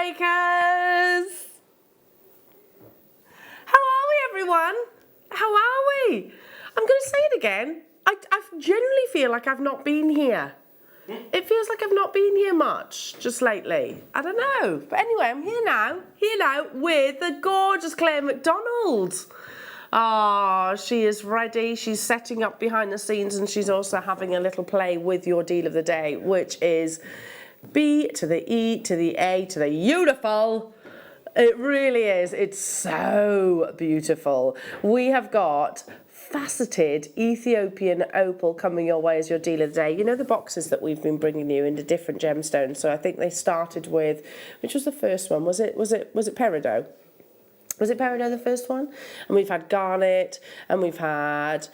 JewelleryMakers! How are we, everyone? How are we? I'm going to say it again. I generally feel like I've not been here. It feels like I've not been here much just lately. I don't know. But anyway, I'm here now with the gorgeous Claire Macdonald. Ah, she is ready. She's setting up behind the scenes, and she's also having a little play with your deal of the day, which is B to the E to the A to the beautiful. It really is. It's so beautiful. We have got faceted Ethiopian opal coming your way as your deal of the day. You know the boxes that we've been bringing you into different gemstones. So I think they started with, which was the first one? Was it peridot? Was it peridot the first one? And we've had garnet, and we've had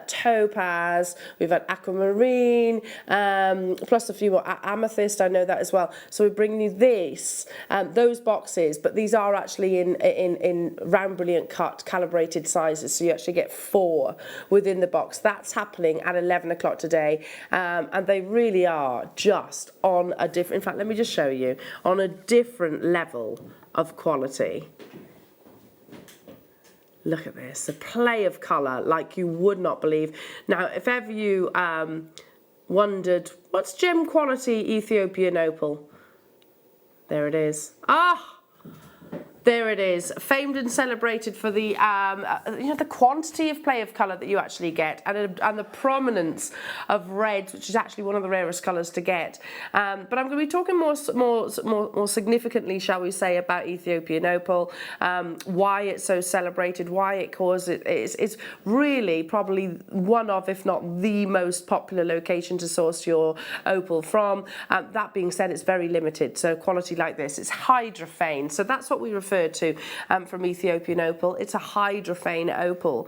topaz, we've had aquamarine, plus a few more amethyst. I know that as well. So we're bringing you this, those boxes, but these are actually in round brilliant cut, calibrated sizes. So you actually get 4 within the box. That's happening at 11 o'clock today, and they really are just on a different. In fact, let me just show you on a different level of quality. Look at this, a play of colour like you would not believe. Now, if ever you wondered, what's gem quality Ethiopian opal? There it is. Ah! There it is, famed and celebrated for the the quantity of play of colour that you actually get, and the prominence of reds, which is actually one of the rarest colours to get. But I'm going to be talking more significantly, shall we say, about Ethiopian opal, why it's so celebrated, why it causes it's really probably one of, if not the most popular location to source your opal from. That being said, it's very limited, so quality like this, it's hydrophane. So that's what we refer to from Ethiopian opal. It's a hydrophane opal.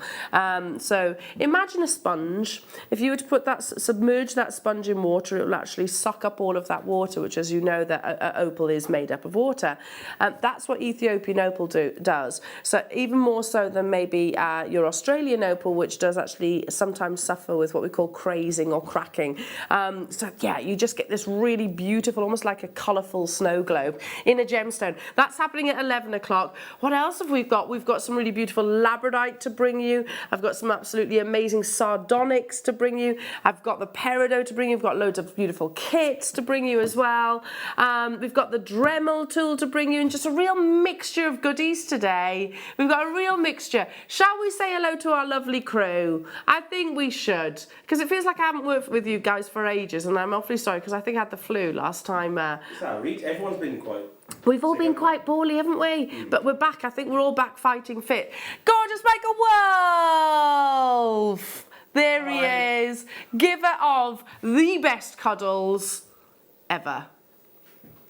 So imagine a sponge. If you were to submerge that sponge in water, it will actually suck up all of that water, which, as you know, that opal is made up of water. That's what Ethiopian opal does. So even more so than maybe your Australian opal, which does actually sometimes suffer with what we call crazing or cracking. So yeah, you just get this really beautiful, almost like a colourful snow globe in a gemstone. That's happening at 11 o'clock. What else have we got? We've got some really beautiful labradorite to bring you. I've got some absolutely amazing Sardonyx to bring you. I've got the peridot to bring you. We've got loads of beautiful kits to bring you as well. We've got the Dremel tool to bring you, and just a real mixture of goodies today. We've got a real mixture. Shall we say hello to our lovely crew? I think we should, because it feels like I haven't worked with you guys for ages, and I'm awfully sorry because I think I had the flu last time. Everyone's been quite... We've all been quite poorly, haven't we? But we're back. I think we're all back fighting fit. Gorgeous Michael Wolf! There he is. Giver of the best cuddles ever.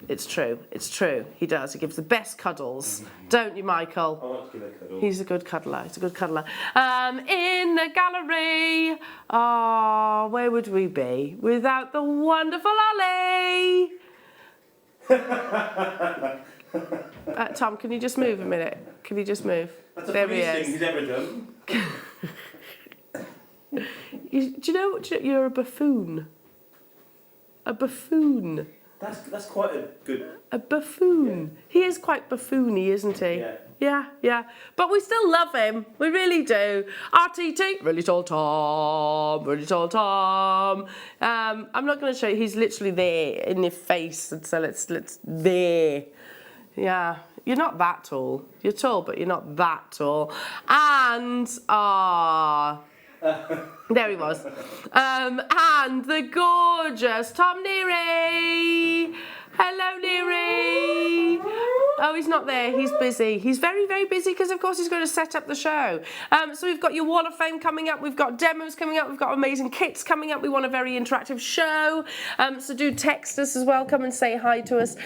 It's true. It's true. He does. He gives the best cuddles. Don't you, Michael? I want to give a cuddle. He's a good cuddler. He's a good cuddler. In the gallery. Oh, where would we be without the wonderful Ollie? Tom, can you just move a minute? Can you just move? That's the funniest thing he's ever done. Do you know what? You're a buffoon. A buffoon. That's quite a good... A buffoon. Yeah. He is quite buffoony, isn't he? Yeah. Yeah. But we still love him. We really do. RTT, really tall Tom, really tall Tom. I'm not going to show you. He's literally there in your face. And so let's there. Yeah. You're not that tall. You're tall, but you're not that tall. And, there he was. And the gorgeous Tom Neary. Hello, Neary. Oh, he's not there. He's busy. He's very, very busy because, of course, he's going to set up the show. So we've got your Wall of Fame coming up. We've got demos coming up. We've got amazing kits coming up. We want a very interactive show. So do text us as well. Come and say hi to us.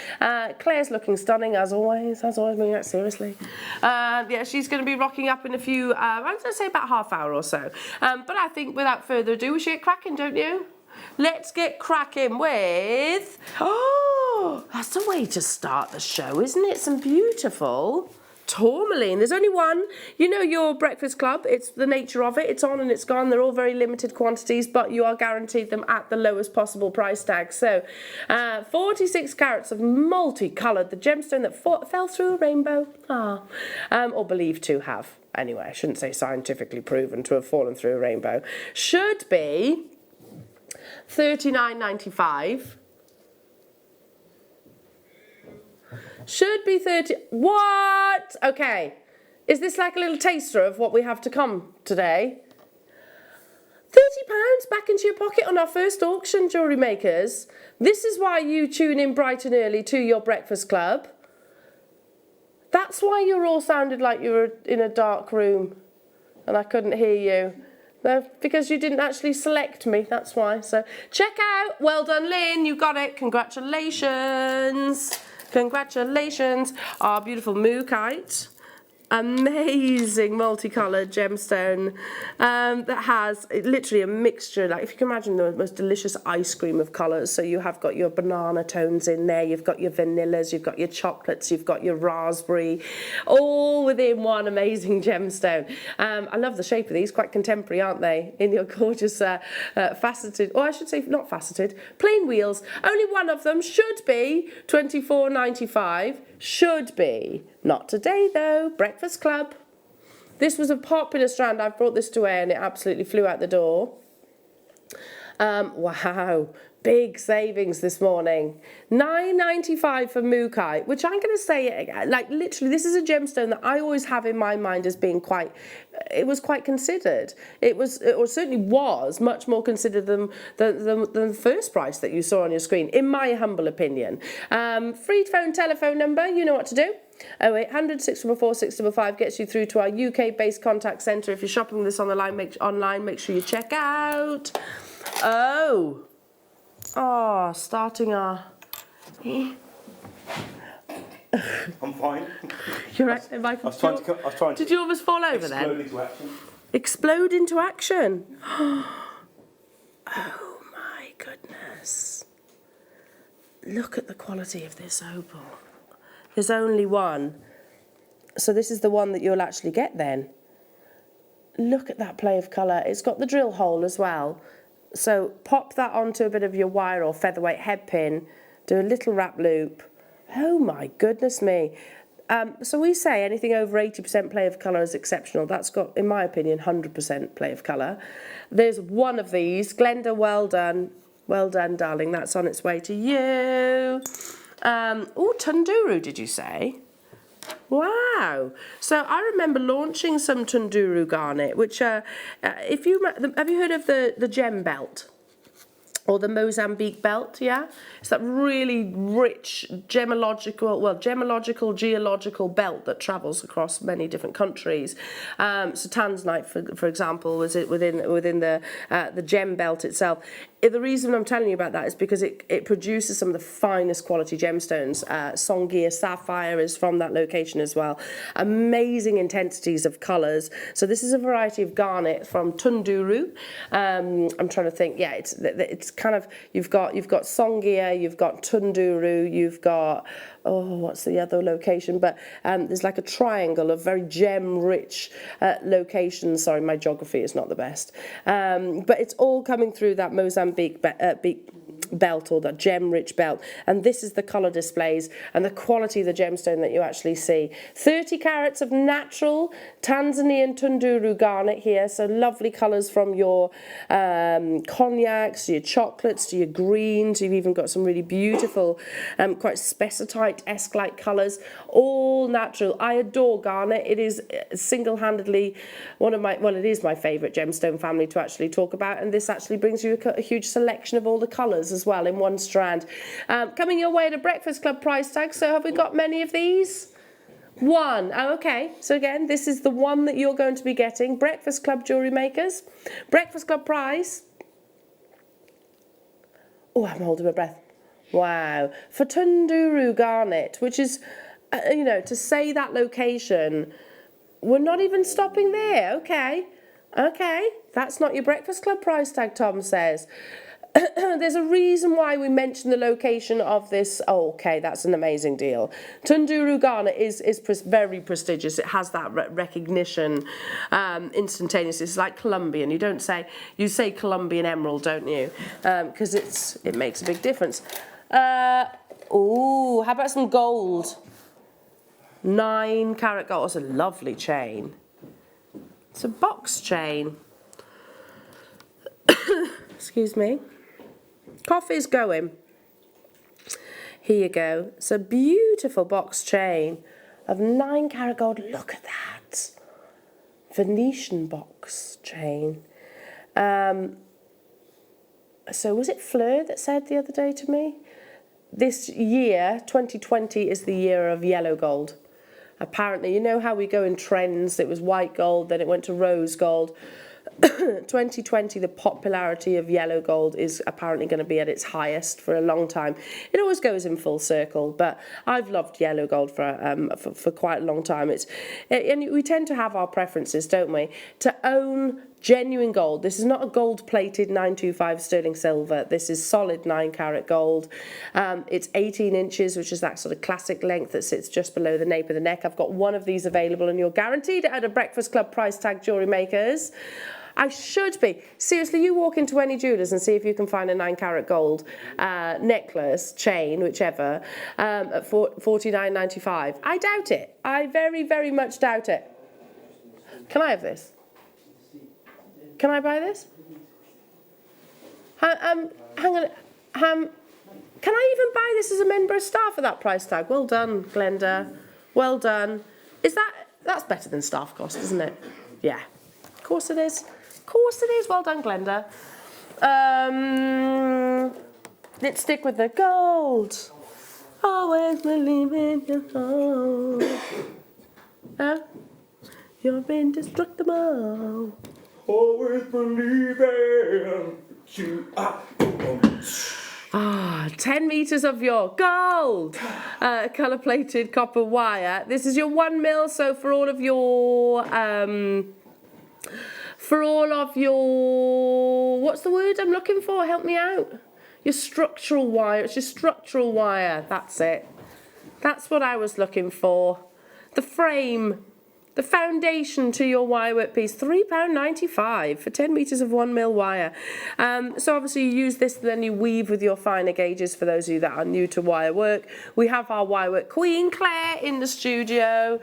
Claire's looking stunning, as always. As always, mean that seriously. Yeah, she's going to be rocking up in a few, I'm going to say about half hour or so. But I think without further ado, we should get cracking, don't you? Let's get cracking with... Oh, that's a way to start the show, isn't it? Some beautiful Tourmaline. There's only one. You know your Breakfast Club. It's the nature of it. It's on and it's gone. They're all very limited quantities, but you are guaranteed them at the lowest possible price tag. So 46 carats of multicoloured, the gemstone that fell through a rainbow. Or believed to have. Anyway, I shouldn't say scientifically proven to have fallen through a rainbow. Should be $39.95. Should be 30. What? Okay. Is this like a little taster of what we have to come today? £30 back into your pocket on our first auction, jewellery makers. This is why you tune in bright and early to your breakfast club. That's why you all sounded like you were in a dark room and I couldn't hear you. No, because you didn't actually select me, that's why. So check out. Well done, Lynn. You got it. Congratulations. Congratulations. Our beautiful mookite. Amazing multicoloured gemstone that has literally a mixture, like if you can imagine the most delicious ice cream of colours. So you have got your banana tones in there, you've got your vanillas, you've got your chocolates, you've got your raspberry, all within one amazing gemstone. I love the shape of these, quite contemporary, aren't they? In your gorgeous faceted, or I should say not faceted, plain wheels. Only one of them should be $24.95. Should be. Not today though. Breakfast Club. This was a popular strand. I've brought this to wear and it absolutely flew out the door. Wow. Big savings this morning. $9.95 for mookite, which I'm going to say, like literally, this is a gemstone that I always have in my mind as being quite, it was quite considered. It was, or certainly was, much more considered than the first price that you saw on your screen, in my humble opinion. Free phone telephone number, you know what to do. 0800 644 655 gets you through to our UK-based contact centre. If you're shopping this on the line, make sure you check out. Starting our... I'm fine. You're right. I was trying to... Did you almost fall over then? Explode into action. Explode into action. Oh my goodness. Look at the quality of this opal. There's only one. So this is the one that you'll actually get then. Look at that play of colour. It's got the drill hole as well. So pop that onto a bit of your wire or featherweight head pin, do a little wrap loop. Oh my goodness me. So we say anything over 80% play of colour is exceptional. That's got, in my opinion, 100% play of colour. There's one of these. Glenda, well done. Well done, darling. That's on its way to you. Tunduru, did you say? Wow. So I remember launching some Tunduru garnet, which have you heard of the gem belt? Or the Mozambique belt, yeah? It's that really rich gemological, geological belt that travels across many different countries. So Tanzanite, for example, was it within the gem belt itself. The reason I'm telling you about that is because it produces some of the finest quality gemstones. Songia sapphire is from that location as well. Amazing intensities of colours. So this is a variety of garnet from Tunduru. I'm trying to think. Yeah, it's kind of, you've got Songia, you've got Tunduru, you've got, what's the other location? But there's like a triangle of very gem-rich locations. Sorry, my geography is not the best. But it's all coming through that Mozambique belt, or that gem-rich belt. And this is the colour displays and the quality of the gemstone that you actually see. 30 carats of natural Tanzanian Tunduru garnet here. So lovely colours from your cognacs, your chocolates, to your greens. You've even got some really beautiful, quite spessartite-esque like colours. All natural. I adore garnet. It is single-handedly it is my favourite gemstone family to actually talk about. And this actually brings you a huge selection of all the colours as well in one strand. Coming your way at a Breakfast Club price tag. So have we got many of these? One. Oh, okay. So again, this is the one that you're going to be getting. Breakfast Club jewellery makers. Breakfast Club price. Oh, I'm holding my breath. Wow. For Tunduru garnet, which is, to say that location, we're not even stopping there. Okay. Okay. That's not your Breakfast Club price tag, Tom says. there's a reason why we mentioned the location of this. Oh, okay, that's an amazing deal. Tunduru Garnet is very prestigious. It has that recognition instantaneously. It's like Colombian. You say Colombian emerald, don't you? Because it makes a big difference. Ooh, how about some gold? 9 carat gold. It's a lovely chain. It's a box chain. Excuse me. Coffee's going. Here you go. It's a beautiful box chain of 9 carat gold. Look at that. Venetian box chain. So was it Fleur that said the other day to me? This year, 2020, is the year of yellow gold. Apparently, you know how we go in trends. It was white gold, then it went to rose gold. 2020, the popularity of yellow gold is apparently going to be at its highest for a long time. It always goes in full circle, but I've loved yellow gold for quite a long time. And we tend to have our preferences, don't we? To own genuine gold. This is not a gold-plated 925 sterling silver. This is solid 9 carat gold. It's 18 inches, which is that sort of classic length that sits just below the nape of the neck. I've got one of these available, and you're guaranteed at a Breakfast Club price tag, Jewellery Makers. I should be. Seriously, you walk into any jewellers and see if you can find a 9 carat gold necklace, chain, whichever, at $49.95. I doubt it. I very, very much doubt it. Can I have this? Can I buy this? Hang on. Can I even buy this as a member of staff at that price tag? Well done, Glenda. Well done. That's better than staff cost, isn't it? Yeah. Of course it is. Of course it is. Well done, Glenda. Let's stick with the gold. Always believe in your soul. You're indestructible. Always believe in you. 10 meters of your gold colour-plated copper wire. This is your 1 mil, so for all of your what's the word I'm looking for? Help me out. Your structural wire. It's your structural wire. That's it. That's what I was looking for. The frame. The foundation to your wirework piece, £3.95 for 10 meters of 1 mil wire. So obviously you use this, then you weave with your finer gauges for those of you that are new to wirework. We have our wirework queen, Claire, in the studio,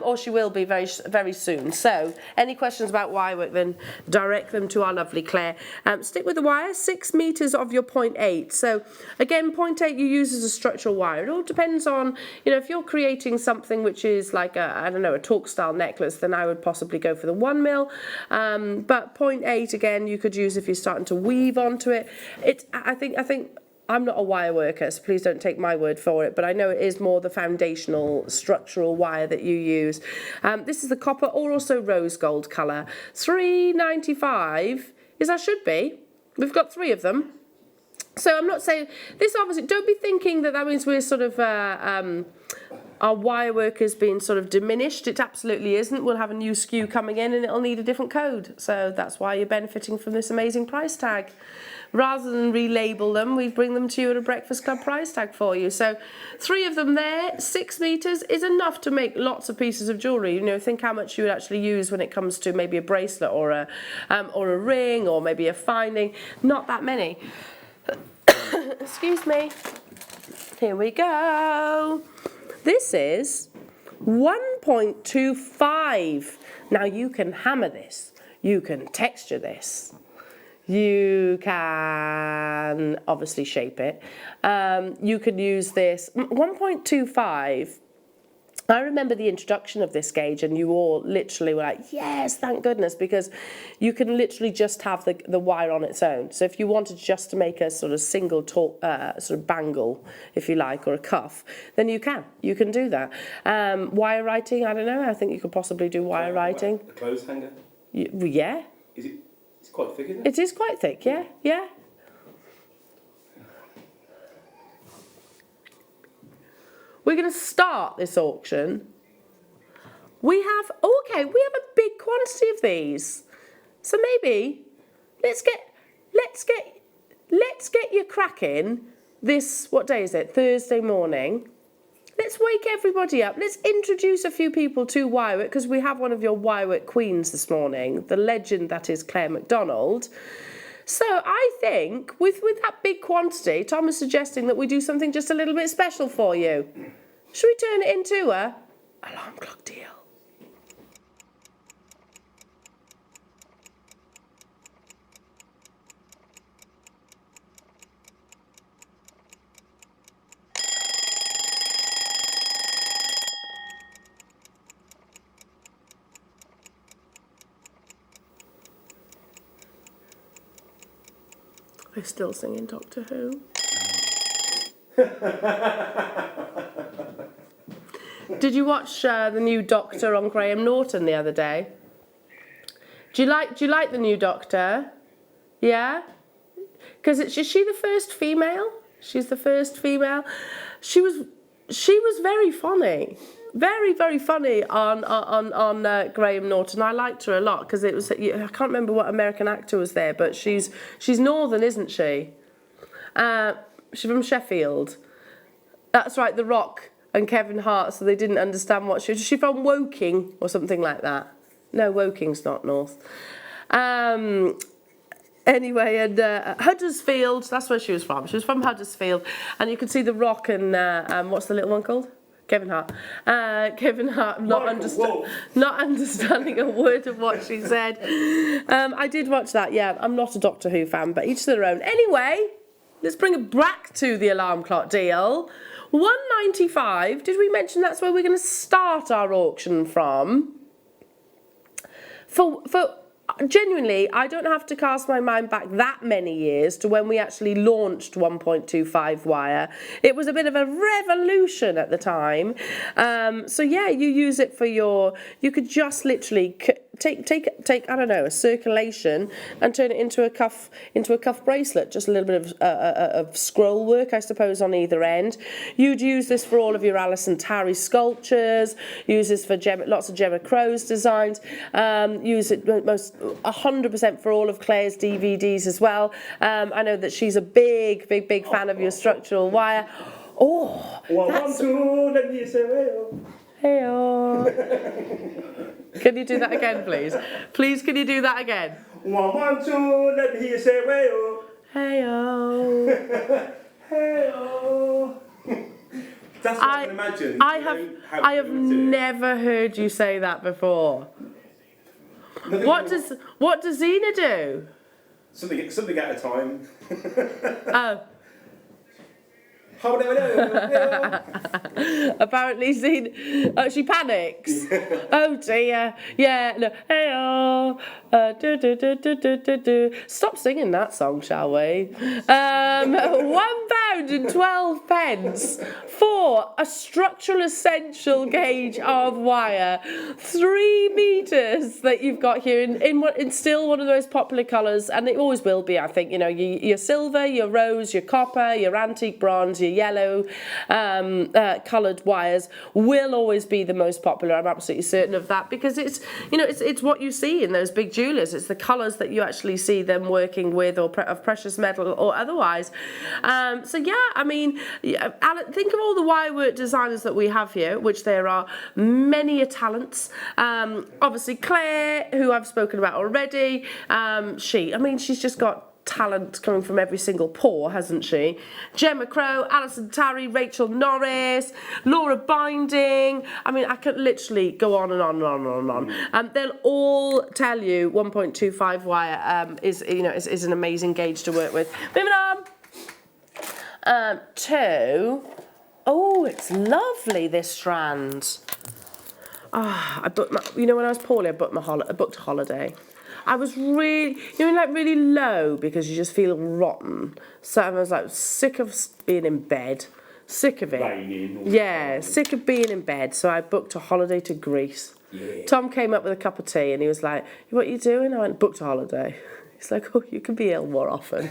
or she will be very, very soon. So any questions about wirework, then direct them to our lovely Claire. Stick with the wire, 6 meters of your 0.8. So again, 0.8 you use as a structural wire. It all depends on, if you're creating something which is like a torque style necklace, then I would possibly go for the 1 mil. But 0.8 again, you could use if you're starting to weave onto it. I think I'm not a wire worker, so please don't take my word for it, but I know it is more the foundational structural wire that you use. This is the copper or also rose gold colour. $3.95 is as should be. We've got 3 of them. So I'm not saying this, obviously, don't be thinking that means we're sort of our wire work is being sort of diminished. It absolutely isn't. We'll have a new SKU coming in and it'll need a different code. So that's why you're benefiting from this amazing price tag. Rather than relabel them, we bring them to you at a Breakfast Club price tag for you. So 3 of them there, 6 meters is enough to make lots of pieces of jewellery. Think how much you would actually use when it comes to maybe a bracelet or a ring or maybe a finding. Not that many. Excuse me. Here we go. This is 1.25. Now you can hammer this. You can texture this. You can obviously shape it. You could use this. 1.25. I remember the introduction of this gauge and you all literally were like, yes, thank goodness, because you can literally just have the wire on its own. So if you wanted just to make a sort of single sort of bangle, if you like, or a cuff, then you can do that. Wire writing, I don't know, I think you could possibly do wire writing. A clothes hanger? Yeah. It's quite thick, isn't it? It is quite thick, yeah. We're going to start this auction. We have a big quantity of these. So maybe let's get let's get you cracking this, what day is it? Thursday morning. Let's wake everybody up. Let's introduce a few people to wirework, because we have one of your wirework queens this morning, the legend that is Claire Macdonald. So I think with that big quantity, Tom is suggesting that we do something just a little bit special for you. Should we turn it into a alarm clock deal? We're still singing Doctor Who. Did you watch the new Doctor on Graham Norton the other day? Do you like the new Doctor? Yeah? Because is she the first female? She's the first female. She was very funny. Very, very funny on Graham Norton. I liked her a lot because it was, I can't remember what American actor was there, but she's northern, isn't she? She's from Sheffield. That's right, The Rock and Kevin Hart, so they didn't understand what she was. She from Woking or something like that. No, Woking's not north. Anyway, and Huddersfield, that's where she was from. She was from Huddersfield. And you can see The Rock and, what's the little one called? Kevin Hart. Kevin Hart not understanding a word of what she said. I did watch that, yeah. I'm not a Doctor Who fan, but each to their own. Anyway, let's bring it back to the alarm clock deal. $195. Did we mention that's where we're going to start our auction from? For genuinely, I don't have to cast my mind back that many years to when we actually launched 1.25 wire. It was a bit of a revolution at the time. So yeah, you use it for you could just literally take I don't know, a circulation and turn it into a cuff bracelet. Just a little bit of scroll work, I suppose, on either end. You'd use this for all of your Alison Tarry sculptures. Use this for lots of Gemma Crow's designs. Use it 100% for all of Claire's DVDs as well. I know that she's a big fan of your structural wire. Oh, that's... let me say Hey-oh. Can you do that again, please? Please, can you do that again? 1, 2, let me say Hey-oh. Hey-oh. That's what I can imagine. I have never heard you say that before. What does Zena do? Something at a time. Oh. Apparently Zena, she panics. Oh dear. Yeah. No. Hey-oh. Stop singing that song, shall we? £1.12 for a structural essential gauge of wire, 3 meters that you've got here in still one of the most popular colours, and it always will be. I think your silver, your rose, your copper, your antique bronze, your yellow coloured wires will always be the most popular. I'm absolutely certain of that, because it's what you see in those big jewellers. It's the colours that you actually see them working with, or of precious metal or otherwise. So yeah, I mean, think of all the wirework designers that we have here, which there are many talents. Obviously Claire, who I've spoken about already. She's just got talent coming from every single pore, hasn't she? Gemma Crow, Alison Tarry, Rachel Norris, Laura Binding. I mean, I could literally go on and on and on and on. They'll all tell you 1.25 wire is an amazing gauge to work with. Moving on to, oh, it's lovely, this strand. I booked when I was poorly, I booked a holiday. I was really, really low because you just feel rotten. So I was like sick of being in bed, sick of it. Yeah, sick of being in bed. So I booked a holiday to Greece. Yeah. Tom came up with a cup of tea and he was like, "What are you doing?" I went, "Booked a holiday." He's like, "Oh, you can be ill more often."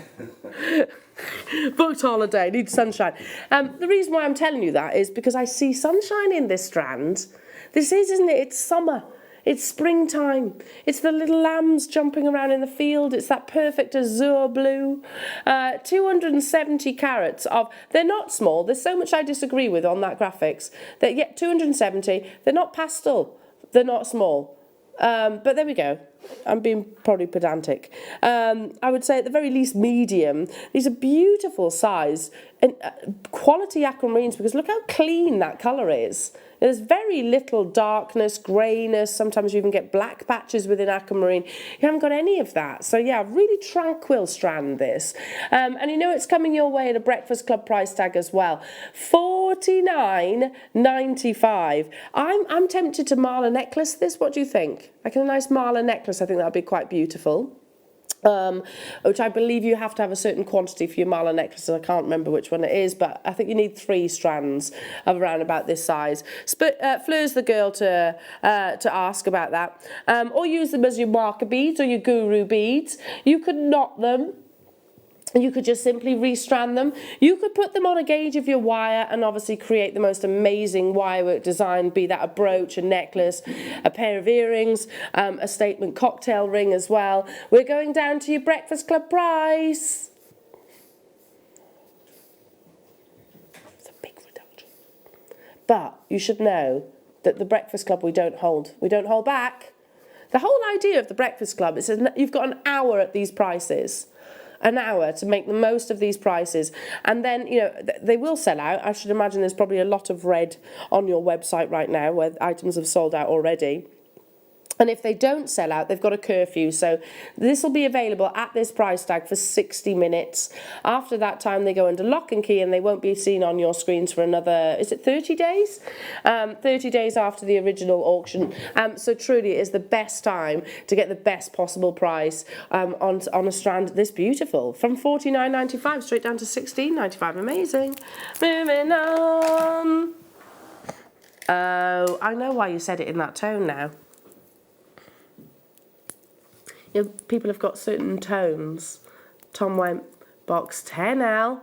Booked holiday, need sunshine. The reason why I'm telling you that is because I see sunshine in this strand. This is, isn't it? It's summer. It's springtime. It's the little lambs jumping around in the field. It's that perfect azure blue. 270 carats of, they're not small. There's so much I disagree with on that graphics. That yet 270, they're not pastel. They're not small. But there we go. I'm being probably pedantic. I would say at the very least medium. These are beautiful size and quality aquamarines, because look how clean that colour is. There's very little darkness, greyness. Sometimes you even get black patches within aquamarine. You haven't got any of that. So yeah, really tranquil strand this. And you know it's coming your way at a Breakfast Club price tag as well. $49.95. I'm tempted to marla necklace this. What do you think? Like a nice marla necklace, I think that would be quite beautiful. Which I believe you have to have a certain quantity for your marla necklaces. I can't remember which one it is, but I think you need 3 strands of around about this size. Fleur's the girl to ask about that. Or use them as your marker beads or your guru beads. You could knot them. You could just simply restrand them. You could put them on a gauge of your wire and obviously create the most amazing wirework design, be that a brooch, a necklace, a pair of earrings, a statement cocktail ring as well. We're going down to your Breakfast Club price. It's a big reduction. But you should know that the Breakfast Club we don't hold. We don't hold back. The whole idea of the Breakfast Club is that you've got an hour at these prices. An hour to make the most of these prices, and then you know they will sell out. I should imagine there's probably a lot of red on your website right now where items have sold out already. And if they don't sell out, they've got a curfew. So this will be available at this price tag for 60 minutes. After that time, they go under lock and key and they won't be seen on your screens for another, is it 30 days? 30 days after the original auction. So truly it is the best time to get the best possible price on a strand this beautiful. From $49.95 straight down to $16.95. Amazing. Moving on. Oh, I know why you said it in that tone now. You know, people have got certain tones. Tom went, box 10L.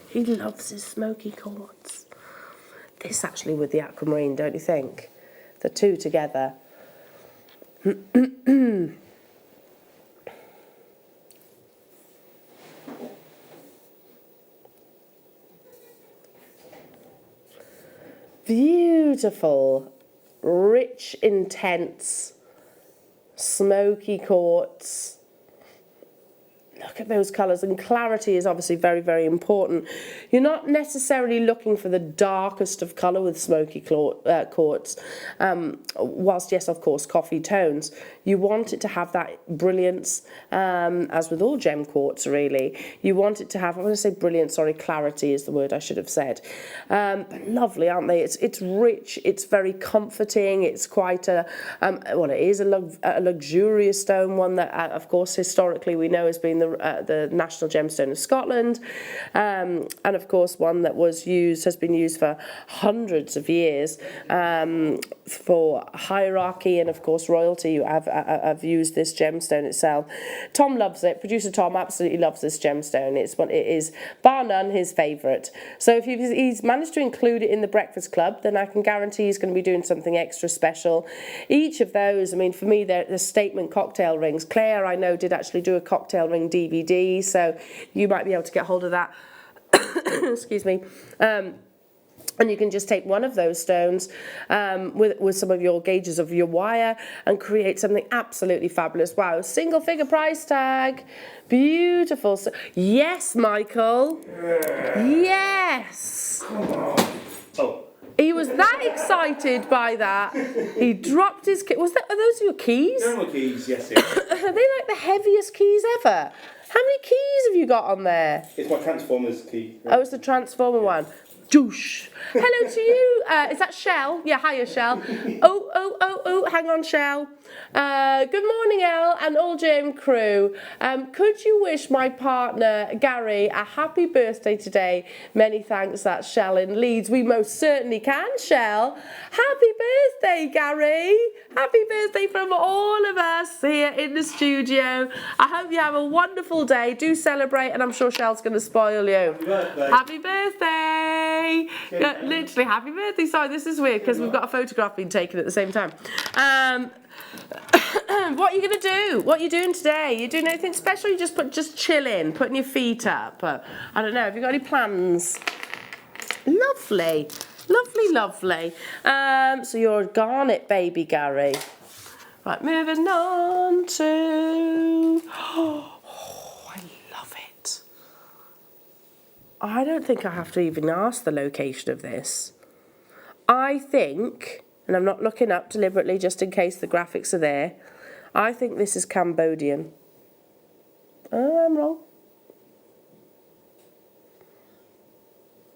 He loves his smoky quartz. This actually with the aquamarine, don't you think? The two together. Beautiful, rich, intense, smoky quartz. Look at those colours, and clarity is obviously very, very important. You're not necessarily looking for the darkest of colour with smoky quartz, whilst yes, of course, coffee tones. You want it to have that brilliance, as with all gem quartz really. You want it to have, I want to say brilliance, sorry, clarity is the word I should have said. But lovely, aren't they? It's rich, it's very comforting, it's quite a, well, it is a luxurious stone, one that, of course, historically we know has been the national gemstone of Scotland, and of course one that has been used for hundreds of years for hierarchy, and of course royalty have used this gemstone itself. Tom loves it. Producer Tom absolutely loves this gemstone. It is bar none his favourite. So if he's managed to include it in the Breakfast Club, then I can guarantee he's going to be doing something extra special. Each of those, I mean, for me, they're the statement cocktail rings. Claire, I know, did actually do a cocktail ring DVD, so you might be able to get hold of that. Excuse me. And you can just take one of those stones with some of your gauges of your wire and create something absolutely fabulous. Wow, single figure price tag. Beautiful. Yes, Michael. Yes. Oh. He was that excited by that. He dropped his key. Are those your keys? No more keys, yes, yes. Are they like the heaviest keys ever? How many keys have you got on there? It's my Transformers key. Oh, it's the Transformer one. Douche. Hello to you. Is that Shell? Yeah, hiya, Shell. Oh, hang on, Shell. Good morning, Elle, and all gym crew. Could you wish my partner, Gary, a happy birthday today? Many thanks, that's Shell in Leeds. We most certainly can, Shell. Happy birthday, Gary. Happy birthday from all of us here in the studio. I hope you have a wonderful day. Do celebrate, and I'm sure Shell's going to spoil you. Happy birthday. Happy birthday. birthday. Literally, happy birthday. Sorry, this is weird because we've got a photograph being taken at the same time. What are you going to do? What are you doing today? You doing anything special? You just chilling, putting your feet up? I don't know. Have you got any plans? Lovely. Lovely, lovely. So you're a Garnet baby, Gary. Right, moving on to... Oh, I love it. I don't think I have to even ask the location of this. I think, and I'm not looking up deliberately just in case the graphics are there, I think this is Cambodian. Oh, I'm wrong.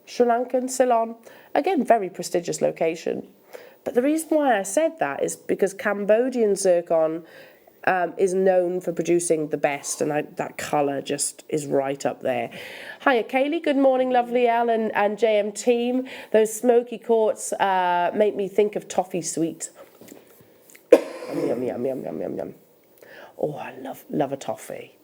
Sri Lankan, Ceylon. Again, very prestigious location. But the reason why I said that is because Cambodian zircon is known for producing the best, and that colour just is right up there. Hiya, Kaylee. Good morning, lovely Elle and JM team. Those smoky quartz make me think of toffee sweet. Yum, yum, yum, yum, yum, yum. Oh, I love a toffee.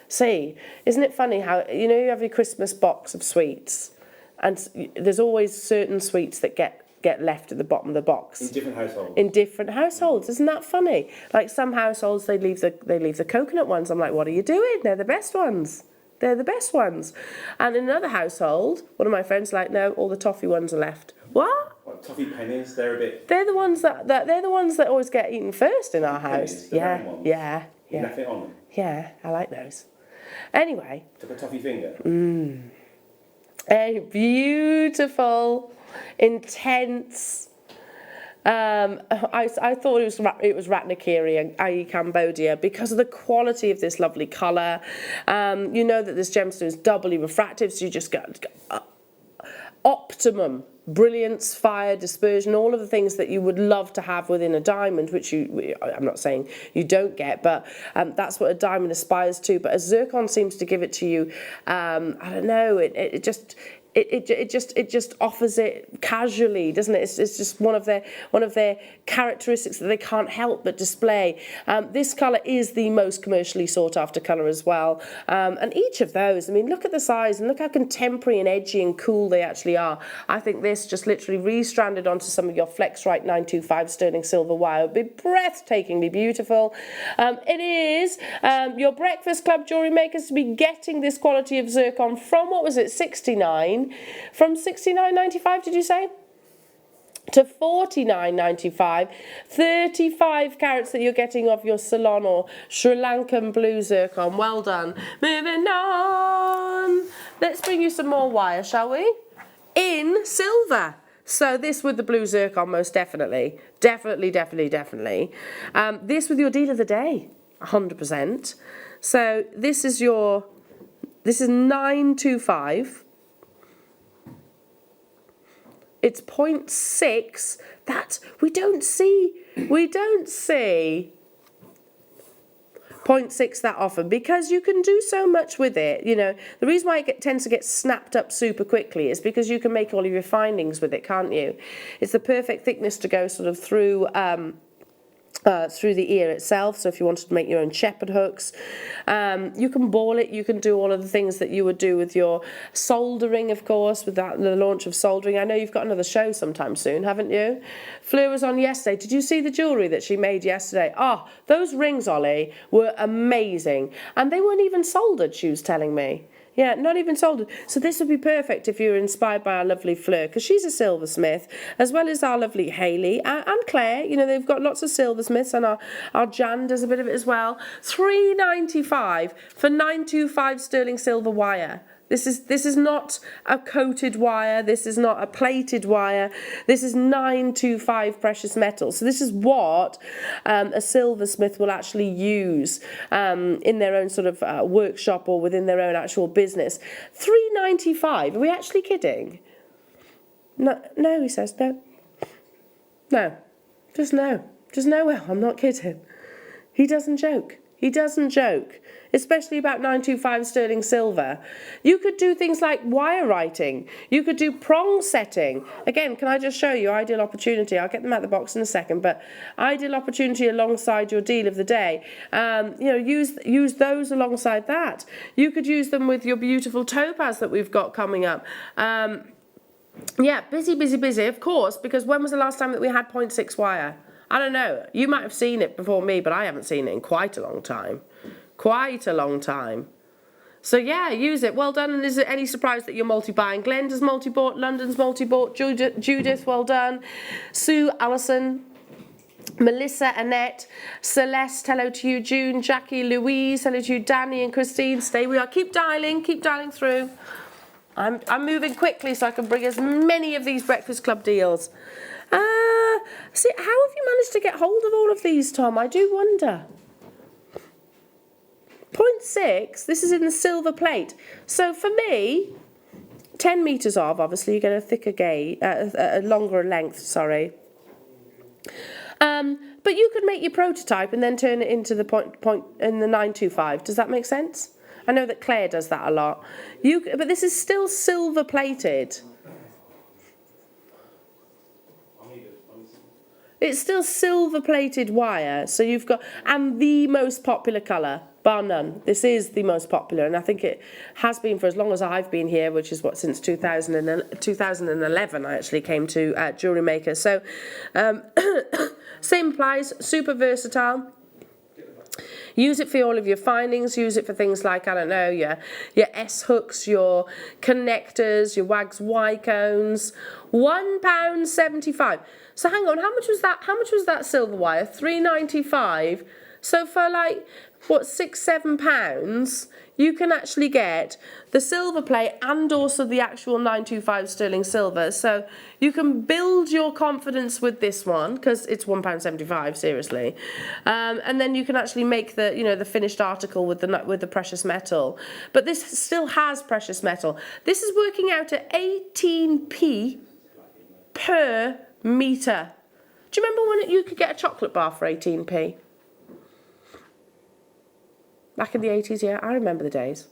See, isn't it funny how, you know, you have your Christmas box of sweets, and there's always certain sweets that get left at the bottom of the box. In different households. In different households, isn't that funny? Like some households, they leave the coconut ones. I'm like, what are you doing? They're the best ones. They're the best ones. And in another household, one of my friends like, no, all the toffee ones are left. What? What, toffee pennies? They're a bit. They're the ones that always get eaten first in our house. Pennies, the round ones. Yeah. Nothing on them. Yeah, I like those. Anyway. Took a toffee finger. A beautiful, intense. I thought it was Ratnakiri, i.e. Cambodia, because of the quality of this lovely colour. You know that this gemstone is doubly refractive, so you just get optimum brilliance, fire, dispersion, all of the things that you would love to have within a diamond, which I'm not saying you don't get, but that's what a diamond aspires to. But a zircon seems to give it to you. I don't know. It just offers it casually, doesn't it? It's just one of their characteristics that they can't help but display. This colour is the most commercially sought after colour as well. And each of those, I mean, look at the size and look how contemporary and edgy and cool they actually are. I think this just literally re-stranded onto some of your Flexrite 925 sterling silver wire would be breathtakingly beautiful. It is your Breakfast Club jewellery makers to be getting this quality of zircon from, what was it, 69? From 69.95, did you say? To 49.95, 35 carats that you're getting of your Ceylon or Sri Lankan blue zircon. Well done. Moving on. Let's bring you some more wire, shall we? In silver. So this with the blue zircon, most definitely. Definitely. This with your deal of the day, 100%. So this is 925. It's 0.6. That we don't see 0.6 that often, because you can do so much with it. You know, the reason why it tends to get snapped up super quickly is because you can make all of your findings with it, can't you? It's the perfect thickness to go sort of through the ear itself. So if you wanted to make your own shepherd hooks, you can ball it. You can do all of the things that you would do with your soldering, of course, with the launch of soldering. I know you've got another show sometime soon, haven't you? Fleur was on yesterday. Did you see the jewellery that she made yesterday? Oh, those rings, Ollie, were amazing. And they weren't even soldered, she was telling me. Yeah, not even soldered. So this would be perfect if you're inspired by our lovely Fleur, because she's a silversmith, as well as our lovely Hayley and Claire. You know, they've got lots of silversmiths, and our Jan does a bit of it as well. $3.95 for 925 sterling silver wire. This is not a coated wire. This is not a plated wire. This is 925 precious metal. So this is what a silversmith will actually use in their own sort of workshop or within their own actual business. $3.95. Are we actually kidding? No, he says no. No, just no. Just no. Well, I'm not kidding. He doesn't joke. He doesn't joke, especially about 925 sterling silver. You could do things like wire writing. You could do prong setting. Again, can I just show you ideal opportunity? I'll get them out of the box in a second, but ideal opportunity alongside your deal of the day. You know, use those alongside that. You could use them with your beautiful topaz that we've got coming up. Yeah, busy, busy, busy, of course, because when was the last time that we had 0.6 wire? I don't know. You might have seen it before me, but I haven't seen it in quite a long time. Quite a long time. So yeah, use it. Well done. And is it any surprise that you're multi-buying? Glenda's multi-bought, London's multi-bought, Judith, well done. Sue, Alison, Melissa, Annette, Celeste, hello to you. June, Jackie, Louise, hello to you. Danny and Christine, stay we are. Keep dialing through. I'm moving quickly so I can bring as many of these Breakfast Club deals. See, how have you managed to get hold of all of these, Tom? I do wonder. 0.6, this is in the silver plate. So for me, 10 metres of, obviously, you get a thicker gauge, a longer length, sorry. But you could make your prototype and then turn it into the point in the 925. Does that make sense? I know that Claire does that a lot. But this is still silver plated. It's still silver plated wire. So you've got, and the most popular colour, bar none. This is the most popular, and I think it has been for as long as I've been here, which is what, since 2011 I actually came to JewelleryMaker. So same applies, super versatile. Use it for all of your findings. Use it for things like, I don't know, your S-hooks, your connectors, your wags Y-cones. £1.75. So hang on, how much was that? How much was that silver wire? £3.95. So for like, what, £6-7, you can actually get the silver plate and also the actual 925 sterling silver. So you can build your confidence with this one because it's £1.75, seriously. And then you can actually make the, the finished article with the precious metal. But this still has precious metal. This is working out at 18p per metre. Do you remember when you could get a chocolate bar for 18p? Back in the 80s, yeah, I remember the days.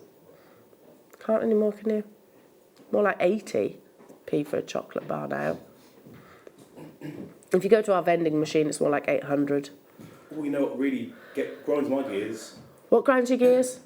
Can't anymore, can you? More like 80p for a chocolate bar now. If you go to our vending machine, it's more like 800. Well, you know what really grinds my gears? What grinds your gears?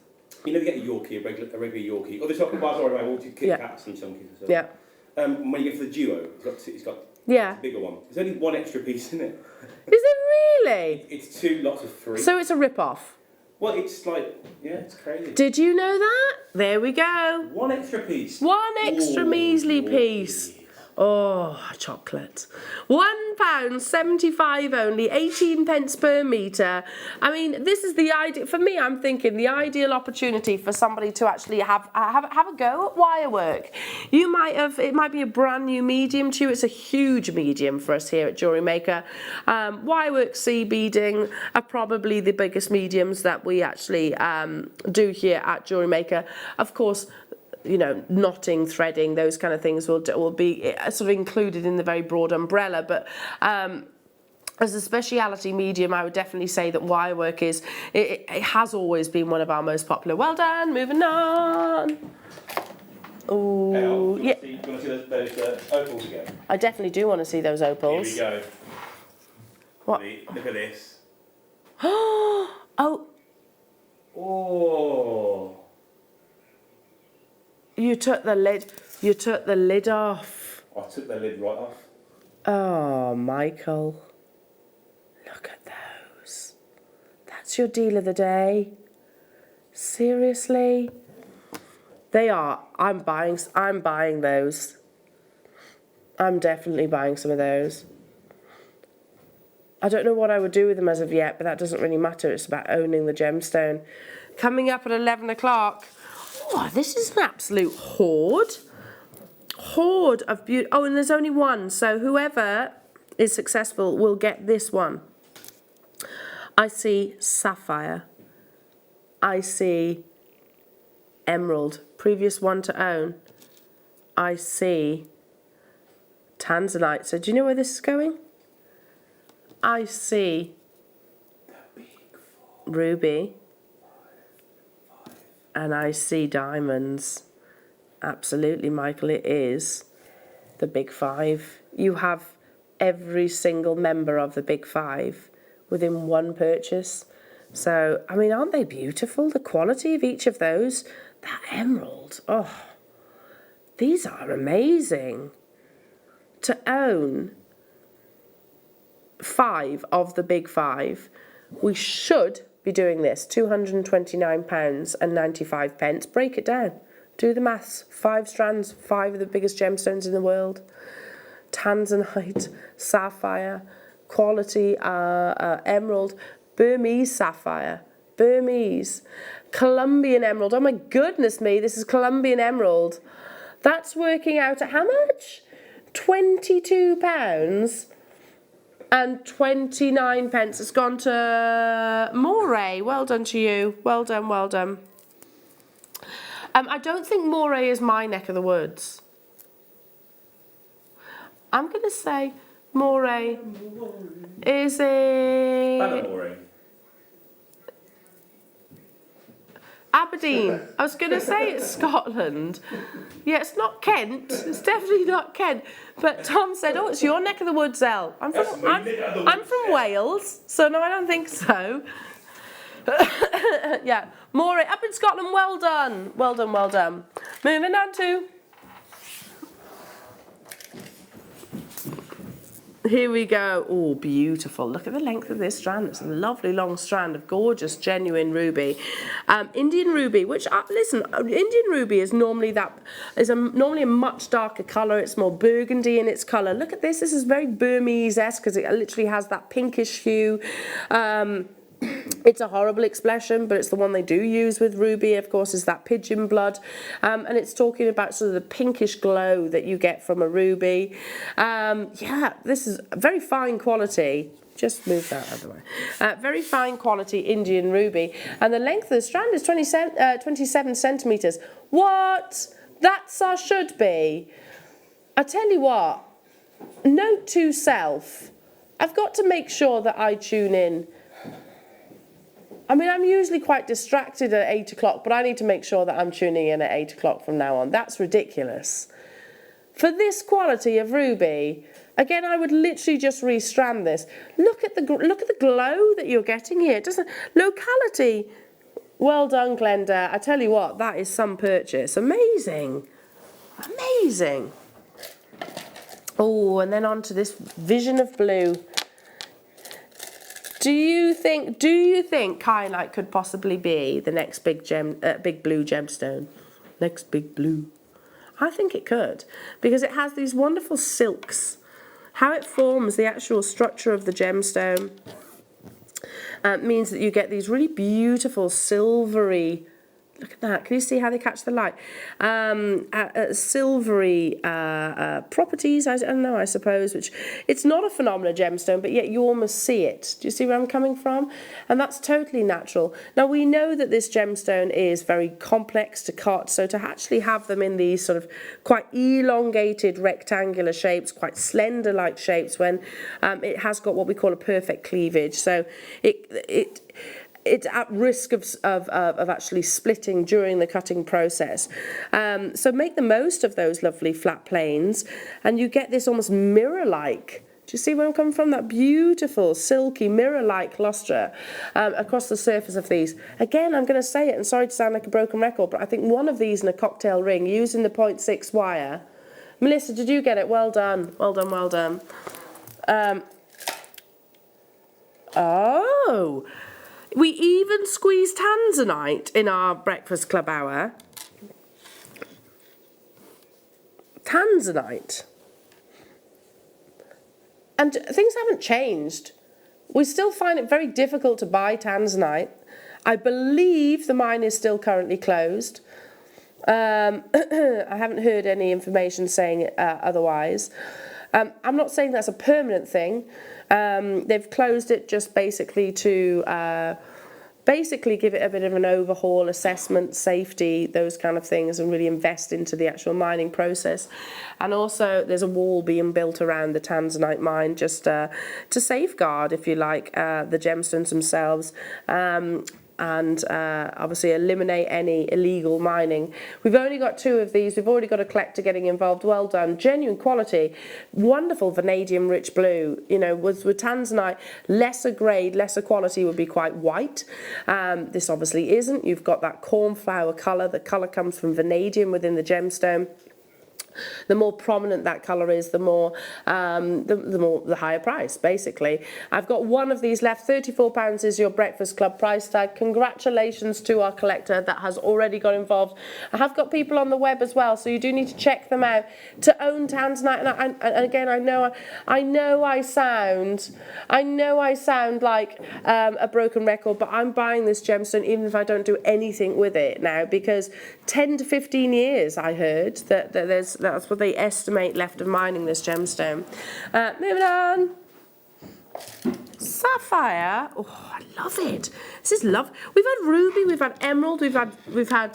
You know, you get a Yorkie, a regular Yorkie. Oh, the chocolate bars are around, Kit Kats and chunkies and stuff. Yeah. When you get for the Duo, it's got yeah. a bigger one. There's only one extra piece in it. Is it really? It's two lots of three. So it's a rip-off? Well, it's like, yeah, it's crazy. Did you know that? There we go. One extra piece. One extra measly piece. Oh, chocolate. £1.75 only, 18p per metre. I mean, this is the ideal, for me, I'm thinking the ideal opportunity for somebody to actually have a go at wire work. You might have, it might be a brand new medium to you. It's a huge medium for us here at JewelleryMaker. Wire work, sea beading are probably the biggest mediums that we actually do here at JewelleryMaker. Of course, knotting, threading, those kind of things will be sort of included in the very broad umbrella. But as a speciality medium, I would definitely say that wire work it has always been one of our most popular. Well done, moving on. Oh, yeah. Do you want to see those opals again? I definitely do want to see those opals. Here we go. What? Look at this. Oh. Oh. You took the lid off. I took the lid right off. Oh, Michael. Look at those. That's your deal of the day. Seriously? They are. I'm buying those. I'm definitely buying some of those. I don't know what I would do with them as of yet, but that doesn't really matter. It's about owning the gemstone. Coming up at 11 o'clock. Oh, this is an absolute hoard of beauty. Oh, and there's only one, so whoever is successful will get this one. I see sapphire. I see emerald, previous one to own. I see Tanzanite. So do you know where this is going? I see ruby. And I see diamonds. Absolutely, Michael, it is the Big Five. You have every single member of the Big Five within one purchase. So, I mean, aren't they beautiful? The quality of each of those. That emerald, oh, these are amazing. to own 5 of the big 5, we should be doing this. £229.95. Break it down. Do the maths. 5 strands, 5 of the biggest gemstones in the world. Tanzanite, sapphire, quality emerald, Burmese sapphire, Burmese, Colombian emerald. Oh my goodness me, this is Colombian emerald. That's working out at how much? £22.29. It's gone to Moray. Well done to you. Well done, well done. I don't think Moray is my neck of the woods. I'm going to say Moray. Is it Moray. Aberdeen? I was going to say it's Scotland. Yeah, it's not Kent. It's definitely not Kent. But Tom said, "Oh, it's your neck of the woods, Elle." I'm from Wales, so no, I don't think so. Yeah, Moray, up in Scotland. Well done, well done, well done. Moving on to. Here we go. Oh, beautiful. Look at the length of this strand. It's a lovely long strand of gorgeous, genuine ruby. Indian ruby, which, listen, Indian ruby is normally normally a much darker colour. It's more burgundy in its colour. Look at this. This is very Burmese-esque because it literally has that pinkish hue. It's a horrible expression, but it's the one they do use with ruby, of course, is that pigeon blood. And it's talking about sort of the pinkish glow that you get from a ruby. Yeah, this is very fine quality. Just move that out of the way. Very fine quality Indian ruby. And the length of the strand is 27 centimetres. What? That's our should be. I tell you what, note to self, I've got to make sure that I tune in. I mean, I'm usually quite distracted at 8 o'clock, but I need to make sure that I'm tuning in at 8 o'clock from now on. That's ridiculous. For this quality of ruby, again, I would literally just restrand this. Look at the glow that you're getting here. It doesn't locality. Well done, Glenda. I tell you what, that is some purchase. Amazing, amazing. Oh, and then on to this vision of blue. Do you think Kyanite could possibly be the next big blue gemstone? Next big blue. I think it could, because it has these wonderful silks. How it forms the actual structure of the gemstone means that you get these really beautiful silvery. Look at that. Can you see how they catch the light? Silvery properties, I don't know, I suppose, which it's not a phenomenal gemstone, but yet you almost see it. Do you see where I'm coming from? And that's totally natural. Now, we know that this gemstone is very complex to cut, so to actually have them in these sort of quite elongated rectangular shapes, quite slender-like shapes, when it has got what we call a perfect cleavage. So it's at risk of actually splitting during the cutting process. So make the most of those lovely flat planes, and you get this almost mirror-like. Do you see where I'm coming from? That beautiful, silky, mirror-like lustre across the surface of these. Again, I'm going to say it, and sorry to sound like a broken record, but I think one of these in a cocktail ring using the 0.6 wire. Melissa, did you get it? Well done. Well done, well done. Oh... We even squeezed Tanzanite in our breakfast club hour. Tanzanite. And things haven't changed. We still find it very difficult to buy Tanzanite. I believe the mine is still currently closed. I haven't heard any information saying otherwise. I'm not saying that's a permanent thing. They've closed it just basically to give it a bit of an overhaul, assessment, safety, those kind of things, and really invest into the actual mining process. And also there's a wall being built around the Tanzanite mine just to safeguard, if you like, the gemstones themselves. And obviously eliminate any illegal mining. We've only got 2 of these. We've already got a collector getting involved. Well done. Genuine quality. Wonderful vanadium rich blue. You know, with Tanzanite, lesser grade, lesser quality would be quite white. This obviously isn't. You've got that cornflower colour. The colour comes from vanadium within the gemstone. The more prominent that colour is, the more, the higher price, basically. I've got one of these left. £34 is your Breakfast Club price tag. Congratulations to our collector that has already got involved. I have got people on the web as well, so you do need to check them out. To own Tanzanite, and again, I know I sound like a broken record, but I'm buying this gemstone even if I don't do anything with it now, because 10 to 15 years I heard that's what they estimate left of mining this gemstone. Moving on. Sapphire. Oh, I love it. This is love. We've had ruby, we've had emerald, we've had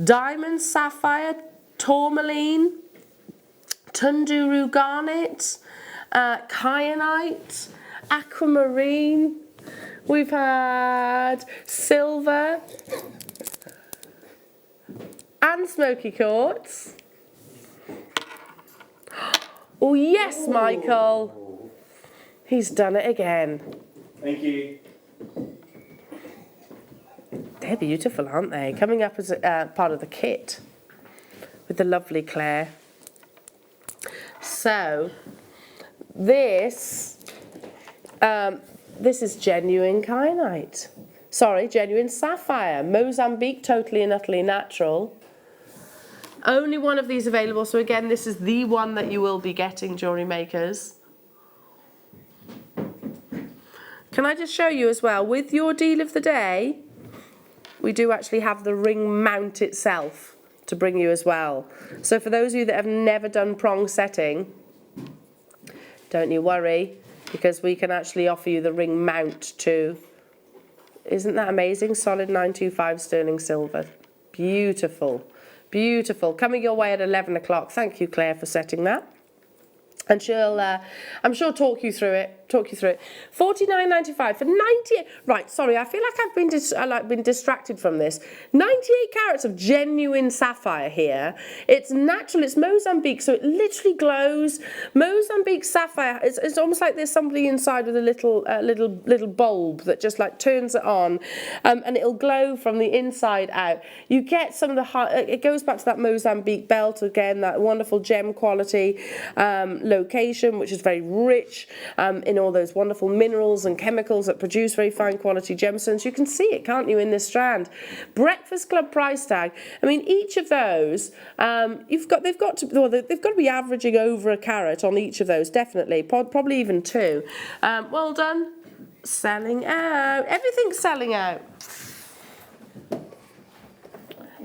diamond, sapphire, tourmaline, tunduru garnet, kyanite, aquamarine. We've had silver and smoky quartz. Oh yes, Michael. He's done it again. Thank you. They're beautiful, aren't they? Coming up as part of the kit with the lovely Claire. So this is genuine kyanite. Sorry, genuine sapphire. Mozambique, totally and utterly natural. Only one of these available. So again, this is the one that you will be getting, jewellery makers. Can I just show you as well, with your deal of the day, we do actually have the ring mount itself to bring you as well. So for those of you that have never done prong setting, don't you worry, because we can actually offer you the ring mount too. Isn't that amazing? Solid 925 sterling silver. Beautiful. Beautiful. Coming your way at 11 o'clock. Thank you, Claire, for setting that. And she'll, I'm sure, talk you through it. $49.95 for 98. Right, sorry, I feel like I've been distracted from this. 98 carats of genuine sapphire here. It's natural. It's Mozambique, so it literally glows. Mozambique sapphire. It's almost like there's somebody inside with a little bulb that just like turns it on, and it'll glow from the inside out. You get some of the high. It goes back to that Mozambique belt again. That wonderful gem quality location, which is very rich in all those wonderful minerals and chemicals that produce very fine quality gemstones. You can see it, can't you, in this strand? Breakfast Club price tag. I mean, each of those, they've got to be averaging over a carat on each of those, definitely, probably even two. Well done. Selling out. Everything's selling out.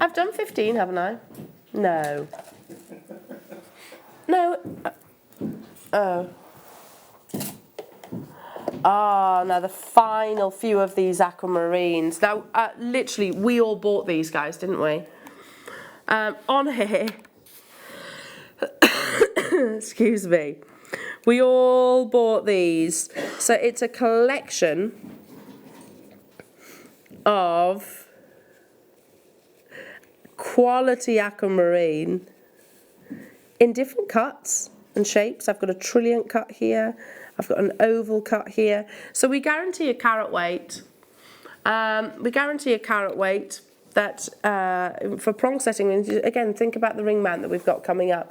I've done 15, haven't I? No. No. Oh. Ah, now the final few of these aquamarines. Now, literally, we all bought these guys, didn't we? On here, excuse me, we all bought these. So it's a collection of quality aquamarine in different cuts and shapes. I've got a trilliant cut here. I've got an oval cut here. So we guarantee a carat weight. We guarantee a carat weight that for prong setting. Again, think about the ring mount that we've got coming up.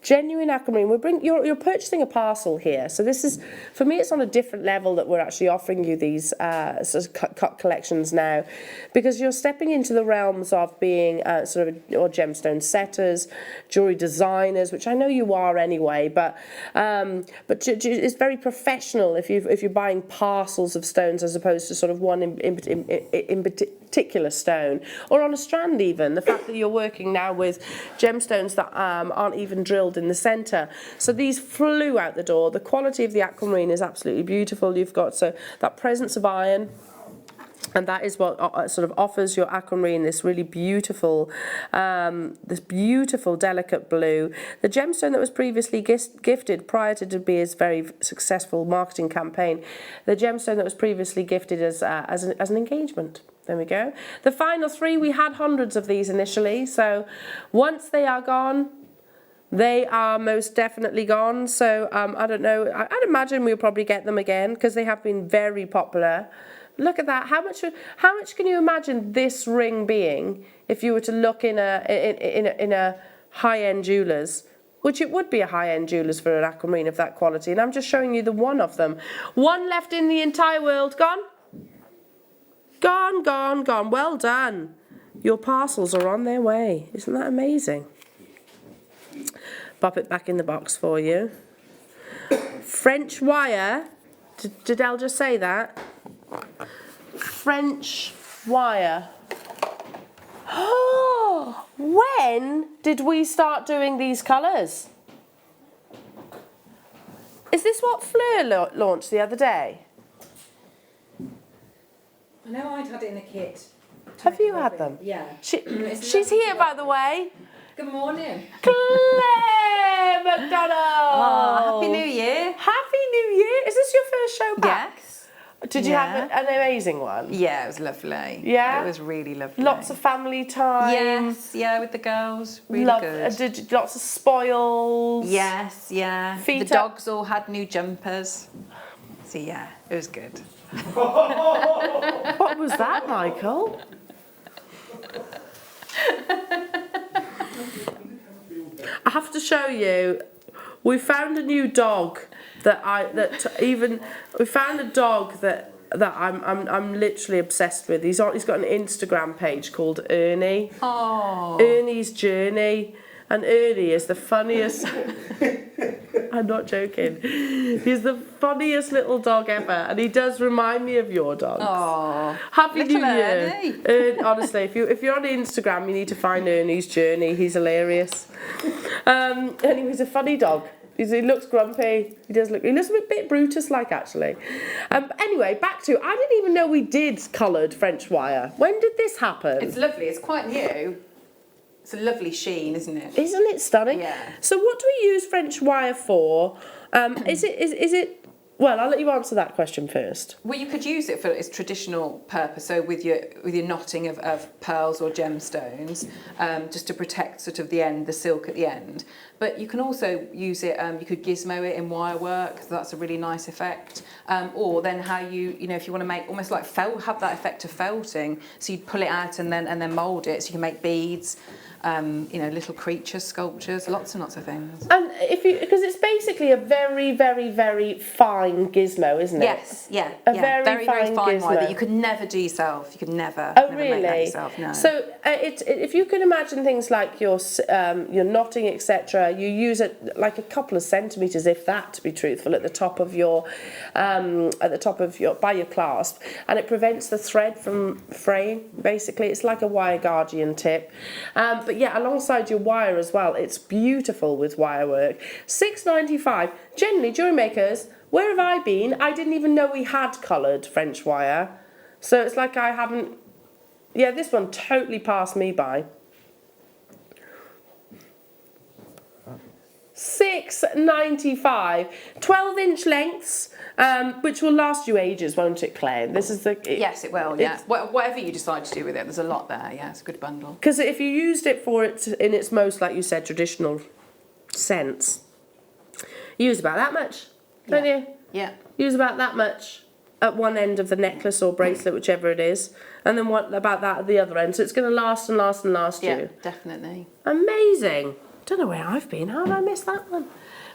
Genuine aquamarine. You're purchasing a parcel here. So this is, for me, it's on a different level that we're actually offering you these sort of cut collections now, because you're stepping into the realms of being sort of or gemstone setters, jewelry designers, which I know you are anyway. But it's very professional if you're buying parcels of stones as opposed to sort of one in particular stone, or on a strand even. The fact that you're working now with gemstones that aren't even drilled in the centre. So these flew out the door. The quality of the aquamarine is absolutely beautiful. You've got that presence of iron, and that is what sort of offers your aquamarine this really beautiful, delicate blue. The gemstone that was previously gifted prior to De Beers' very successful marketing campaign, the gemstone that was previously gifted as an engagement. There we go. The final three, we had hundreds of these initially, so once they are gone, they are most definitely gone. So I don't know, I'd imagine we'll probably get them again because they have been very popular. Look at that. How much can you imagine this ring being if you were to look in a high-end jewellers, which it would be a high-end jewellers for an aquamarine of that quality, and I'm just showing you the one of them. One left in the entire world. Gone? Gone, gone, gone. Well done. Your parcels are on their way. Isn't that amazing? Pop it back in the box for you. French wire. Did Elle just say that? French wire. Oh, when did we start doing these colours? Is this what Fleur launched the other day? I know I'd had it in a kit. Have you had them? Yeah. She's here, by the way. Good morning. Claire Macdonald. Oh, Happy New Year. Happy New Year. Is this your first show back? Yes. Did you have an amazing one? Yeah, it was lovely. Yeah? It was really lovely. Lots of family time. Yes, yeah, with the girls. Really good. Lots of spoils. Yes, yeah. Feet the up. dogs all had new jumpers. So yeah, it was good. What was that, Michael? I have to show you. We found a new dog we found a dog that I'm literally obsessed with. He's got an Instagram page called Ernie. Oh. Ernie's Journey. And Ernie is the funniest. I'm not joking. He's the funniest little dog ever, and he does remind me of your dogs. Oh. Happy New Little Year! Ernie. Honestly, if you're on Instagram, you need to find Ernie's Journey. He's hilarious. Anyway, he's a funny dog. He looks grumpy. He looks a bit Brutus-like, actually. Anyway, back to, I didn't even know we did coloured French wire. When did this happen? It's lovely. It's quite new. It's a lovely sheen, isn't it? Isn't it stunning? Yeah. So what do we use French wire for? Is it? Well, I'll let you answer that question first. Well, you could use it for its traditional purpose, so with your knotting of pearls or gemstones, just to protect sort of the silk at the end. But you can also use it. You could gizmo it in wire work. So that's a really nice effect. Or then how if you want to make almost like felt, have that effect of felting. So you'd pull it out and then mould it. So you can make beads. Little creatures, sculptures, lots and lots of things. And because it's basically a very, very, very fine gizmo, isn't it? Yes, yeah, very fine gizmo wire that you could never do yourself. You could never. Oh, never really? Make that yourself, no. So if you can imagine things like your knotting, etc., you use it like a couple of centimeters, if that, to be truthful, at the top of your by your clasp, and it prevents the thread from fraying. Basically, it's like a wire guardian tip. But yeah, alongside your wire as well, it's beautiful with wire work. £6.95. Generally, jewellery makers, where have I been? I didn't even know we had coloured French wire. So it's like I haven't... Yeah, this one totally passed me by. £6.95. 12-inch lengths, which will last you ages, won't it, Claire? This is the... Yes, it will, yeah. Whatever you decide to do with it, there's a lot there, yeah, it's a good bundle. Because if you used it for it in its most, like you said, traditional sense, you use about that much, don't you? Yeah. Use about that much at one end of the necklace or bracelet, whichever it is, and then what about that at the other end. So it's going to last and last and last you. Yeah, definitely. Amazing. Don't know where I've been. How did I miss that one?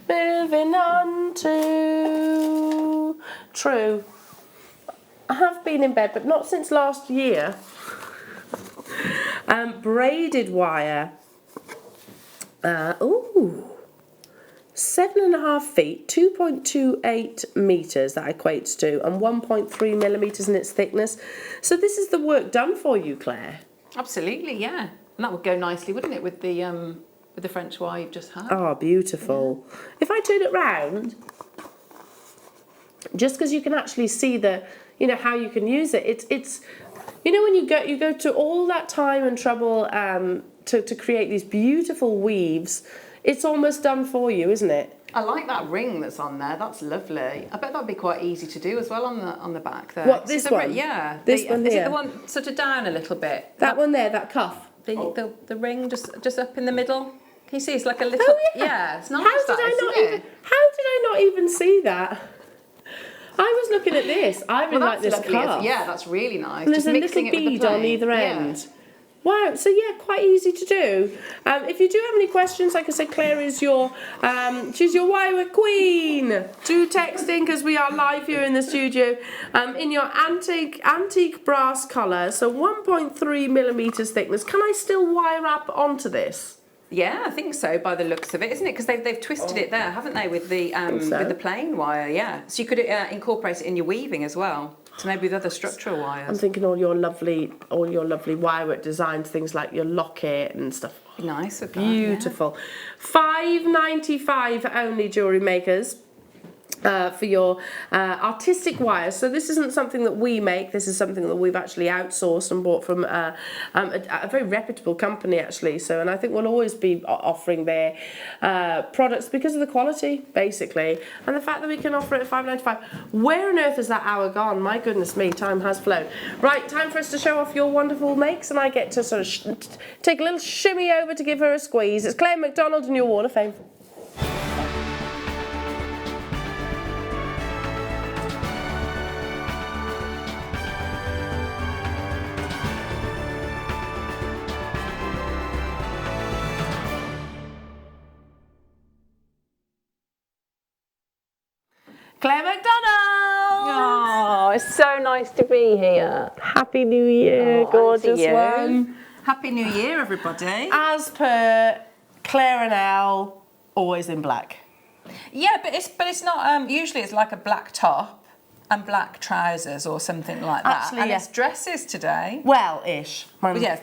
Moving on to... True. I have been in bed, but not since last year. Braided wire. 7.5 feet, 2.28 metres that equates to, and 1.3 millimetres in its thickness. So this is the work done for you, Claire. Absolutely, yeah. And that would go nicely, wouldn't it, with the French wire you've just had? Oh, beautiful. Yeah. If I turn it round, just because you can actually see how you can use it, it's when you go to all that time and trouble to create these beautiful weaves, it's almost done for you, isn't it? I like that ring that's on there. That's lovely. I bet that'd be quite easy to do as well on the back there. What, this one? Yeah. This one is here? Is it the one sort of down a little bit? That one there, that cuff. The ring just up in the middle. Can you see? It's like a little. Oh, yeah. Yeah, it's nice. How did I not even see that? I was looking at this. I really like this cuff. Yeah, that's really nice. And there's just a mixing little it with bead the on plain. either end. Wow, so yeah, quite easy to do. If you do have any questions, like I said, Clara is she's your wire queen. Do text in because we are live here in the studio in your antique brass colour, so 1.3 millimetres thickness. Can I still wire up onto this? Yeah, I think so by the looks of it, isn't it? Because they've twisted it there, haven't they, with the with the plain wire? Yeah, so you could incorporate it in your weaving as well. So maybe with other structural wires. I'm thinking all your lovely wirework designs, things like your Locket and stuff. Be nice with that. Beautiful. £5.95 only, jewellery makers. For your artistic wires. So this isn't something that we make, this is something that we've actually outsourced and bought from a very reputable company actually. So, and I think we'll always be offering their products because of the quality basically, and the fact that we can offer it at £5.95. Where on earth is that hour gone? My goodness me, time has flown. Right, time for us to show off your wonderful makes, and I get to sort of take a little shimmy over to give her a squeeze. It's Claire Macdonald in your Wall of Fame. Claire Macdonald! Oh, it's so nice to be here. Happy New Year, gorgeous one. Happy New Year, everybody. As per Claire and Elle, always in black. Yeah, but it's not. Usually, it's like a black top and black trousers or something like that. Actually, and yeah. it's dresses today. Well, ish. Well, yeah.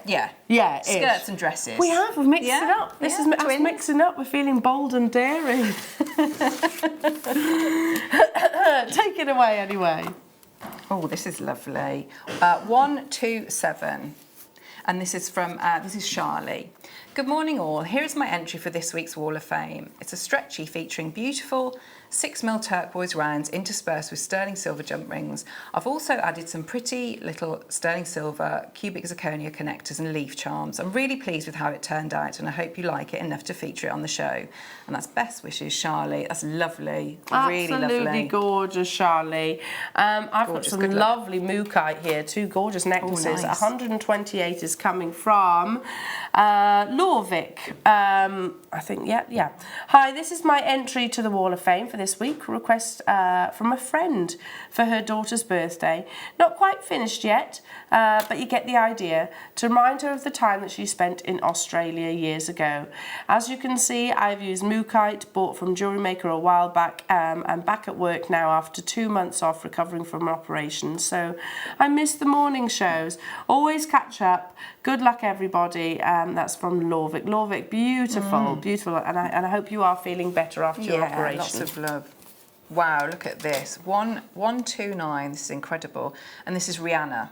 Yeah, Skirts ish. and dresses. We've mixed it Yeah, up. This yeah, is us twins. mixing up. We're feeling bold and daring. Take it away anyway. Oh, this is lovely. 127. And this is from, this is Charlie. Good morning all. Here is my entry for this week's Wall of Fame. It's a stretchy featuring beautiful 6mm turquoise rounds interspersed with sterling silver jump rings. I've also added some pretty little sterling silver cubic zirconia connectors and leaf charms. I'm really pleased with how it turned out and I hope you like it enough to feature it on the show. And that's best wishes, Charlie. That's lovely. Really lovely. Absolutely gorgeous, Charlie. I've Gorgeous, got good some luck. lovely mookite here, 2 gorgeous necklaces. nice. 128 is coming from Lorvik. I think, yeah. Hi, this is my entry to the Wall of Fame for this week. Request from a friend for her daughter's birthday. Not quite finished yet, but you get the idea. To remind her of the time that she spent in Australia years ago. As you can see, I've used mookite, bought from JewelleryMaker a while back. I'm back at work now after 2 months off recovering from an operation. So I miss the morning shows. Always catch up. Good luck, everybody. That's from Lorvik. Lorvik, beautiful, beautiful. And I hope you are feeling better after your operation. Lots of love. Wow, look at this. 129, this is incredible. And this is Rihanna.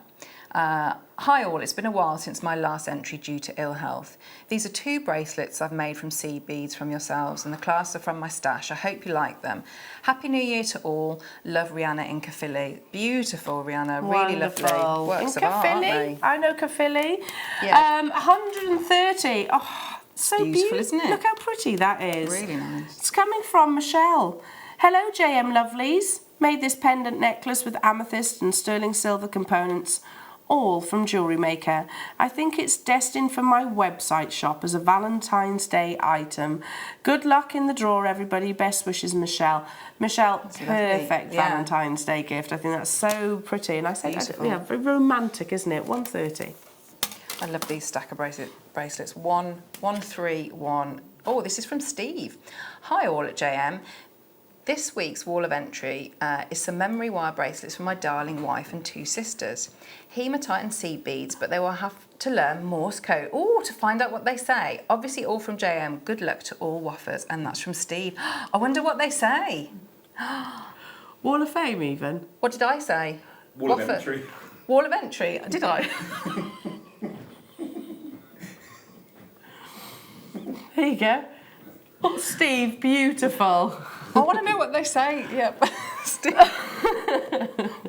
Hi all, it's been a while since my last entry due to ill health. These are 2 bracelets I've made from seed beads from yourselves and the clasps are from my stash. I hope you like them. Happy New Year to all. Love Rihanna in Caerphilly. Beautiful Rihanna, really lovely. Works of art, aren't they? I know Caerphilly. Yeah. 130. Oh, so Beautiful, isn't it? Look how pretty that is. Really nice. It's coming from Michelle. Hello, JM Lovelies. Made this pendant necklace with amethyst and sterling silver components, all from JewelleryMaker. I think it's destined for my website shop as a Valentine's Day item. Good luck in the draw, everybody. Best wishes, Michelle. Michelle, perfect Valentine's Day gift. I think that's so pretty. And I say, yeah, very romantic, isn't it? 130. I love these stack of bracelets. 131. Oh, this is from Steve. Hi all at JM. This week's Wall of Entry is some memory wire bracelets for my darling wife and 2 sisters. Hematite and seed beads, but they will have to learn Morse code. Oh, to find out what they say. Obviously all from JM. Good luck to all waffers. And that's from Steve. I wonder what they say. Wall of Fame, even. What did I say? Wall of Entry. Wall of Entry, did I? There you go. Oh, Steve, beautiful. I want to know what they say. Yep. Steve.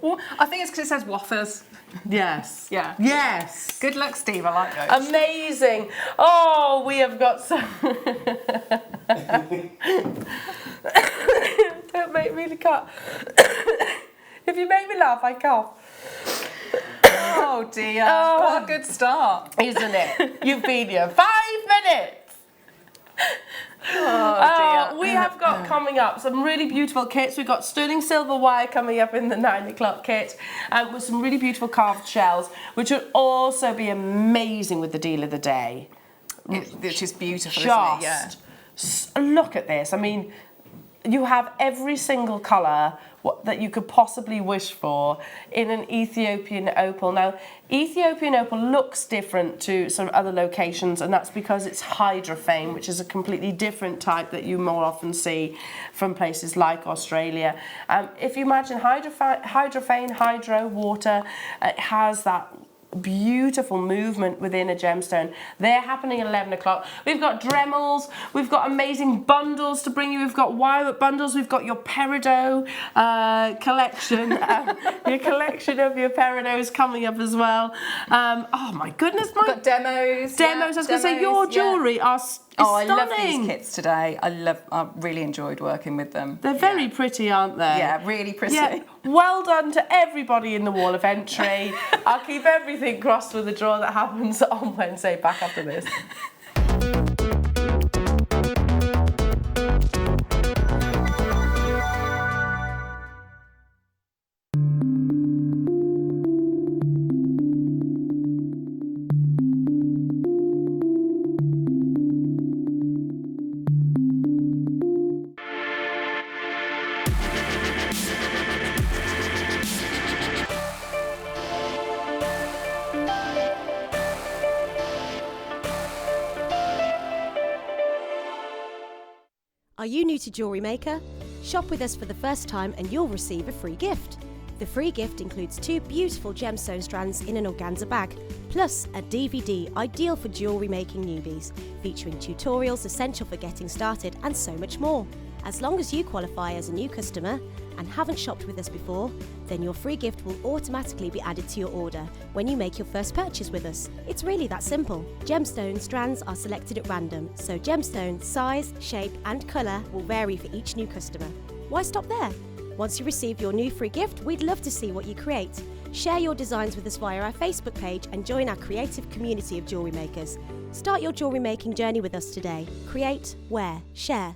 Well, I think it's because it says waffers. Yes. Yeah. Yes. Good luck, Steve. I like those. Amazing. Oh, we have got some. Don't make me cough. If you make me laugh, I cough. Oh Oh dear, Oh. what a good start. Isn't it? You've been here 5 minutes. Oh dear. We have got coming up some really beautiful kits. We've got sterling silver wire coming up in the 9 o'clock kit, with some really beautiful carved shells, which would also be amazing with the deal of the day. Which is beautiful, isn't it? Yeah. Look at this. I mean, you have every single colour that you could possibly wish for in an Ethiopian opal. Now, Ethiopian opal looks different to some other locations, and that's because it's hydrophane, which is a completely different type that you more often see from places like Australia. If you imagine hydrophane, hydro, water, it has that beautiful movement within a gemstone. They're happening at 11 o'clock. We've got Dremels, we've got amazing bundles to bring you, we've got wire bundles, we've got your peridot collection, your collection of your peridots coming up as well. Oh my goodness, We've got demos. I was going to say, your jewellery are I stunning. love these kits today. I really enjoyed working with them. They're very pretty, aren't they? Yeah, really pretty. Yeah. Well done to everybody in the wall of entry. I'll keep everything crossed with the draw that happens on Wednesday back after this. Are you new to JewelleryMaker? Shop with us for the first time and you'll receive a free gift. The free gift includes 2 beautiful gemstone strands in an organza bag, plus a DVD ideal for jewellery making newbies, featuring tutorials essential for getting started and so much more. As long as you qualify as a new customer and haven't shopped with us before, then your free gift will automatically be added to your order when you make your first purchase with us. It's really that simple. Gemstone strands are selected at random, so gemstone size, shape and colour will vary for each new customer. Why stop there? Once you receive your new free gift, we'd love to see what you create. Share your designs with us via our Facebook page and join our creative community of jewellery makers. Start your jewellery making journey with us today. Create, wear, share.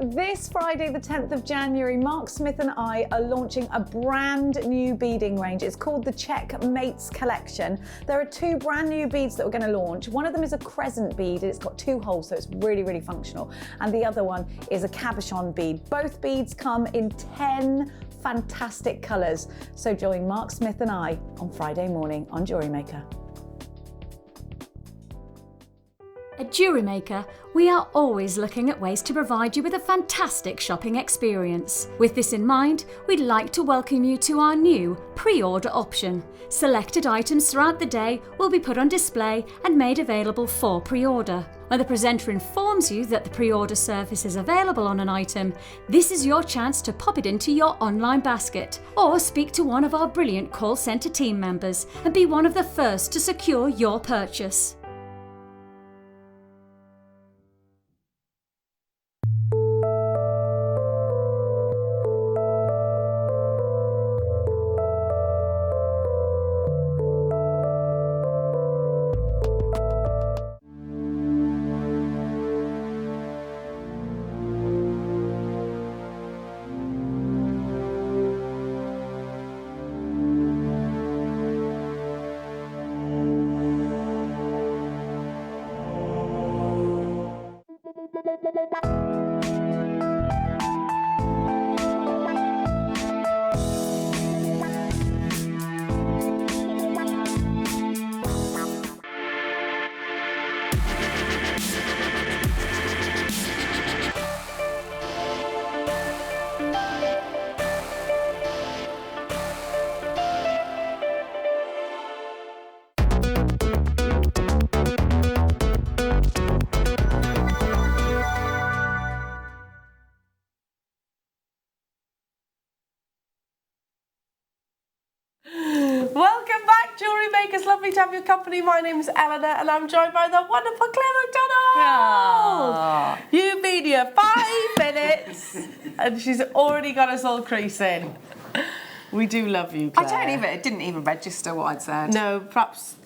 This Friday, the 10th of January, Mark Smith and I are launching a brand new beading range. It's called the Checkmates Collection. There are 2 brand new beads that we're going to launch. One of them is a crescent bead. It's got 2 holes, so it's really, really functional. And the other one is a cabochon bead. Both beads come in 10 fantastic colours. So join Mark Smith and I on Friday morning on JewelleryMaker. At JewelleryMaker, we are always looking at ways to provide you with a fantastic shopping experience. With this in mind, we'd like to welcome you to our new pre-order option. Selected items throughout the day will be put on display and made available for pre-order. When the presenter informs you that the pre-order service is available on an item, this is your chance to pop it into your online basket or speak to one of our brilliant call centre team members and be one of the first to secure your purchase. Makers, lovely to have your company. My name is Elena and I'm joined by the wonderful Claire Macdonald. You've been here 5 minutes and she's already got us all creasing. We do love you, Claire. It didn't even register what I'd said. No, perhaps...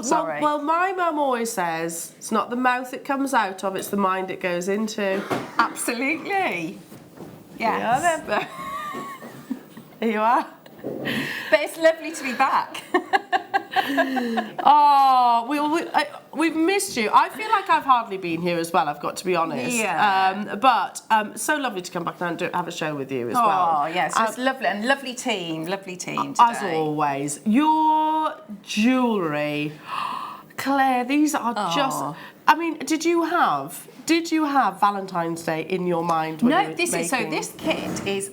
Sorry. Well, my mum always says, it's not the mouth it comes out of, it's the mind it goes into. Absolutely. Yes. Yeah, here you are. But it's lovely to be back. Oh, we've missed you. I feel like I've hardly been here as well, I've got to be honest. Yeah. But so lovely to come back and have a show with you as well. Oh, yes, it's lovely. And lovely team today. As always. Your jewellery, Claire, these are just... I mean, did you have Valentine's Day in your mind? When This kit is.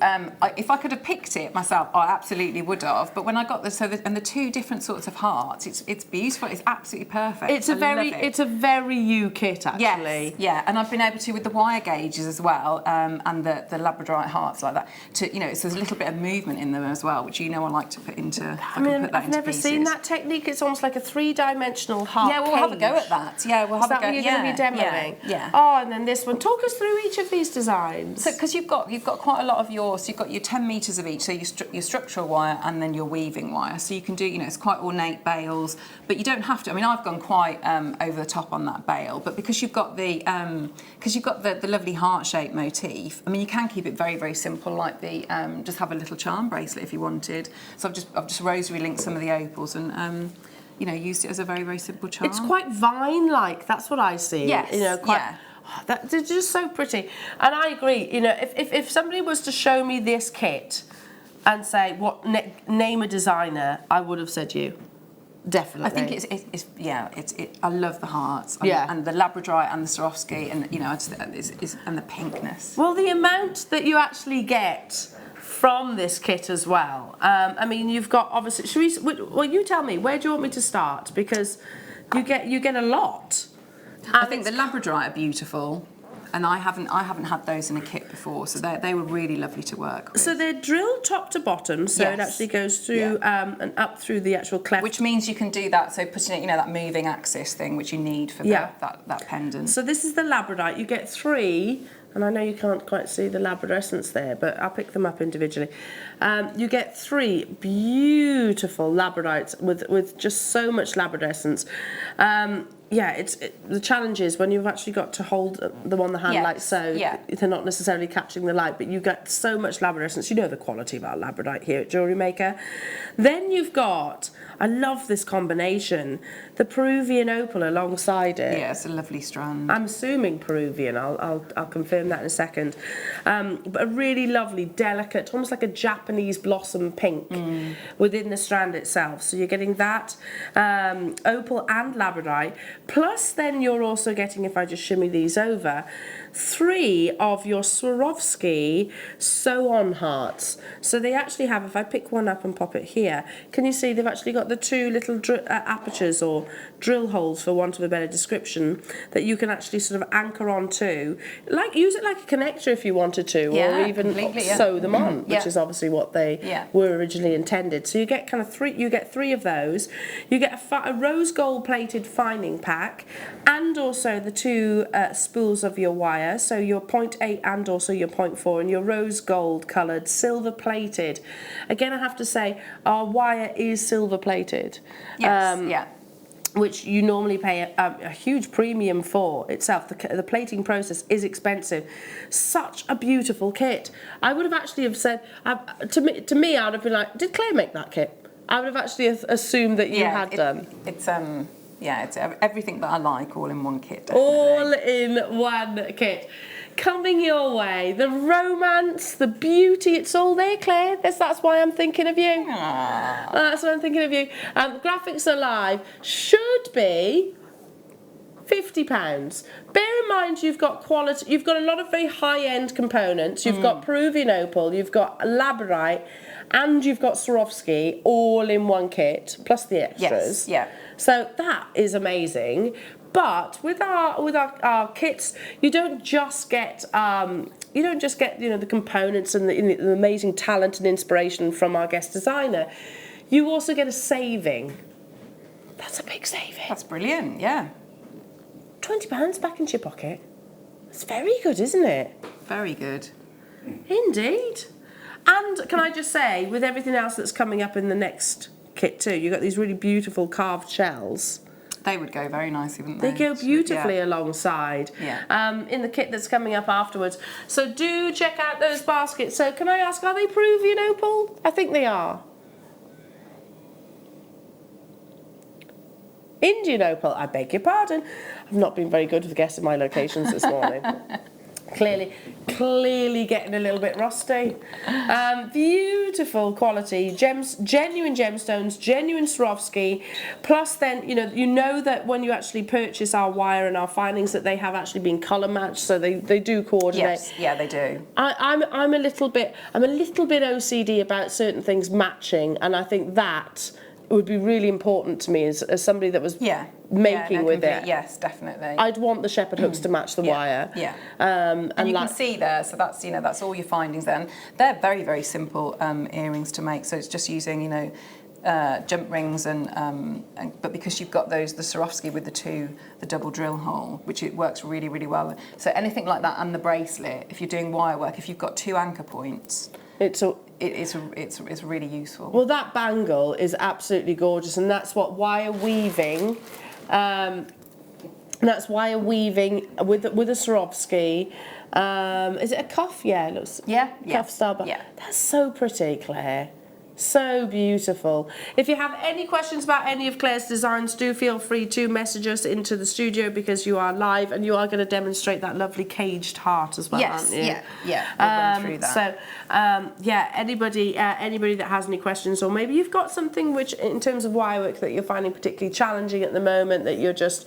If I could have picked it myself, I absolutely would have. But when I got and the 2 different sorts of hearts, it's beautiful. It's absolutely perfect. It's a very you kit actually. Yes, yeah, and I've been able to with the wire gauges as well, and the labradorite hearts like that. So there's a little bit of movement in them as well, which I like to put into. I've never seen that technique. It's almost like a 3-dimensional heart. Yeah, we'll have a go at that. Yeah, we'll have a go. You're going to be demoing. Yeah. Oh, and then this one. Talk us through each of these designs. So, because you've got quite a lot of you've got your 10 metres of each, so your structural wire and then your weaving wire. So you can do, it's quite ornate bales, but you don't have to. I mean, I've gone quite over the top on that bale, but because you've got the lovely heart-shaped motif. I mean, you can keep it very, very simple, like the just have a little charm bracelet if you wanted. So I've just rosary linked some of the opals and. Used it as a very, very simple charm. It's quite vine-like. That's what I see. Yes. They're just so pretty. And I agree. If somebody was to show me this kit and say name a designer, I would have said you. Definitely. I think I love the hearts. And the labradorite and the Swarovski and and the pinkness. Well, the amount that you actually get from this kit as well. I mean, you've got obviously. You tell me. Where do you want me to start? Because you get a lot. I think the labradorite are beautiful, and I haven't had those in a kit before, so they were really lovely to work with. So they're drilled top to bottom, so it actually goes through and up through the actual cleft. Which means you can do that. So putting it, that moving axis thing, which you need for that pendant. So this is the labradorite. You get 3. And I know you can't quite see the labradorescence there, but I'll pick them up individually. You get 3 beautiful labradorites with just so much labradorescence. The challenge is when you've actually got to hold them on the hand like so, they're not necessarily catching the light, but you get so much labradorescence. You know the quality of our labradorite here at JewelleryMaker. Then you've got, I love this combination, the Peruvian opal alongside it. Yeah, it's a lovely strand. I'm assuming Peruvian. I'll confirm that in a second. But a really lovely, delicate, almost like a Japanese blossom pink within the strand itself. So you're getting that opal and labradorite. Plus, then you're also getting, if I just shimmy these over, 3 of your Swarovski sew-on hearts. So they actually have, if I pick one up and pop it here, can you see they've actually got the 2 little apertures or drill holes, for want of a better description, that you can actually sort of anchor onto. Use it like a connector if you wanted to, or even sew them on, which is obviously what they were originally intended. So you get kind of 3. You get 3 of those. You get a rose gold plated fining pack, and also the 2 spools of your wire. So your 0.8 and also your 0.4, and your rose gold coloured, silver plated. Again, I have to say, our wire is silver plated. Yes, which you normally pay a huge premium for itself. The plating process is expensive. Such a beautiful kit. I would have actually have said, to me, I would have been like, did Claire make that kit? I would have actually assumed that you had done. It's everything that I like, all in one kit. Definitely. All in one kit. Coming your way, the romance, the beauty, it's all there, Claire. That's why I'm thinking of you. That's why I'm thinking of you. Graphics Alive should be £50. Bear in mind you've got quality. You've got a lot of very high-end components. You've got Peruvian opal. You've got labradorite, and you've got Swarovski all in one kit, plus the extras. So that is amazing. But with our kits, you don't just get the components and the amazing talent and inspiration from our guest designer. You also get a saving. That's a big saving. That's brilliant, yeah. £20 back into your pocket. That's very good, isn't it? Very good. Indeed. And can I just say, with everything else that's coming up in the next kit too, you've got these really beautiful carved shells. They would go very nicely, wouldn't they? They go beautifully alongside in the kit that's coming up afterwards. So do check out those baskets. So can I ask, are they Peruvian opal? I think they are. Indian opal, I beg your pardon. I've not been very good with guessing my locations this morning. Clearly getting a little bit rusty. Beautiful quality, genuine gemstones, genuine Swarovski. Plus then, you know that when you actually purchase our wire and our findings that they have actually been colour matched, so they do coordinate. Yes, yeah, they do. I'm a little bit OCD about certain things matching, and I think that would be really important to me as somebody that was making with it. Yes, definitely. I'd want the shepherd hooks to match the wire. Yeah. And you can see there, so that's that's all your findings then. They're very, very simple earrings to make. So it's just using jump rings but because you've got the Swarovski with the double drill hole, which it works really, really well. So anything like that, and the bracelet, if you're doing wire work, if you've got 2 anchor points, it's really useful. Well, that bangle is absolutely gorgeous, and that's what wire weaving. That's wire weaving with a Swarovski. Is it a cuff? Yeah, it looks cuff style. But that's so pretty, Claire. So beautiful. If you have any questions about any of Claire's designs, do feel free to message us into the studio, because you are live and you are going to demonstrate that lovely caged heart as well, aren't you? Yeah. We'll run through that. So, anybody that has any questions, or maybe you've got something which, in terms of wire work, that you're finding particularly challenging at the moment, that you're just,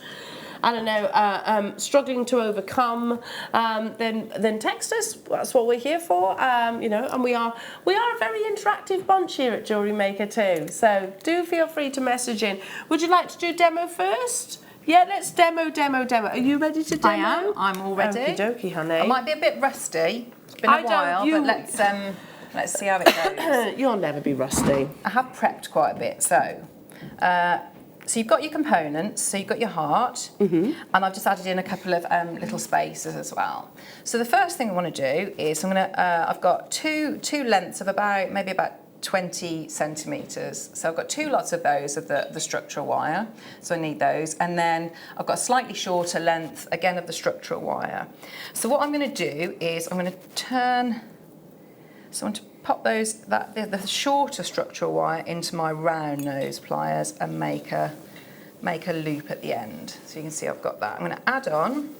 I don't know, struggling to overcome, then text us. That's what we're here for, and we are a very interactive bunch here at JewelleryMaker too. So do feel free to message in. Would you like to do demo first? Yeah, let's demo. Are you ready to demo? I am. I'm all ready. Okie dokie, honey. I might be a bit rusty. It's been a while, but let's see how it goes. You'll never be rusty. I have prepped quite a bit, so. So you've got your components, so you've got your heart, and I've just added in a couple of little spaces as well. So the first thing I want to do is I've got two lengths of maybe about 20 centimetres. So I've got 2 lots of those of the structural wire, so I need those. And then I've got a slightly shorter length, again, of the structural wire. So what I'm going to do is I'm going to turn, so I want to pop the shorter structural wire into my round nose pliers and make a loop at the end. So you can see I've got that. I'm going to add on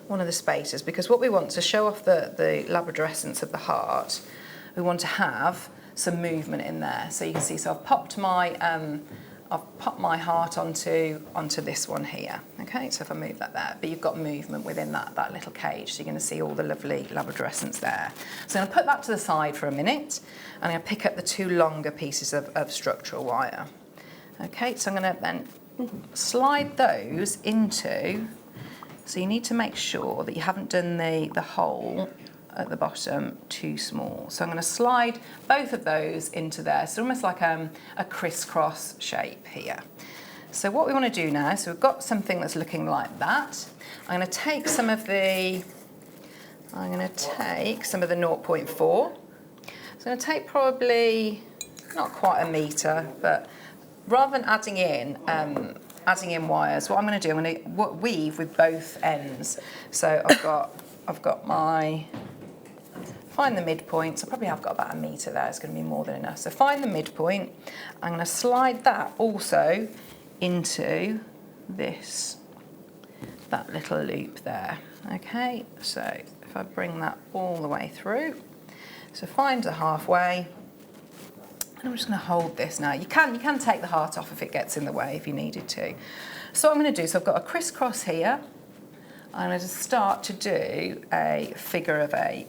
one of the spaces, because what we want to show off the labradescence of the heart, we want to have some movement in there. So you can see, so I've popped my heart onto this one here. Okay, so if I move that there, but you've got movement within that little cage, so you're going to see all the lovely labradescence there. So I'm going to put that to the side for a minute, and I'm going to pick up the 2 longer pieces of structural wire. Okay, so I'm going to then slide those into, so you need to make sure that you haven't done the hole at the bottom too small. So I'm going to slide both of those into there. So almost like a crisscross shape here. So what we want to do now, so we've got something that's looking like that. I'm going to take some of the 0.4. So I'm going to take probably not quite a metre, but rather than adding in wires, what I'm going to do, I'm going to weave with both ends. So I've got my, find the midpoint, so probably I've got about a metre there, it's going to be more than enough. So find the midpoint, I'm going to slide that also into that little loop there. Okay, so if I bring that all the way through, so find the halfway, and I'm just going to hold this now. You can take the heart off if it gets in the way, if you needed to. So what I'm going to do, so I've got a crisscross here, I'm going to start to do a figure of 8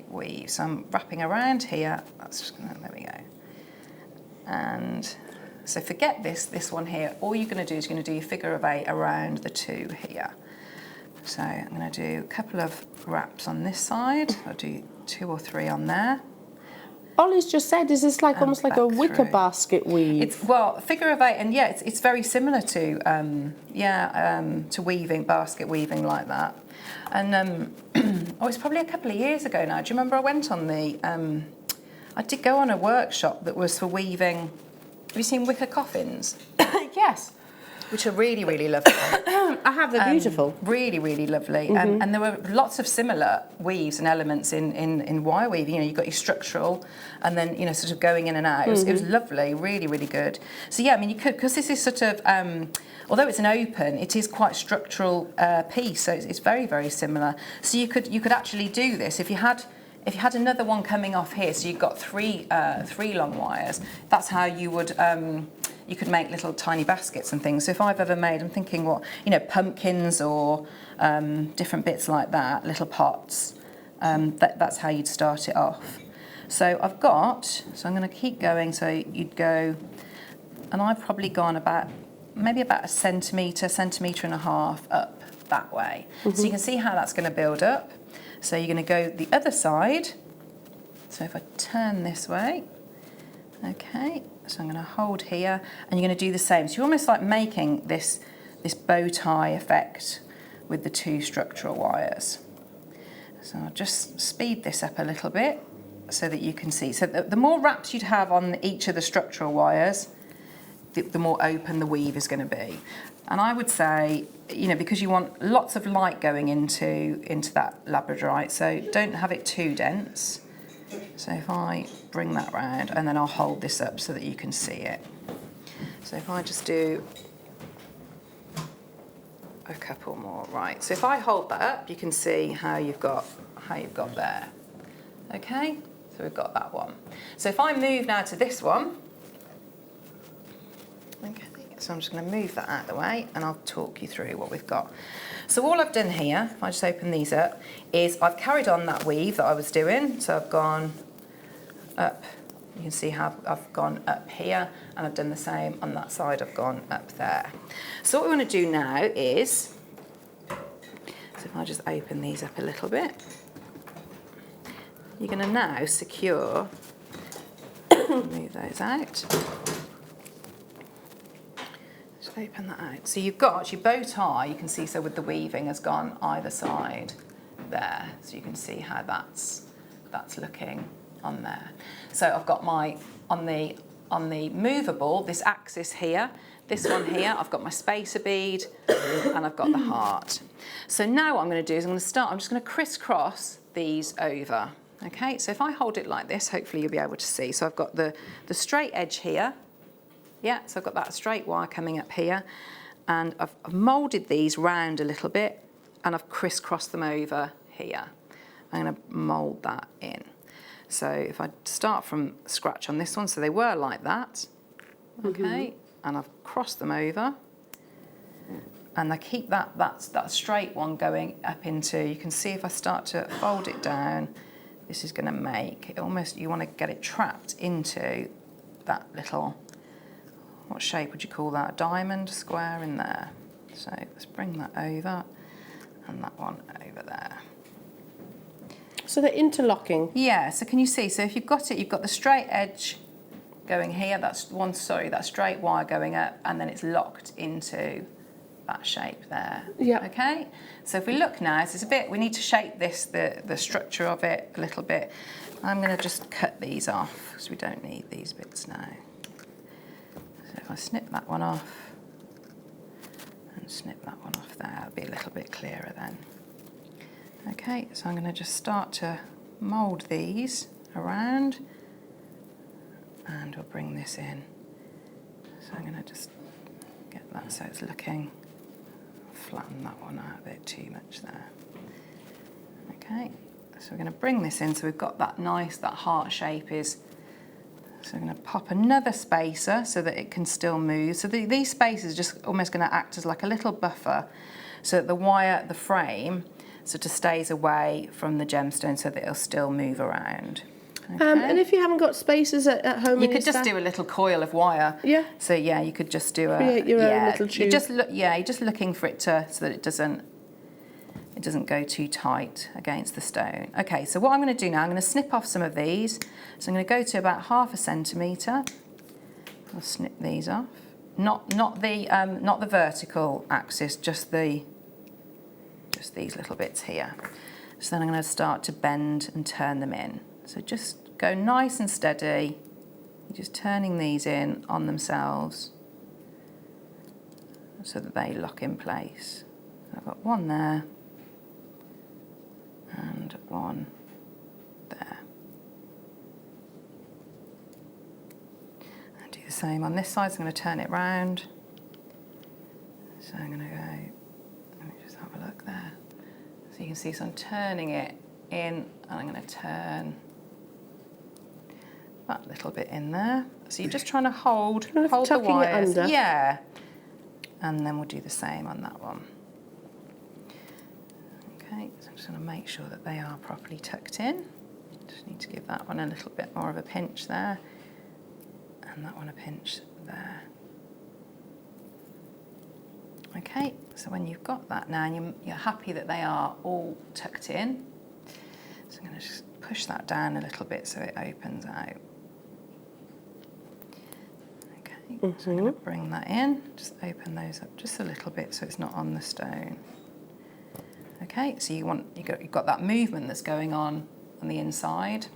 weave. So I'm wrapping around here. There we go. And so forget this one here. All you're going to do is you're going to do your figure of 8 around the 2 here. So I'm going to do a couple of wraps on this side. I'll do 2 or 3 on there. Ollie's just said, is this like almost like a back wicker through. basket weave? It's, well, figure of 8, and yeah, it's very similar to weaving, basket weaving like that. And it's probably a couple of years ago now. Do you remember I went on I did go on a workshop that was for weaving. Have you seen wicker coffins? Yes. Which are really, really lovely. I have, they're beautiful. Really, really lovely. And there were lots of similar weaves and elements in wire weaving. You know, you've got your structural and then, you know, sort of going in and out. It was lovely, really, really good. So, yeah, I mean, you could, because this is sort of, although it's an open, it is quite structural piece. So it's very, very similar. So you could actually do this if you had another one coming off here. So you've got three long wires. That's how you would. You could make little tiny baskets and things. So if I've ever made, I'm thinking what, you know, pumpkins or different bits like that, little pots, that's how you'd start it off. So so I'm going to keep going. So you'd go, and I've probably gone maybe about a centimetre and a half up that way. So you can see how that's going to build up. So you're going to go the other side. So if I turn this way, okay. So I'm going to hold here, and you're going to do the same. So you're almost like making this bow tie effect with the two structural wires. So I'll just speed this up a little bit so that you can see. So the more wraps you'd have on each of the structural wires, the more open the weave is going to be. And I would say, you know, because you want lots of light going into that labradorite, so don't have it too dense. So if I bring that round, and then I'll hold this up so that you can see it. So if I just do a couple more, right. So if I hold that up, you can see how you've got there. Okay, so we've got that one. So if I move now to this one, okay, so I'm just going to move that out of the way, and I'll talk you through what we've got. So all I've done here, if I just open these up, is I've carried on that weave that I was doing. So I've gone up, you can see how I've gone up here, and I've done the same on that side, I've gone up there. So what we want to do now is, so if I just open these up a little bit, you're going to now secure, move those out. Open that out. So you've got your bow tie, you can see, so with the weaving has gone either side there. So you can see how that's looking on there. So I've got my, on the movable, this axis here, this one here, I've got my spacer bead and I've got the heart. So now what I'm going to do is I'm just going to crisscross these over. Okay, so if I hold it like this, hopefully you'll be able to see. So I've got the straight edge here. Yeah, so I've got that straight wire coming up here, and I've moulded these round a little bit, and I've crisscrossed them over here. I'm going to mould that in. So if I start from scratch on this one, so they were like that, okay, and I've crossed them over, and I keep that straight one going up into, you can see if I start to fold it down, this is going to make it almost, you want to get it trapped into that little, what shape would you call that? A diamond square in there. So let's bring that over, and that one over there. So they're interlocking. Yeah, so can you see? So if you've got it, you've got the straight edge going here, that straight wire going up, and then it's locked into that shape there. Yeah. Okay, so if we look now, so it's a bit, we need to shape this, the structure of it a little bit. I'm going to just cut these off, because we don't need these bits now. So if I snip that one off, and snip that one off there, it'll be a little bit clearer then. Okay, so I'm going to just start to mould these around, and we'll bring this in. So I'm going to just get that so it's looking, flatten that one out a bit too much there. Okay, so we're going to bring this in, so we've got that nice, that heart shape is, so I'm going to pop another spacer so that it can still move. So these spacers are just almost going to act as like a little buffer, so that the wire, the frame, sort of stays away from the gemstone so that it'll still move around. Okay. And if you haven't got spacers at home, you could just do a little coil of wire. Yeah. So yeah, you could just do a create your own little tube. You're just looking for it to, so that it it doesn't go too tight against the stone. Okay, so what I'm going to do now, I'm going to snip off some of these. So I'm going to go to about 1/2 centimetre. I'll snip these off. Not the vertical axis, just these little bits here. So then I'm going to start to bend and turn them in. So just go nice and steady, just turning these in on themselves so that they lock in place. I've got one there and one there. I'll do the same on this side, so I'm going to turn it round. So I'm going to go, let me just have a look there. So you can see, so I'm turning it in, and I'm going to turn that little bit in there. So you're just trying to hold the wires. It under. Yeah. And then we'll do the same on that one. Okay, so I'm just going to make sure that they are properly tucked in. Just need to give that one a little bit more of a pinch there, and that one a pinch there. Okay, so when you've got that now and you're happy that they are all tucked in, so I'm going to just push that down a little bit so it opens out. Okay, so I'm going to bring that in, just open those up just a little bit so it's not on the stone. Okay, so you've got that movement that's going on the inside,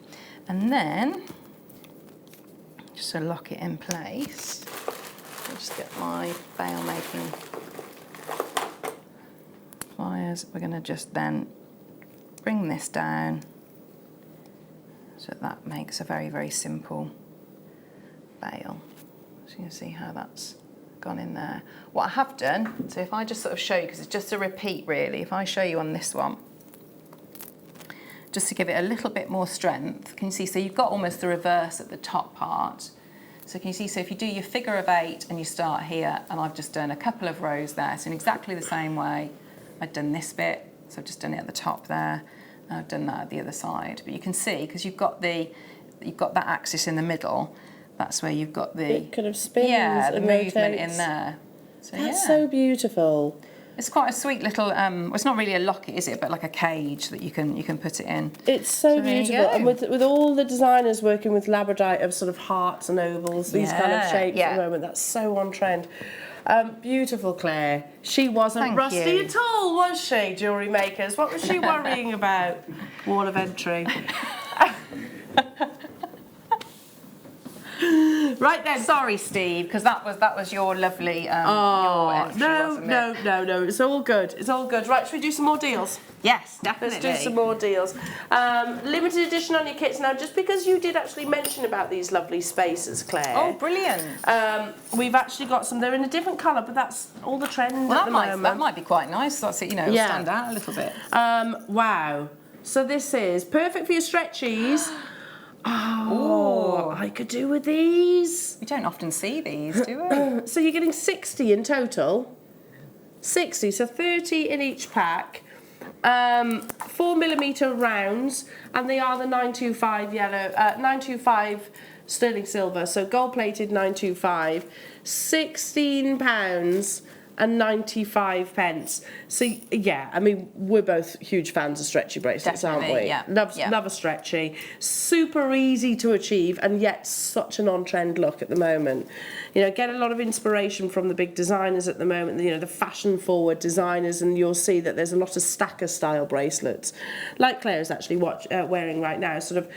and then just to lock it in place, I'll just get my veil making pliers. We're going to just then bring this down so that makes a very, very simple veil. So you can see how that's gone in there. What I have done, so if I just sort of show you, because it's just a repeat really, if I show you on this one, just to give it a little bit more strength, can you see, so you've got almost the reverse at the top part. So can you see, so if you do your figure of 8 and you start here, and I've just done a couple of rows there, so in exactly the same way, I've done this bit, so I've just done it at the top there, and I've done that at the other side. But you can see, because you've got that axis in the middle, that's where you've got the It kind of spins the and movement rotates. in there. So, That's so beautiful. It's quite a sweet little. Well, it's not really a locket, is it? But like a cage that you can put it in. It's so there you beautiful, go. and with all the designers working with labradorite of sort of hearts and ovals, these kind of shapes at the moment, that's so on trend. Beautiful, Claire. She wasn't Thank rusty you. at all, was she, jewellery makers? What was she worrying about? Wall of entry. Right then. Sorry, Steve, because that was your lovely. Your entry, wasn't it? No. It's all good. It's all good. Right, should we do some more deals? Yes, definitely. Let's do some more deals. Limited edition on your kits now, just because you did actually mention about these lovely spaces, Claire. Oh, brilliant. We've actually got some. They're in a different colour, but that's all the trend at the moment. That might be quite nice. That's it. It'll stand out a little bit. Wow. So this is perfect for your stretchies. Oh, I could do with these. We don't often see these, do we? So you're getting 60 in total. 60, so 30 in each pack. 4mm rounds, and they are the 925 yellow, 925 sterling silver. So gold plated 925, £16 and 95 pence. So yeah, I mean, we're both huge fans of stretchy bracelets, aren't we? Yeah. Love a stretchy. Super easy to achieve, and yet such an on-trend look at the moment. Get a lot of inspiration from the big designers at the moment, the fashion-forward designers, and you'll see that there's a lot of stacker-style bracelets, like Claire's actually wearing right now. Sort of,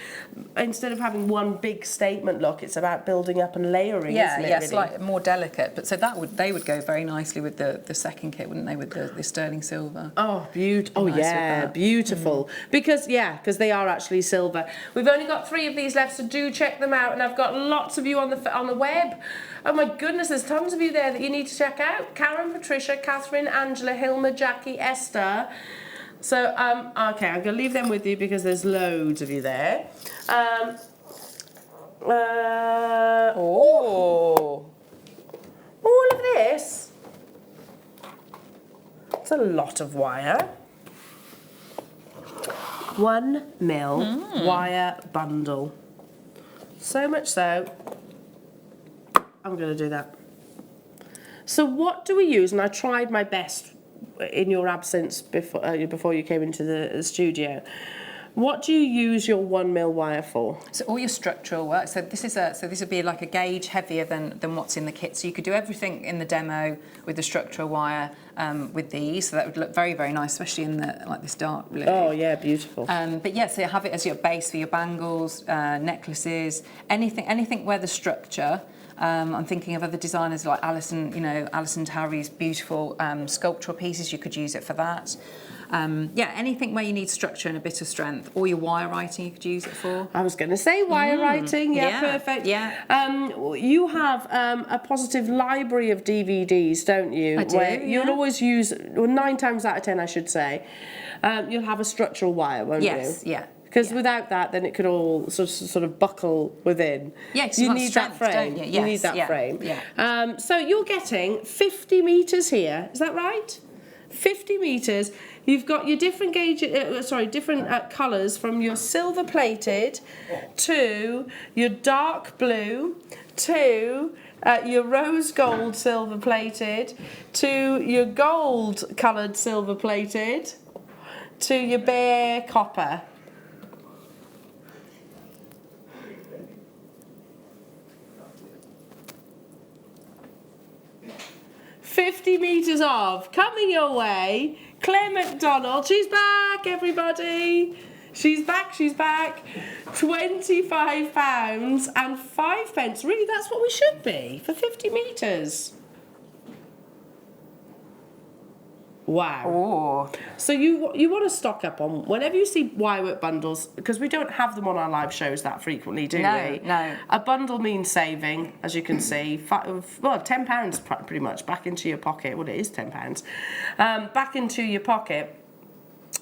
instead of having one big statement look, it's about building up and layering, isn't it? Really? Slightly more delicate. But so they would go very nicely with the second kit, wouldn't they? With the sterling silver. Oh, beautiful! Oh, yeah, beautiful. Because they are actually silver. We've only got 3 of these left, so do check them out. And I've got lots of you on the web. Oh my goodness, there's tons of you there that you need to check out. Karen, Patricia, Catherine, Angela, Hilma, Jackie, Esther. So okay, I'm gonna leave them with you because there's loads of you there. All of this. It's a lot of wire. 1 mil wire bundle. So much so, I'm going to do that. So what do we use? And I tried my best in your absence before you came into the studio. What do you use your 1 mil wire for? So all your structural work. So this would be like a gauge heavier than what's in the kit. So you could do everything in the demo with the structural wire with these. So that would look very, very nice, especially in this dark blue. Oh yeah, beautiful. But yeah, so you have it as your base for your bangles, necklaces, anything where the structure. I'm thinking of other designers like Alison Tarry's beautiful sculptural pieces. You could use it for that. Anything where you need structure and a bit of strength, or your wire writing you could use it for. I was going to say wire writing, perfect. Yeah. You have a positive library of DVDs, don't you? I do, Where you'll always use, 9 times out of 10 I should say, you'll have a structural wire, won't you? Yes, yeah. Because without that, then it could all sort of buckle within. Yeah, 'cause you want need strength, that frame. don't you? You need Yes, that frame. yeah. So you're getting 50 meters here. Is that right? 50 meters. You've got your different different colours, from your silver plated to your dark blue to your rose gold silver plated to your gold coloured silver plated to your bare copper. $50 meters of coming your way. Claire Macdonald, she's back, everybody. She's back. £25 and 5 pence. Really, that's what we should be for 50 meters. Wow. Oh. So you want to stock up on, whenever you see wirework bundles, because we don't have them on our live shows that frequently, do we? No. A bundle means saving, as you can see. £10 pretty much back into your pocket. Well, it is £10. Back into your pocket.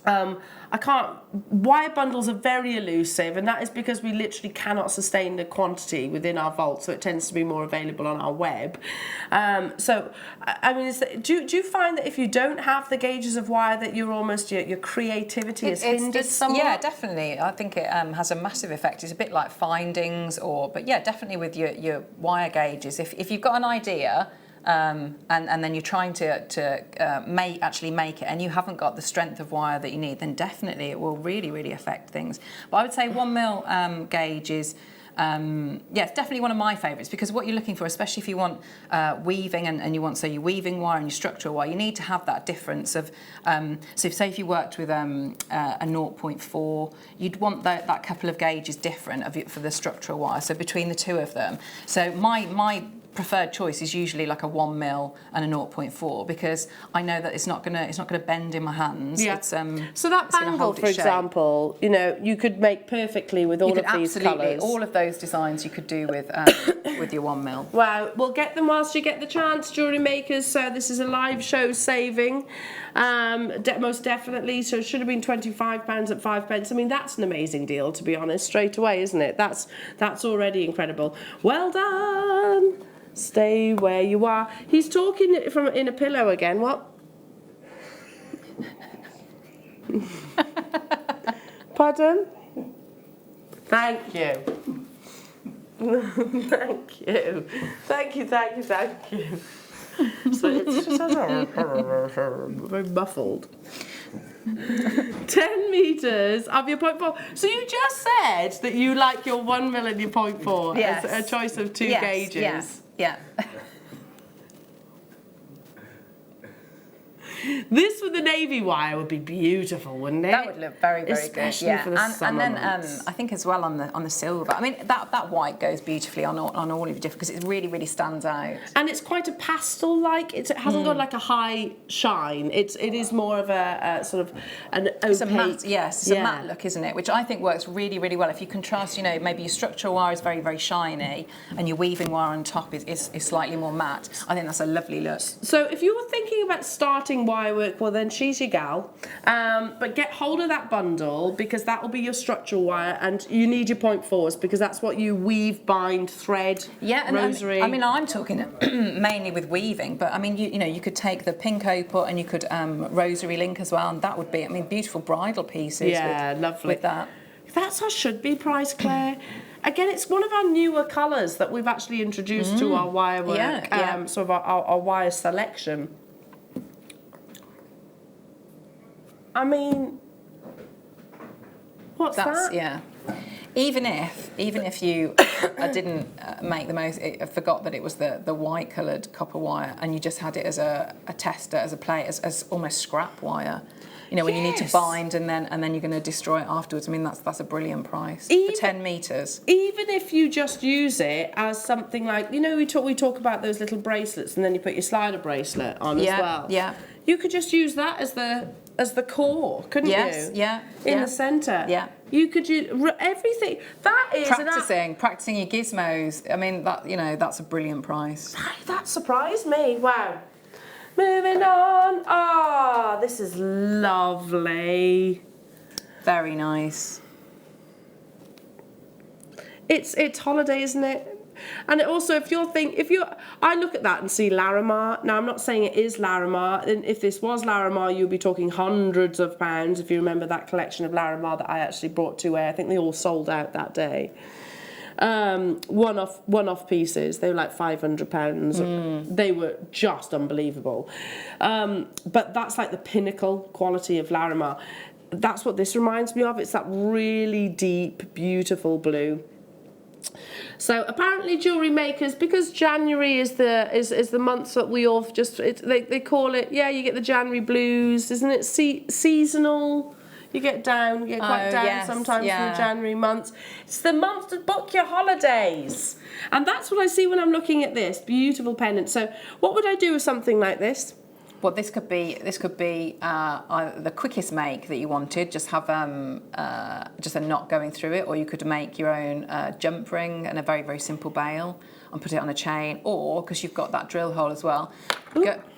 Wire bundles are very elusive, and that is because we literally cannot sustain the quantity within our vault, so it tends to be more available on our web. Do you find that if you don't have the gauges of wire, that you're almost, your creativity is hindered somewhat? Yeah, definitely. I think it has a massive effect. It's a bit like findings, but yeah, definitely with your wire gauges. If you've got an idea, and then you're trying to make it, and you haven't got the strength of wire that you need, then definitely it will really, really affect things. But I would say 1 mil gauge is, it's definitely one of my favourites, because what you're looking for, especially if you want weaving and you want, say, your weaving wire and your structural wire, you need to have that difference of, so say if you worked with a 0.4, you'd want that couple of gauges different for the structural wire, so between the two of them. So my preferred choice is usually like a 1 mil and a 0.4, because I know that it's not gonna bend in my hands. Yeah. It's, so that bangle, for example, you could make perfectly with all of these colours. All of those designs you could do with your 1 mil. Wow, well, get them whilst you get the chance, jewellery makers. So this is a live show saving, most definitely. So it should have been £25 at 5 pence. I mean, that's an amazing deal, to be honest, straight away, isn't it? That's already incredible. Well done. Stay where you are. He's talking in a pillow again. What? Pardon? Thank you. Thank you. So it's just very muffled. 10 meters of your 0.4. So you just said that you like your 1 mil and your 0.4 as a choice of two gauges. Yeah. This with the navy wire would be beautiful, wouldn't it? That would look very, very especially good. for the summer and then months. I think as well on the silver. I mean that white goes beautifully on all of your different, because it really, really stands out. And it's quite a pastel-like. It hasn't got like a high shine. It is more of a sort of an opaque. It's a matte, it's a matte look, isn't it? Which I think works really, really well. If you contrast, maybe your structural wire is very, very shiny, and your weaving wire on top is slightly more matte. I think that's a lovely look. So if you were thinking about starting wire work, well then she's your gal. But get hold of that bundle, because that will be your structural wire, and you need your 0.4s, because that's what you weave, bind, thread, rosary. I mean, I'm talking mainly with weaving, but I mean, you could take the pink opal and you could rosary link as well, and that would be, beautiful bridal pieces. Yeah, lovely. With that. That's how should be priced, Claire. Again, it's one of our newer colours that we've actually introduced to our wire work, sort of our wire selection. I mean, what's that? Yeah. Even if you didn't make the most, forgot that it was the white coloured copper wire, and you just had it as a tester, as a plate, as almost scrap wire. You know, when you need to bind and then you're going to destroy it afterwards. I mean, that's a brilliant price for 10 metres. Even if you just use it as something like, you know, we talk about those little bracelets, and then you put your slider bracelet on as well. Yeah. You could just use that as the core, couldn't you? Yeah. In the centre. Yeah. You could use everything. That is practicing your gizmos. I mean, that's a brilliant price. That surprised me. Wow. Moving on. Ah, this is lovely. Very nice. It's holiday, isn't it? And it also, I look at that and see Larimar. Now, I'm not saying it is Larimar. And if this was Larimar, you'd be talking hundreds of pounds. If you remember that collection of Larimar that I actually brought to Air, I think they all sold out that day. One-off pieces. They were like £500. They were just unbelievable. But that's like the pinnacle quality of Larimar. That's what this reminds me of. It's that really deep, beautiful blue. So apparently jewellery makers, because January is the month that we all just, they call it, you get the January blues, isn't it? Seasonal. You get quite down sometimes in the January months. It's the month to book your holidays. And that's what I see when I'm looking at this beautiful pendant. So what would I do with something like this? Well, this could be the quickest make that you wanted. Just have just a knot going through it, or you could make your own jump ring and a very, very simple bail and put it on a chain. Or because you've got that drill hole as well,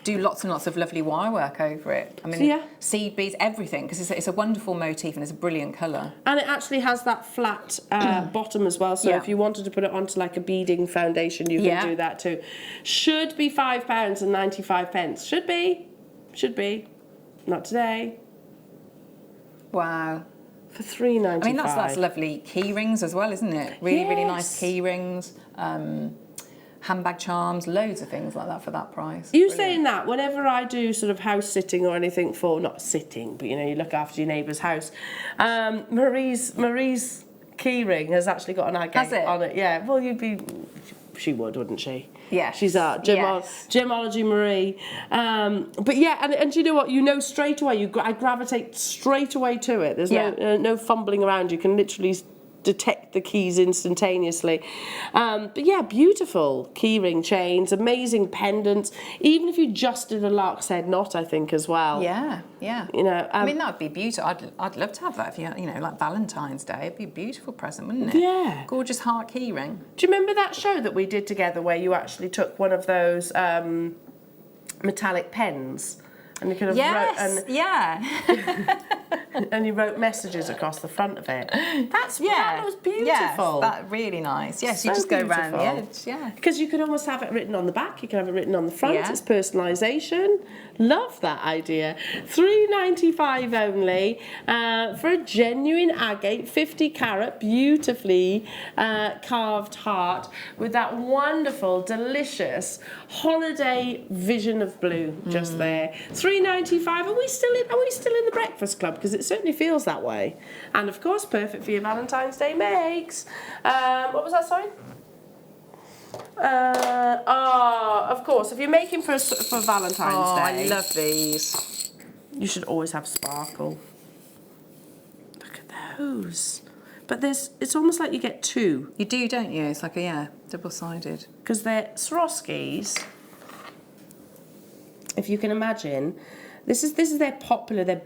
do lots and lots of lovely wire work over it. I mean, seed beads, everything, because it's a wonderful motif and it's a brilliant colour. And it actually has that flat bottom as well. So if you wanted to put it onto like a beading foundation, you can do that too. Should be £5.95. Should be. Not today. Wow. For $3.95. I mean, that's lovely key rings as well, isn't it? Really, really nice key rings. Handbag charms, loads of things like that for that price. You saying that, whenever I do sort of house sitting or anything not sitting, but you look after your neighbour's house, Marie's key ring has actually got an agate on it. Yeah, well, she would, wouldn't she? Yeah. She's our Gemology Marie. But yeah, and you know what? Straight away, I gravitate straight away to it. There's no fumbling around. You can literally detect the keys instantaneously. But yeah, beautiful keyring chains, amazing pendants. Even if you just did a lark's head knot, I think as well. Yeah. I mean, that would be beautiful. I'd love to have that if like Valentine's Day. It'd be a beautiful present, wouldn't it? Yeah. Gorgeous heart keyring. Do you remember that show that we did together where you actually took one of those metallic pens? And you could have and you wrote messages across the front of it. That was beautiful. Yes, that's really nice. Yes, so you just go around the edge, Because you could almost have it written on the back, you could have it written on the front. It's personalisation. Love that idea. $3.95 only for a genuine agate, 50 carat, beautifully carved heart with that wonderful, delicious holiday vision of blue just there. $3.95. Are we still in the Breakfast Club? Because it certainly feels that way. And of course, perfect for your Valentine's Day makes. What was that, sorry? Of course, if you're making for Valentine's Day. I love these. You should always have sparkle. Look at those. But it's almost like you get two. You do, don't you? It's like double-sided. Because they're Swarovskis. If you can imagine, this is their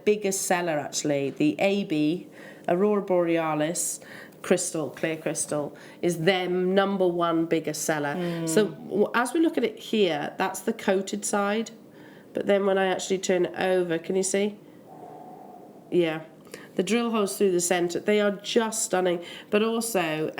biggest seller actually. The AB, Aurora Borealis, clear crystal, is their #1 biggest seller. So as we look at it here, that's the coated side. But then when I actually turn it over, can you see? Yeah. The drill holes through the centre, they are just stunning. But also,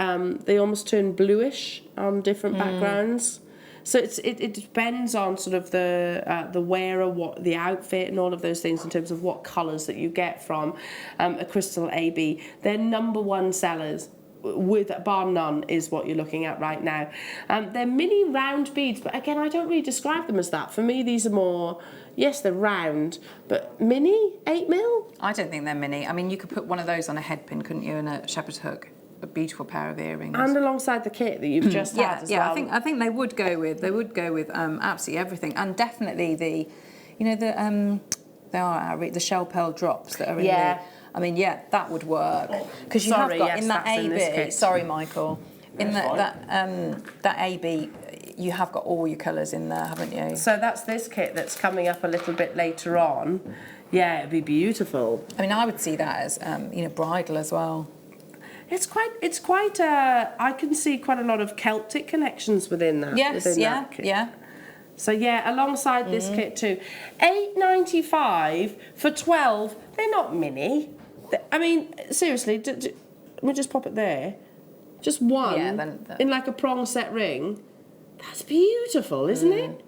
they almost turn bluish on different backgrounds. So it depends on sort of the wearer, what the outfit, and all of those things in terms of what colours that you get from a crystal AB. They're #1 sellers. with bar none is what you're looking at right now. They're mini round beads, but again, I don't really describe them as that. For me, these are more, yes, they're round, but mini, 8mm? I don't think they're mini. I mean, you could put one of those on a head pin, couldn't you, and a shepherd's hook. A beautiful pair of earrings. And alongside the kit that you've just had as well. I think they would go with absolutely everything, and definitely the, you know, the shell pearl drops that are in the. I mean, yeah, that would work because you have got in that AB. Sorry, Michael. In that AB, you have got all your colours in there, haven't you? So that's this kit that's coming up a little bit later on. Yeah, it'd be beautiful. I mean, I would see that as bridal as well. It's quite. I can see quite a lot of Celtic connections within that. Yes, that kit. Yeah. So yeah, alongside this kit too, $8.95 for 12. They're not mini. I mean, seriously, let me just pop it there. Just one in like a prong set ring. That's beautiful, isn't it?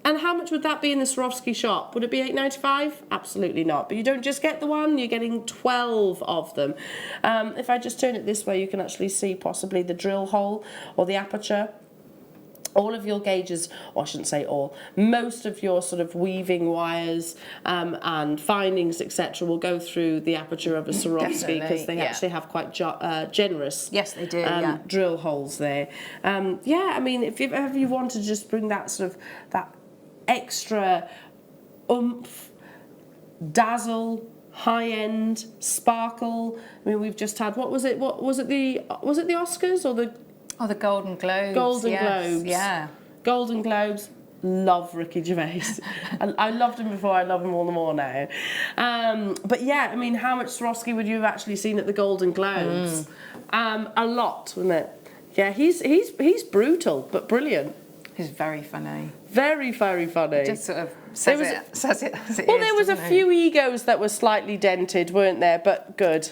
And how much would that be in the Swarovski shop? Would it be $8.95? Absolutely not. But you don't just get the one, you're getting 12 of them. If I just turn it this way, you can actually see possibly the drill hole or the aperture. All of your gauges, or I shouldn't say all, most of your sort of weaving wires and findings, etc., will go through the aperture of a Swarovski because they actually have quite generous they do, drill holes there. I mean, if ever you want to just bring that sort of that extra oomph, dazzle, high-end sparkle. I mean, we've just had was it the Oscars or the Golden Globes. Golden Globes. Yeah. Golden Globes. Love Ricky Gervais. I loved him before, I love him all the more now. But yeah, I mean, how much Swarovski would you have actually seen at the Golden Globes? A lot, wouldn't it? Yeah, he's brutal, but brilliant. He's very funny. Very, very funny. Just sort of says it as it well, is, there was a few egos that were slightly dented, weren't there? But good.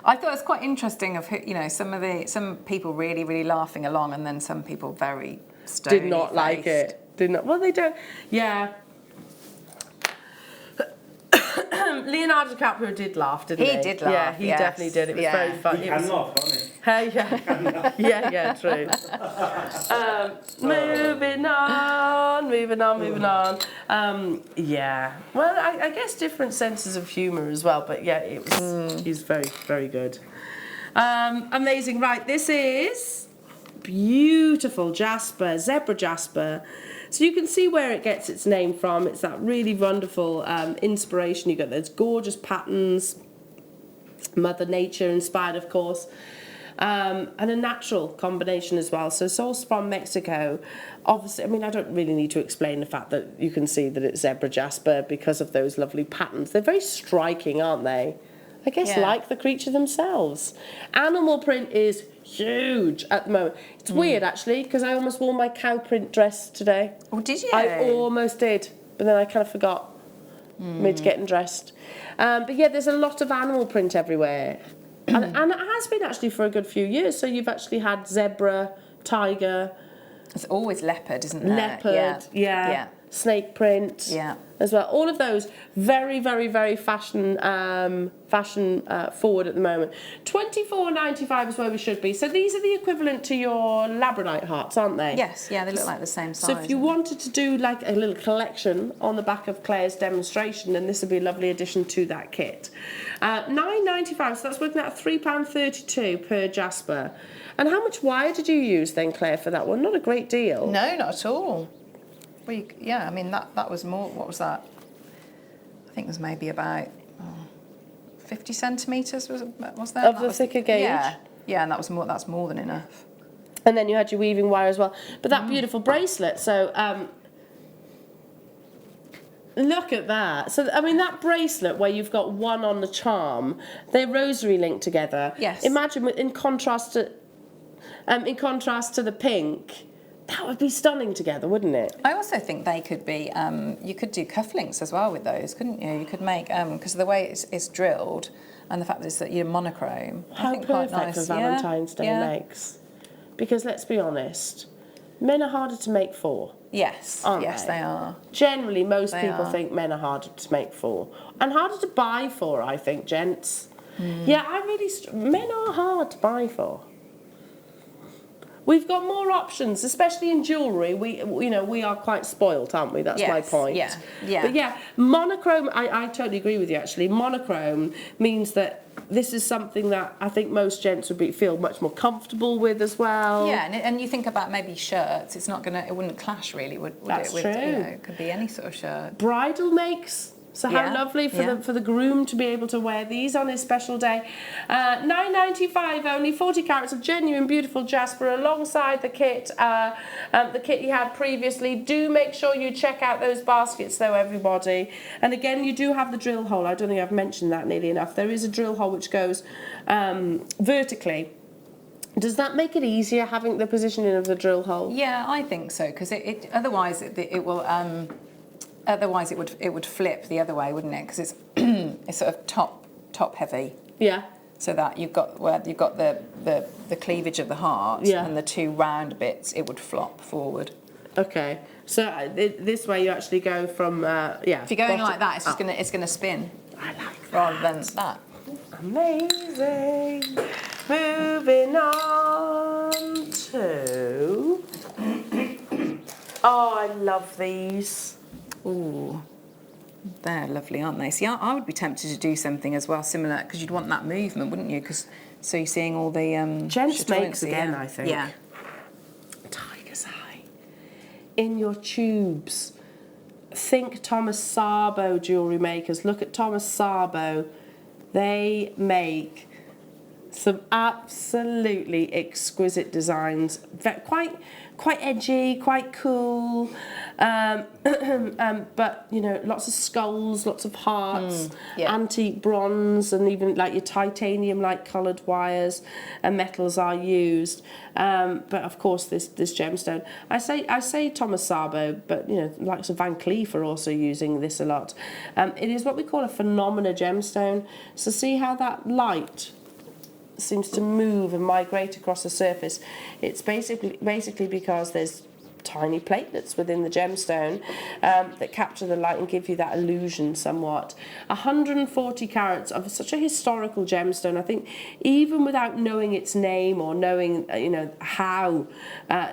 I thought it was quite interesting of, you know, some people really, really laughing along and then some people very stony-faced. Did not like it. Did not. Well, they don't. Yeah. Leonardo DiCaprio did laugh, didn't he? He did laugh. Yeah, he definitely did. It was very funny. He can laugh, can't he? Hey, yeah, true. Moving on. Yeah. Well, I guess different senses of humour as well, but yeah, it was. He's very, very good. Amazing. Right, this is beautiful jasper, zebra jasper. So you can see where it gets its name from. It's that really wonderful inspiration. You got those gorgeous patterns, Mother Nature inspired, of course. And a natural combination as well. So sourced from Mexico. Obviously, I mean, I don't really need to explain the fact that you can see that it's zebra jasper because of those lovely patterns. They're very striking, aren't they? I guess like the creature themselves. Animal print is huge at the moment. It's weird, actually, because I almost wore my cow print dress today. Oh, did you? I almost did, but then I kind of forgot mid getting dressed. But yeah, there's a lot of animal print everywhere. And it has been actually for a good few years. So you've actually had zebra, tiger. It's always leopard, isn't there? Leopard, yeah. Snake print. Yeah. As well. All of those very, very, very fashion forward at the moment. $24.95 is where we should be. So these are the equivalent to your labradorite hearts, aren't they? Yes, yeah, they look like the same size. So if you wanted to do like a little collection on the back of Claire's demonstration, then this would be a lovely addition to that kit. $9.95, so that's working out £3.32 per jasper. And how much wire did you use then, Claire, for that one? Not a great deal. No, not at all. Well, yeah, I mean, that was more, what was that? I think it was maybe about 50 centimetres, was that? Of the thicker gauge? Yeah, and that's more than enough. And then you had your weaving wire as well. But that beautiful bracelet, so look at that. So, I mean, that bracelet where you've got one on the charm, they're rosary linked together. Yes. Imagine in contrast to the pink, that would be stunning together, wouldn't it? I also think they could be, you could do cufflinks as well with those, couldn't you? You could make, because of the way it's drilled and the fact that it's monochrome. How perfect for Valentine's Day makes. Because let's be honest, men are harder to make for. Yes, yes, they are. Generally, most people think men are harder to make for. And harder to buy for, I think, gents. Yeah, men are hard to buy for. We've got more options, especially in jewellery. We are quite spoilt, aren't we? That's my Yes, point. yeah, yeah. But yeah, monochrome, I totally agree with you actually. Monochrome means that this is something that I think most gents would feel much more comfortable with as well. Yeah, and you think about maybe shirts, it wouldn't clash really, would That's it? With, true. It could be any sort of shirt. Bridal makes. So how Yeah, lovely for yeah. the groom to be able to wear these on his special day. $9.95 only, 40 carats of genuine beautiful jasper alongside the kit you had previously. Do make sure you check out those baskets though, everybody. And again, you do have the drill hole. I don't think I've mentioned that nearly enough. There is a drill hole which goes vertically. Does that make it easier having the positioning of the drill hole? Yeah, I think so, because otherwise it will. Otherwise, it would flip the other way, wouldn't it? Because it's it's sort of top heavy. Yeah. So that you've got the cleavage of the heart, Yeah. and the two round bits, it would flop forward. Okay. So this way you actually go from yeah. If you're going bottom like that, up. it's gonna spin I like that. rather than that. Amazing. Moving on to. Oh, I love these. Ooh, they're lovely, aren't they? See, I would be tempted to do something as well similar, because you'd want that movement, wouldn't you? So you're seeing all the Gents makes chatoyancy, again, yeah. I think. Yeah. Tiger's eye. In your tubes. Think Thomas Sabo jewellery makers. Look at Thomas Sabo. They make some absolutely exquisite designs. Quite edgy, quite cool. But lots of skulls, lots of hearts, yeah. antique bronze, and even like your titanium-like coloured wires and metals are used. But of course, this gemstone. I say Thomas Sabo, but likes of Van Cleef are also using this a lot. It is what we call a phenomena gemstone. So see how that light seems to move and migrate across the surface. It's basically because there's tiny platelets within the gemstone that capture the light and give you that illusion somewhat. 140 carats of such a historical gemstone. I think even without knowing its name or knowing how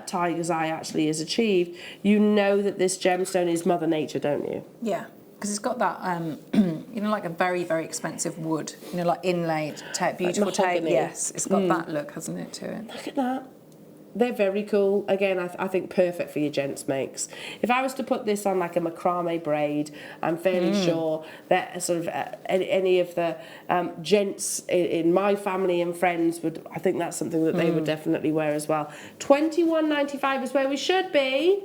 Tiger's Eye actually is achieved, you know that this gemstone is Mother Nature, don't you? Yeah, because it's got that, like a very, very expensive wood, like inlaid, beautiful tape. mahogany. Yes, it's got that look, hasn't it, to it? Look at that. They're very cool. Again, I think perfect for your gents makes. If I was to put this on like a macrame braid, I'm fairly sure that sort of any of the gents in my family and friends I think that's something that they would definitely wear as well. $21.95 is where we should be.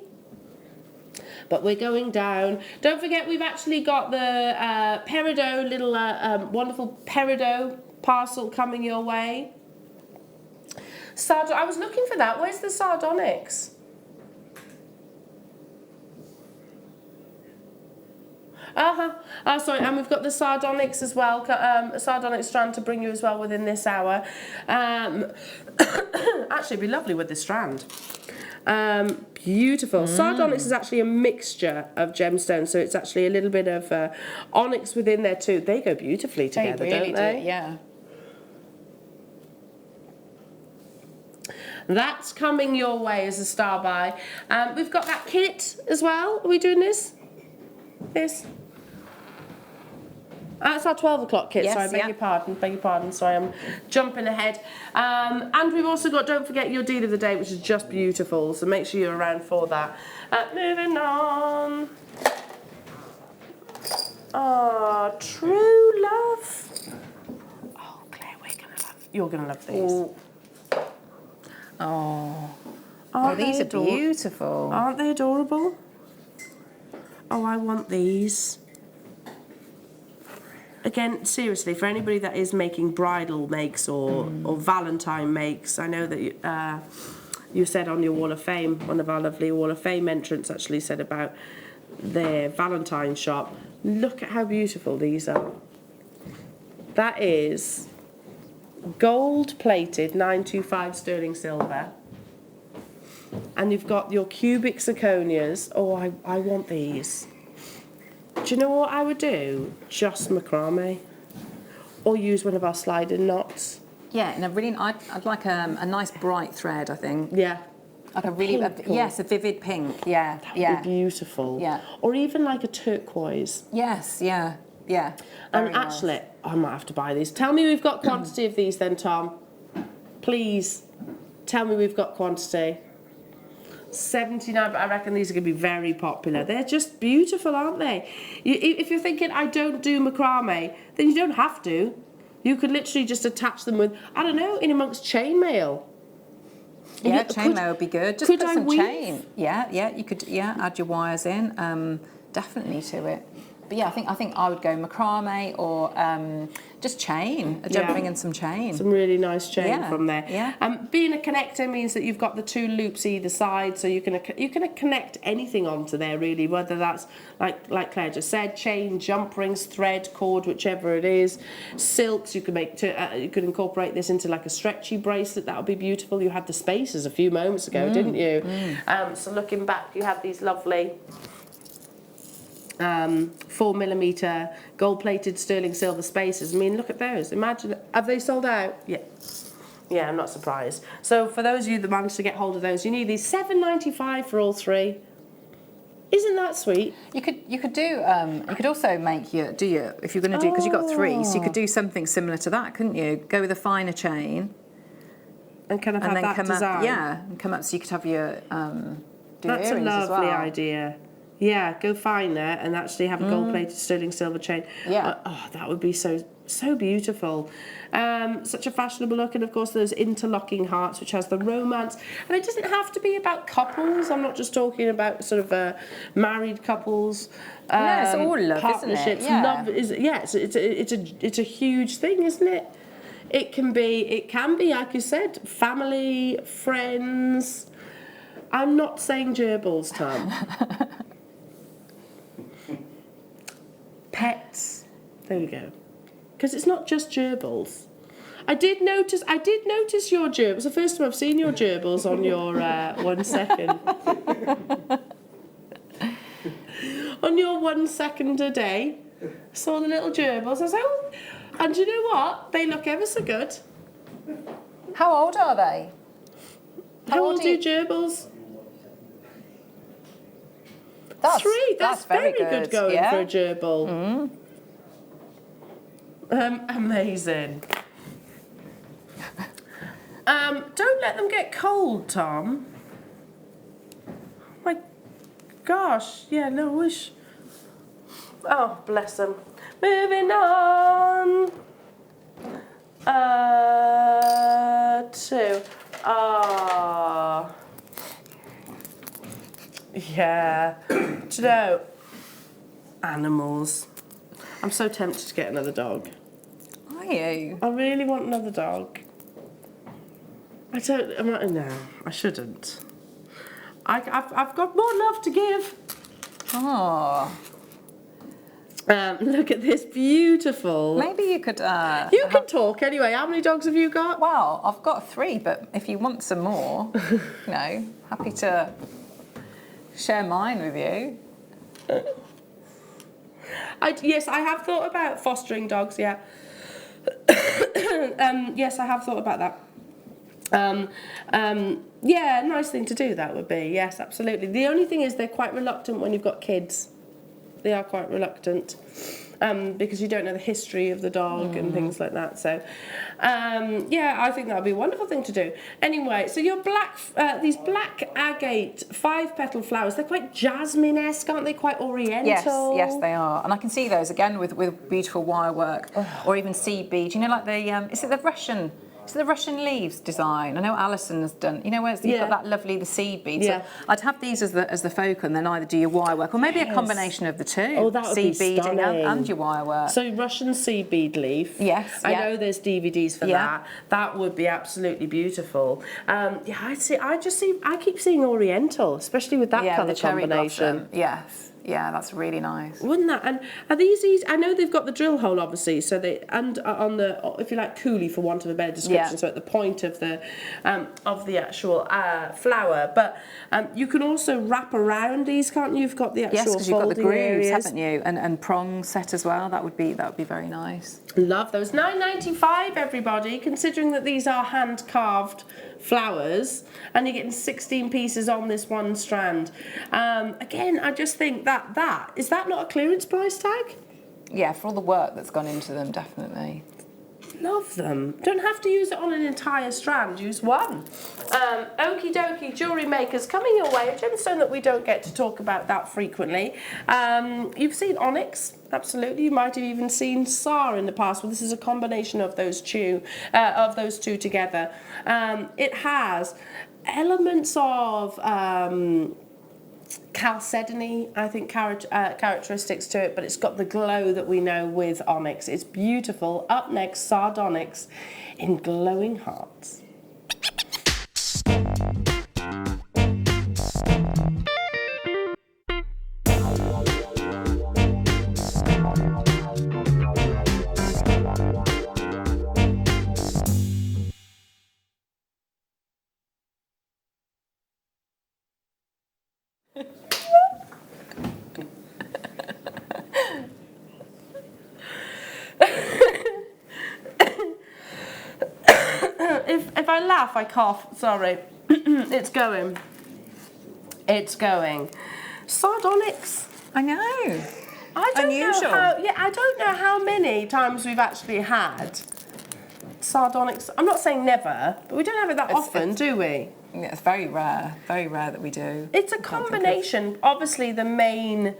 But we're going down. Don't forget, we've actually got the peridot, little wonderful peridot parcel coming your way. I was looking for that. Where's the Sardonyx? Oh, sorry, and we've got the Sardonyx as well. Sardonyx strand to bring you as well within this hour. Actually, it'd be lovely with the strand. Beautiful. Sardonyx is actually a mixture of gemstones, so it's actually a little bit of onyx within there too. They go beautifully together, don't they? Yeah. That's coming your way as a star buy. We've got that kit as well. Are we doing this? This? That's our 12 o'clock kit, Yes, sorry, beg your pardon, sorry, I'm jumping ahead. And we've also got, don't forget your deal of the day, which is just beautiful, so make sure you're around for that. Moving on. Oh, true love. Oh, Claire, you're going to love these. Ooh. Oh, Aren't these they are beautiful. Aren't they adorable? Oh, I want these. Again, seriously, for anybody that is making bridal makes or Valentine makes, I know that you said on your Wall of Fame, one of our lovely Wall of Fame entrants actually said about their Valentine shop. Look at how beautiful these are. That is gold-plated 925 sterling silver. And you've got your cubic zirconias. Oh, I want these. Do you know what I would do? Just macrame. Or use one of our sliding knots. Yeah, and I'd like a nice bright thread, I think. Yeah. Like a really, yes, a vivid pink. Yeah, That'd be beautiful. Yeah. Or even like a turquoise. Yes, yeah, yeah. And Very nice. actually, I might have to buy these. Tell me we've got quantity of these then, Tom. Please, tell me we've got quantity. 79, but I reckon these are going to be very popular. They're just beautiful, aren't they? If you're thinking, I don't do macrame, then you don't have to. You could literally just attach them with, I don't know, in amongst chainmail. Yeah, chainmail would be good. Just could put I some weave? chain. Yeah, you could. Yeah, add your wires in. Definitely to it. But yeah, I think I would go macrame or just chain, a jump ring and some chain. Some really nice chain from there. Yeah. Being a connector means that you've got the 2 loops either side, so you can connect anything onto there really, whether that's like Claire just said, chain, jump rings, thread, cord, whichever it is. Silks, you could incorporate this into like a stretchy bracelet. That would be beautiful. You had the spaces a few moments ago, didn't you? So looking back, you had these lovely 4mm gold-plated sterling silver spaces. I mean, look at those. Imagine, have they sold out? Yeah, I'm not surprised. So for those of you that managed to get hold of those, you need these $7.95 for all 3. Isn't that sweet? You could do. You could also make if you're going to do, because you've got 3, so you could do something similar to that, couldn't you? Go with a finer chain And kind of and have then that come design. up. Yeah, and come up so you could have your That's a earrings as lovely well. idea. Yeah, go finer and actually have a gold-plated sterling silver chain. Yeah. That would be so beautiful. Such a fashionable look, and of course those interlocking hearts, which has the romance. And it doesn't have to be about couples. I'm not just talking about sort of married couples. No, it's all love, partnerships. isn't it? Yeah. Love is it's a huge thing, isn't it? It can be, like you said, family, friends. I'm not saying gerbils, Tom. Pets. There we go. Because it's not just gerbils. I did notice your gerbils. The first time I've seen your gerbils on your 1 second. On your 1 second a day. I saw the little gerbils. I was like, oh. And you know what? They look ever so good. How old are they? How old are your gerbils? That's 3. That's very good going yeah. for a gerbil. Amazing. Don't let them get cold, Tom. My gosh, yeah, no, wish. Oh, bless them. Moving on. To yeah. Do you know, animals. I'm so tempted to get another dog. Are you? I really want another dog. No, I shouldn't. I've got more love to give. Oh. Look at this beautiful. Maybe you could. You can talk anyway. How many dogs have you got? Well, I've got 3, but if you want some more, happy to share mine with you. Yes, I have thought about fostering dogs. Yeah. Yes, I have thought about that. Yeah, nice thing to do that would be. Yes, absolutely. The only thing is they're quite reluctant when you've got kids. They are quite reluctant because you don't know the history of the dog and things like that. So, yeah, I think that would be a wonderful thing to do. Anyway, so your these black agate 5-petal flowers, they're quite jasmine-esque, aren't they? Quite oriental. Yes, they are. And I can see those again with beautiful wire work or even seed beads. You know, like is it the Russian leaves design? I know Alison has done. You know, where you've got that the seed beads. Yeah. So I'd have these as the focal, and then either do your wire work or maybe a combination of the 2. Oh, that would be seed beading stunning. and your wire work. So Russian seed bead leaf. Yes, I yeah. know there's DVDs for that. That would be absolutely beautiful. Yeah, I keep seeing Oriental, especially with that colour the cherry combination. blossom. Yes. Yeah, that's really nice. Wouldn't that? And are these easy? I know they've got the drill hole, obviously, so they and on the, if you like, coolie, for want of a better description. Yeah. So at the point of the actual flower, but you can also wrap around these, can't you? You've got the actual Yes, because you've got the folding grooves, areas. haven't you? And prong set as well. That would be very nice. Love those. £9.95, everybody. Considering that these are hand carved flowers, and you're getting 16 pieces on this one strand. Again, I just think that is that not a clearance price tag? Yeah, for all the work that's gone into them, definitely. Love them. Don't have to use it on an entire strand, use one. Okie dokie, jewellery makers, coming your way, a gemstone that we don't get to talk about that frequently. You've seen onyx, absolutely. You might have even seen SAR in the past. Well, this is a combination of those two together. It has elements of chalcedony, I think, characteristics to it, but it's got the glow that we know with onyx. It's beautiful. Up next, Sardonyx in glowing hearts. If I laugh, I cough. Sorry. It's going. It's going. Sardonyx. I know. I don't Unusual. know how. Yeah, I don't know how many times we've actually had Sardonyx. I'm not saying never, but we don't have it that often, do we? Yeah, it's very rare that we do. It's a combination. Obviously, the main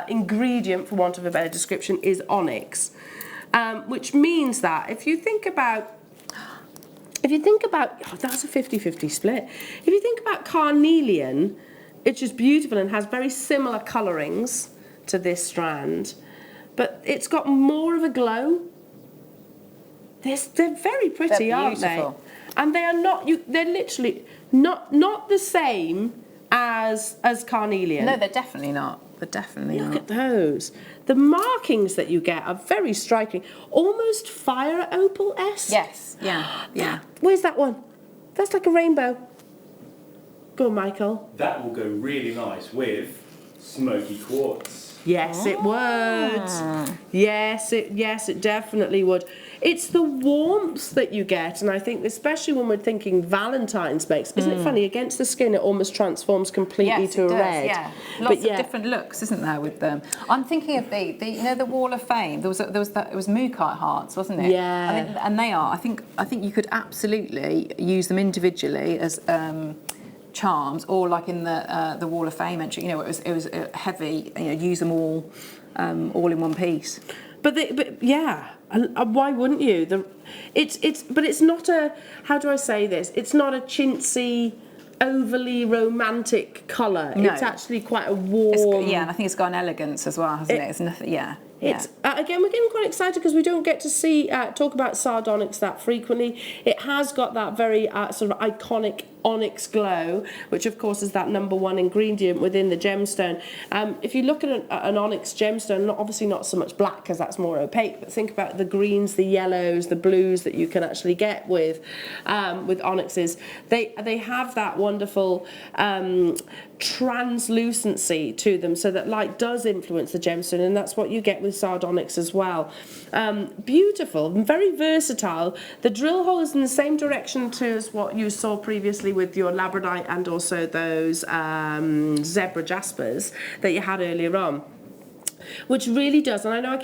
ingredient, for want of a better description, is onyx, which means that if you think about, oh, that's a 50-50 split. If you think about carnelian, it's just beautiful and has very similar colourings to this strand, but it's got more of a glow. They're very pretty, They're aren't they? beautiful. And they are not. They're literally not the same as carnelian. No, they're definitely not. They're definitely Look not. at those. The markings that you get are very striking. Almost fire opal-esque. Yes. Yeah. Yeah. Where's that one? That's like a rainbow. Go on, Michael. That will go really nice with smoky quartz. Yes, it would. Yes, it definitely would. It's the warmth that you get, and I think especially when we're thinking Valentine's makes, isn't it funny? Against the skin, it almost transforms completely Yes, to it a does, red. Yeah, But lots of different looks, isn't there, with them? I'm thinking of the Wall of Fame. There was it was mookite hearts, wasn't it? Yeah. And they are. I think you could absolutely use them individually as charms, or like in the Wall of Fame entry. You know, it was heavy. You know, use them all in one piece. But yeah, and why wouldn't you? But it's not a, how do I say this? It's not a chintzy, overly romantic colour. No. It's actually quite a warm. And I think it's got an elegance as well, hasn't it? It's nothing. Yeah. It's again, we're getting quite excited because we don't get to see talk about Sardonyx that frequently. It has got that very sort of iconic onyx glow, which of course is that #1 ingredient within the gemstone. If you look at an onyx gemstone, obviously not so much black because that's more opaque, but think about the greens, the yellows, the blues that you can actually get with onyxes. They have that wonderful translucency to them, so that light does influence the gemstone, and that's what you get with Sardonyx as well. Beautiful and very versatile. The drill hole is in the same direction to as what you saw previously with your labradorite and also those zebra jaspers that you had earlier on, which really does, and I know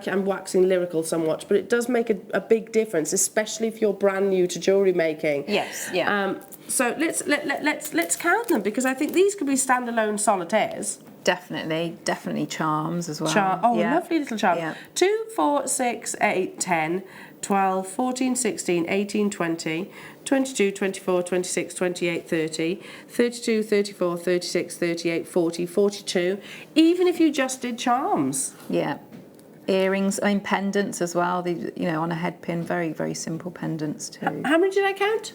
I'm waxing lyrical somewhat, but it does make a big difference, especially if you're brand new to jewellery making. Yes. Yeah. So let's count them, because I think these could be standalone solitaires. Definitely charms as well. Lovely little charm. Yeah. 2, 4, 6, 8, 10, 12, 14, 16, 18, 20, 22, 24, 26, 28, 30, 32, 34, 36, 38, 40, 42, even if you just did charms. Yeah. Earrings, pendants as well. On a head pin, very, very simple pendants too. How many did I count?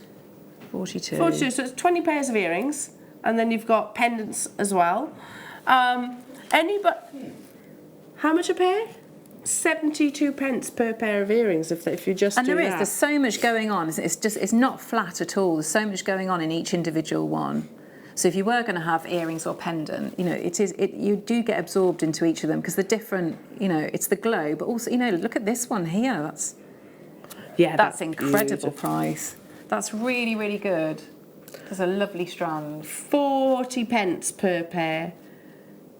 42. 42, so it's 20 pairs of earrings, and then you've got pendants as well. How much a pair? 72 pence per pair of earrings if you just And do there's so much going on. It's not flat at all. There's so much going on in each individual one. So if you were going to have earrings or pendant, you know, you do get absorbed into each of them because they're different. You know, it's the glow, but also, you know, look at this one here. That's incredible beautiful. Price. That's really, really good. There's a lovely strand. 40 pence per pair.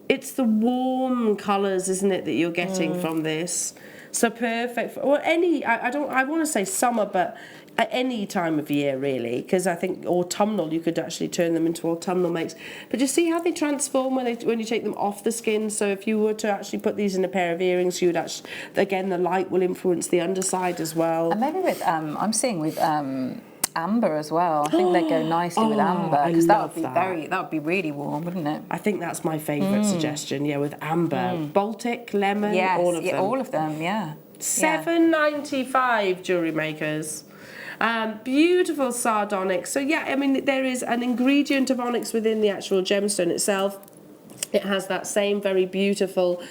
It's the warm colours, isn't it, that you're getting from this? So perfect. I want to say summer, but at any time of year, really, because I think autumnal, you could actually turn them into autumnal makes. But you see how they transform when you take them off the skin. So if you were to actually put these in a pair of earrings, you would actually, again, the light will influence the underside as well. And maybe with, I'm seeing with amber as well. I think they go nicely with amber because that would be really warm, wouldn't it? I think that's my favourite suggestion. Yeah, with amber, Baltic, lemon, all of them. All of them. Yeah. $7.95, jewellery makers. Beautiful sardonyx. So yeah, I mean, there is an ingredient of onyx within the actual gemstone itself. It has that same very beautiful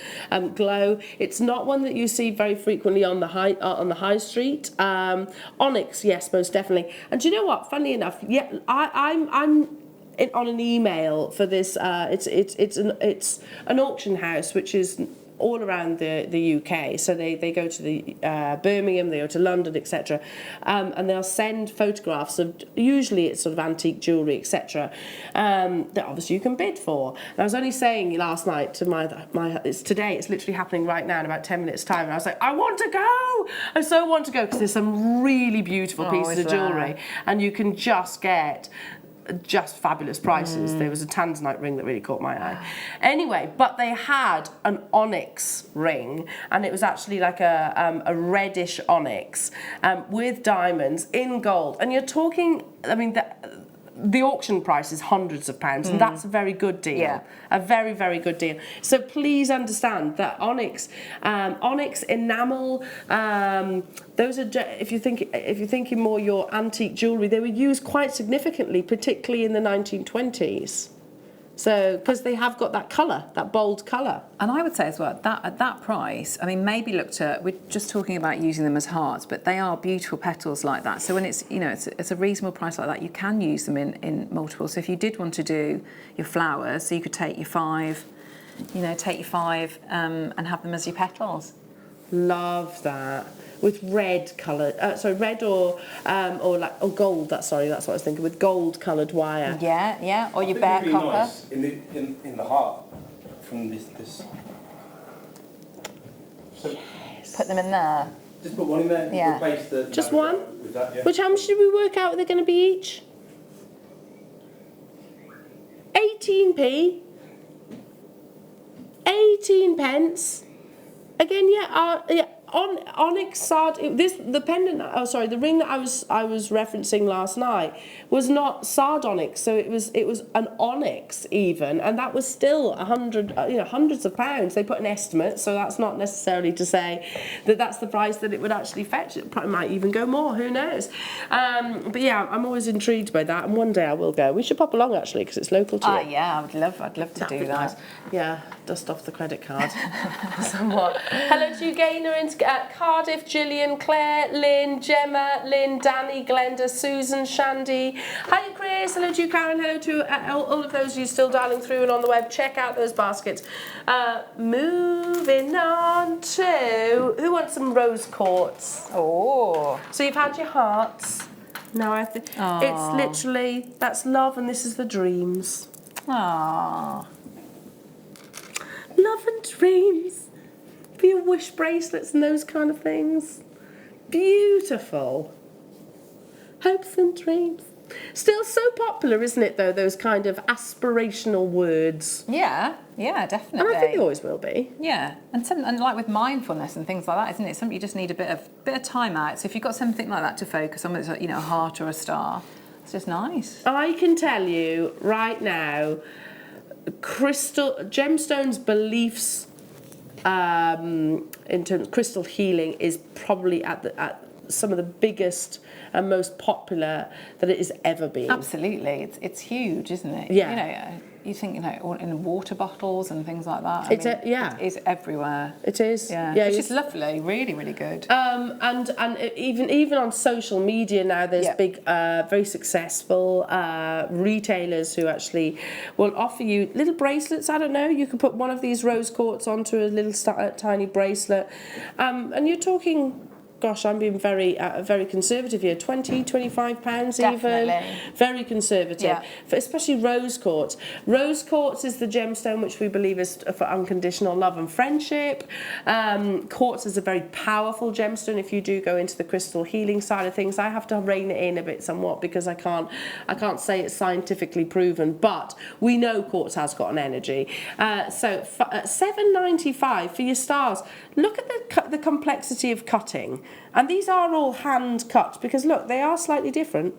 glow. It's not one that you see very frequently on the high street. Onyx, yes, most definitely. And do you know what? Funny enough, yeah, I'm on an email for this. It's an auction house which is all around the UK. So they go to the Birmingham, they go to London, etc. And they'll send photographs of, usually it's sort of antique jewellery, etc. That obviously you can bid for. And I was only saying last night to it's today, it's literally happening right now in about 10 minutes time. And I was like, I want to go! I so want to go because there's some really beautiful pieces of jewellery. And you can just get just fabulous prices. There was a Tanzanite ring that really caught my eye. Anyway, but they had an onyx ring, and it was actually like a reddish onyx with diamonds in gold. And you're talking, I mean, the auction price is hundreds of pounds, and that's a very good deal. Yeah. A very, very good deal. So please understand that onyx, enamel, those are, if you're thinking more your antique jewellery, they were used quite significantly, particularly in the 1920s. So, because they have got that colour, that bold colour. And I would say as well, that at that price, I mean, maybe we're just talking about using them as hearts, but they are beautiful petals like that. So when it's, you know, it's a reasonable price like that, you can use them in multiple. So if you did want to do your flowers, so you could take your 5, and have them as your petals. Love that. With red colour, red or gold. That's what I was thinking. With gold coloured wire. Yeah. Or your It'd bare be copper. nice in the heart from this. So Put them in there. just put one in there. Yeah. Replace the. Just one? With that, yeah. Which, how much did we work out they're going to be each? 18p. 18 pence. Again, onyx the pendant. The ring that I was referencing last night was not sardonyx, so it was an onyx even, and that was still hundreds of pounds. They put an estimate, so that's not necessarily to say that that's the price that it would actually fetch. It probably might even go more. Who knows? But yeah, I'm always intrigued by that, and one day I will go. We should pop along actually because it's local to you. Yeah, I'd love to do that. Nice. Yeah, dust off the credit card. Somewhat. Hello to you, Gaynor in Cardiff, Gillian, Claire, Lynn, Gemma, Lynn, Danny, Glenda, Susan, Shandy. Hi, Chris. Hello to you, Karen. Hello to all of those of you still dialing through and on the web. Check out those baskets. Moving on to, who wants some rose quartz? Oh. So you've had your hearts. Now I think it's literally, that's love, and this is the dreams. Aww. Love and dreams. For your wish bracelets and those kind of things. Beautiful. Hopes and dreams. Still so popular, isn't it, though, those kind of aspirational words? Yeah, definitely. And I think they always will be. Yeah, and like with mindfulness and things like that, isn't it? Something you just need a bit of time out. So if you've got something like that to focus on, whether it's a heart or a star, it's just nice. I can tell you right now, gemstones beliefs in terms of crystal healing is probably at some of the biggest and most popular that it has ever been. Absolutely, it's huge, isn't it? Yeah. you think, you know, all in water bottles and things like that. Yeah. It is everywhere. It is. Yeah, Yeah, which is lovely, really, really good. And even on social media now, there's big, very successful retailers who actually will offer you little bracelets. I don't know, you can put one of these rose quartz onto a little tiny bracelet, and you're talking, gosh, I'm being very conservative here, 20, 25 pounds even. Very conservative, Yeah. for especially rose quartz. Rose quartz is the gemstone which we believe is for unconditional love and friendship. Quartz is a very powerful gemstone. If you do go into the crystal healing side of things, I have to rein it in a bit somewhat because I can't say it's scientifically proven, but we know quartz has got an energy. So $7.95 for your stars. Look at the complexity of cutting. And these are all hand cut because look, they are slightly different.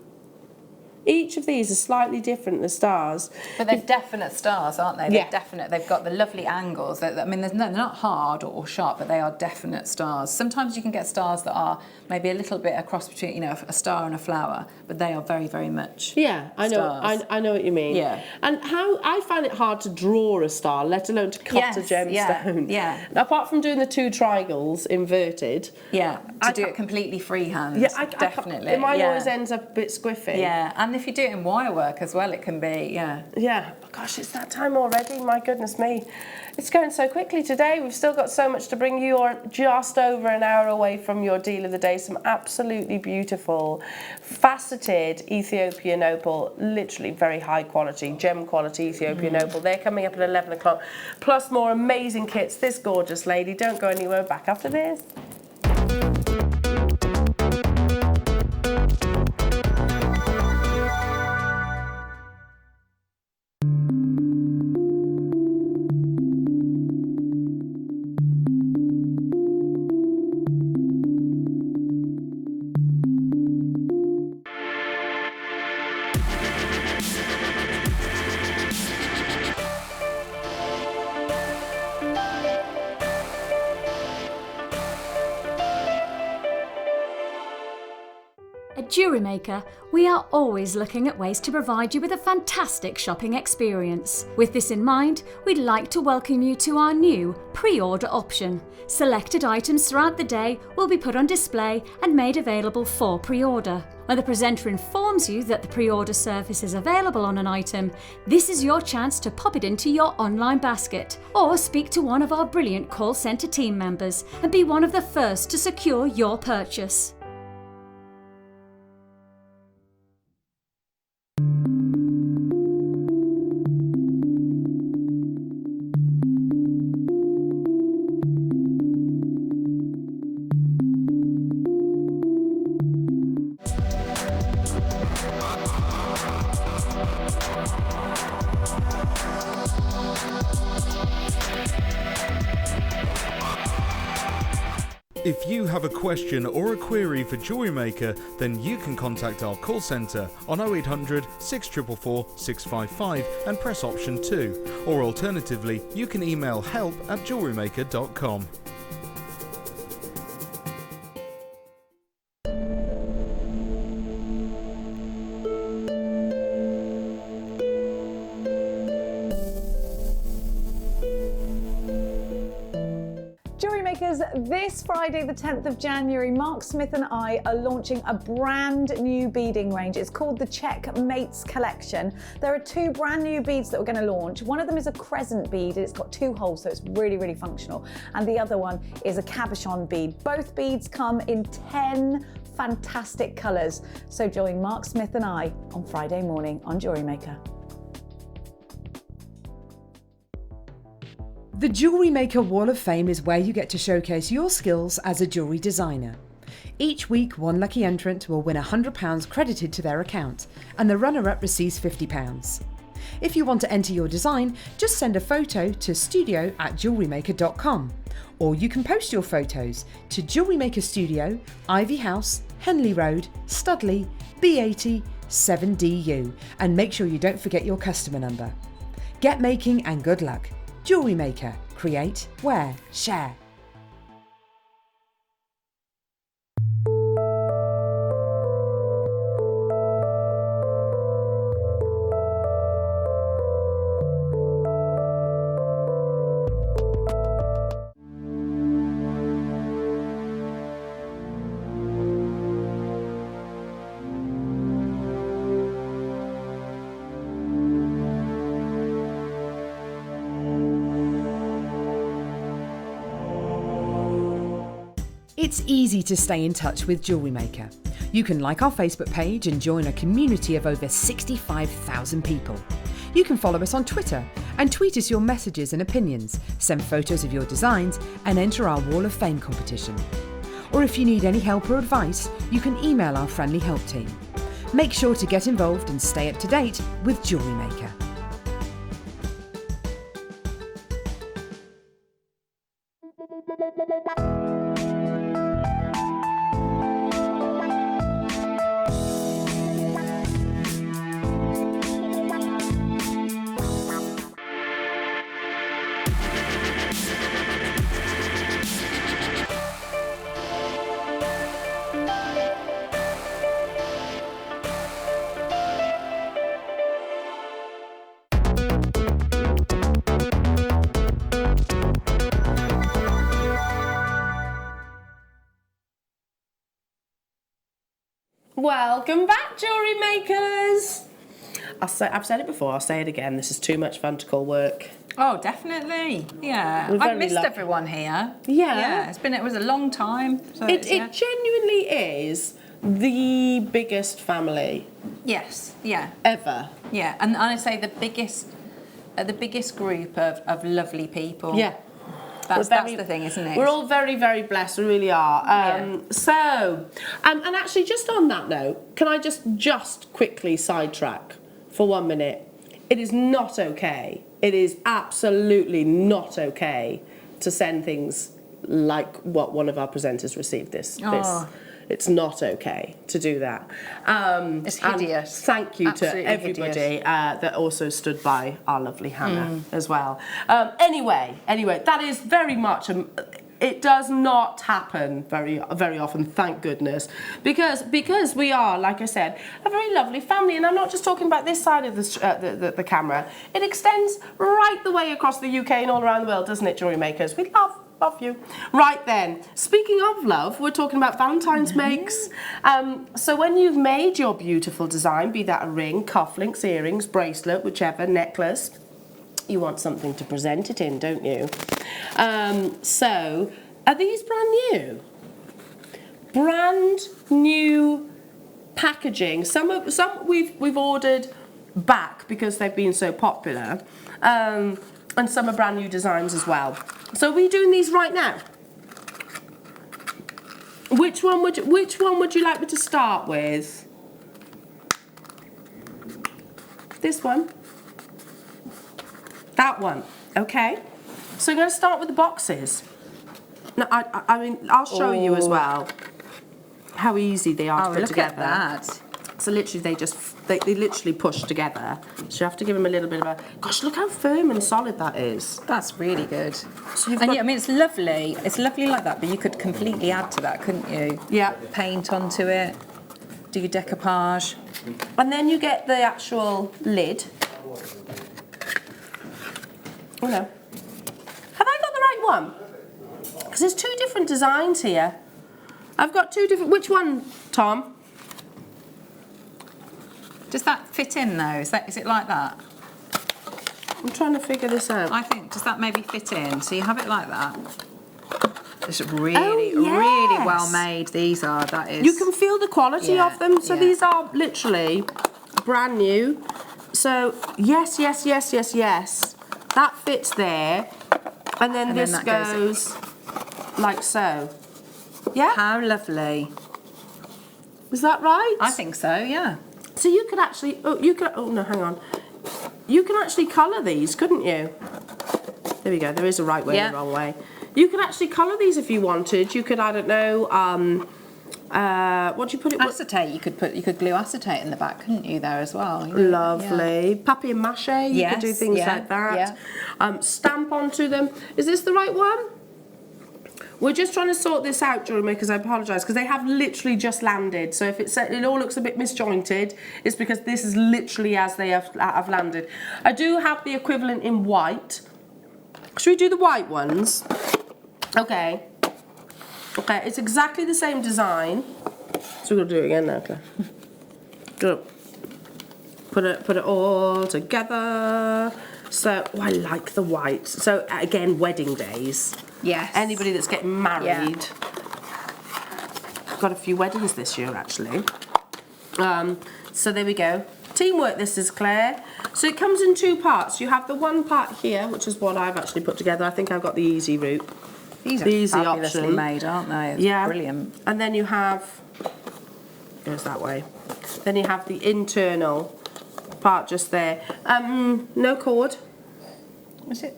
Each of these are slightly different, the stars. But they're definite stars, aren't they? They're Yeah. definite. They've got the lovely angles. They're not hard or sharp, but they are definite stars. Sometimes you can get stars that are maybe a little bit a cross between, you know, a star and a flower, but they are very, very much I know. stars. I know what you mean. Yeah. And how I find it hard to draw a star, let alone to cut a Yes, gemstone. yeah. Apart from doing the two triangles inverted. Yeah, to do it completely freehand. Yeah, definitely. Mine yeah. always ends up a bit squiffy. Yeah, and if you do it in wire work as well, it can be, yeah. Yeah. Gosh, it's that time already. My goodness me. It's going so quickly today. We've still got so much to bring you. You're just over an hour away from your deal of the day. Some absolutely beautiful, faceted Ethiopian opal, literally very high quality, gem quality Ethiopian opal. They're coming up at 11 o'clock. Plus more amazing kits. This gorgeous lady. Don't go anywhere. Back after this. At JewelleryMaker, we are always looking at ways to provide you with a fantastic shopping experience. With this in mind, we'd like to welcome you to our new pre-order option. Selected items throughout the day will be put on display and made available for pre-order. When the presenter informs you that the pre-order service is available on an item, this is your chance to pop it into your online basket or speak to one of our brilliant call centre team members and be one of the first to secure your purchase. If you have a question or a query for JewelleryMaker, then you can contact our call centre on 0800 644 655 and press option 2. Or alternatively, you can email help@jewellerymaker.com. This Friday, the 10th of January, Mark Smith and I are launching a brand new beading range. It's called the Checkmates Collection. There are two brand new beads that we're going to launch. One of them is a crescent bead. It's got two holes, so it's really, really functional. And the other one is a cabochon bead. Both beads come in 10 fantastic colours. So join Mark Smith and I on Friday morning on JewelleryMaker. The JewelleryMaker Wall of Fame is where you get to showcase your skills as a jewellery designer. Each week, one lucky entrant will win £100 credited to their account, and the runner-up receives £50. If you want to enter your design, just send a photo to studio@jewellerymaker.com, or you can post your photos to JewelleryMaker Studio, Ivy House, Henley Road, Studley, B80 7DU, and make sure you don't forget your customer number. Get making and good luck. JewelleryMaker. Create, wear, share. It's easy to stay in touch with Jewellery Maker. You can like our Facebook page and join a community of over 65,000 people. You can follow us on Twitter and tweet us your messages and opinions, send photos of your designs and enter our Wall of Fame competition. Or if you need any help or advice, you can email our friendly help team. Make sure to get involved and stay up to date with Jewellery Maker. Welcome back, jewellery makers. I've said it before, I'll say it again. This is too much fun to call work. Oh, definitely. Yeah. We're I've very missed lucky. everyone here. Yeah. It was a long time. So It genuinely is the biggest family Yes. Yeah. ever. Yeah. And I'd say the biggest group of lovely people. Yeah. That's We're very- the thing, isn't it? We're all very, very blessed, we really are. And actually, just on that note, can I just quickly sidetrack for 1 minute? It is not okay. It is absolutely not okay to send things like what one of our presenters received this. It's not okay to do that. It's and hideous. Thank you Absolutely to everybody that also stood by our lovely Hannah as well. Anyway, that is very much it does not happen very, very often, thank goodness, because we are, like I said, a very lovely family, and I'm not just talking about this side of the camera. It extends right the way across the UK and all around the world, doesn't it, jewellery makers? We love you. Right then, speaking of love, we're talking about Valentine's makes. So when you've made your beautiful design, be that a ring, cufflinks, earrings, bracelet, whichever, necklace, you want something to present it in, don't you? So, are these brand new? Brand new packaging. Some we've ordered back because they've been so popular, and some are brand new designs as well. So are we doing these right now? Which one would you like me to start with? This one? That one, okay. So I'm going to start with the boxes. Now, I mean, I'll show you as well how easy they are to put look together. at that. So literally, they literally push together. So you have to give them a little bit of a. Gosh, look how firm and solid that is. That's really good. So you've And got, yeah, I mean, it's lovely. It's lovely like that, but you could completely add to that, couldn't you? Yeah. Paint onto it, do your decoupage. And then you get the actual lid. Oh no. Have I got the right one? Because there's two different designs here. I've got two different. Which one, Tom? Does that fit in though? Is it like that? I'm trying to figure this out. I think, does that maybe fit in? So you have it like that. It's really, Oh, yes. really well made. These are, that is. You can feel the quality Yeah, of them. So yeah. these are literally brand new. So yes. That fits there. And then this that goes like so. Yeah? How lovely. Is that right? I think so, yeah. So you could actually, oh no, hang on. You can actually colour these, couldn't you? There we go, there is a right way and a wrong way. You could actually colour these if you wanted. You could, I don't know, what do you put it with? Acetate, you could glue acetate in the back, couldn't you, there as well? Lovely. Papier-mâché, you could do Yes, things yeah, like that. Stamp onto them. Is this the right one? We're just trying to sort this out, jewellery makers, I apologise, because they have literally just landed. So if it all looks a bit misjointed, it's because this is literally as they have landed. I do have the equivalent in white. Should we do the white ones? Okay. Okay, it's exactly the same design. So we're going to do it again now, Clara. Good. Put it all together. So, I like the white. So, again, wedding days. Yes. Anybody that's getting married. got a few weddings this year actually. So there we go. Teamwork this is, Claire. So it comes in 2 parts. You have the one part here, which is what I've actually put together. I think I've got the easy route. These are the easy fabulously option. made, aren't they? It's Yeah. brilliant. And then you have, goes that way. Then you have the internal part just there. No cord. Is it?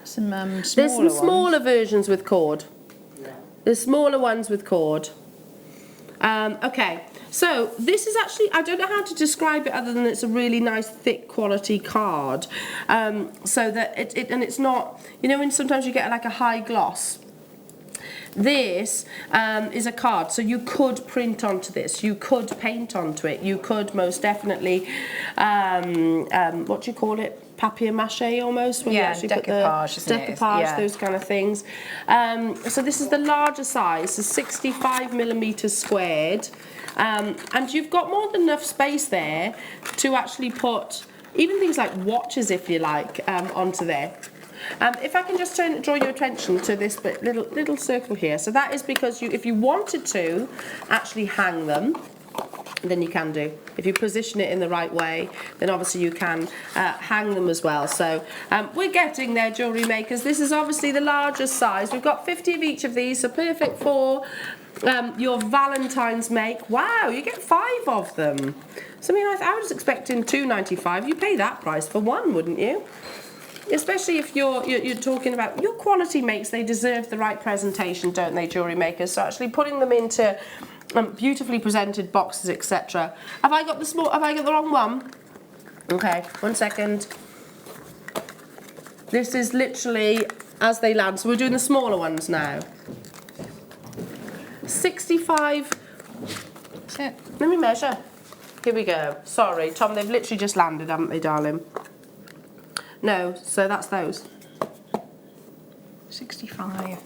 Some smaller There's some smaller ones. versions with cord. There's smaller ones with cord. Okay, so this is actually, I don't know how to describe it other than it's a really nice thick quality card. So that and it's not, you know when sometimes you get like a high gloss? This is a card, so you could print onto this, you could paint onto it, you could most definitely, what do you call it? Papier-mâché almost, when you actually put the decoupage, isn't it? decoupage, Yeah. those kind of things. So this is the larger size, so 65 millimeters squared, and you've got more than enough space there to actually put even things like watches, if you like, onto there. If I can just draw your attention to this little circle here. So that is because if you wanted to actually hang them, then you can do. If you position it in the right way, then obviously you can hang them as well. So we're getting there, jewellery makers. This is obviously the largest size. We've got 50 of each of these, so perfect for your Valentine's make. Wow, you get 5 of them. So I was expecting £2.95. You pay that price for one, wouldn't you? Especially if you're talking about your quality makes, they deserve the right presentation, don't they, jewellery makers? So actually putting them into beautifully presented boxes, etc. Have I got the wrong one? Okay, 1 second. This is literally as they land. So we're doing the smaller ones now. 65. That's it. Let me measure. Here we go. Sorry, Tom, they've literally just landed, haven't they, darling? No, so that's those. 65.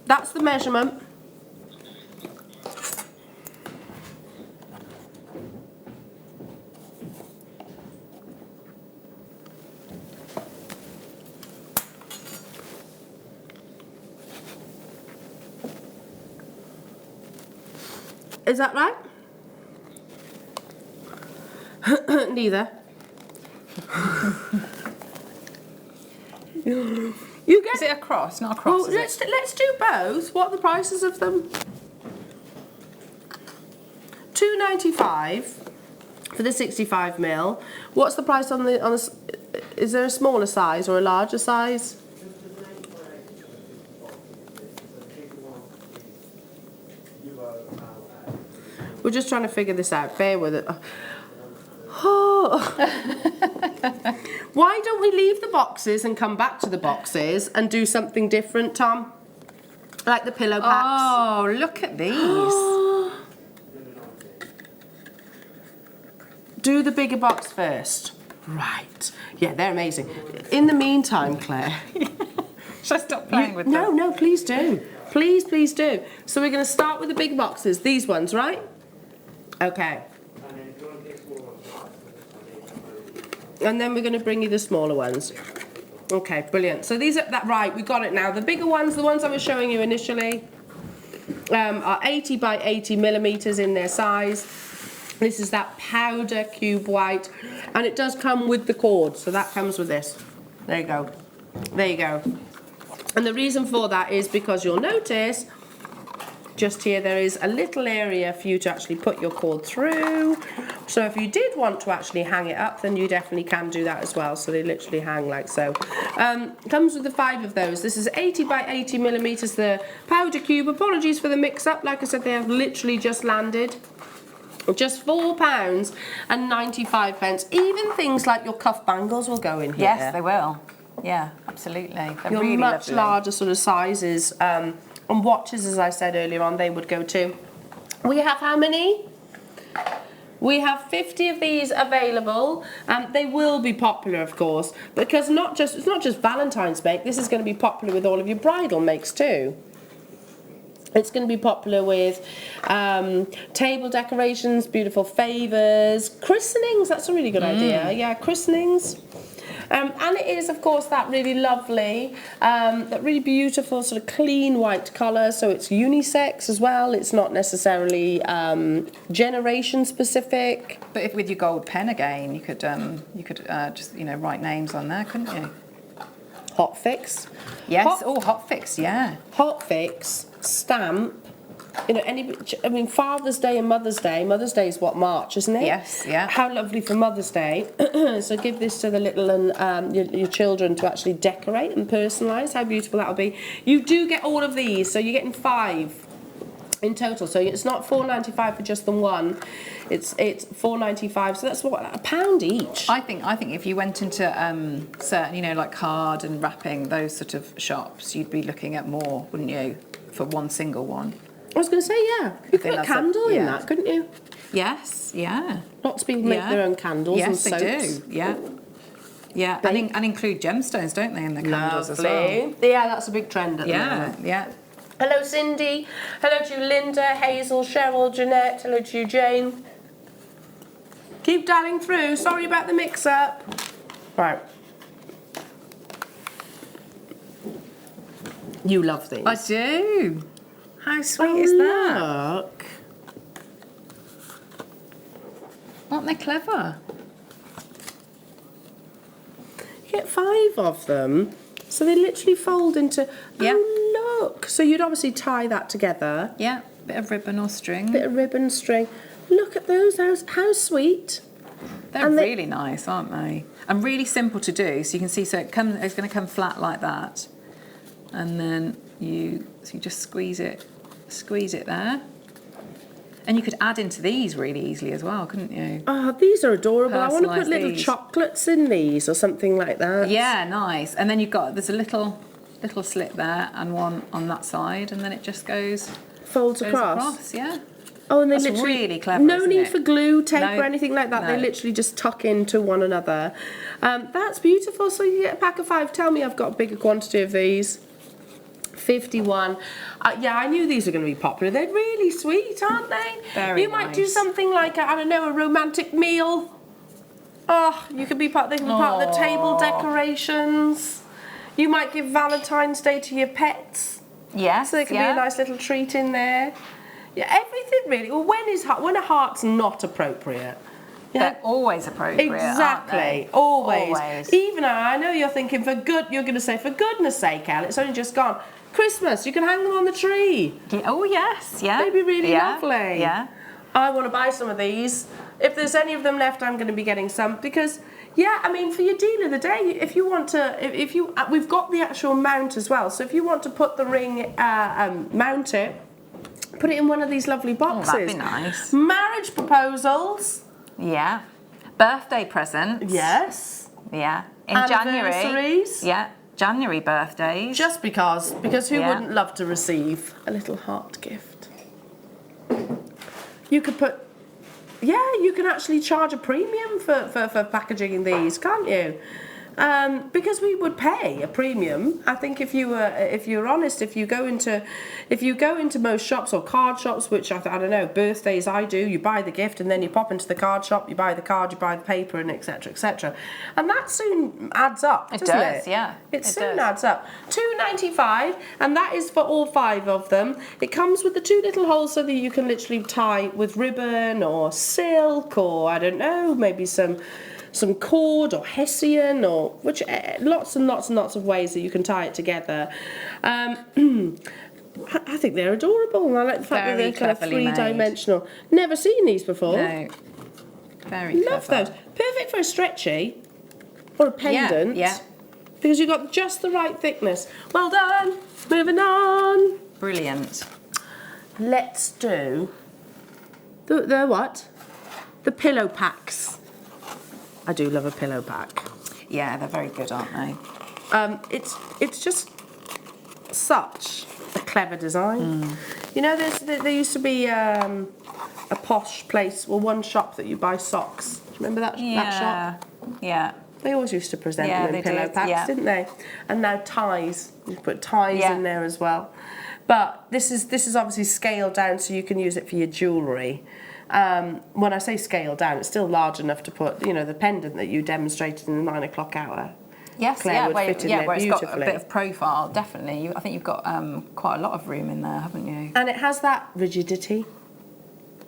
That's the measurement. Is that right? Neither. You get. Is it a cross? Not a cross. Well, let's do both. What are the prices of them? £2.95 for the 65 mil. What's the price on the is there a smaller size or a larger size? We're just trying to figure this out. Bear with it. Oh. Why don't we leave the boxes and come back to the boxes and do something different, Tom? Like the pillow packs. Oh, look at these. Do the bigger box first. Right. Yeah, they're amazing. In the meantime, Claire. Should I stop playing with them? No, please do. Please do. So we're going to start with the big boxes. These ones, right? Okay. And then we're going to bring you the smaller ones. Okay, brilliant. So these are right, we got it now. The bigger ones, the ones I was showing you initially, are 80 by 80 millimeters in their size. This is that powder cube white, and it does come with the cord, so that comes with this. There you go. There you go. And the reason for that is because you'll notice just here there is a little area for you to actually put your cord through. So if you did want to actually hang it up, then you definitely can do that as well. So they literally hang like so. Comes with the 5 of those. This is 80 by 80 millimeters, the powder cube. Apologies for the mix up. Like I said, they have literally just landed. Just £4.95. Even things like your cuff bangles will go in here. Yes, they will. Yeah, absolutely. They're Your really much lovely. larger sort of sizes. And watches, as I said earlier on, they would go too. We have how many? We have 50 of these available. They will be popular, of course, because it's not just Valentine's make. This is going to be popular with all of your bridal makes too. It's going to be popular with table decorations, beautiful favours, christenings. That's a really good idea. Yeah, christenings. And it is, of course, that really lovely, that really beautiful sort of clean white colour. So it's unisex as well. It's not necessarily generation specific. But if with your gold pen again, you could just write names on there, couldn't you? Hot fix. Yes. Hot fix. Yeah. Hot fix, stamp. Father's Day and Mother's Day. Mother's Day is what, March, isn't it? Yes, yeah. How lovely for Mother's Day. So give this to the little and your children to actually decorate and personalise. How beautiful that'll be. You do get all of these, so you're getting 5 in total. So it's not £4.95 for just the one. It's £4.95. So that's what, £1 each. I think if you went into certain, like card and wrapping, those sort of shops, you'd be looking at more, wouldn't you, for one single one? I was going to say, yeah. You could put a candle in that, couldn't you? Yes, yeah. Lots of people make their own candles and soaps. Yes, they do, yeah. Yeah, and include gemstones, don't they, in the candles as well? Yeah, that's a big trend at the moment. Yeah. Hello, Cindy. Hello to you, Linda, Hazel, Cheryl, Jeanette. Hello to you, Jane. Keep dialing through. Sorry about the mix-up. Right. You love these. I do. How sweet is that? Look. Aren't they clever? You get 5 of them. So they literally fold into... Yeah. Oh, look. So you'd obviously tie that together. Yeah, bit of ribbon or string. Bit of ribbon, string. Look at those. How sweet. They're really nice, aren't they? And really simple to do. So you can see, so it's going to come flat like that. And then you just squeeze it there. And you could add into these really easily as well, couldn't you? Oh, these are adorable. I want to put little these. Chocolates in these or something like that. Yeah, nice. And then there's a little slit there and one on that side, and then it just goes across. Yeah. Oh, and they That's literally really clever. No isn't need it? for glue, tape, No, or anything like that. no. They literally just tuck into one another. That's beautiful. So you get a pack of 5. Tell me I've got a bigger quantity of these. 51. Yeah, I knew these were going to be popular. They're really sweet, aren't they? Very You might do something like a romantic meal. Oh, they can be part of the table decorations. You might give Valentine's Day to your pets. Yes. So there can be a nice little treat in there. Yeah, everything really. Well, when a heart's not appropriate. Yeah. They're always appropriate. Exactly. Aren't they? Always. Even I know you're thinking you're going to say, for goodness sake, Elle, it's only just gone. Christmas, you can hang them on the tree. Yeah. Oh yes, yeah. They'd be really lovely. Yeah. I want to buy some of these. If there's any of them left, I'm going to be getting some because, yeah, I mean, for your deal of the day, if you want to, we've got the actual mount as well. So if you want to put the ring, mount it, put it in one of these lovely boxes. Oh, that'd be nice. Marriage proposals. Yeah. Birthday presents. Yes. Yeah. In January. Anniversaries. Yeah. January birthdays. Just because who wouldn't love to receive a little heart gift? You could put, you can actually charge a premium for packaging these, can't you? Because we would pay a premium. I think if you're honest, if you go into most shops or card shops, which I don't know, birthdays I do, you buy the gift and then you pop into the card shop, you buy the card, you buy the paper, and etc. etc. And that soon adds up, doesn't it? It does, yeah. It soon adds up. £2.95, and that is for all 5 of them. It comes with the 2 little holes so that you can literally tie with ribbon or silk or I don't know, maybe some cord or hessian or lots and lots and lots of ways that you can tie it together. I think they're adorable, and I like the fact that they're kind of 3-dimensional. Never seen these before. No. Very Love clever. those. Perfect for a stretchy or a pendant. Yeah. Because you've got just the right thickness. Well done. Moving on. Brilliant. Let's do the what? The pillow packs. I do love a pillow pack. Yeah, they're very good, aren't they? It's just such a clever design. You know, there used to be a posh place, one shop that you buy socks. Do you remember that shop? Yeah. They always used to present them in pillow packs, didn't they? And now ties. You put ties in there as well. But this is obviously scaled down so you can use it for your jewellery. When I say scale down, it's still large enough to put, the pendant that you demonstrated in the 9 o'clock hour. Yes, Claire yeah, would fit in there where it's got a beautifully. bit of profile, definitely. I think you've got quite a lot of room in there, haven't you? And it has that rigidity.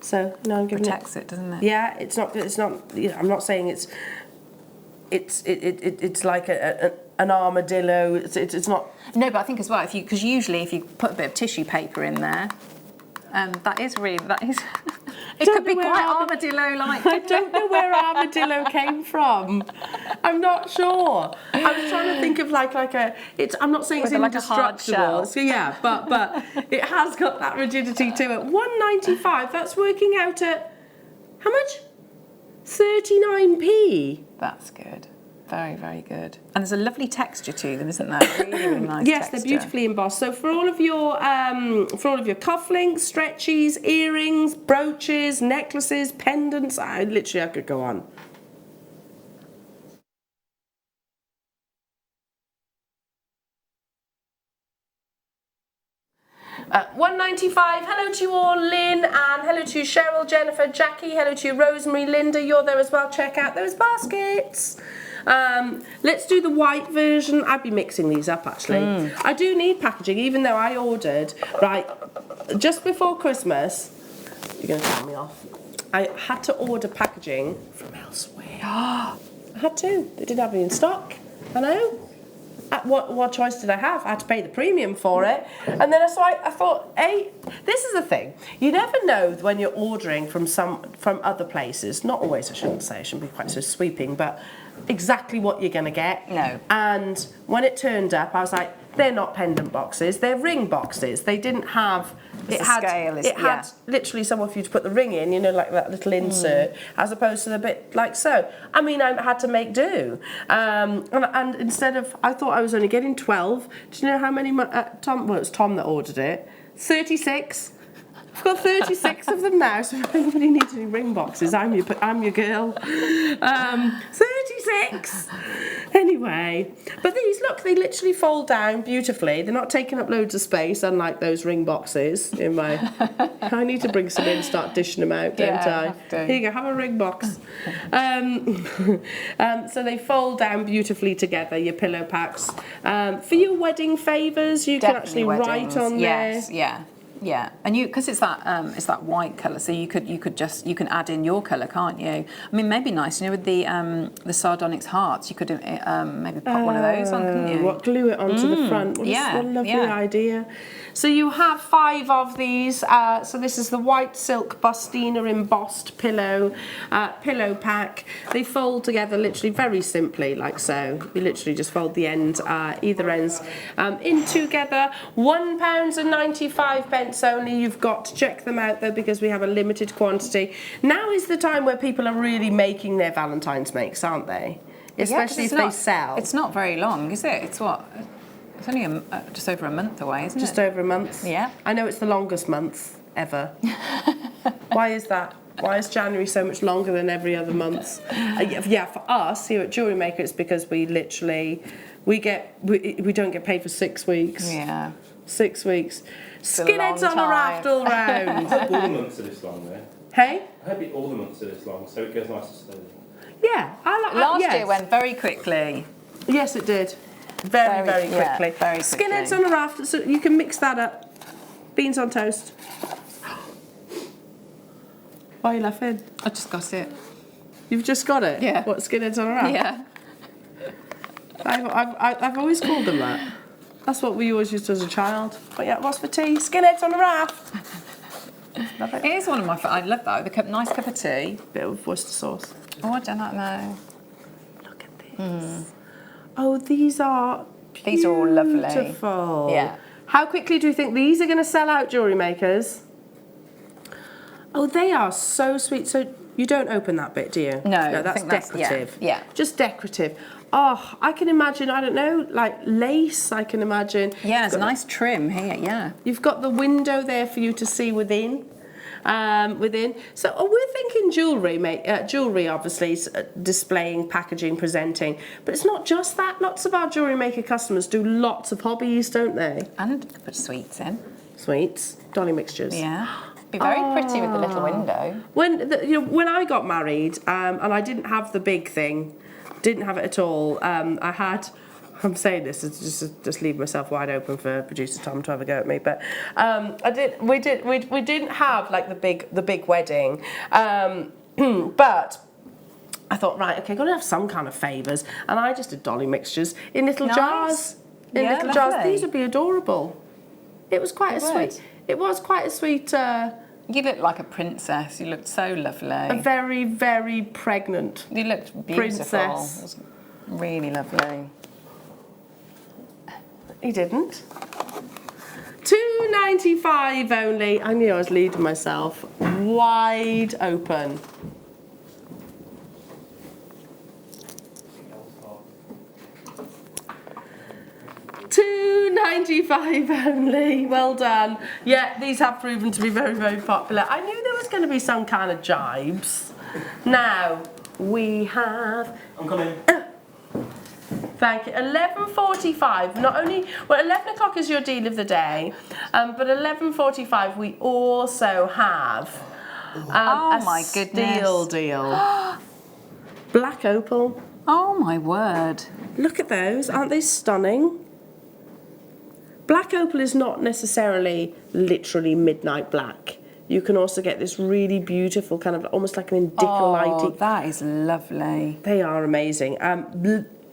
So no, I'm giving Protects it, doesn't it? Yeah, it's not. You know, I'm not saying it's like an armadillo. It's not. No, but I think as well, because usually if you put a bit of tissue paper in there, that is. It could be quite armadillo-like. I don't know where armadillo came from. I'm not sure. I was trying to think of like a. I'm not saying it's With like a hard indestructible. shell. So yeah, but it has got that rigidity to it. 195. That's working out at how much? 39p. That's good. Very, very good. And there's a lovely texture to them, isn't there? Really, really nice Yes, texture. they're beautifully embossed. So for all of your cufflinks, stretchies, earrings, brooches, necklaces, pendants, I could go on. $195. Hello to you all, Lynn, and hello to Cheryl, Jennifer, Jackie. Hello to you, Rosemary, Linda. You're there as well. Check out those baskets. Let's do the white version. I'd be mixing these up actually. I do need packaging, even though I ordered just before Christmas. You're going to tell me off. I had to order packaging from elsewhere. I had to. They didn't have any in stock. I know. What choice did I have? I had to pay the premium for it. And then so I thought, hey, this is the thing. You never know when you're ordering from other places. Not always, I shouldn't say. I shouldn't be quite so sweeping, but exactly what you're going to get. No. And when it turned up, I was like, they're not pendant boxes. They're ring boxes. They didn't have... It had literally somewhere for you to put the ring in, you know, like that little insert, as opposed to the bit like so. I mean, I had to make do. And instead of... I thought I was only getting 12. Do you know how many... Tom, well, it was Tom that ordered it. 36. I've got 36 of them now, so if anybody needs any ring boxes, I'm your girl. 36! Anyway, but these, look, they literally fold down beautifully. They're not taking up loads of space, unlike those ring boxes in my... I need to bring some in and start dishing them out, don't I? Have to. Here you go, have a ring box. So they fold down beautifully together, your pillow packs. For your wedding favours, you can actually write on there. Yes, yeah, and because it's that white colour, so you can add in your colour, can't you? I mean, maybe nice, you know, with the Sardonyx hearts, you could maybe pop one of those on, couldn't you? What, glue it onto the front? What a lovely idea. So you have 5 of these. So this is the white silk Bustina embossed pillow pack. They fold together literally very simply, like so. You literally just fold the either ends in together. £1.95 only. You've got to check them out though, because we have a limited quantity. Now is the time where people are really making their Valentine's makes, aren't they? Especially if they sell. It's not very long, is it? It's what? It's only just over a month away, isn't it? Just over a month? Yeah. I know it's the longest month ever. Why is that? Why is January so much longer than every other month? Yeah, for us here at JewelleryMaker, it's because we literally, we don't get paid for 6 weeks. Yeah. 6 weeks. Skinheads on a raft all round. I hope all the months are this long, though. Hey? I hope all the months are this long, so it goes nice and slowly. Yeah. Last year went very quickly. Yes, it did. Very quickly. Yeah, very quickly. Skinheads on a raft, so you can mix that up. Beans on toast. Why are you laughing? I just got it. You've just got it? Yeah. What, skinheads on a raft? Yeah. I've always called them that. That's what we always used as a child. But yeah, what's for tea? Skinheads on a raft. Love it. It is one of my favourites. I love that. With a nice cup of tea. Bit of Worcester sauce. Oh, I don't know. Look at this. Oh, these are beautiful. These are all lovely. Yeah. How quickly do you think these are going to sell out, jewellery makers? Oh, they are so sweet. So you don't open that bit, do you? No, that's decorative. Yeah. Just decorative. Oh, I can imagine, I don't know, like lace, I can imagine. Yeah, there's a nice trim here, yeah. You've got the window there for you to see within. So we're thinking jewellery obviously, displaying, packaging, presenting, but it's not just that. Lots of our Jewellery Maker customers do lots of hobbies, don't they? And put sweets in. Sweets, dolly mixtures. Yeah. Be very pretty with the little window. When I got married, and I didn't have the big thing, Didn't have it at all. I'm saying this to just leave myself wide open for producer Tom to have a go at me, but we didn't have like the big wedding, but I thought, right, okay, got to have some kind of favours, and I just did dolly mixtures in little jars. In Yeah, little jars. lovely. These would be adorable. It was quite sweet. It was quite a sweet. You looked like a princess. You looked so lovely. A very, very pregnant. You looked beautiful. Princess. It was really lovely. He didn't. $2.95 only. I knew I was leading myself. Wide open. $2.95 only. Well done. Yeah, these have proven to be very, very popular. I knew there was going to be some kind of jibes. Now we have. I'm coming. Thank you. 11:45. Not only, well, 11 o'clock is your deal of the day, but 11:45 we also have Oh my goodness. deal. Black opal. Oh my word. Look at those. Aren't they stunning? Black opal is not necessarily literally midnight black. You can also get this really beautiful kind of almost like an indicolite. Oh, that is lovely. They are amazing.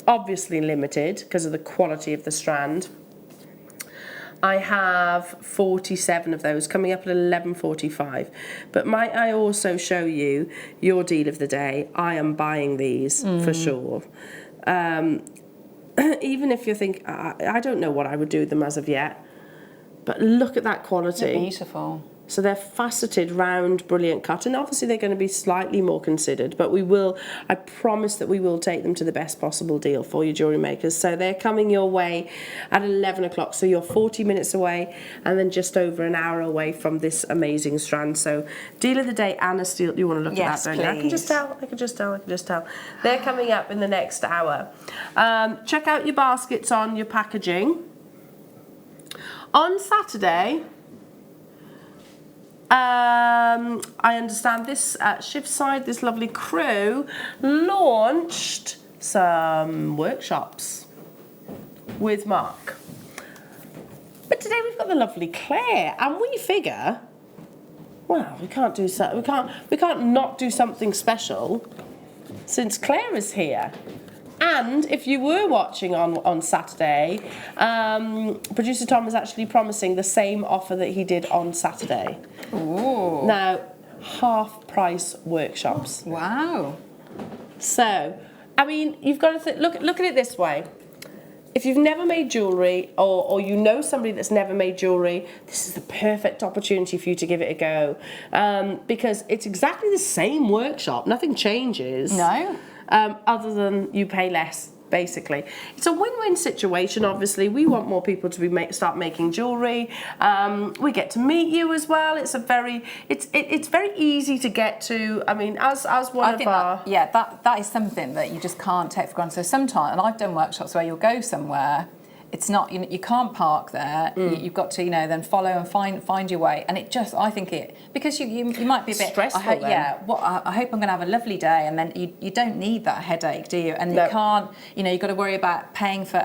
Obviously limited because of the quality of the strand. I have 47 of those coming up at 11:45. But might I also show you your deal of the day? I am buying these for sure. Even if you think, I don't know what I would do with them as of yet, but look at that quality. They're beautiful. So they're faceted, round, brilliant cut, and obviously they're going to be slightly more considered, but I promise that we will take them to the best possible deal for you, jewellery makers. So they're coming your way at 11 o'clock, so you're 40 minutes away, and then just over an hour away from this amazing strand. So deal of the day and a steal. You want to look at that, don't you? I can just tell. They're coming up in the next hour. Check out your baskets on your packaging. On Saturday, I understand this Shiftside, this lovely crew, launched some workshops with Mark. But today we've got the lovely Claire, and we figure, well, we can't not do something special since Claire is here. And if you were watching on Saturday, producer Tom is actually promising the same offer that he did on Saturday. Ooh. Now, half price workshops. Wow. So, I mean, you've got to look at it this way. If you've never made jewellery, or you know somebody that's never made jewellery, this is the perfect opportunity for you to give it a go. Because it's exactly the same workshop. Nothing changes. No. Other than you pay less, basically. It's a win-win situation, obviously. We want more people to start making jewellery. We get to meet you as well. It's very easy to get to. I mean, as one of our... that is something that you just can't take for granted. So sometimes, and I've done workshops where you'll go somewhere, it's not, you can't park there. You've got to, then follow and find your way. And it just, I think because you might be a bit stressful. I hope I'm going to have a lovely day, and then you don't need that headache, do you? And you can't, you've got to worry about paying for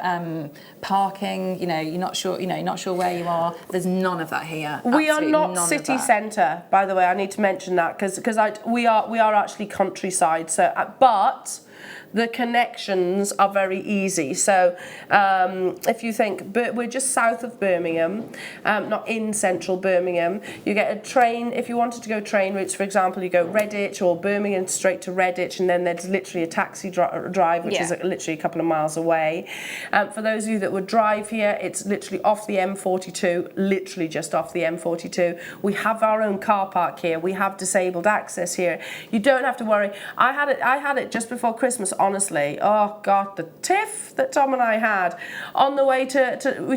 parking. You're not sure where you are. There's none of that here. We are not city centre, by the way. I need to mention that because we are actually countryside. So, but the connections are very easy. So if you think, we're just south of Birmingham, not in central Birmingham. You get a train, if you wanted to go train routes, for example, you go Redditch or Birmingham straight to Redditch, and then there's literally a taxi drive, which is literally a couple of miles away. For those of you that would drive here, it's literally off the M42, literally just off the M42. We have our own car park here. We have disabled access here. You don't have to worry. I had it just before Christmas, honestly. Oh God, the tiff that Tom and I had on the way we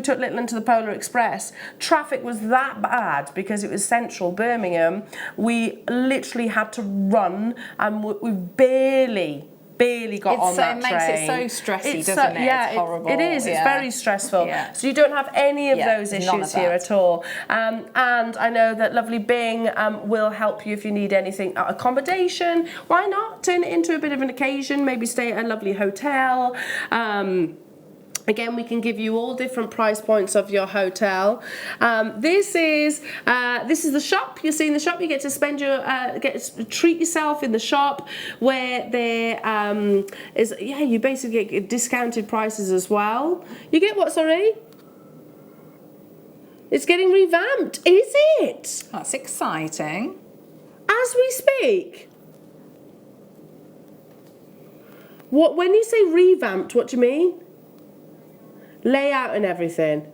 took Littleton to the Polar Express. Traffic was that bad because it was central Birmingham. We literally had to run, and we barely barely got on that train. It makes it so stressy, doesn't it? Yeah, it's horrible. It is. It's very stressful. Yeah. So you don't have any of those none issues of here that. at all. And I know that lovely Bing will help you if you need anything. Accommodation, why not? Turn it into a bit of an occasion. Maybe stay at a lovely hotel. Again, we can give you all different price points of your hotel. This is the shop. You're seeing the shop. You get to spend treat yourself in the shop where there is you basically get discounted prices as well. You get what? Sorry. It's getting revamped, is it? That's exciting. As we speak. What? When you say revamped, what do you mean? Layout and everything.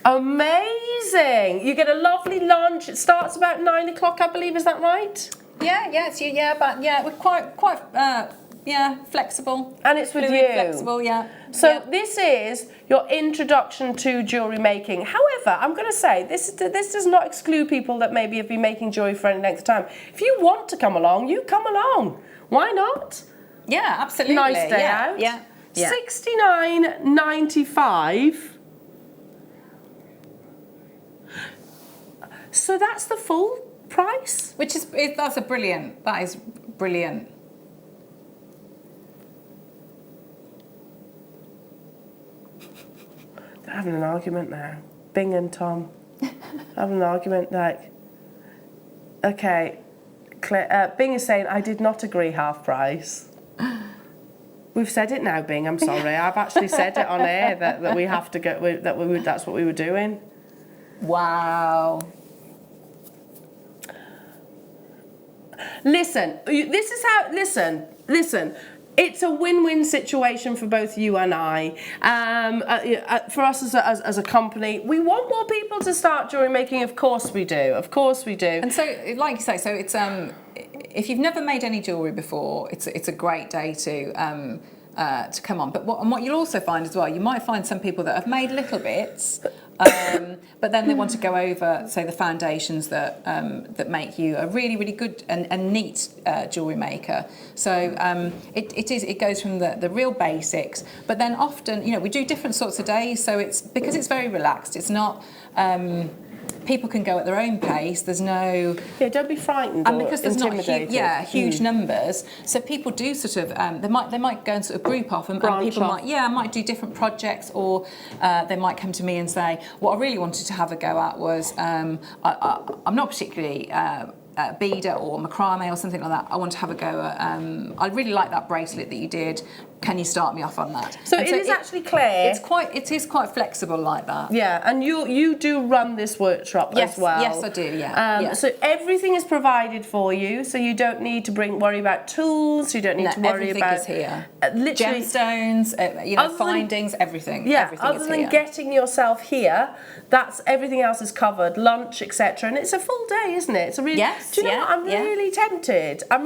Amazing! You get a lovely lunch. It starts about 9 o'clock, I believe. Is that right? We're quite flexible. And it's with Fluid, you. Flexible, yeah. So this is your introduction to jewellery making. However, I'm going to say this does not exclude people that maybe have been making jewellery for any length of time. If you want to come along, you come along. Why not? Yeah, absolutely. Nice day out. Yeah. $69.95. So that's the full price? That is brilliant. They're having an argument now. Bing and Tom. Having an argument like, okay, Bing is saying, I did not agree half price. We've said it now, Bing, I'm sorry. I've actually said it on air that we have to go, that's what we were doing. Wow. Listen, listen. It's a win-win situation for both you and I. For us as a company, we want more people to start jewellery making. Of course we do. Of course we do. And so, like you say, so it's if you've never made any jewellery before, it's a great day to come on. But what you'll also find as well, you might find some people that have made little bits, but then they want to go over, say, the foundations that make you a really, really good and neat jewellery maker. So it goes from the real basics, but then often, we do different sorts of days. So it's because it's very relaxed. It's not. People can go at their own pace. There's no... Yeah, don't be frightened and or because there's not huge Mm. numbers, so people do sort of they might go and sort of group off and people off. might do different projects, or they might come to me and say, what I really wanted to have a go at was I'm not particularly beader or macrame or something like that. I want to have a go at I really like that bracelet that you did. Can you start me off on that? So it is actually clear. It is quite flexible like that. Yeah, and you do run this workshop as well. Yes, I do. Yeah. So everything is provided for you. So you don't need to worry about tools. You don't need to worry everything about is here. Literally Gemstones, findings, everything. Yeah, everything other is than here. getting yourself here, that's everything else is covered, lunch, etc. And it's a full day, isn't it? It's a really. Yes, do you know what? I'm really tempted. I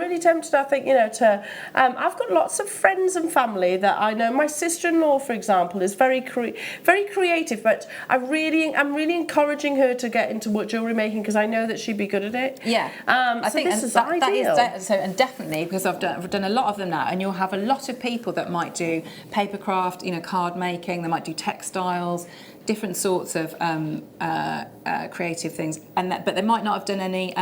think to. I've got lots of friends and family that I know. My sister-in-law, for example, is very creative, but I'm really encouraging her to get into jewellery making because I know that she'd be good at it. Yeah, I think this is ideal. And definitely because I've done a lot of them now, and you'll have a lot of people that might do paper craft, card making. They might do textiles, different sorts of creative things, but they might not have done any.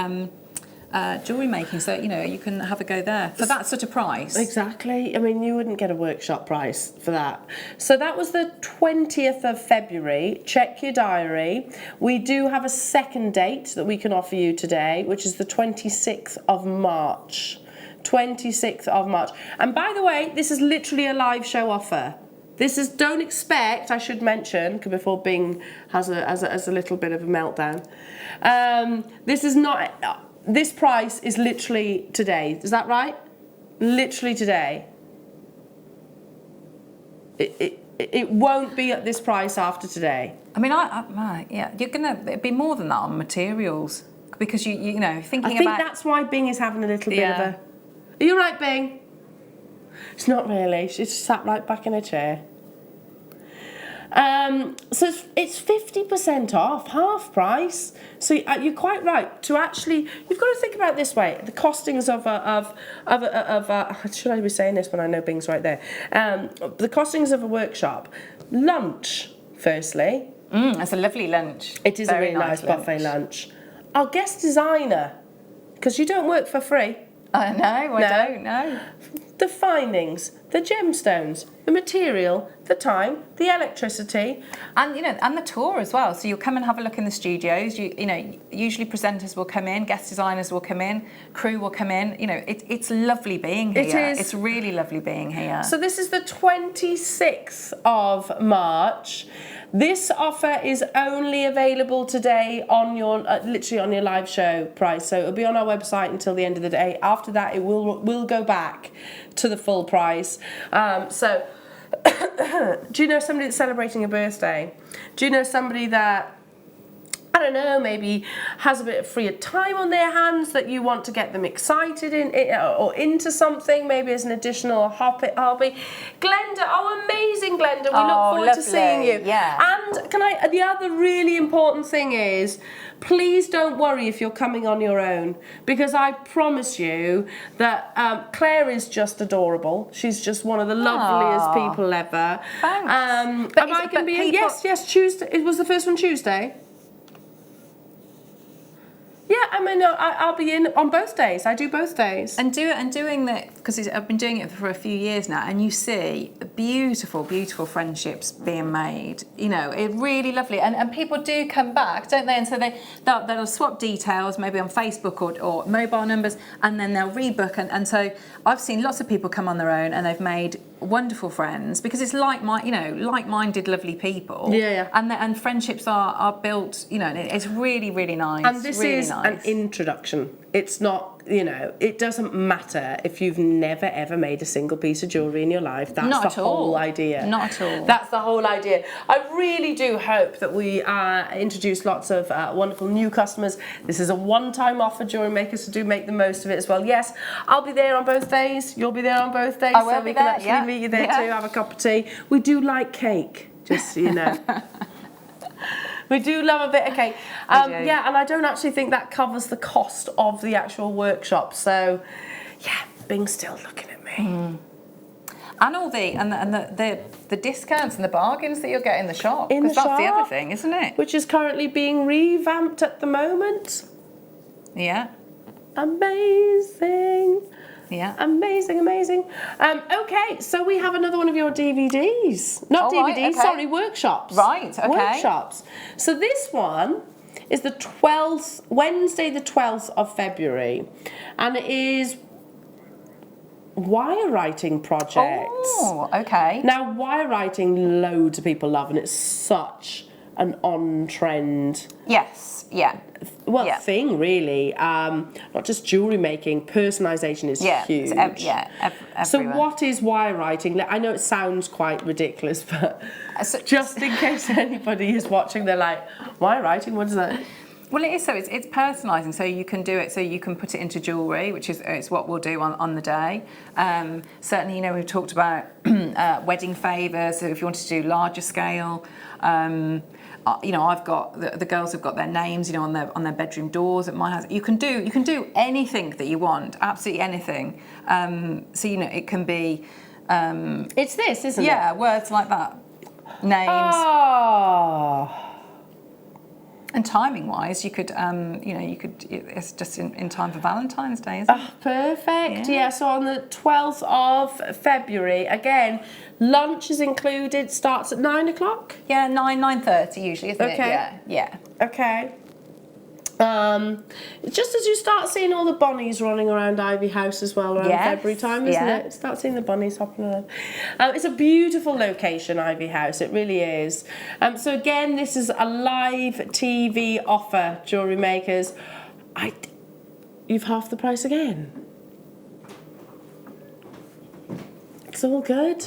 Jewellery making, so you can have a go there for that sort of price. Exactly. I mean, you wouldn't get a workshop price for that. So that was the 20th of February. Check your diary. We do have a second date that we can offer you today, which is the 26th of March. 26th of March. And by the way, this is literally a live show offer. Don't expect, I should mention, before Bing has a little bit of a meltdown. This is not. This price is literally today. Is that right? Literally today. It won't be at this price after today. I mean, it'd be more than that on materials because thinking I think that's why Bing is having a little bit of a. Are you right, Bing? It's not really. She's sat right back in her chair. So it's 50% off, half price. So you're quite right to actually. You've got to think about it this way: the costings of should I be saying this when I know Bing's right there? The costings of a workshop, lunch. Firstly, It's a lovely lunch. it is a really nice buffet lunch. Our guest designer, because you don't work for free. No, I don't know. The findings, the gemstones, the material, the time, the electricity, And and the tour as well. So you'll come and have a look in the studios. Usually presenters will come in, guest designers will come in, crew will come in. It's lovely being here. It is. It's really lovely being here. So this is the 26th of March. This offer is only available today on your, literally on your live show price. So it'll be on our website until the end of the day. After that, it will go back to the full price. So do you know somebody that's celebrating a birthday? Do you know somebody that, I don't know, maybe has a bit of freer time on their hands that you want to get them excited in or into something, maybe as an additional hobby? Glenda, amazing Glenda, we look forward to seeing you. Yeah. And the other really important thing is, please don't worry if you're coming on your own, because I promise you that Clara is just adorable. She's just one of the loveliest people ever. Thanks. Am I going to be in? Yes, Tuesday. It was the first one Tuesday. Yeah, I mean, I'll be in on both days. I do both days. And doing that, because I've been doing it for a few years now, and you see beautiful, beautiful friendships being made. It's really lovely. And people do come back, don't they? And so they'll swap details, maybe on Facebook or mobile numbers, and then they'll rebook. And so I've seen lots of people come on their own, and they've made wonderful friends, because it's like-minded, lovely people. Yeah. And friendships are built. It's really, really nice. And this really is nice. an introduction. It's not, it doesn't matter if you've never ever made a single piece of jewellery in your life. That's the whole idea. Not at all. That's the whole idea. I really do hope that we introduce lots of wonderful new customers. This is a one-time offer, jewellery makers, so do make the most of it as well. Yes, I'll be there on both days. You'll be there on both days. I will so be we can there, actually meet you there too, have a cup of tea. We do like cake, just so you know. We do love a bit of cake. Yeah, and I don't actually think that covers the cost of the actual workshop. So, yeah, Bing's still looking at me. And all the discounts and the bargains that you'll get in the shop. In the Because that's the shop, other thing, isn't it? Which is currently being revamped at the moment. Yeah. Amazing. Yeah. Amazing. Okay, so we have another one of your DVDs. Not Oh, right, DVDs, okay. sorry, workshops. Right, okay. Workshops. So this one is the 12th, Wednesday the 12th of February. And it is wire writing projects. Oh, okay. Now, wire writing, loads of people love, and it's such an on-trend Yes, yeah. thing, really. Not just jewellery making, personalisation is huge. Everywhere. So what is wire writing? I know it sounds quite ridiculous, but just in case anybody is watching, they're like, wire writing, what is that? Well, it is. So it's personalising. So you can do it. So you can put it into jewellery, which is it's what we'll do on the day. Certainly, we've talked about wedding favours. So if you wanted to do larger scale, I've got the girls have got their names, on their bedroom doors at my house. You can do anything that you want, absolutely anything. So it can be. It's this, isn't it? Yeah, words like that, names. Oh. And timing-wise, you could, it's just in time for Valentine's Day, isn't it? Oh, perfect. Yeah, so on the 12th of February, again, lunch is included, starts at 9 o'clock? Yeah, 9:30 usually, isn't it? Okay. Yeah. Okay. Just as you start seeing all the bunnies running around Ivy House as well around February time, isn't it? Start seeing the bunnies hopping around. It's a beautiful location, Ivy House. It really is. So again, this is a live TV offer, jewellery makers. You've half the price again. It's all good.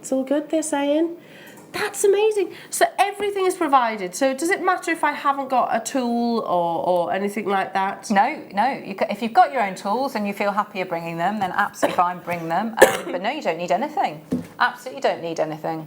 It's all good, they're saying. That's amazing. So everything is provided. So does it matter if I haven't got a tool or anything like that? No. If you've got your own tools and you feel happier bringing them, then absolutely fine, bring them. But no, you don't need anything. Absolutely don't need anything.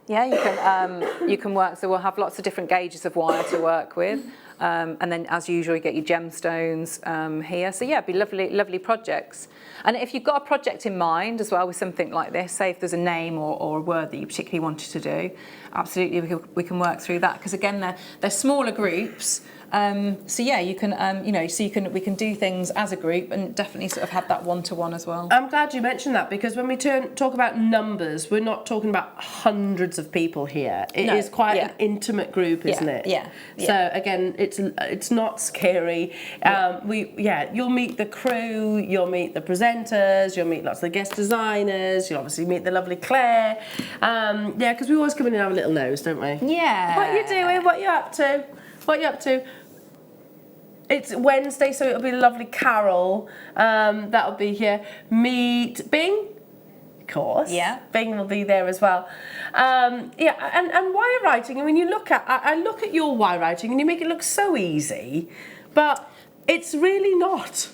you can work. So we'll have lots of different gauges of wire to work with. And then, as usual, you get your gemstones here. So yeah, it'd be lovely projects. And if you've got a project in mind as well with something like this, say if there's a name or a word that you particularly wanted to do, absolutely we can work through that. Because again, they're smaller groups. So yeah, you can we can do things as a group and definitely sort of have that one-to-one as well. I'm glad you mentioned that, because when we talk about numbers, we're not talking about hundreds of people here. It is quite an intimate group, isn't it? Yeah. So again, it's not scary. You'll meet the crew, you'll meet the presenters, you'll meet lots of the guest designers, you'll obviously meet the lovely Claire. Because we always come in and have a little nose, don't we? Yeah. What are you doing? What are you up to? What are you up to? It's Wednesday, so it'll be lovely Carol. That'll be here. Meet Bing, of course. Yeah. Bing will be there as well. And wire writing. I mean, I look at your wire writing, and you make it look so easy, but it's really not.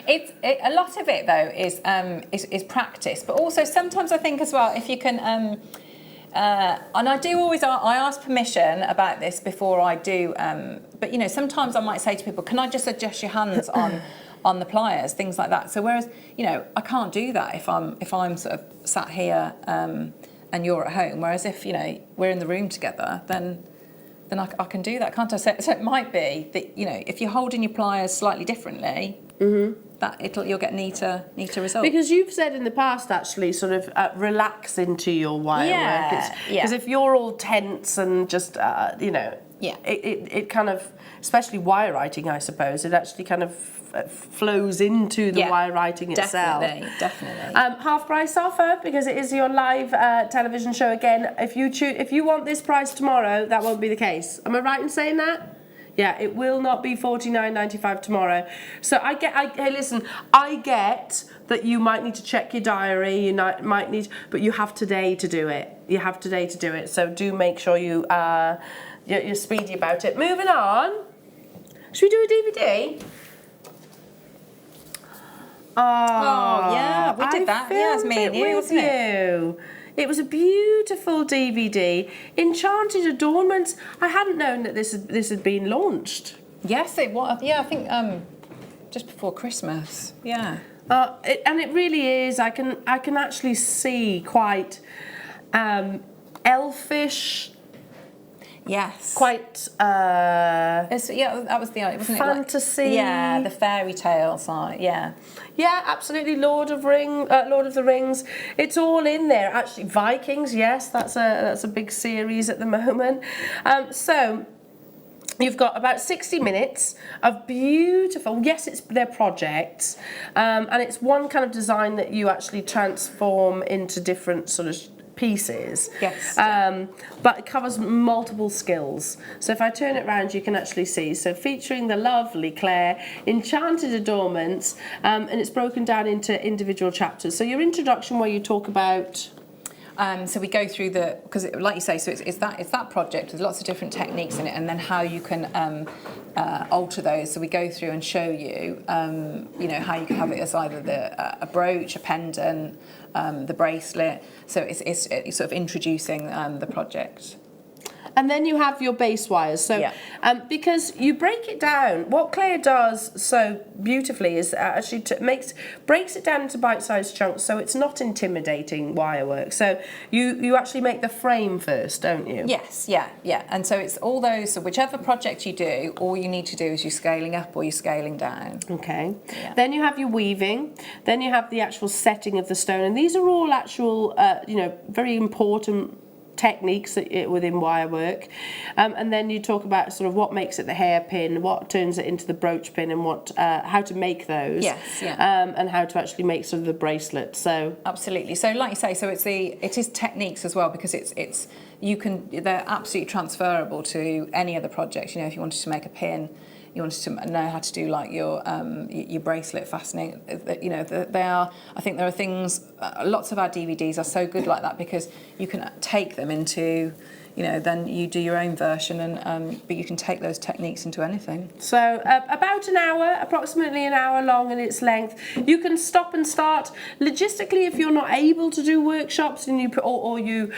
A lot of it though is practice, but also sometimes I think as well if you can. And I ask permission about this before I do, but sometimes I might say to people, can I just adjust your hands on the pliers, things like that. So whereas, I can't do that if I'm sort of sat here and you're at home, whereas if, we're in the room together, then I can do that, can't I? So it might be that, if you're holding your pliers slightly differently, you'll get neater results. Because you've said in the past, actually, sort of relax into your wire work. Because if you're all tense and just, it kind of, especially wire writing, I suppose, it actually kind of flows into the wire writing itself. Definitely. Half price offer, because it is your live television show again. If you want this price tomorrow, that won't be the case. Am I right in saying that? Yeah, it will not be $49.95 tomorrow. So I get that you might need to check your diary, might need, but you have today to do it. So do make sure you're speedy about it. Moving on. Should we do a DVD? Oh yeah, we did that. Yeah, it's me and you, wasn't it? It was a beautiful DVD. Enchanted Adornments. I hadn't known that this had been launched. Yes, it was. Yeah, I think just before Christmas. Yeah. And it really is. I can actually see quite elfish. Yes. Quite. That was the idea, wasn't it? Fantasy. Yeah, the fairy tale side. Yeah. Yeah, absolutely. Lord of the Rings. It's all in there. Actually, Vikings. Yes, that's a big series at the moment. So you've got about 60 minutes of beautiful. Yes, it's their projects, and it's one kind of design that you actually transform into different sort of pieces. Yes. But it covers multiple skills. So if I turn it around, you can actually see. So featuring the lovely Claire, Enchanted Adornments, and it's broken down into individual chapters. So your introduction, where you talk about. So we go through because like you say, so it's that project with lots of different techniques in it, and then how you can alter those. So we go through and show you, how you can have it as either a brooch, a pendant, the bracelet. So it's sort of introducing the project. And then you have your base wires. So because you break it down, what Claire does so beautifully is actually breaks it down into bite-sized chunks, so it's not intimidating wire work. So you actually make the frame first, don't you? Yes, yeah. And so it's all those, so whichever project you do, all you need to do is you're scaling up or you're scaling down. Okay. Yeah. Then you have your weaving, then you have the actual setting of the stone, and these are all actual, very important techniques within wire work, and then you talk about sort of what makes it the hairpin, what turns it into the brooch pin, and what how to make those. Yes, yeah. And how to actually make sort of the bracelet. So absolutely. So like you say, so it is techniques as well, because they're absolutely transferable to any other project. If you wanted to make a pin, you wanted to know how to do like your bracelet fastening. I think there are things. Lots of our DVDs are so good like that, because you can take them into, you know, then you do your own version, and but you can take those techniques into anything. So about an hour, approximately an hour long in its length. You can stop and start. Logistically, if you're not able to do workshops and you or you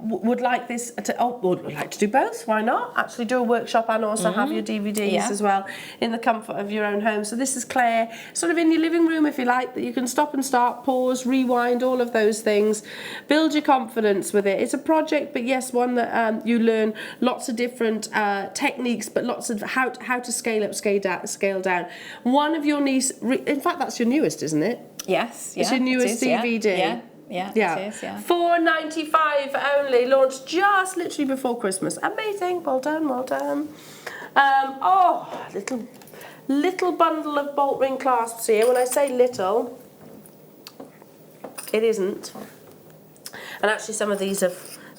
would like this to, would like to do both, why not? Actually do a workshop and also have your DVDs as well in the comfort of your own home. So this is Claire, sort of in your living room if you like, that you can stop and start, pause, rewind, all of those things. Build your confidence with it. It's a project, but yes, one that you learn lots of different techniques, but lots of how to scale up, scale down. One of your niece, in fact, that's your newest, isn't it? Yes, It's your newest DVD. Yeah, it is, yeah. $4.95 only, launched just literally before Christmas. Amazing, well done, well done. Little bundle of bolt ring clasps here. When I say little, it isn't. And actually some of these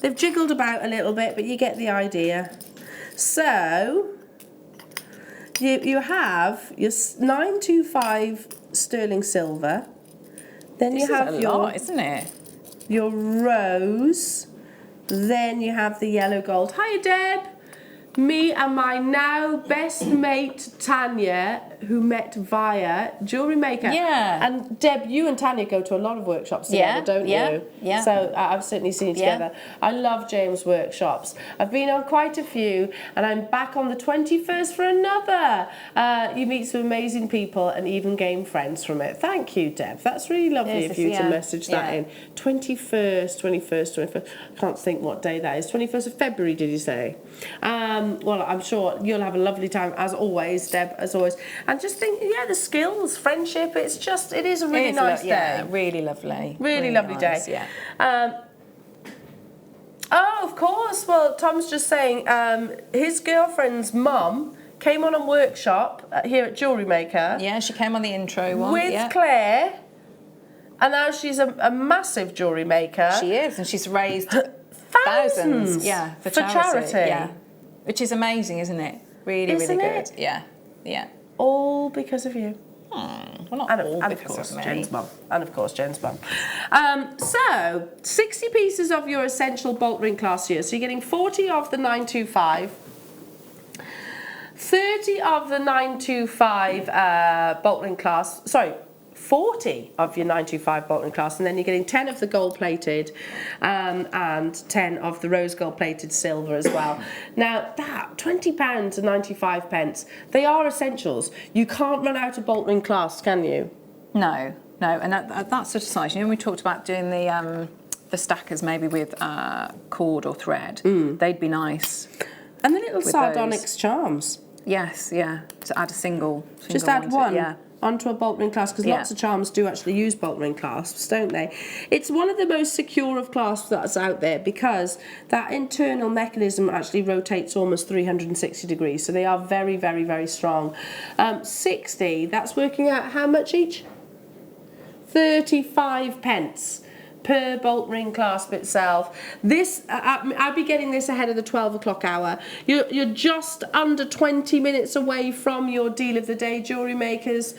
they've jiggled about a little bit, but you get the idea. So, you have your 925 sterling silver. Then you have your lot, isn't it? Your rose. Then you have the yellow gold. Hi, Deb. Me and my now best mate Tanya, who met via JewelleryMaker. Yeah. And Deb, you and Tanya go to a lot of workshops together, don't you? Yeah. So I've certainly seen you together. I love James' workshops. I've been on quite a few, and I'm back on the 21st for another. You meet some amazing people and even gain friends from it. Thank you, Deb. That's really lovely of you to message that in. 21st. I can't think what day that is. 21st of February, did you say? Well, I'm sure you'll have a lovely time, as always, Deb, as always. And just think, the skills, friendship, it is a really nice day. Yeah, really lovely. Really lovely nice, day. Yeah. Oh, of course. Well, Tom's just saying his girlfriend's mum came on a workshop here at JewelleryMaker. Yeah, she came on the intro one. With Claire. And now she's a massive jewellery maker. She is, and she's raised thousands. Yeah, for charity. Yeah. Which is amazing, isn't it? Really, Isn't really it? good. Yeah. Yeah. All because of you. Well, not And all of because course, of me. Jen's mum. And of course, Jen's mum. So, 60 pieces of your essential bolt ring class here. So you're getting 40 of the 925, 30 of the 925 bolt ring class. Sorry, 40 of your 925 bolt ring class, and then you're getting 10 of the gold plated and 10 of the rose gold plated silver as well. Now that £20 and 95 pence, they are essentials. You can't run out of bolt ring clasps, can you? No, and that sort of size. You know, we talked about doing the stackers maybe with cord or thread. They'd be nice. And the little With Sardonyx those. charms. Yes, yeah. To add a single Just add one. Yeah. Onto a bolt ring clasp, because lots of charms do actually use bolt ring clasps, don't they? It's one of the most secure of clasps that's out there, because that internal mechanism actually rotates almost 360 degrees, so they are very, very, very strong. 60, that's working out how much each? 35 pence per bolt ring clasp itself. This, I'll be getting this ahead of the 12 o'clock hour. You're just under 20 minutes away from your deal of the day, jewellery makers.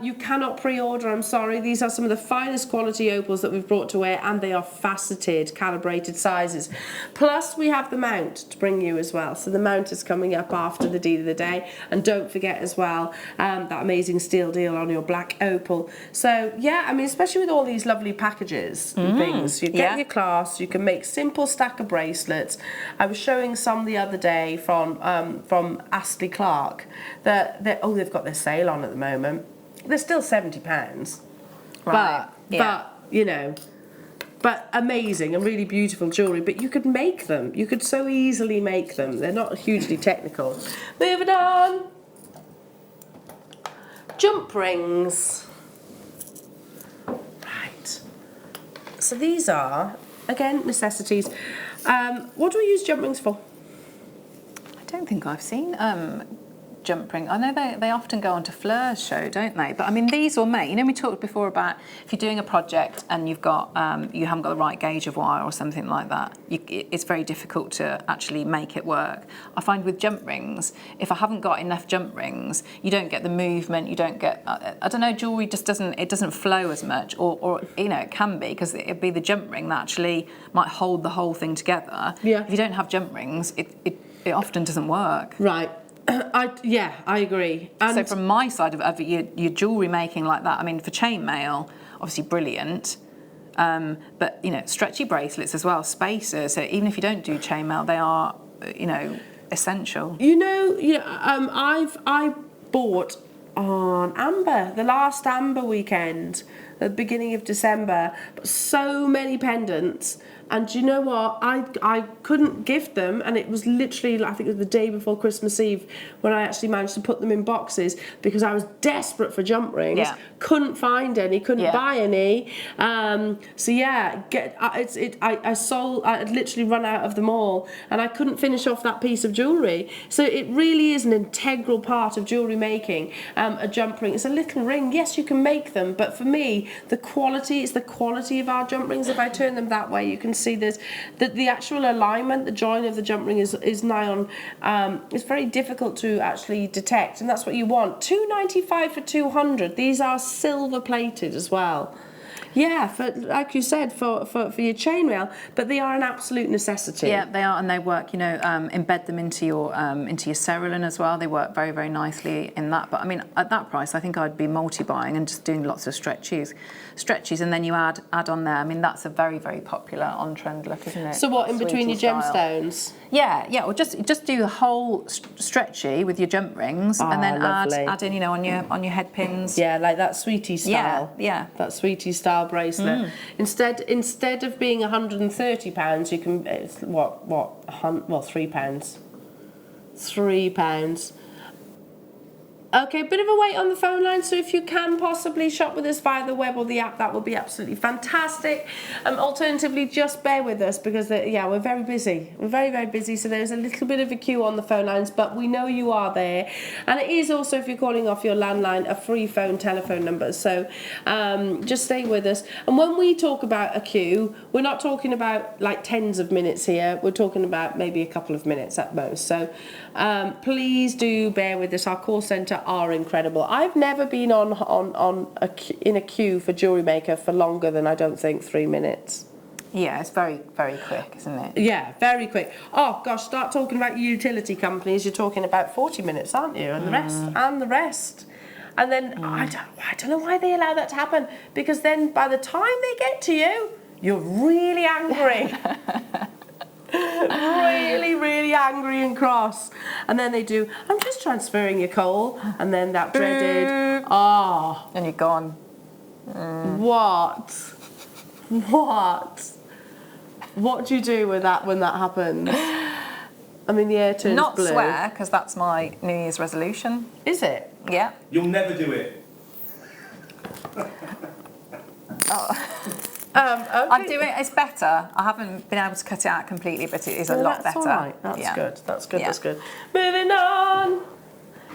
You cannot pre-order, I'm sorry. These are some of the finest quality opals that we've brought to wear, and they are faceted, calibrated sizes. Plus, we have the mount to bring you as well. So the mount is coming up after the deal of the day. And don't forget as well, that amazing steel deal on your black opal. So, yeah, I mean, especially with all these lovely packages, things. You get your clasp, you can make simple stacker bracelets. I was showing some the other day from Astley Clark that they've got their sale on at the moment. They're still £70. Right. But amazing and really beautiful jewellery. But you could make them. You could so easily make them. They're not hugely technical. Moving on. Jump rings. So these are, again, necessities. What do we use jump rings for? I don't think I've seen jump ring. I know they often go on to Fleur's show, don't they? But I mean, these were made. You know, we talked before about if you're doing a project and you've got you haven't got the right gauge of wire or something like that, it's very difficult to actually make it work. I find with jump rings, if I haven't got enough jump rings, you don't get the movement. You don't get. I don't know. Jewelry just doesn't flow as much, or you know, it can be because it'd be the jump ring that actually might hold the whole thing together. Yeah. If you don't have jump rings, it often doesn't work. Right. I agree. And so from my side of your jewellery making like that, I mean, for chainmail, obviously brilliant. But, you know, stretchy bracelets as well, spacers. So even if you don't do chainmail, they are, you know, essential. I bought on Amber, the last Amber weekend, at the beginning of December, so many pendants. And do you know what? I couldn't gift them, and it was literally, I think it was the day before Christmas Eve when I actually managed to put them in boxes because I was desperate for jump rings. Yeah. Couldn't find any, couldn't buy any. So yeah, I sold. I had literally run out of them all, and I couldn't finish off that piece of jewellery. So it really is an integral part of jewellery making. A jump ring. It's a little ring. Yes, you can make them, but for me, the quality of our jump rings. If I turn them that way, you can see there's the actual alignment, the join of the jump ring is nigh on. It's very difficult to actually detect, and that's what you want. $2.95 for 200. These are silver plated as well. Yeah, for like you said, for your chainmail, but they are an absolute necessity. Yeah, they are, and they work. You know, embed them into your cerulean as well. They work very, very nicely in that. But I mean, at that price, I think I'd be multi-buying and just doing lots of stretchies, and then you add on there. I mean, that's a very, very popular on-trend look, isn't it? So what in between your gemstones? Yeah, or just do the whole stretchy with your jump rings, and then add in, you know, on your head pins. Yeah, like that sweetie style. Yeah. That sweetie style bracelet. Instead of being £130, you can it's what £3. £3. Okay, a bit of a wait on the phone line, so if you can possibly shop with us via the web or the app, that would be absolutely fantastic. Alternatively, just bear with us because, we're very busy. We're very, very busy, so there's a little bit of a queue on the phone lines, but we know you are there. And it is also, if you're calling off your landline, a free telephone number, so just stay with us. And when we talk about a queue, we're not talking about like tens of minutes here, we're talking about maybe a couple of minutes at most. So please do bear with us. Our call centre are incredible. I've never been in a queue for JewelleryMaker for longer than, I don't think, 3 minutes. Yeah, it's very, very quick, isn't it? Yeah, very quick. Oh gosh, start talking about utility companies, you're talking about 40 minutes, aren't you? And the rest. And then I don't know why they allow that to happen, because then by the time they get to you, you're really angry. Really, really angry and cross. And then they do, I'm just transferring your coal. And then that dreaded, and you're gone. What do you do with that when that happens? I mean, the air turns Not blue. swear, because that's my New Year's resolution. Is it? Yeah. You'll never do it. Okay. I do it. It's better. I haven't been able to cut it out completely, but it is a lot That's better. all right. That's good. That's good. Yeah. That's good. Moving on.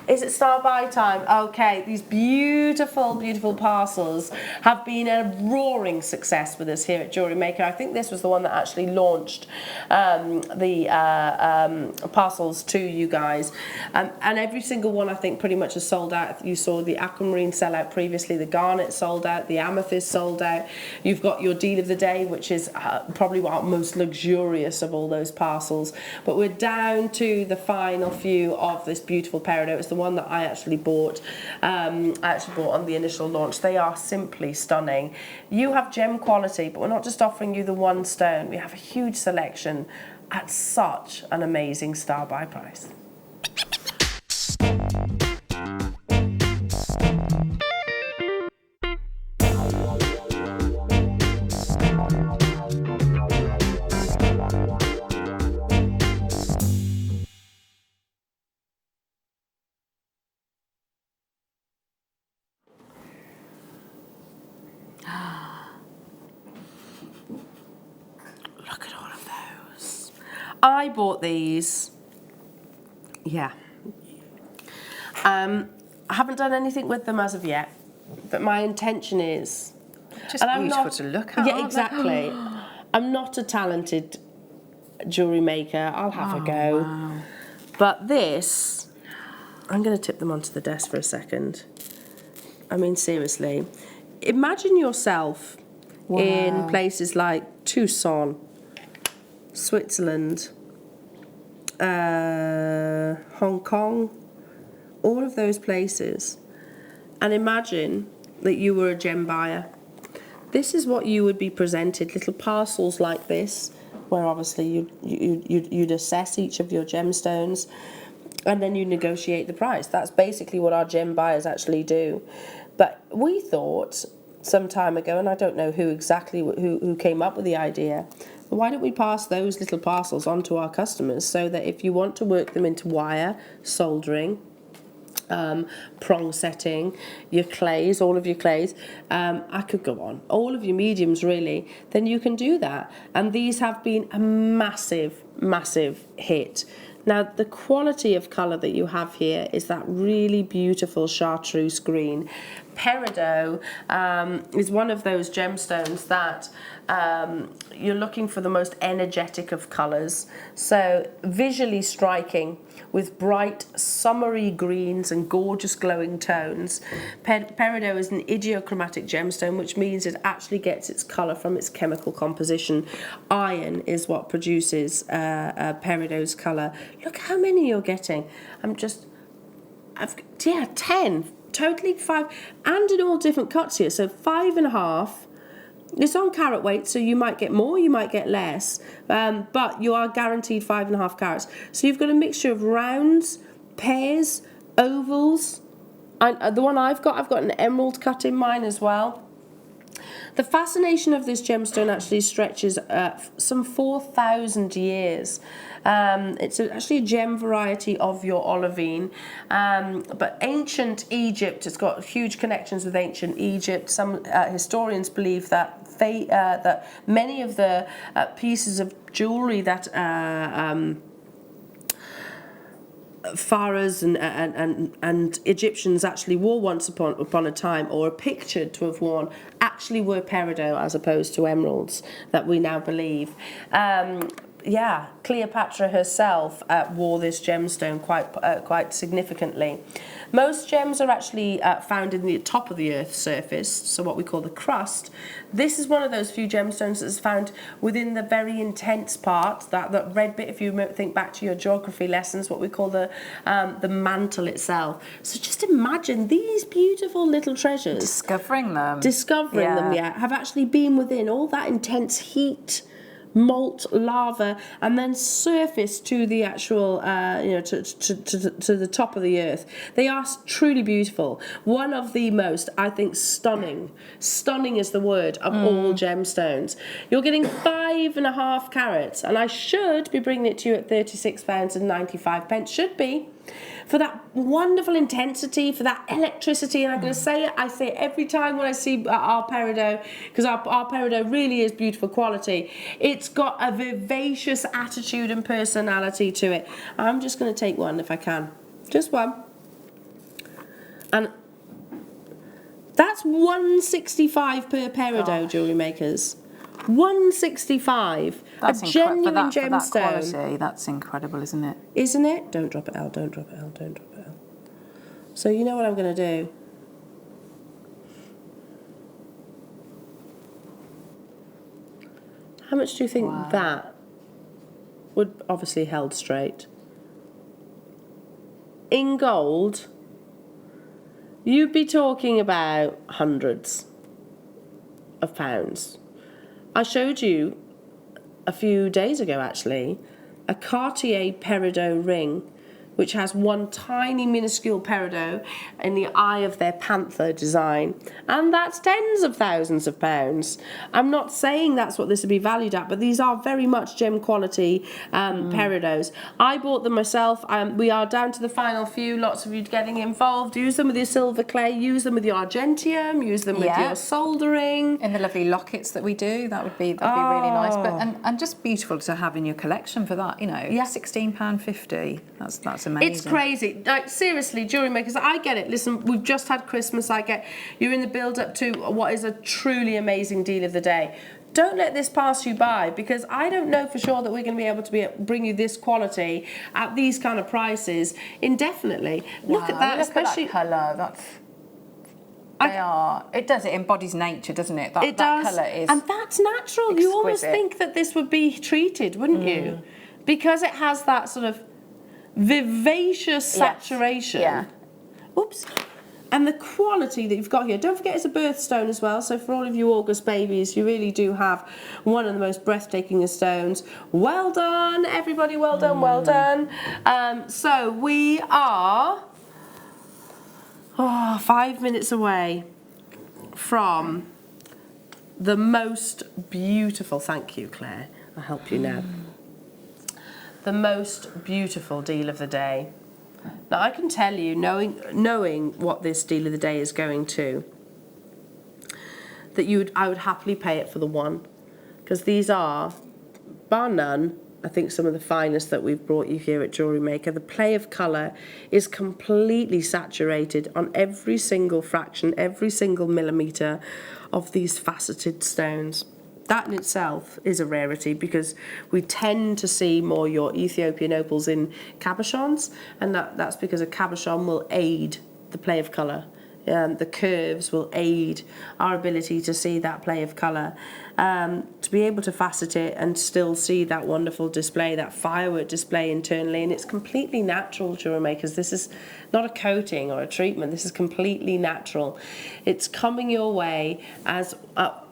Is it start buy time? Okay, these beautiful, beautiful parcels have been a roaring success with us here at JewelleryMaker. I think this was the one that actually launched the parcels to you guys. And every single one, I think, pretty much is sold out. You saw the Aquamarine sell out previously, the Garnet sold out, the Amethyst sold out. You've got your deal of the day, which is probably our most luxurious of all those parcels. But we're down to the final few of this beautiful peridot. It's the one that I actually bought. I actually bought on the initial launch. They are simply stunning. You have gem quality, but we're not just offering you the one stone. We have a huge selection at such an amazing star buy price. Look at all of those. I bought these. Yeah. I haven't done anything with them as of yet, but my intention is... Just and I'm beautiful not, to look at. Yeah, aren't they? exactly. I'm not a talented jewellery maker. I'll have a go. Wow. But this, I'm going to tip them onto the desk for a second. I mean, seriously. Imagine yourself in places like Tucson, Switzerland, Hong Kong, all of those places, and imagine that you were a gem buyer. This is what you would be presented, little parcels like this, where obviously you'd assess each of your gemstones, and then you negotiate the price. That's basically what our gem buyers actually do. But we thought some time ago, and I don't know who came up with the idea, but why don't we pass those little parcels on to our customers so that if you want to work them into wire, soldering, prong setting, your clays, all of your clays, I could go on, all of your mediums really, then you can do that. And these have been a massive, massive hit. Now, the quality of colour that you have here is that really beautiful chartreuse green. Peridot is one of those gemstones that you're looking for the most energetic of colours. So visually striking with bright summery greens and gorgeous glowing tones. Peridot is an idiochromatic gemstone, which means it actually gets its colour from its chemical composition. Iron is what produces peridot's colour. Look how many you're getting. I've 10. Totally 5, and in all different cuts here. So 5.5. It's on carat weight, so you might get more, you might get less, but you are guaranteed 5.5 carats. So you've got a mixture of rounds, pairs, ovals. And the one I've got an emerald cut in mine as well. The fascination of this gemstone actually stretches some 4,000 years. It's actually a gem variety of your olivine. But ancient Egypt, it's got huge connections with ancient Egypt. Some historians believe that that many of the pieces of jewellery that pharaohs and Egyptians actually wore once upon a time, or are pictured to have worn, actually were peridot as opposed to emeralds that we now believe. Yeah, Cleopatra herself wore this gemstone quite significantly. Most gems are actually found in the top of the Earth's surface, so what we call the crust. This is one of those few gemstones that's found within the very intense part, that red bit, if you think back to your geography lessons, what we call the mantle itself. So just imagine these beautiful little treasures. Discovering them, have actually been within all that intense heat, malt, lava, and then surface to the actual, to the top of the earth. They are truly beautiful. One of the most, I think, stunning is the word, of all gemstones. You're getting 5.5 carats, and I should be bringing it to you at £36.95. Should be. For that wonderful intensity, for that electricity, and I'm going to say it, I say it every time when I see our peridot, because our peridot really is beautiful quality. It's got a vivacious attitude and personality to it. I'm just going to take one if I can. Just one. And that's £165 per peridot, jewellery makers. £165. That's a genuine gemstone. For that quality, that's incredible, isn't it? Isn't it? Don't drop it, Elle. Don't drop it, Elle. Don't drop it, Elle. So you know what I'm going to do? How much do you think that would obviously held straight? In gold, you'd be talking about hundreds of pounds. I showed you a few days ago, actually, a Cartier peridot ring, which has one tiny minuscule peridot in the eye of their panther design, and that's tens of thousands of pounds. I'm not saying that's what this would be valued at, but these are very much gem quality peridots. I bought them myself. We are down to the final few. Lots of you getting involved. Use them with your silver clay, use them with your argentium, use them with your soldering. In the lovely lockets that we do, that'd be really nice. But and just beautiful to have in your collection for that, you know, £16.50. That's amazing. amazing. It's crazy. Like, seriously, jewellery makers, I get it. Listen, we've just had Christmas. I get you're in the build-up to what is a truly amazing deal of the day. Don't let this pass you by, because I don't know for sure that we're going to be able to bring you this quality at these kind of prices indefinitely. Look at that, especially at that colour. That's it embodies nature, doesn't it? That colour is, and that's natural. exquisite. You always think that this would be treated, wouldn't you? Because it has that sort of vivacious saturation. Yeah. Oops. And the quality that you've got here. Don't forget it's a birthstone as well. So for all of you August babies, you really do have one of the most breathtaking stones. Well done, everybody. Well done, well done. So we are 5 minutes away from the most beautiful, thank you, Claire. I'll help you now. The most beautiful deal of the day. Now I can tell you, knowing what this deal of the day is going to, that I would happily pay it for the one, because these are, bar none, I think some of the finest that we've brought you here at Jewellery Maker. The play of colour is completely saturated on every single fraction, every single millimetre of these faceted stones. That in itself is a rarity, because we tend to see more your Ethiopian opals in cabochons, and that's because a cabochon will aid the play of colour. The curves will aid our ability to see that play of colour, to be able to facet it and still see that wonderful display, that firework display internally. And it's completely natural, jewellery makers. This is not a coating or a treatment. This is completely natural. It's coming your way as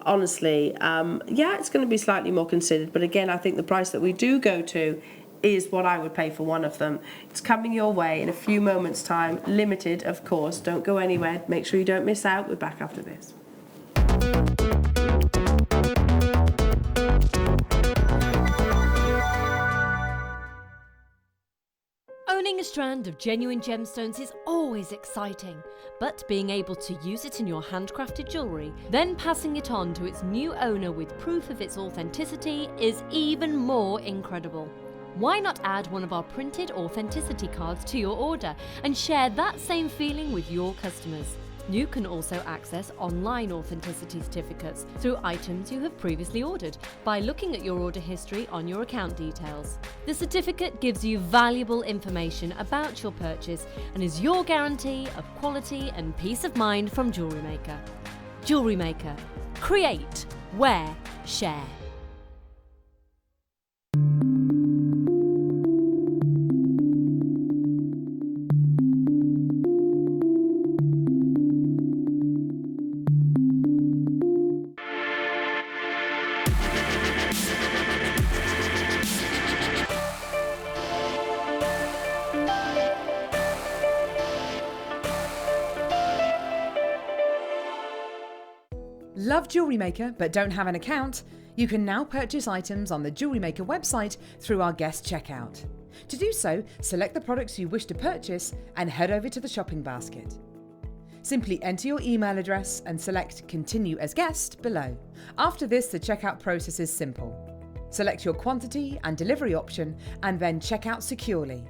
honestly, it's going to be slightly more considered, but again, I think the price that we do go to is what I would pay for one of them. It's coming your way in a few moments' time, limited, of course. Don't go anywhere. Make sure you don't miss out. We're back after this. Owning a strand of genuine gemstones is always exciting, but being able to use it in your handcrafted jewellery, then passing it on to its new owner with proof of its authenticity is even more incredible. Why not add one of our printed authenticity cards to your order and share that same feeling with your customers? You can also access online authenticity certificates through items you have previously ordered by looking at your order history on your account details. The certificate gives you valuable information about your purchase and is your guarantee of quality and peace of mind from Jewellery Maker. Jewellery Maker. Create, wear, share. Love Jewellery Maker but don't have an account? You can now purchase items on the Jewellery Maker website through our guest checkout. To do so, select the products you wish to purchase and head over to the shopping basket. Simply enter your email address and select Continue as Guest below. After this, the checkout process is simple. Select your quantity and delivery option and then check out securely.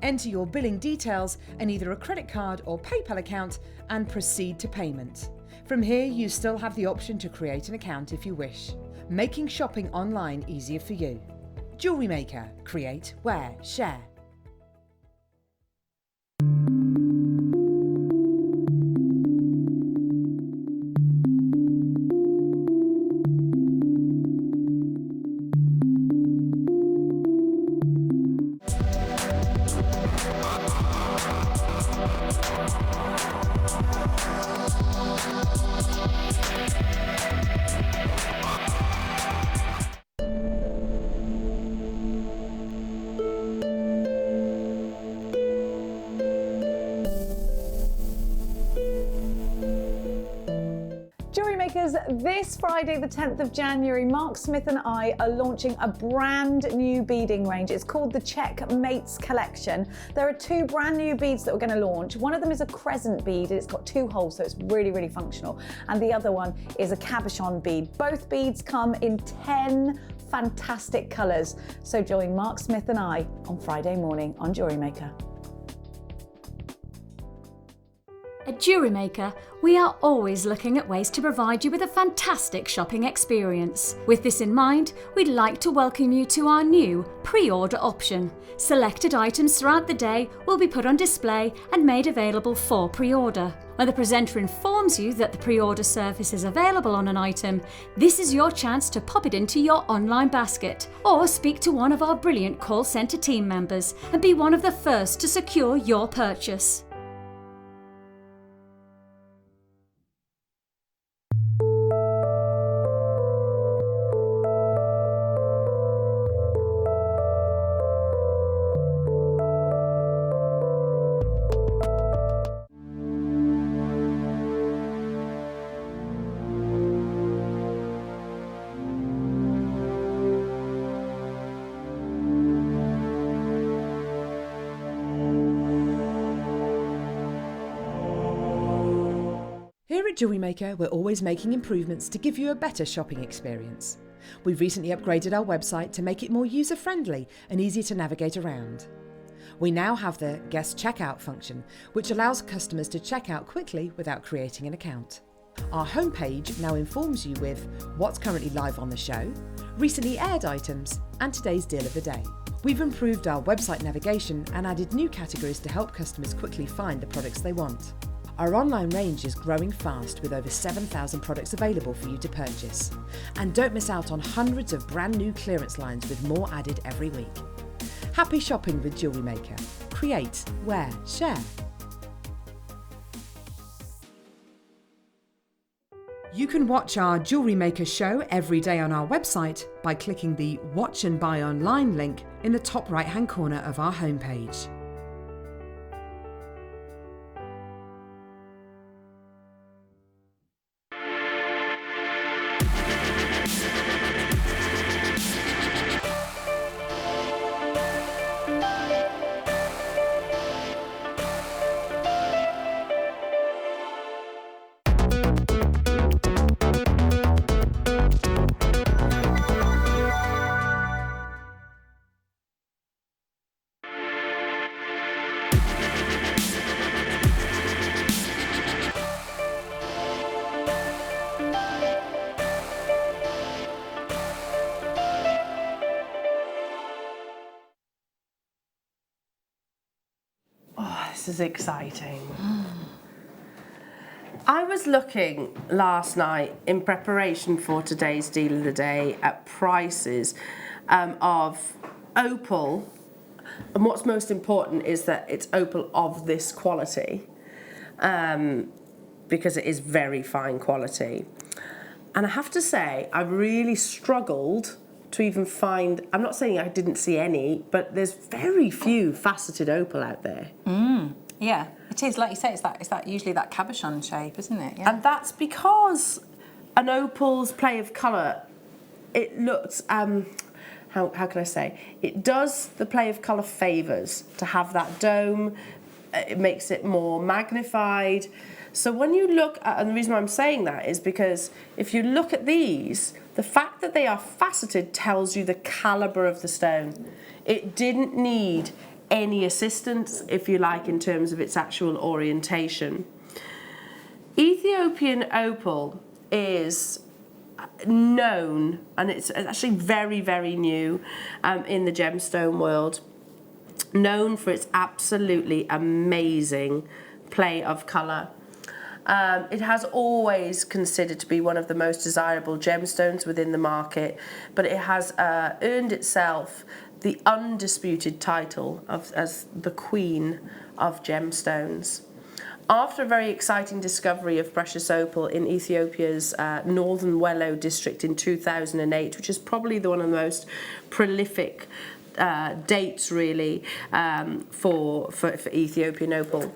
Enter your billing details and either a credit card or PayPal account and proceed to payment. From here, you still have the option to create an account if you wish, making shopping online easier for you. Jewellery Maker. Create, wear, share. This Friday, the 10th of January, Mark Smith and I are launching a brand new beading range. It's called the Checkmates Collection. There are two brand new beads that we're going to launch. One of them is a crescent bead. It's got two holes, so it's really, really functional. And the other one is a cabochon bead. Both beads come in 10 fantastic colours. So join Mark Smith and I on Friday morning on Jewellery Maker. At JewelleryMaker, we are always looking at ways to provide you with a fantastic shopping experience. With this in mind, we'd like to welcome you to our new pre-order option. Selected items throughout the day will be put on display and made available for pre-order. When the presenter informs you that the pre-order service is available on an item, this is your chance to pop it into your online basket or speak to one of our brilliant call centre team members and be one of the first to secure your purchase. Here at JewelleryMaker, we're always making improvements to give you a better shopping experience. We've recently upgraded our website to make it more user-friendly and easier to navigate around. We now have the guest checkout function, which allows customers to check out quickly without creating an account. Our homepage now informs you with what's currently live on the show, recently aired items, and today's deal of the day. We've improved our website navigation and added new categories to help customers quickly find the products they want. Our online range is growing fast with over 7,000 products available for you to purchase. And don't miss out on hundreds of brand new clearance lines with more added every week. Happy shopping with JewelleryMaker. Create, wear, share. You can watch our JewelleryMaker show every day on our website by clicking the Watch and Buy Online link in the top right-hand corner of our homepage. This is exciting. I was looking last night in preparation for today's deal of the day at prices of opal, and what's most important is that it's opal of this quality, because it is very fine quality. And I have to say, I really struggled to even find, I'm not saying I didn't see any, but there's very few faceted opal out there. Yeah, it is. Like you say, it's that usually that cabochon shape, isn't it? Yeah. And that's because an opal's play of colour, it looks, how can I say, it does the play of colour favours to have that dome. It makes it more magnified. So when you look at, and the reason why I'm saying that is because if you look at these, the fact that they are faceted tells you the calibre of the stone. It didn't need any assistance, if you like, in terms of its actual orientation. Ethiopian opal is known, and it's actually very, very new in the gemstone world, known for its absolutely amazing play of colour. It has always considered to be one of the most desirable gemstones within the market, but it has earned itself the undisputed title as the Queen of Gemstones. After a very exciting discovery of precious opal in Ethiopia's northern Wello district in 2008, which is probably one of the most prolific dates really for Ethiopian opal.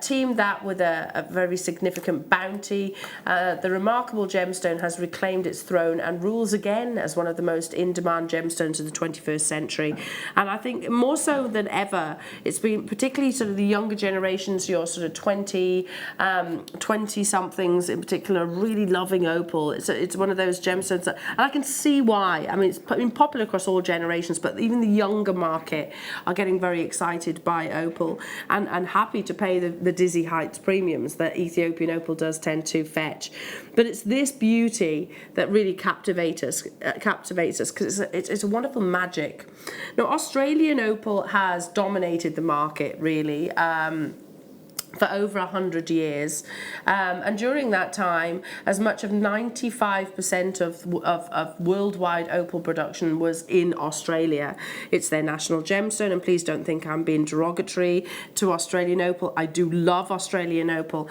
Teamed that with a very significant bounty, the remarkable gemstone has reclaimed its throne and rules again as one of the most in-demand gemstones of the 21st century. And I think more so than ever, it's been particularly sort of the younger generations, your sort of 20-somethings in particular, really loving opal. It's one of those gemstones that, and I can see why. I mean, it's been popular across all generations, but even the younger market are getting very excited by opal and happy to pay the dizzy heights premiums that Ethiopian opal does tend to fetch. But it's this beauty that really captivates us because it's a wonderful magic. Now, Australian opal has dominated the market really for over 100 years, and during that time as much of 95% of worldwide opal production was in Australia. It's their national gemstone, and please don't think I'm being derogatory to Australian opal. I do love Australian opal,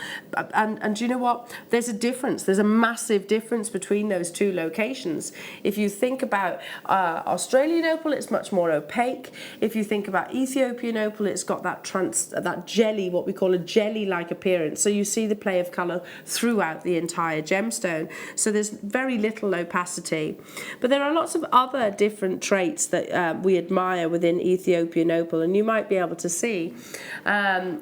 and do you know what, there's a difference, there's a massive difference between those two locations. If you think about Australian opal, it's much more opaque. If you think about Ethiopian opal, it's got that jelly, what we call a jelly-like appearance. So you see the play of colour throughout the entire gemstone. So there's very little opacity. But there are lots of other different traits that we admire within Ethiopian opal, and you might be able to see. And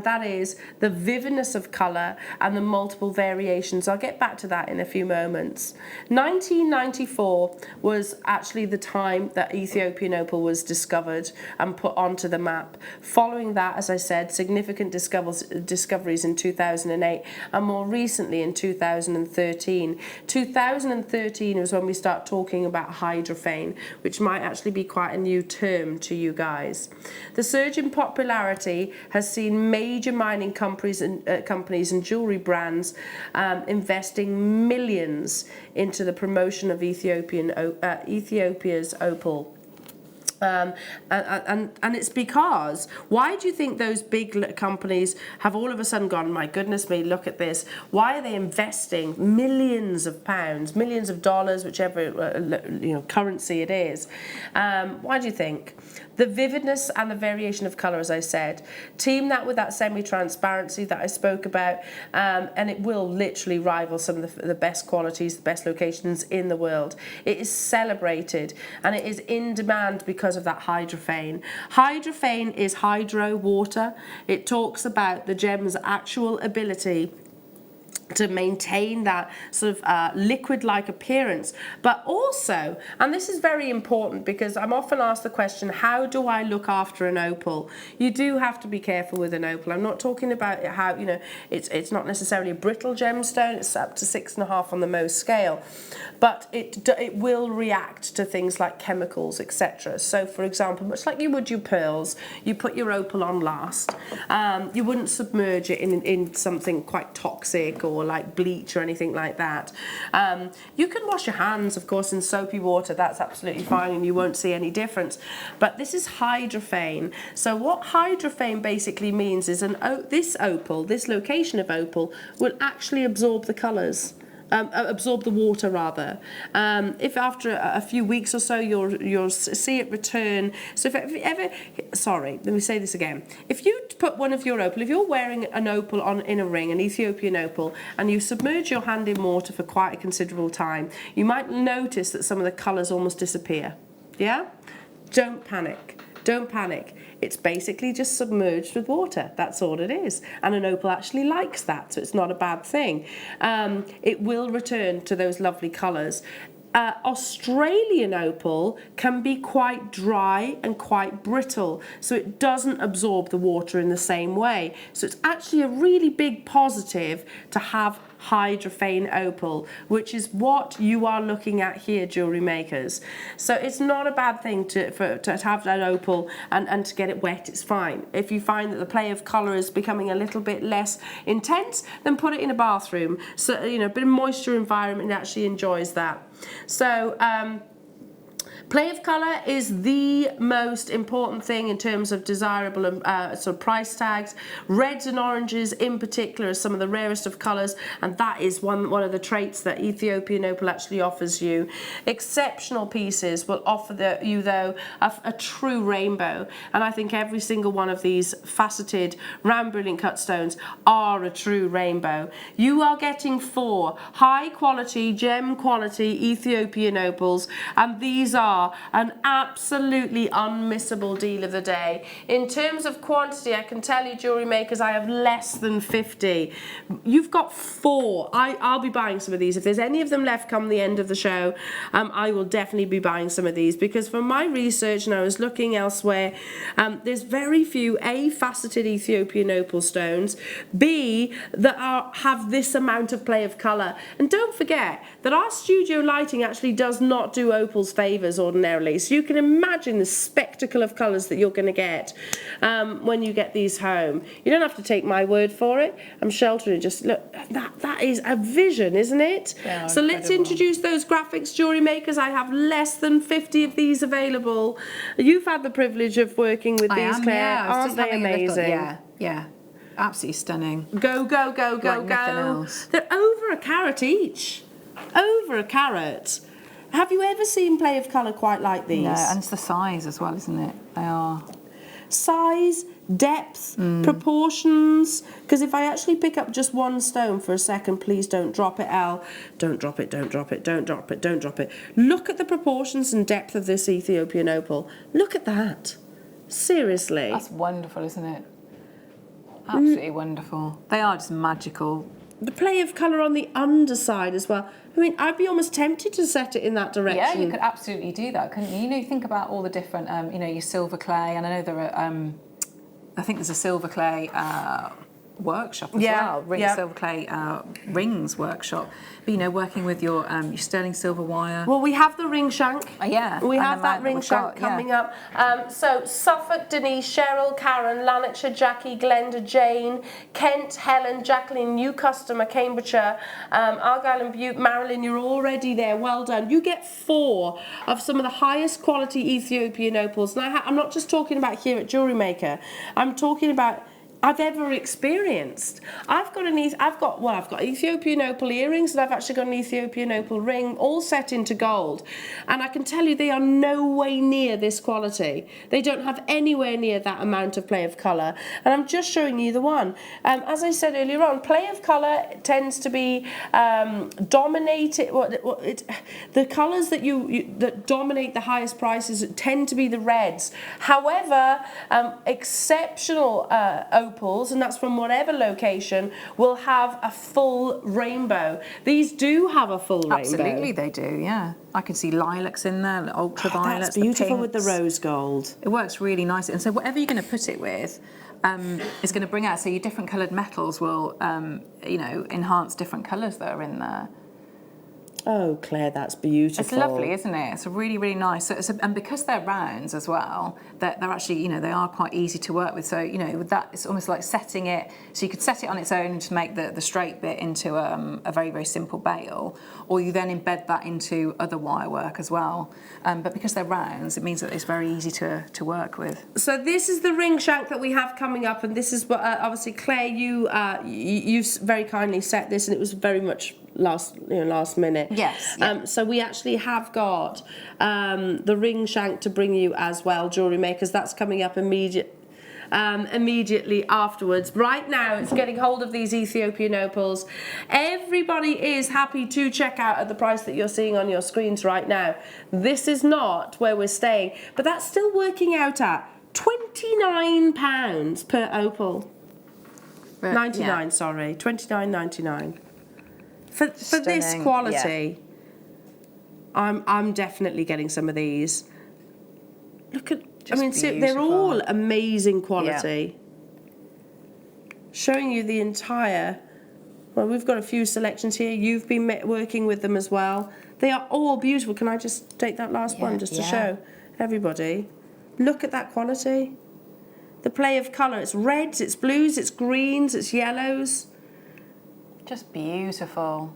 that is the vividness of colour and the multiple variations. I'll get back to that in a few moments. 1994 was actually the time that Ethiopian opal was discovered and put onto the map. Following that, as I said, significant discoveries in 2008, and more recently in 2013. 2013 was when we start talking about hydrophane, which might actually be quite a new term to you guys. The surge in popularity has seen major mining companies and jewellery brands investing millions into the promotion of Ethiopia's opal. And it's because, why do you think those big companies have all of a sudden gone, my goodness me, look at this? Why are they investing millions of pounds, millions of dollars, whichever currency it is? Why do you think? The vividness and the variation of colour, as I said, team that with that semi-transparency that I spoke about, and it will literally rival some of the best qualities, the best locations in the world. It is celebrated and it is in demand because of that hydrophane. Hydrophane is hydro, water. It talks about the gem's actual ability to maintain that sort of liquid-like appearance, but also, and this is very important because I'm often asked the question, how do I look after an opal? You do have to be careful with an opal. I'm not talking about how, it's not necessarily a brittle gemstone, it's up to 6.5 on the Mohs scale, but it will react to things like chemicals, etc. So for example, much like you would your pearls, you put your opal on last. You wouldn't submerge it in something quite toxic or like bleach or anything like that. You can wash your hands, of course, in soapy water. That's absolutely fine and you won't see any difference. But this is hydrophane. So what hydrophane basically means is this opal, this location of opal, will actually absorb the colours. Absorb the water rather. If after a few weeks or so you'll see it return. So if ever, sorry, let me say this again. If you put one of your opal, if you're wearing an opal in a ring, an Ethiopian opal, and you submerge your hand in water for quite a considerable time, you might notice that some of the colours almost disappear. Yeah? Don't panic. Don't panic. It's basically just submerged with water. That's all it is. And an opal actually likes that, so it's not a bad thing. It will return to those lovely colours. Australian opal can be quite dry and quite brittle, so it doesn't absorb the water in the same way. So it's actually a really big positive to have hydrophane opal, which is what you are looking at here, jewellery makers. So it's not a bad thing to have that opal and to get it wet. It's fine. If you find that the play of colour is becoming a little bit less intense, then put it in a bathroom. So, a bit of moisture environment actually enjoys that. So, play of colour is the most important thing in terms of desirable sort of price tags. Reds and oranges in particular are some of the rarest of colours, and that is one of the traits that Ethiopian opal actually offers you. Exceptional pieces will offer you though a true rainbow, and I think every single one of these faceted round brilliant cut stones are a true rainbow. You are getting 4 high quality, gem quality Ethiopian opals, and these are are an absolutely unmissable deal of the day. In terms of quantity, I can tell you, jewellery makers, I have less than 50. You've got 4. I'll be buying some of these. If there's any of them left come the end of the show, I will definitely be buying some of these, because from my research, and I was looking elsewhere, there's very few A, faceted Ethiopian opal stones, B, that have this amount of play of colour. And don't forget that our studio lighting actually does not do opals favours ordinarily, so you can imagine the spectacle of colours that you're going to get when you get these home. You don't have to take my word for it. I'm sheltering. Just look, that is a vision, isn't it? Yeah, so let's introduce those graphics, jewellery makers. I have less than 50 of these available. You've had the privilege of working with these, Claire. Yeah, aren't they amazing? Yeah, absolutely stunning. Go, go, go, go, Like nothing go. else. They're over a carat each. Over a carat. Have you ever seen play of colour quite like these? No, and it's the size as well, isn't it? They are. Size, depth, proportions. Because if I actually pick up just one stone for a second, please don't drop it, Al. Don't drop it, don't drop it, don't drop it, don't drop it. Look at the proportions and depth of this Ethiopian opal. Look at that. Seriously. That's wonderful, isn't it? Absolutely wonderful. They are just magical. The play of colour on the underside as well. I mean, I'd be almost tempted to set it in that direction. Yeah, you could absolutely do that, couldn't you? You know, you think about all the different, you know, your silver clay, and I know there are, I think there's a silver clay workshop as well, silver clay rings workshop. But, you know, working with your sterling silver wire. Well, we have the ring shank. Yeah. We have that ring shank coming up. So Suffolk, Denise, Cheryl, Karen, Lanarkshire, Jackie, Glenda, Jane, Kent, Helen, Jacqueline, new customer, Cambridgeshire, Argyle and Butte, Marilyn, you're already there. Well done. You get 4 of some of the highest quality Ethiopian opals. And I'm not just talking about here at Jewellery Maker. I'm talking about I've ever experienced. I've got Ethiopian opal earrings, and I've actually got an Ethiopian opal ring, all set into gold. And I can tell you they are no way near this quality. They don't have anywhere near that amount of play of colour. And I'm just showing you the one. As I said earlier on, play of colour tends to be dominated. The colours that dominate the highest prices tend to be the reds. However, exceptional opals, and that's from whatever location, will have a full rainbow. These do have a full rainbow. Absolutely, they do, yeah. I can see lilacs in there, the ultraviolets, that's beautiful the with the rose gold. It works really nicely. And so whatever you're going to put it with is going to bring out, so your different coloured metals will, you know, enhance different colours that are in there. Oh, Claire, that's beautiful. It's lovely, isn't it? It's really, really nice. So and because they're rounds as well, they're actually, you know, they are quite easy to work with. So, you know, with that, it's almost like setting it. So you could set it on its own and just make the straight bit into a very, very simple bail, or you then embed that into other wire work as well. But because they're rounds, it means that it's very easy to work with. So this is the ring shank that we have coming up, and this is what obviously Claire, you very kindly set this, and it was very much last minute. Yes. Yeah. So we actually have got the ring shank to bring you as well, jewellery makers. That's coming up immediately afterwards. Right now, it's getting hold of these Ethiopian opals. Everybody is happy to check out at the price that you're seeing on your screens right now. This is not where we're staying, but that's still working out at £29 per opal. 99, sorry, £29.99. For this quality, I'm definitely getting some of these. Look at, they're all amazing quality. Yeah. Showing you the entire, well, we've got a few selections here. You've been working with them as well. They are all beautiful. Can I just take that last one just to show everybody? Look at that quality. The play of colour. It's reds, it's blues, it's greens, it's yellows. Just beautiful.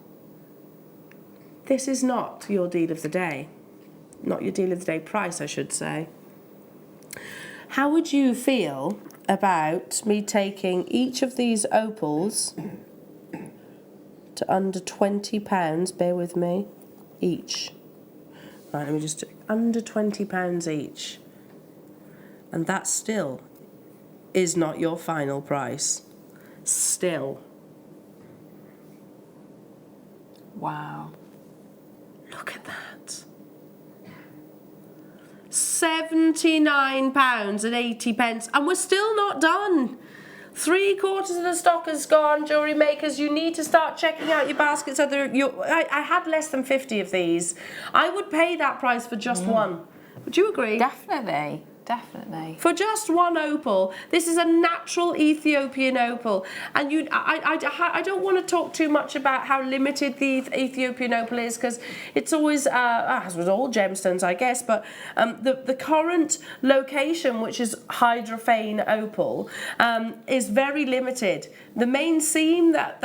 This is not your deal of the day. Not your deal of the day price, I should say. How would you feel about me taking each of these opals to under £20? Bear with me. Each. Right, let me just do under £20 each. And that still is not your final price. Still. Wow. Look at that. £79.80, and we're still not done. 3/4 of the stock is gone, jewellery makers. You need to start checking out your baskets. I had less than 50 of these. I would pay that price for just one. Would you agree? Definitely. Definitely. For just one opal. This is a natural Ethiopian opal, and I don't want to talk too much about how limited the Ethiopian opal is, because it's always, as with all gemstones, I guess, but the current location, which is hydrophane opal, is very limited. The main seam that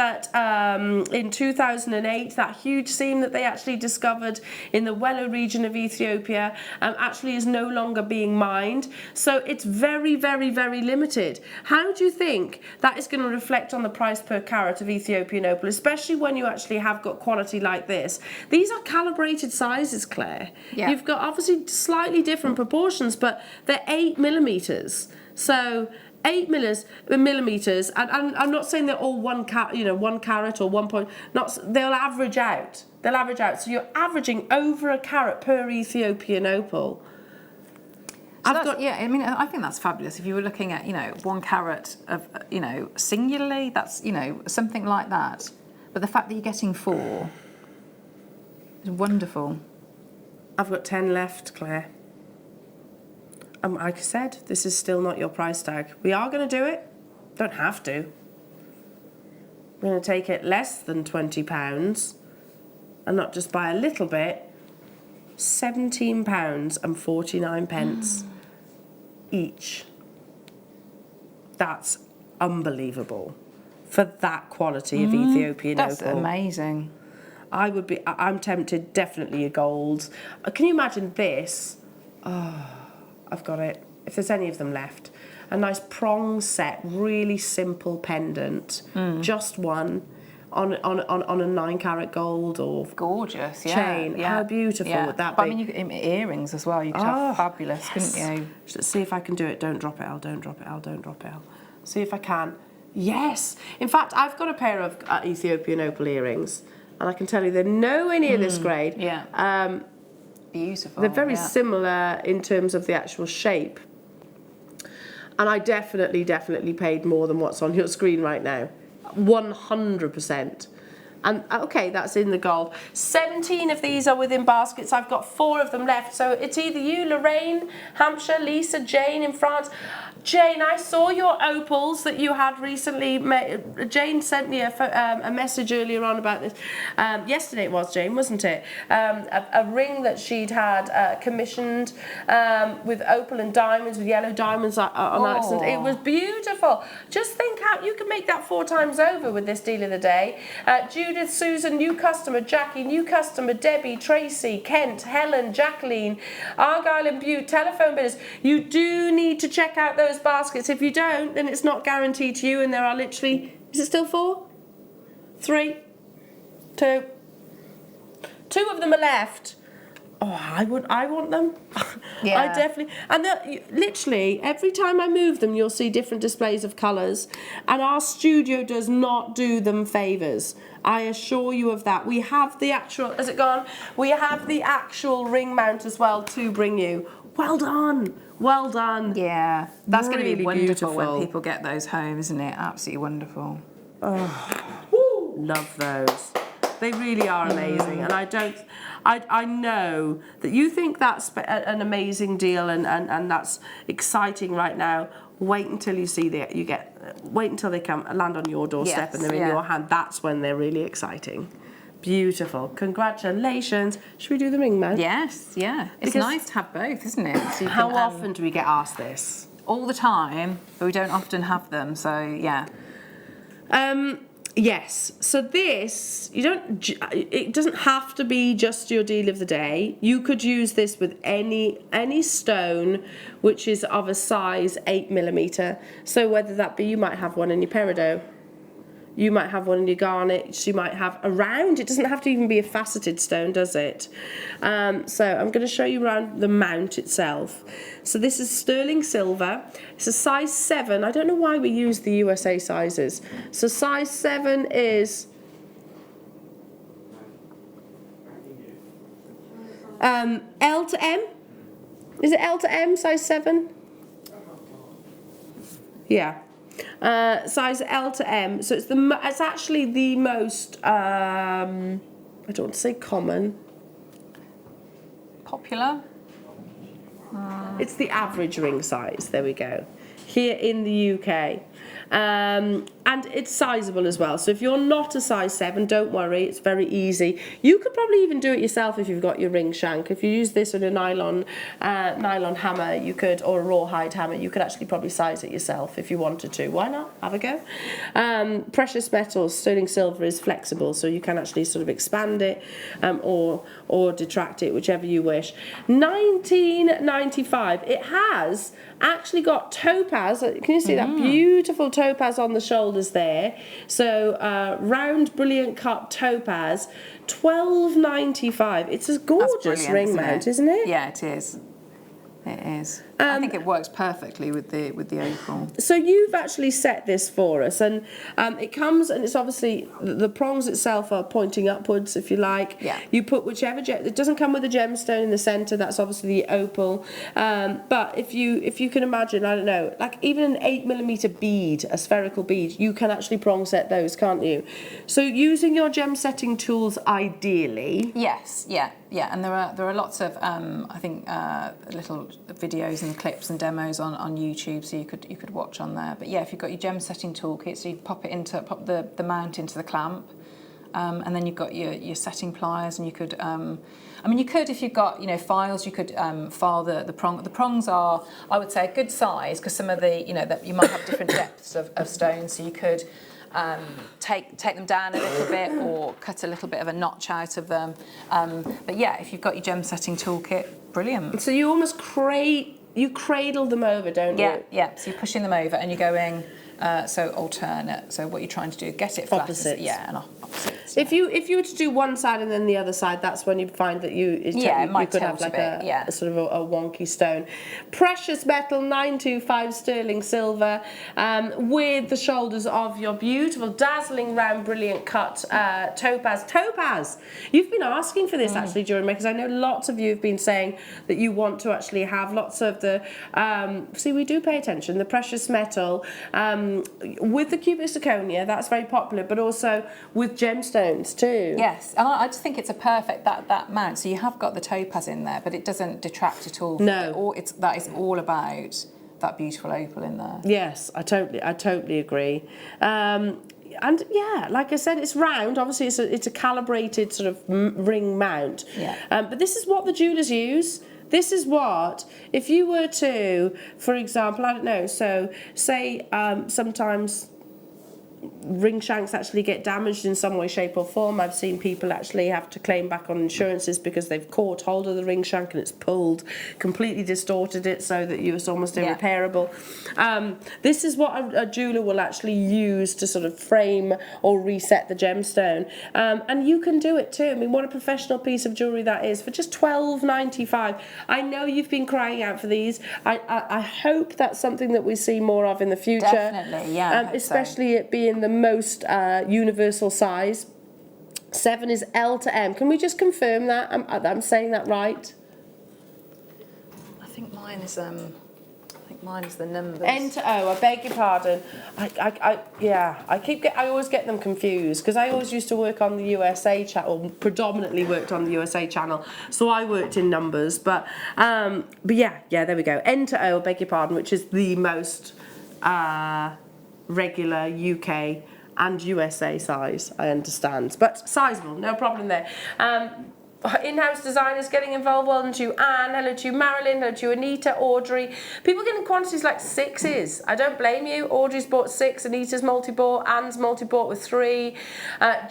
in 2008, that huge seam that they actually discovered in the Wello region of Ethiopia, actually is no longer being mined. So it's very, very, very limited. How do you think that is going to reflect on the price per carat of Ethiopian opal, especially when you actually have got quality like this? These are calibrated sizes, Claire. Yeah. You've got obviously slightly different proportions, but they're 8 millimeters. So 8 millimeters, and I'm not saying they're all 1 carat or 1 point. They'll average out. They'll average out. So you're averaging over a carat per Ethiopian opal. I think that's fabulous. If you were looking at, 1 carat of, singularly, that's, something like that. But the fact that you're getting 4 is wonderful. I've got 10 left, Claire. Like I said, this is still not your price tag. We are going to do it. Don't have to. We're going to take it less than £20 and not just by a little bit. £17.49 each. That's unbelievable for that quality of Ethiopian opal. That's amazing. I'm tempted, definitely a gold. Can you imagine this? Oh, I've got it. If there's any of them left. A nice prong set, really simple pendant. Just one. On a 9 carat gold or gorgeous chain. Yeah. How beautiful would that be? But I mean, you could, earrings as well. You could have fabulous, couldn't you? Let's see if I can do it. Don't drop it, Al. Don't drop it, Al. Don't drop it, Al. See if I can. Yes. In fact, I've got a pair of Ethiopian opal earrings, and I can tell you they're nowhere near this grade. Yeah. Beautiful. They're very similar in terms of the actual shape, and I definitely paid more than what's on your screen right now. 100%. And okay, that's in the gold. 17 of these are within baskets. I've got 4 of them left. So it's either you, Lorraine, Hampshire, Lisa, Jane in France. Jane, I saw your opals that you had recently. Jane sent me a message earlier on about this. Yesterday it was, Jane, wasn't it? A ring that she'd had commissioned with opal and diamonds, with yellow diamonds on accent. It was beautiful. Just think how you can make that 4 times over with this deal of the day. Judith, Susan, new customer, Jackie, new customer, Debbie, Tracy, Kent, Helen, Jacqueline, Argyle and Butte, telephone bidders. You do need to check out those baskets. If you don't, then it's not guaranteed to you, and there are literally, is it still 4? 3? 2? 2 of them are left. Oh, I want them. Yeah. I definitely, and literally every time I move them, you'll see different displays of colours, and our studio does not do them favours. I assure you of that. We have the actual, has it gone? We have the actual ring mount as well to bring you. Well done. Well done. Yeah, that's going to be wonderful beautiful. when people get those home, isn't it? Absolutely wonderful. Oh, love those. They really are amazing, and I know that you think that's an amazing deal and that's exciting right now. Wait until you see wait until they land on your doorstep and they're in your hand. That's when they're really exciting. Beautiful. Congratulations. Should we do the ring mount? Yes, yeah. It's nice to have both, isn't it? So you how can, often do we get asked this? All the time, but we don't often have them, so yeah. Yes. So this, it doesn't have to be just your deal of the day. You could use this with any stone which is of a size 8 millimeter. So whether that be, you might have one in your peridot, you might have one in your garnet, you might have a round. It doesn't have to even be a faceted stone, does it? So I'm going to show you around the mount itself. So this is sterling silver. It's a size 7. I don't know why we use the USA sizes. So size 7 is L to M. Is it L to M, size 7? Yeah. Size L to M. So it's actually the most, I don't want to say common. Popular? It's the average ring size. There we go. Here in the UK. And it's sizable as well. So if you're not a size 7, don't worry, it's very easy. You could probably even do it yourself if you've got your ring shank. If you use this on a nylon hammer, you could, or a rawhide hammer, you could actually probably size it yourself if you wanted to. Why not? Have a go. Precious metals, sterling silver is flexible, so you can actually sort of expand it or detract it, whichever you wish. 1995. It has actually got topaz. Can you see that beautiful topaz on the shoulders there? So round brilliant cut topaz, $12.95. It's a gorgeous ring mount, isn't it? Yeah, it is. It is. I think it works perfectly with the opal. So you've actually set this for us, and it comes, and it's obviously the prongs itself are pointing upwards, if you like. Yeah. You put whichever it doesn't come with a gemstone in the centre. That's obviously the opal. But if you can imagine, I don't know, like even an 8mm bead, a spherical bead, you can actually prong set those, can't you? So using your gem setting tools, ideally. Yes. Yeah. Yeah. And there are lots of I think little videos and clips and demos on YouTube, so you could watch on there. But yeah, if you've got your gem setting toolkit, so you pop the mount into the clamp, and then you've got your setting pliers, and you could you could, if you've got files, you could file the prong. The prongs are, I would say, a good size, because some of the that you might have different depths of stones, so you could take them down a little bit or cut a little bit of a notch out of them. But yeah, if you've got your gem setting toolkit, brilliant. So you almost cradle them over, don't you? Yeah. So you're pushing them over and you're going so alternate. So what you're trying to do, get it flat. Opposites. And opposites. If you were to do one side and then the other side, that's when you'd find that you could have like a sort of a wonky stone. Precious metal 925 sterling silver, with the shoulders of your beautiful, dazzling, round, brilliant cut topaz. You've been asking for this actually, JewelleryMaker, because I know lots of you have been saying that you want to actually have lots of the. See, we do pay attention. The precious metal with the cubic zirconia, that's very popular, but also with gemstones too. Yes, and I just think it's a perfect that mount. So you have got the topaz in there, but it doesn't detract at all. No, that is all about that beautiful opal in there. Yes, I totally agree. And yeah, like I said, it's round. Obviously, it's a calibrated sort of ring mount. Yeah. But this is what the jewellers use. This is what, if you were to, for example, I don't know, so say sometimes ring shanks actually get damaged in some way, shape or form. I've seen people actually have to claim back on insurances because they've caught hold of the ring shank and it's pulled, completely distorted it so that it's almost irreparable. This is what a jeweller will actually use to sort of frame or reset the gemstone. And you can do it too. I mean, what a professional piece of jewellery that is for just $12.95. I know you've been crying out for these. I hope that's something that we see more of in the future. Definitely, yeah. Especially it being the most universal size. 7 is L to M. Can we just confirm that? I'm saying that right? I think mine is the numbers. N to O. I beg your pardon. I always get them confused because I always used to work on the USA channel, or predominantly worked on the USA channel, so I worked in numbers. But yeah, there we go. N to O. I beg your pardon, which is the most regular UK and USA size, I understand, but sizable, no problem there. In-house designers getting involved. Well done to you, Anne. Hello to you, Marilyn. Hello to you, Anita, Audrey. People getting quantities like 6s. I don't blame you. Audrey's bought 6. Anita's multi-bought. Anne's multi-bought with 3.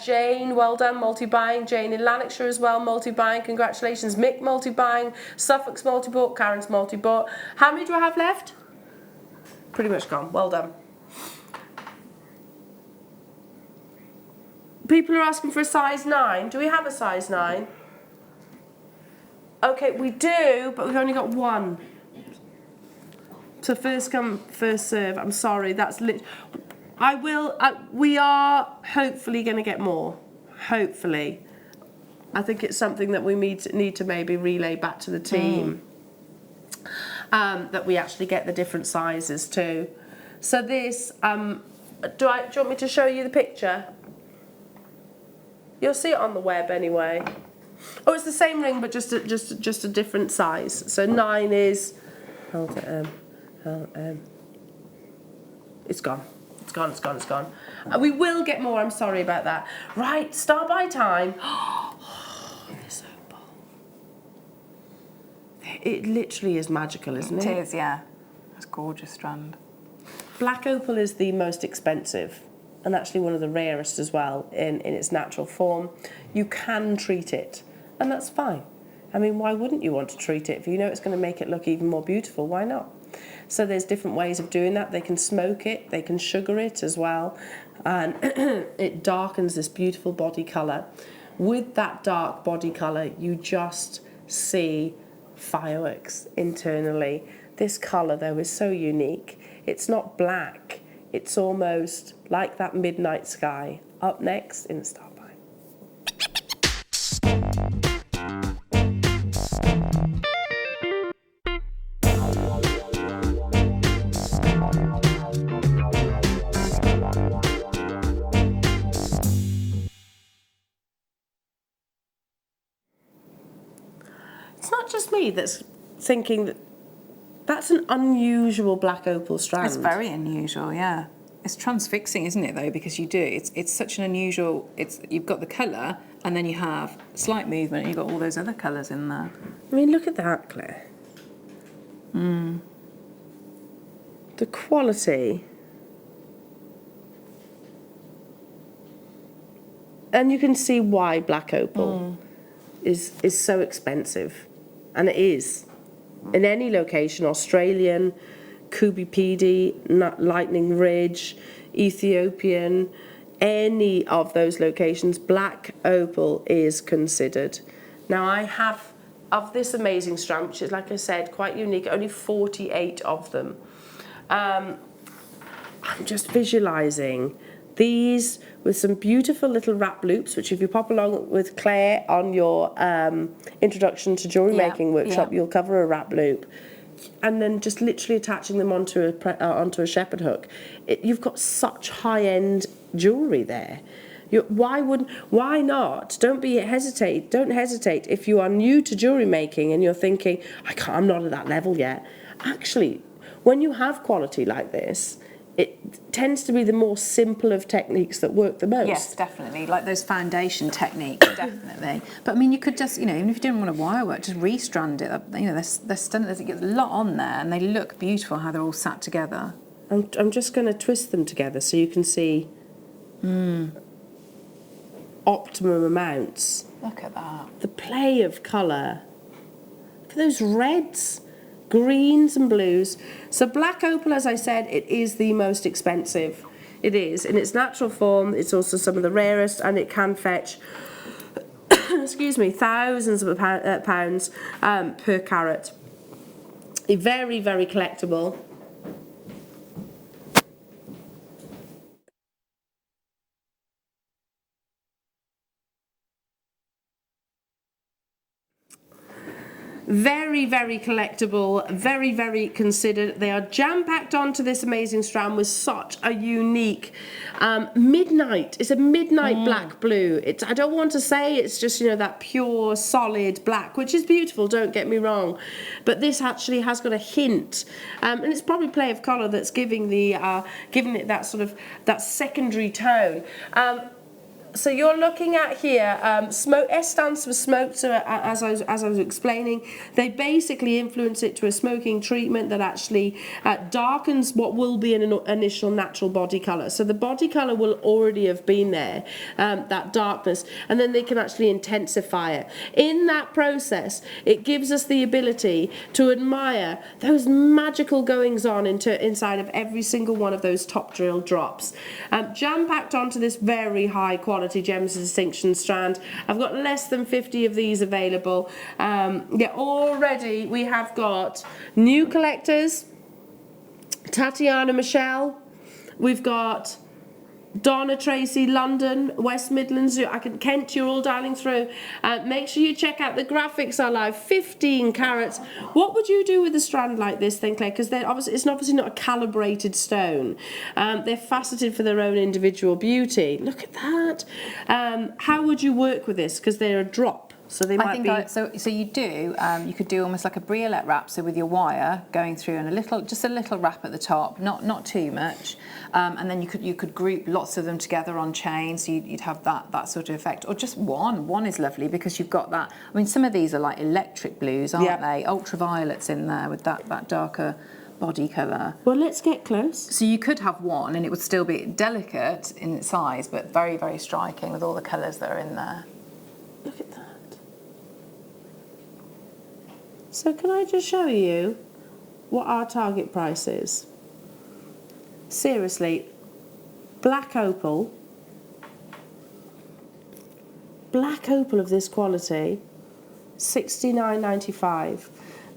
Jane, well done, multi-buying. Jane in Lanarkshire as well, multi-buying. Congratulations. Mick, multi-buying. Suffolk's multi-bought. Karen's multi-bought. How many do I have left? Pretty much gone. Well done. People are asking for a size 9. Do we have a size 9? Okay, we do, but we've only got one. So first come, first serve. I'm sorry, that's we are hopefully going to get more. Hopefully. I think it's something that we need to maybe relay back to the team. that we actually get the different sizes too. So this, do you want me to show you the picture? You'll see it on the web anyway. Oh, it's the same ring, but just a different size. So 9 is, it's gone. It's gone, it's gone, it's gone. We will get more, I'm sorry about that. Right, start by time. Oh, this opal. It literally is magical, isn't it? It is, yeah. It's a gorgeous strand. Black opal is the most expensive and actually one of the rarest as well in its natural form. You can treat it, and that's fine. I mean, why wouldn't you want to treat it? If you know it's going to make it look even more beautiful, why not? So there's different ways of doing that. They can smoke it, they can sugar it as well, and it darkens this beautiful body colour. With that dark body colour, you just see fireworks internally. This colour, though, is so unique. It's not black, it's almost like that midnight sky. Up next in the Starby. It's not just me that's thinking that that's an unusual black opal strand. It's very unusual, yeah. It's transfixing, isn't it, though? Because you do. It's such an unusual. You've got the colour, and then you have slight movement, and you've got all those other colours in there. I mean, look at that, Claire. The quality. And you can see why black opal is so expensive. And it is. In any location, Australian, Kubipedi, Lightning Ridge, Ethiopian, any of those locations, black opal is considered. Now I have, of this amazing strand, which is, like I said, quite unique, only 48 of them. I'm just visualising these with some beautiful little wrap loops, which if you pop along with Claire on your introduction to jewellery making workshop, you'll cover a wrap loop. And then just literally attaching them onto a shepherd hook. You've got such high-end jewellery there. Why not? Don't hesitate if you are new to jewellery making and you're thinking, I'm not at that level yet. Actually, when you have quality like this, it tends to be the more simple of techniques that work the most. Yes, definitely. Like those foundation techniques, definitely. But I mean, you could just, even if you didn't want to wire work, just restrand it. They're stunning. There's a lot on there, and they look beautiful how they're all sat together. I'm just going to twist them together so you can see optimum amounts. Look at that. The play of colour. Look at those reds, greens and blues. So black opal, as I said, it is the most expensive. It is. In its natural form, it's also some of the rarest, and it can fetch, excuse me, thousands of pounds per carat. Very, very collectible. Very, very collectible, very, very considered. They are jam-packed onto this amazing strand with such a unique midnight. It's a midnight black blue. I don't want to say it's just, that pure, solid black, which is beautiful, don't get me wrong. But this actually has got a hint. And it's probably play of colour that's giving it that sort of, that secondary tone. So you're looking at here, S stands for smoked, so as I was explaining, they basically influence it to a smoking treatment that actually darkens what will be an initial natural body colour. So the body colour will already have been there, that darkness, and then they can actually intensify it. In that process, it gives us the ability to admire those magical goings-on inside of every single one of those top drill drops. Jam-packed onto this very high quality Gems of Distinction strand. I've got less than 50 of these available. Already we have got new collectors, Tatiana Michelle. We've got Donna, Tracy, London, West Midlands, Kent, you're all dialing through. Make sure you check out the graphics are live. 15 carats. What would you do with a strand like this then, Claire? Because it's obviously not a calibrated stone. They're faceted for their own individual beauty. Look at that. How would you work with this? Because they're a drop. So they might be. So you do. You could do almost like a briolette wrap. So with your wire going through and just a little wrap at the top, not too much, and then you could group lots of them together on chain. So you'd have that sort of effect, or just one. One is lovely because you've got that. I mean, some of these are like electric blues, aren't they? Ultraviolets in there with that darker body colour. Well, let's get close. So you could have one, and it would still be delicate in its size, but very, very striking with all the colours that are in there. Look at that. So can I just show you what our target price is? Seriously, black opal of this quality, $69.95.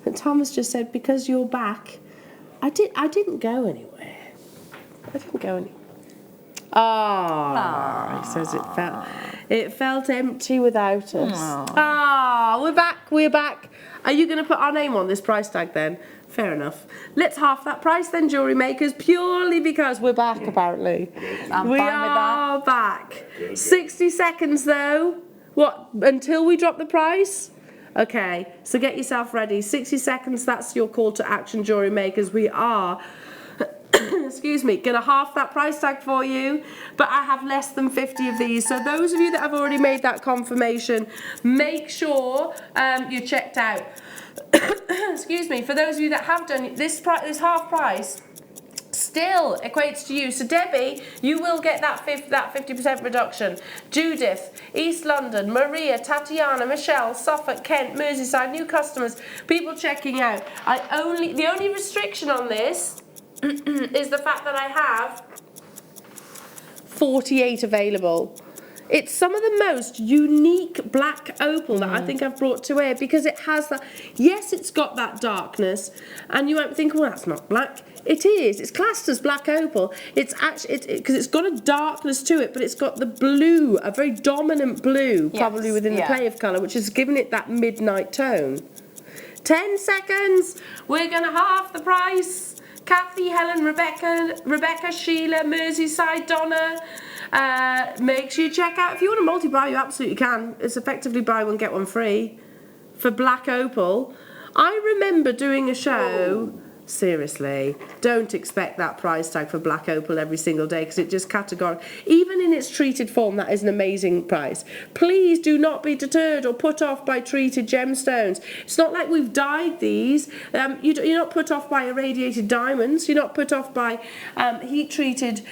And Thomas just said, because you're back, I didn't go anywhere. He says it felt empty without us. We're back. Are you going to put our name on this price tag then? Fair enough. Let's half that price then, jewellery makers, purely because we're back apparently. I'm we fine with are that. back. 60 seconds though. What, until we drop the price? Okay, so get yourself ready. 60 seconds, that's your call to action, jewellery makers. We are excuse me, gonna half that price tag for you, but I have less than 50 of these. So those of you that have already made that confirmation, make sure you're checked out. Excuse me, for those of you that have done this half price, still equates to you. So Debbie, you will get that 50% reduction. Judith, East London, Maria, Tatiana, Michelle, Suffolk, Kent, Merseyside, new customers, people checking out. The only restriction on this is the fact that I have 48 available. It's some of the most unique black opal that I think I've brought to air because it has that. Yes, it's got that darkness, and you might think, well, that's not black. It is. It's classed as black opal. It's actually because it's got a darkness to it, but it's got the blue, a very dominant blue, probably within the play of colour, which has given it that midnight tone. 10 seconds. We're gonna half the price. Kathy, Helen, Rebecca, Sheila, Merseyside, Donna. Make sure you check out. If you want to multi-buy, you absolutely can. It's effectively buy one, get one free for black opal. I remember doing a show. Seriously, don't expect that price tag for black opal every single day because it just categorically, even in its treated form, that is an amazing price. Please do not be deterred or put off by treated gemstones. It's not like we've dyed these. You're not put off by irradiated diamonds. You're not put off by heat-treated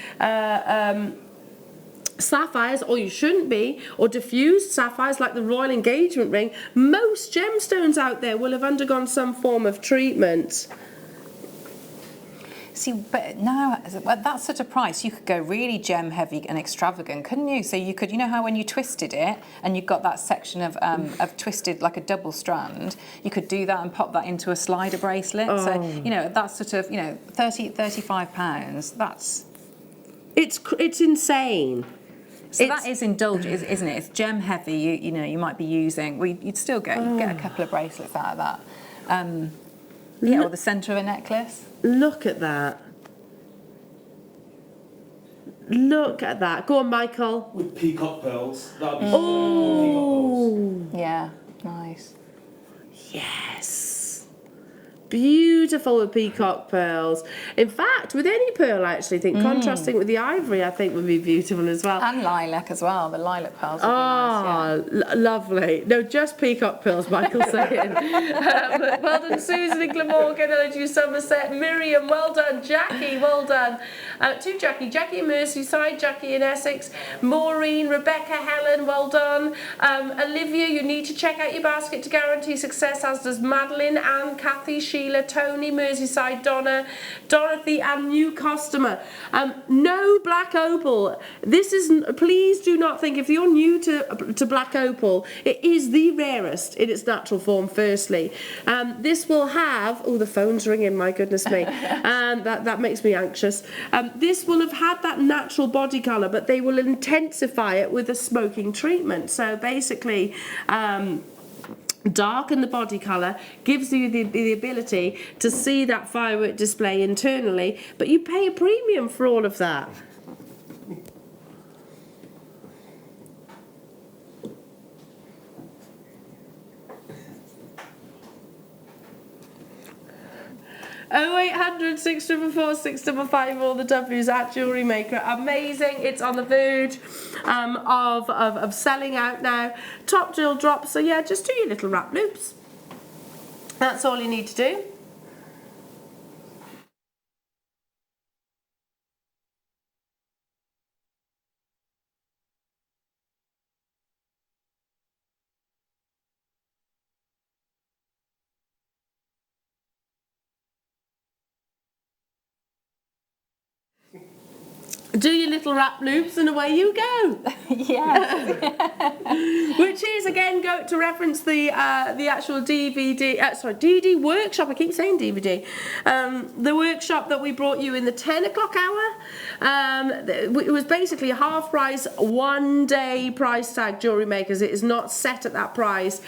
sapphires, or you shouldn't be, or diffused sapphires like the Royal Engagement Ring. Most gemstones out there will have undergone some form of treatment. See, but now at that sort of price, you could go really gem heavy and extravagant, couldn't you? So you could, you know how when you twisted it and you've got that section of twisted like a double strand, you could do that and pop that into a slider bracelet. So, you know, that's sort of, you know, £35, that's... It's insane. So that is indulgent, isn't it? It's gem heavy, you know, you might be using, you'd still get a couple of bracelets out of that. Yeah, or the centre of a necklace. Look at that. Look at that. Go on, Michael. With peacock pearls. That'd be peacock pearls. Yeah, nice. Yes. Beautiful with peacock pearls. In fact, with any pearl, I actually think contrasting with the ivory, I think would be beautiful as well. And lilac as well. The lilac pearls would be nice. Yeah. Lovely. No, just peacock pearls, Michael's saying. Well done, Susan in Glamorgan, Energy Somerset, Miriam, well done, Jackie, well done. To Jackie in Merseyside, Jackie in Essex, Maureen, Rebecca, Helen, well done. Olivia, you need to check out your basket to guarantee success, as does Madeline and Kathy, Sheila, Tony, Merseyside, Donna, Dorothy, and new customer. No black opal. This is, please do not think, if you're new to black opal, it is the rarest in its natural form, firstly. This will have, oh, the phone's ringing, my goodness me, that makes me anxious. This will have had that natural body colour, but they will intensify it with a smoking treatment. So basically, darken the body colour, gives you the ability to see that firework display internally, but you pay a premium for all of that. Oh, 0800 644 655, all the W's at JewelleryMaker. Amazing. It's on the verge of selling out now. Top drill drop. So yeah, just do your little wrap loops. That's all you need to do. Do your little wrap loops and away you go. Yes. Which is again go to reference the actual DVD workshop. I keep saying DVD. The workshop that we brought you in the 10 o'clock hour. It was basically a half price, 1 day price tag. Jewellery Makers. It is not set at that price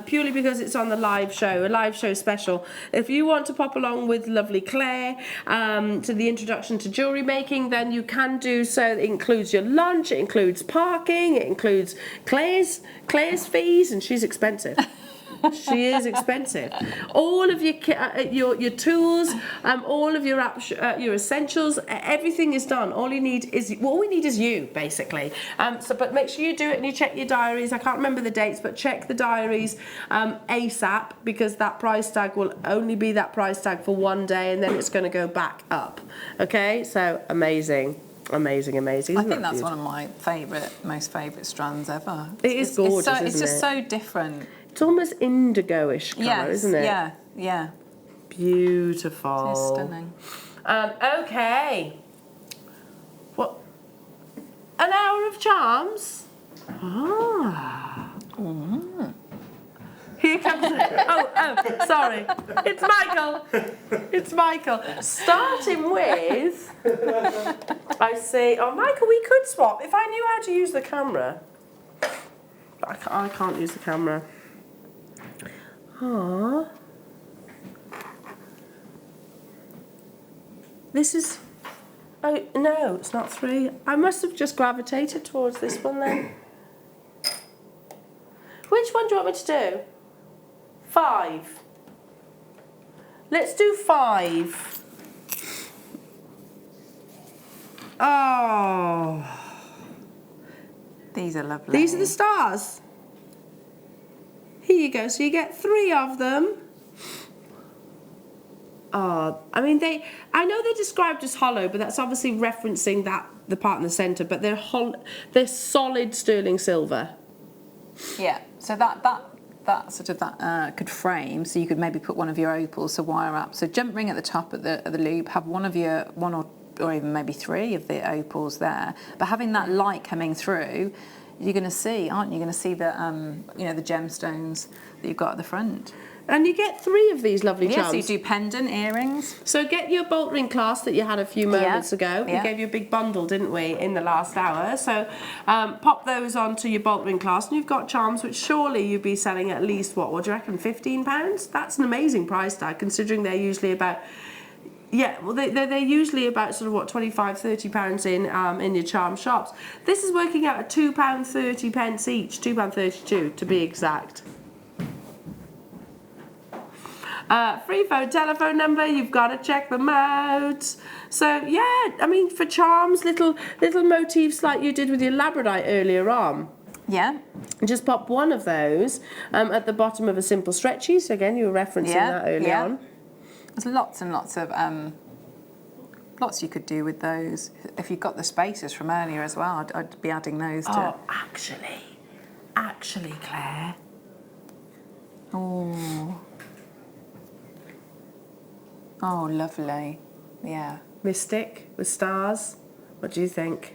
purely because it's on the live show, a live show special. If you want to pop along with lovely Claire to the introduction to jewellery making, then you can do so. It includes your lunch, it includes parking, it includes Claire's fees, and she's expensive. She is expensive. All of your tools, all of your essentials, everything is done. All we need is you, basically. But make sure you do it and you check your diaries. I can't remember the dates, but check the diaries ASAP, because that price tag will only be that price tag for 1 day, and then it's going to go back up. Okay, so amazing. Amazing. I think that's one of my most favourite strands ever. It is gorgeous, isn't it? It's just so different. It's almost indigo-ish colour, isn't it? Yeah. Beautiful. It's stunning. Okay. What? An hour of charms? Ah. Mm. Here comes sorry. It's Michael. Starting with, I see, oh, Michael, we could swap. If I knew how to use the camera. I can't use the camera. Ah. This is, oh, no, it's not 3. I must have just gravitated towards this one then. Which one do you want me to do? 5. Let's do 5. Oh. These are lovely. These are the stars. Here you go. So you get 3 of them. Oh, I mean, I know they're described as hollow, but that's obviously referencing the part in the centre, but they're solid sterling silver. Yeah, so that could frame, so you could maybe put one of your opals to wire up. So jump ring at the top of the loop, have one or even maybe 3 of the opals there. But having that light coming through, you're going to see, aren't you? You're going to see the the gemstones that you've got at the front. And you get 3 of these lovely charms. Yeah, so you do pendant, earrings. So get your bolt ring clasp that you had a few moments ago. Yeah. We gave you a big bundle, didn't we, in the last hour? So pop those onto your bolt ring clasp, and you've got charms which surely you'd be selling at least, what do you reckon, £15? That's an amazing price tag, considering they're usually about... Yeah, well, they're usually about sort of, what, £25-30 in your charm shops. This is working out at £2.30 each, £2.32 to be exact. Free phone telephone number, you've got to check them out. So yeah, I mean, for charms, little motifs like you did with your labradorite earlier on. Yeah. Just pop one of those at the bottom of a simple stretchy. So again, you were referencing that earlier on. There's lots and lots of lots you could do with those. If you've got the spaces from earlier as well, I'd be adding those to. Oh, actually, Claire. Oh. Oh, lovely. Yeah. Mystic with stars. What do you think?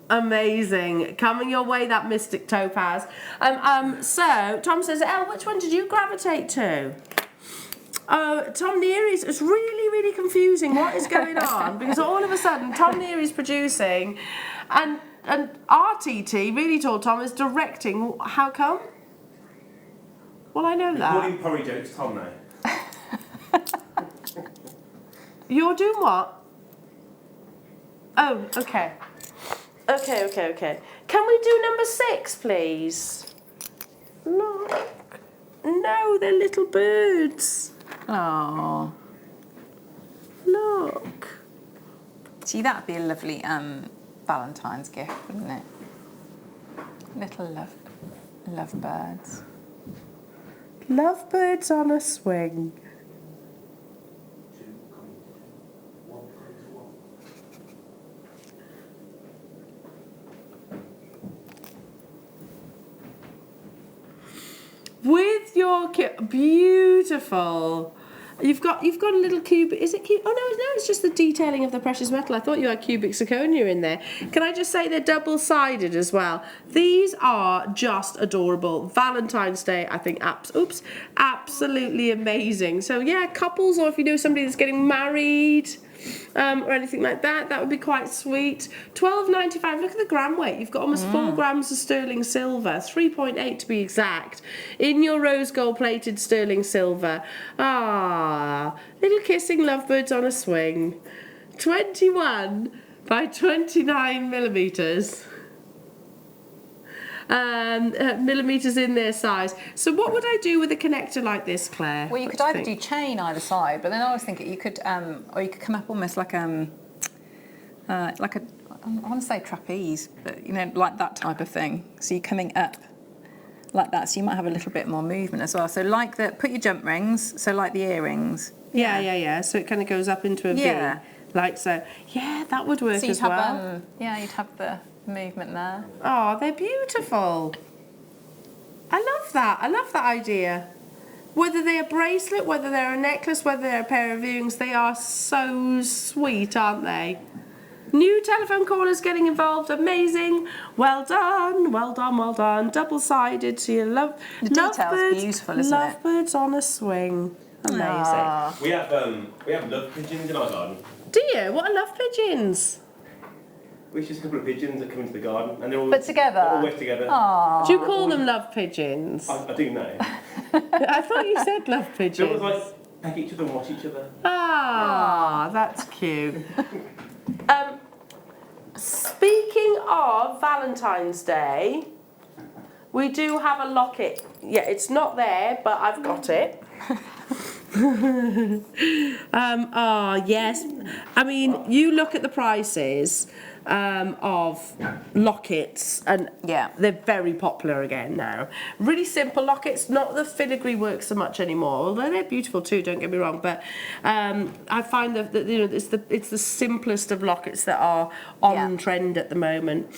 Amazing. Coming your way, that mystic topaz. So, Tom says, Elle, which one did you gravitate to? Tom Neary's, it's really, really confusing what is going on, because all of a sudden Tom Neary's producing and RTT, really tall Tom, is directing. How come? Well, I know that. Calling porridge, it's Tom now. You're doing what? Oh, okay. Okay. Can we do number 6, please? Look. No, they're little birds. Oh. Look. See, that'd be a lovely Valentine's gift, wouldn't it? Little lovebirds. Lovebirds on a swing. With your beautiful. You've got a little cubic. Is it cube? Oh no, it's just the detailing of the precious metal. I thought you had cubic zirconia in there. Can I just say they're double-sided as well? These are just adorable. Valentine's Day, I think. Absolutely amazing. So yeah, couples, or if you know somebody that's getting married, or anything like that, that would be quite sweet. $12.95. Look at the gram weight. You've got almost 4 grams of sterling silver, 3.8 to be exact, in your rose gold plated sterling silver. Ah, little kissing lovebirds on a swing. 21 by 29 millimeters. Millimeters in their size. So what would I do with a connector like this, Claire? Well, you could either do chain either side, but then I was thinking you could, or you could come up almost like a, I want to say trapeze, but you know, like that type of thing. So you're coming up like that, so you might have a little bit more movement as well. So like put your jump rings, so like the earrings. Yeah. So it kind of goes up into a V, like so. Yeah, that would work as well. You'd have the movement there. Oh, they're beautiful. I love that. I love that idea. Whether they're a bracelet, whether they're a necklace, whether they're a pair of earrings, they are so sweet, aren't they? New telephone callers getting involved. Amazing. Well done. Double-sided. So you love the detail's beautiful, isn't it? Lovebirds on a swing. Amazing. Aww. We have love pigeons in our garden. Do you? What are love pigeons? It's just a couple of pigeons that come into the garden, and they're all together. They're always together. Aww. Do you call them love pigeons? I do know. I thought you said love pigeons. They always like peck each other and watch each other. Ah, that's cute. Speaking of Valentine's Day, we do have a locket. Yeah, it's not there, but I've got it. Yes. I mean, you look at the prices of lockets, and they're very popular again now. Really simple lockets, not the filigree work so much anymore, although they're beautiful too, don't get me wrong, but I find that you know, it's the simplest of lockets that are on trend at the moment.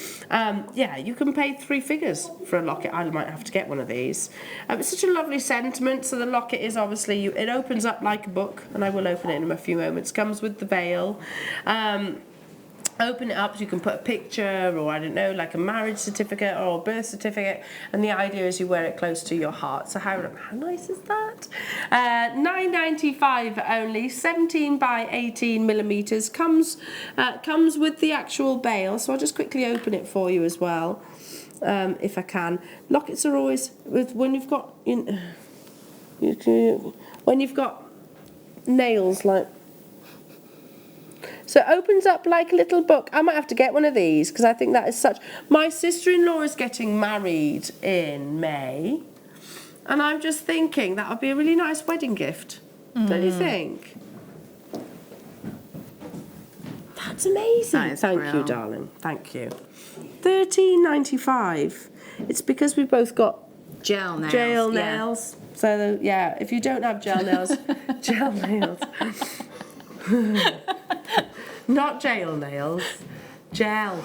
You can pay 3 figures for a locket. I might have to get one of these. It's such a lovely sentiment. So the locket is obviously, it opens up like a book, and I will open it in a few moments. Comes with the veil. Open it up so you can put a picture, or I don't know, like a marriage certificate or a birth certificate, and the idea is you wear it close to your heart. So how nice is that? $9.95 only, 17 by 18 millimeters. Comes with the actual bail. So I'll just quickly open it for you as well, if I can. Lockets are always when you've got nails like. So it opens up like a little book. I might have to get one of these because I think that is such. My sister-in-law is getting married in May, and I'm just thinking that would be a really nice wedding gift. Don't you think? That's amazing. That is Thank you, brilliant. darling. Thank you. $13.95. It's because we both got Gel nails. gel nails. So yeah, if you don't have gel nails, gel nails. Not jail nails, gel.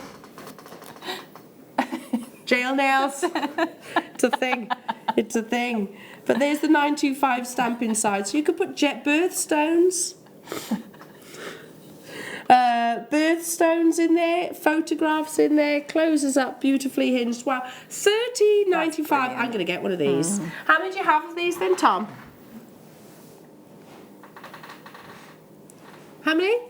Jail nails. It's a thing. It's a thing. But there's the 925 stamp inside. So you could put birthstones. Birthstones in there, photographs in there, closes up beautifully hinged. Wow, $13.95. I'm going to get one of these. How many do you have of these then, Tom? How many?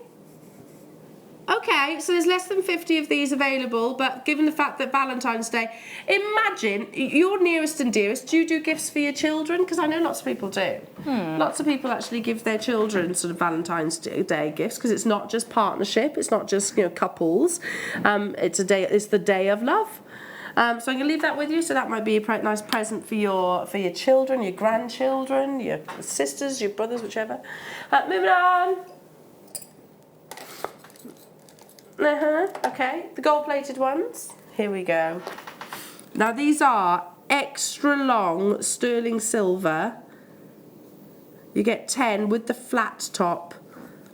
Okay, so there's less than 50 of these available, but given the fact that Valentine's Day, imagine your nearest and dearest, do you do gifts for your children? Because I know lots of people do. Lots of people actually give their children sort of Valentine's Day gifts, because it's not just partnership, it's not just, you know, couples. It's the day of love. So I'm going to leave that with you. So that might be a nice present for your children, your grandchildren, your sisters, your brothers, whichever. Moving on. Okay, the gold-plated ones. Here we go. Now these are extra long sterling silver. You get 10 with the flat top.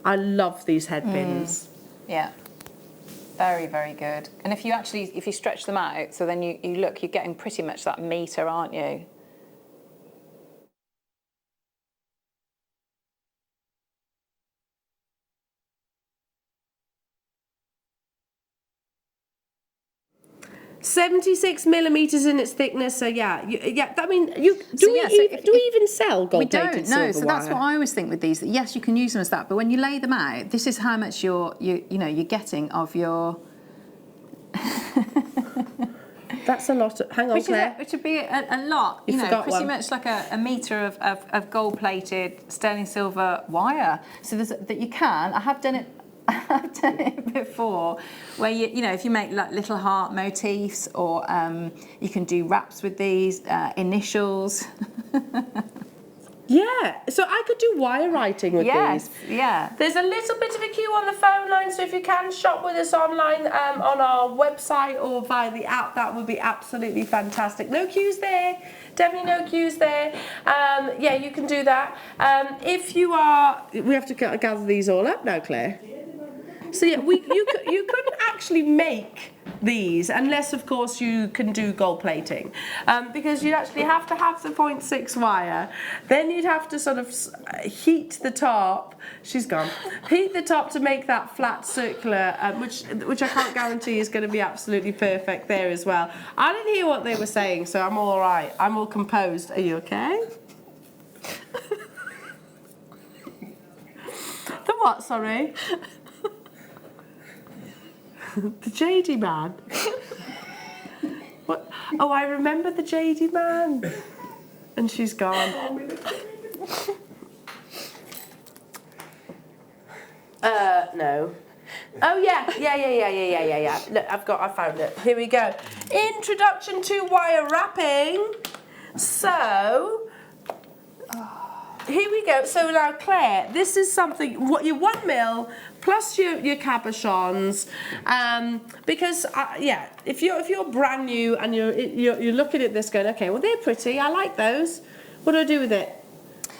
I love these head pins. Yeah. Very, very good. And if you stretch them out, so then you look, you're getting pretty much that metre, aren't you? $76mm in its thickness, so yeah. I mean, do we even sell gold-plated silver wire? So that's what I always think with these. That yes, you can use them as that, but when you lay them out, this is how much you're getting of your. That's a lot. Hang on, Claire. Which would be a lot. You forgot pretty one. much like a metre of gold-plated sterling silver wire. So that you can. I have done it. I've done it before, where if you make like little heart motifs, or you can do wraps with these initials. Yeah, so I could do wire writing with these. Yeah. There's a little bit of a queue on the phone line, so if you can shop with us online on our website or via the app, that would be absolutely fantastic. No queues there, definitely no queues there. Yeah, you can do that. We have to gather these all up now, Claire. So yeah, you couldn't actually make these unless, of course, you can do gold plating, because you'd actually have to have the 0.6 wire. Then you'd have to sort of heat the top. She's gone. Heat the top to make that flat circular, which I can't guarantee is going to be absolutely perfect there as well. I didn't hear what they were saying, so I'm all right. I'm all composed. Are you okay? The what? Sorry. The JD man. What? Oh, I remember the JD man. And she's gone. No. Oh yeah. Look, I found it. Here we go. Introduction to wire wrapping. So. Here we go. So now, Claire, this is something. What your 1 mil plus your cabochons, because if you're brand new and you're looking at this going, okay, well they're pretty. I like those. What do I do with it?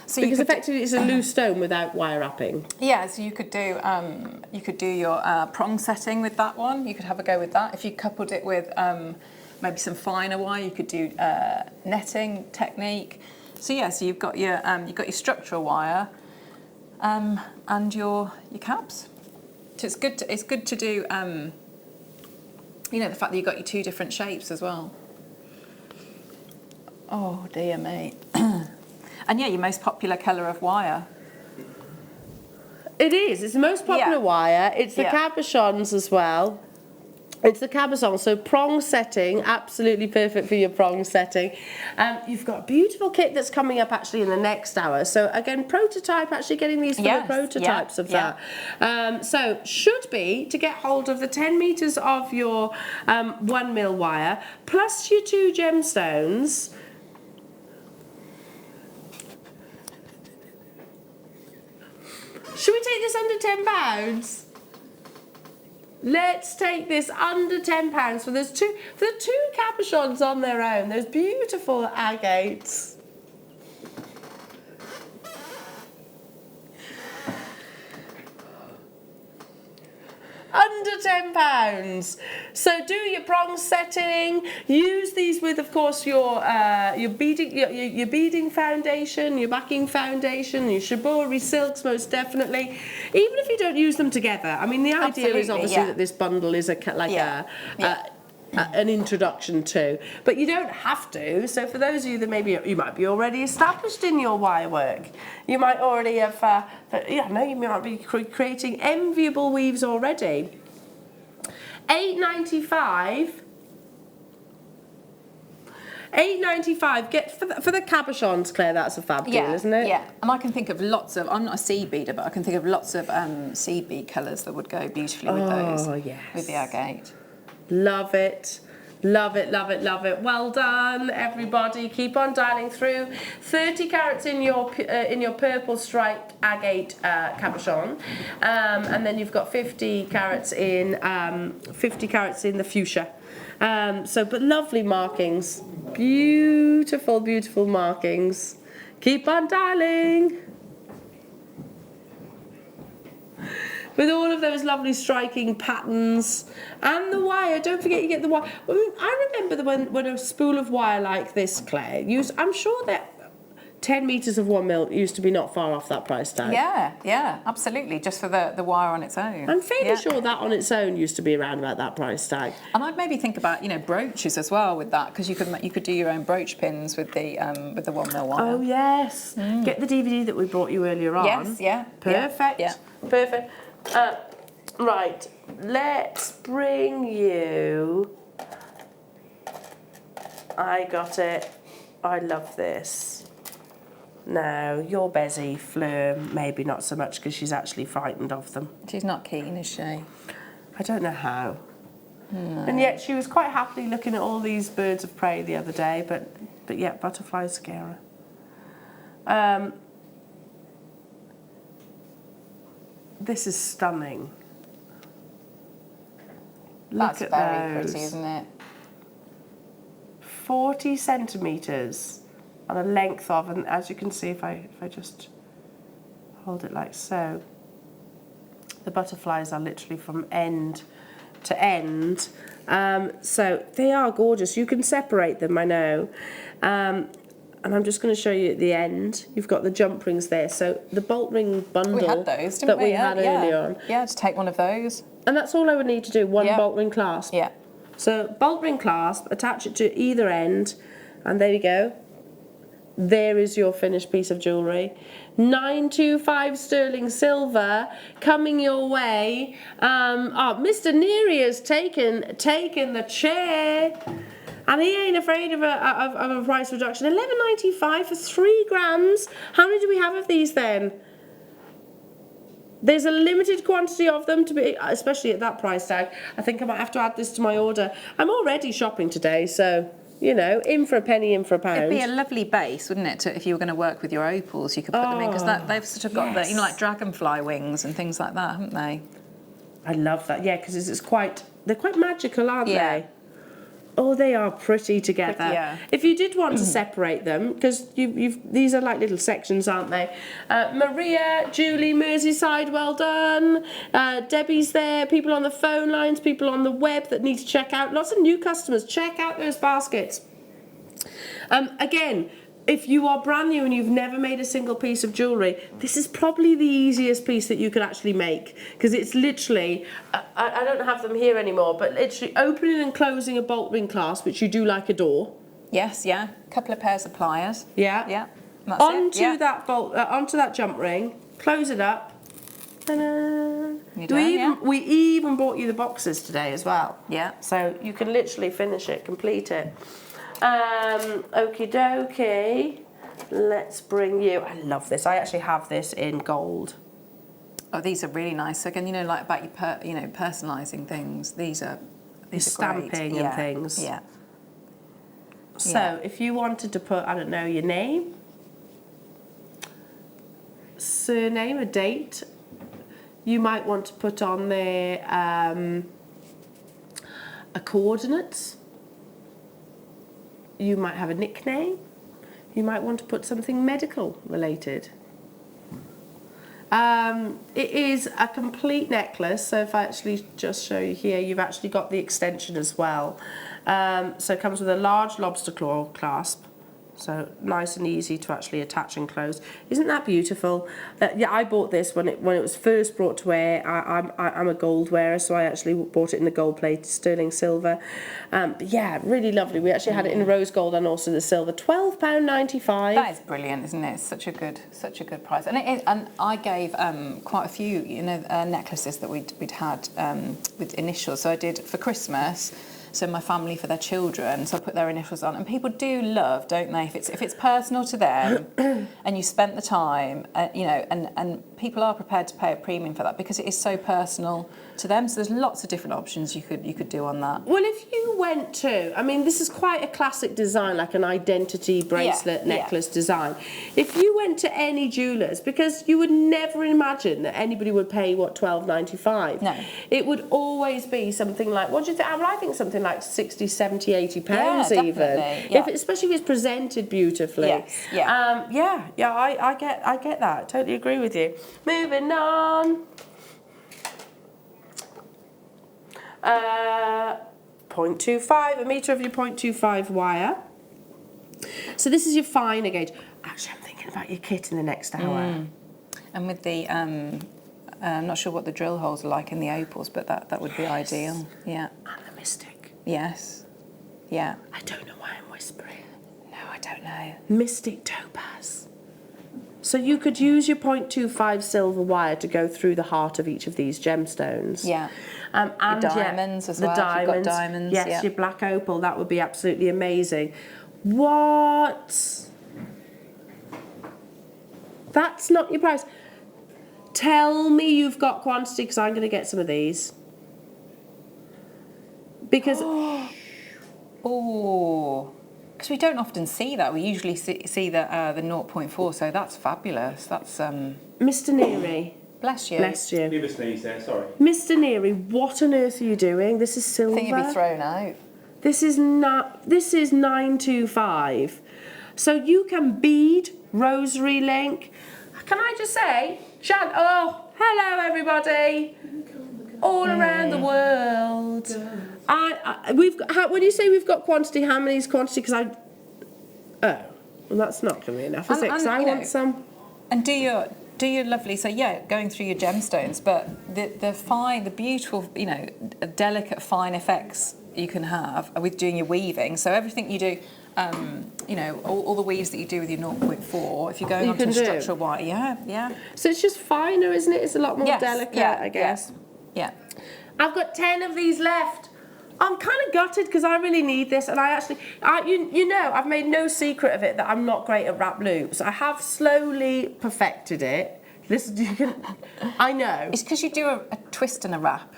So because effectively it's a loose stone without wire wrapping. Yeah. So you could do your prong setting with that one. You could have a go with that. If you coupled it with maybe some finer wire, you could do netting technique. So so you've got your structural wire, and your cabs. So it's good to do. The fact that you've got your 2 different shapes as well. Oh dear me. And yeah, your most popular colour of wire. It is. It's the most popular wire. It's the cabochons as well. It's the cabochon, so prong setting, absolutely perfect for your prong setting. You've got a beautiful kit that's coming up actually in the next hour. So again, prototype, actually getting these full prototypes of that. So should be to get hold of the 10 meters of your 1 mil wire, plus your 2 gemstones. Should we take this under £10? Let's take this under £10 for the 2 cabochons on their own. Those beautiful agates. Under £10. So do your prong setting. Use these with, of course, your beading foundation, your backing foundation, your shibori silks, most definitely. Even if you don't use them together. I mean, the idea is obviously that this bundle is an introduction to, but you don't have to. So for those of you that maybe you might be already established in your wire work, you might already have, you might be creating enviable weaves already. $8.95. $8.95. Get for the cabochons, Claire. That's a fab deal, isn't it? Yeah, and I can think of lots of. I'm not a seed beader, but I can think of lots of seed bead colours that would go beautifully with those. Oh yes. With the agate. Love it. Love it, love it, love it. Well done, everybody. Keep on dialing through. 30 carats in your purple striped agate cabochon, and then you've got 50 carats in the fuchsia. But lovely markings, beautiful, beautiful markings. Keep on dialing. With all of those lovely striking patterns and the wire. Don't forget you get the wire. I remember when a spool of wire like this, Claire, I'm sure that 10 metres of 1 mil used to be not far off that price tag. Yeah, absolutely. Just for the wire on its own. I'm fairly sure that on its own used to be around about that price tag. And I'd maybe think about brooches as well with that, because you could do your own brooch pins with the 1 mil wire. Oh yes. Get the DVD that we brought you earlier on. Yes, yeah. Perfect. Yeah. Perfect. Right, let's bring you. I got it. I love this. No, your Bezzy Fleur, maybe not so much because she's actually frightened of them. She's not keen, is she? I don't know how. No. And yet she was quite happily looking at all these birds of prey the other day, but yet butterflies scare her. This is stunning. That's Look at very those. pretty, isn't it? 40 centimetres on a length of, and as you can see, if I just hold it like so, the butterflies are literally from end to end. So they are gorgeous. You can separate them, I know. And I'm just going to show you at the end. You've got the jump rings there. So the bolt ring bundle We had those, didn't that we had earlier on. Yeah, just take one of those. And that's all I would need to do, one bolt ring clasp. Yeah. So bolt ring clasp, attach it to either end, and there you go. There is your finished piece of jewellery. 925 sterling silver coming your way. Mr. Neary has taken the chair. And he ain't afraid of a price reduction. $11.95 for 3 grams. How many do we have of these then? There's a limited quantity of them, especially at that price tag. I think I might have to add this to my order. I'm already shopping today, so, in for a penny, in for a pound. It'd be a lovely base, wouldn't it, if you were going to work with your opals, you could put them in, because they've sort of got the, like dragonfly wings and things like that, haven't they? I love that, yeah, because they're quite magical, aren't they? Oh, they are pretty together. Yeah. If you did want to separate them, because these are like little sections, aren't they? Maria, Julie, Merseyside, well done. Debbie's there. People on the phone lines, people on the web that need to check out. Lots of new customers. Check out those baskets. Again, if you are brand new and you've never made a single piece of jewellery, this is probably the easiest piece that you could actually make, because it's literally, I don't have them here anymore, but literally opening and closing a bolt ring clasp, which you do like a door. Yes, yeah. A couple of pairs of pliers. Yeah. Yeah. That's onto that bolt, onto that jump ring, close it up. We even bought you the boxes today as well. Yeah. So you can literally finish it, complete it. Okie dokie. Let's bring you. I love this. I actually have this in gold. Oh, these are really nice. So again, like about your personalising things. These are stamping great. and things. Yeah. So if you wanted to put, I don't know, your name, surname, a date, you might want to put on there a coordinates. You might have a nickname. You might want to put something medical related. It is a complete necklace, so if I actually just show you here, you've actually got the extension as well. So it comes with a large lobster claw clasp, so nice and easy to actually attach and close. Isn't that beautiful? Yeah, I bought this when it was first brought to wear. I'm a gold wearer, so I actually bought it in the gold plated sterling silver. But yeah, really lovely. We actually had it in rose gold and also the silver. £12.95. That is brilliant, isn't it? It's such a good price. And it is, and I gave quite a few, necklaces that we'd had with initials. So I did for Christmas. So my family for their children, so I put their initials on, and people do love, don't they? If it's personal to them, and you spent the time, and people are prepared to pay a premium for that because it is so personal to them. So there's lots of different options you could do on that. Well, if you went to, I mean, this is quite a classic design, like an identity bracelet necklace design. If you went to any jewellers, because you would never imagine that anybody would pay £12.95. No. It would always be something like, what do you think? Well, I think something like 60, 70, 80 pounds even. Yeah. Especially if it's presented beautifully. Yes. Yeah. I get that. Totally agree with you. Moving on. 0.25, a metre of your 0.25 wire. So this is your finer gauge. Actually, I'm thinking about your kit in the next hour. And with the, I'm not sure what the drill holes are like in the opals, but that would be ideal. Yeah. And the mystic. Yes. Yeah. I don't know why I'm whispering. No, I don't know. Mystic topaz. So you could use your 0.25 silver wire to go through the heart of each of these gemstones. Yeah. And diamonds as well. The diamonds. You've got diamonds. Yes, your black opal. That would be absolutely amazing. What? That's not your price. Tell me you've got quantity, because I'm going to get some of these. Because... Oh, because we don't often see that. We usually see the 0.4, so that's fabulous. That's Mr. Neary. Bless you. Bless you. Give a sneeze there, sorry. Mr. Neary, what on earth are you doing? This is silver. I think you'd be thrown out. This is 925. So you can bead, rosary link. Can I just say, hello everybody, all around the world. We've got. When you say we've got quantity, how many is quantity? Because well, that's not going to be enough, is it? Because I want some. And do your lovely. So yeah, going through your gemstones, but the beautiful, delicate fine effects you can have with doing your weaving. So everything you do. All the weaves that you do with your 0.4, if you're going on to a structural wire, yeah. So it's just finer, isn't it? It's a lot more delicate, I guess. Yeah. I've got 10 of these left. I'm kind of gutted because I really need this, and I've made no secret of it that I'm not great at wrap loops. I have slowly perfected it. I know. It's because you do a twist and a wrap.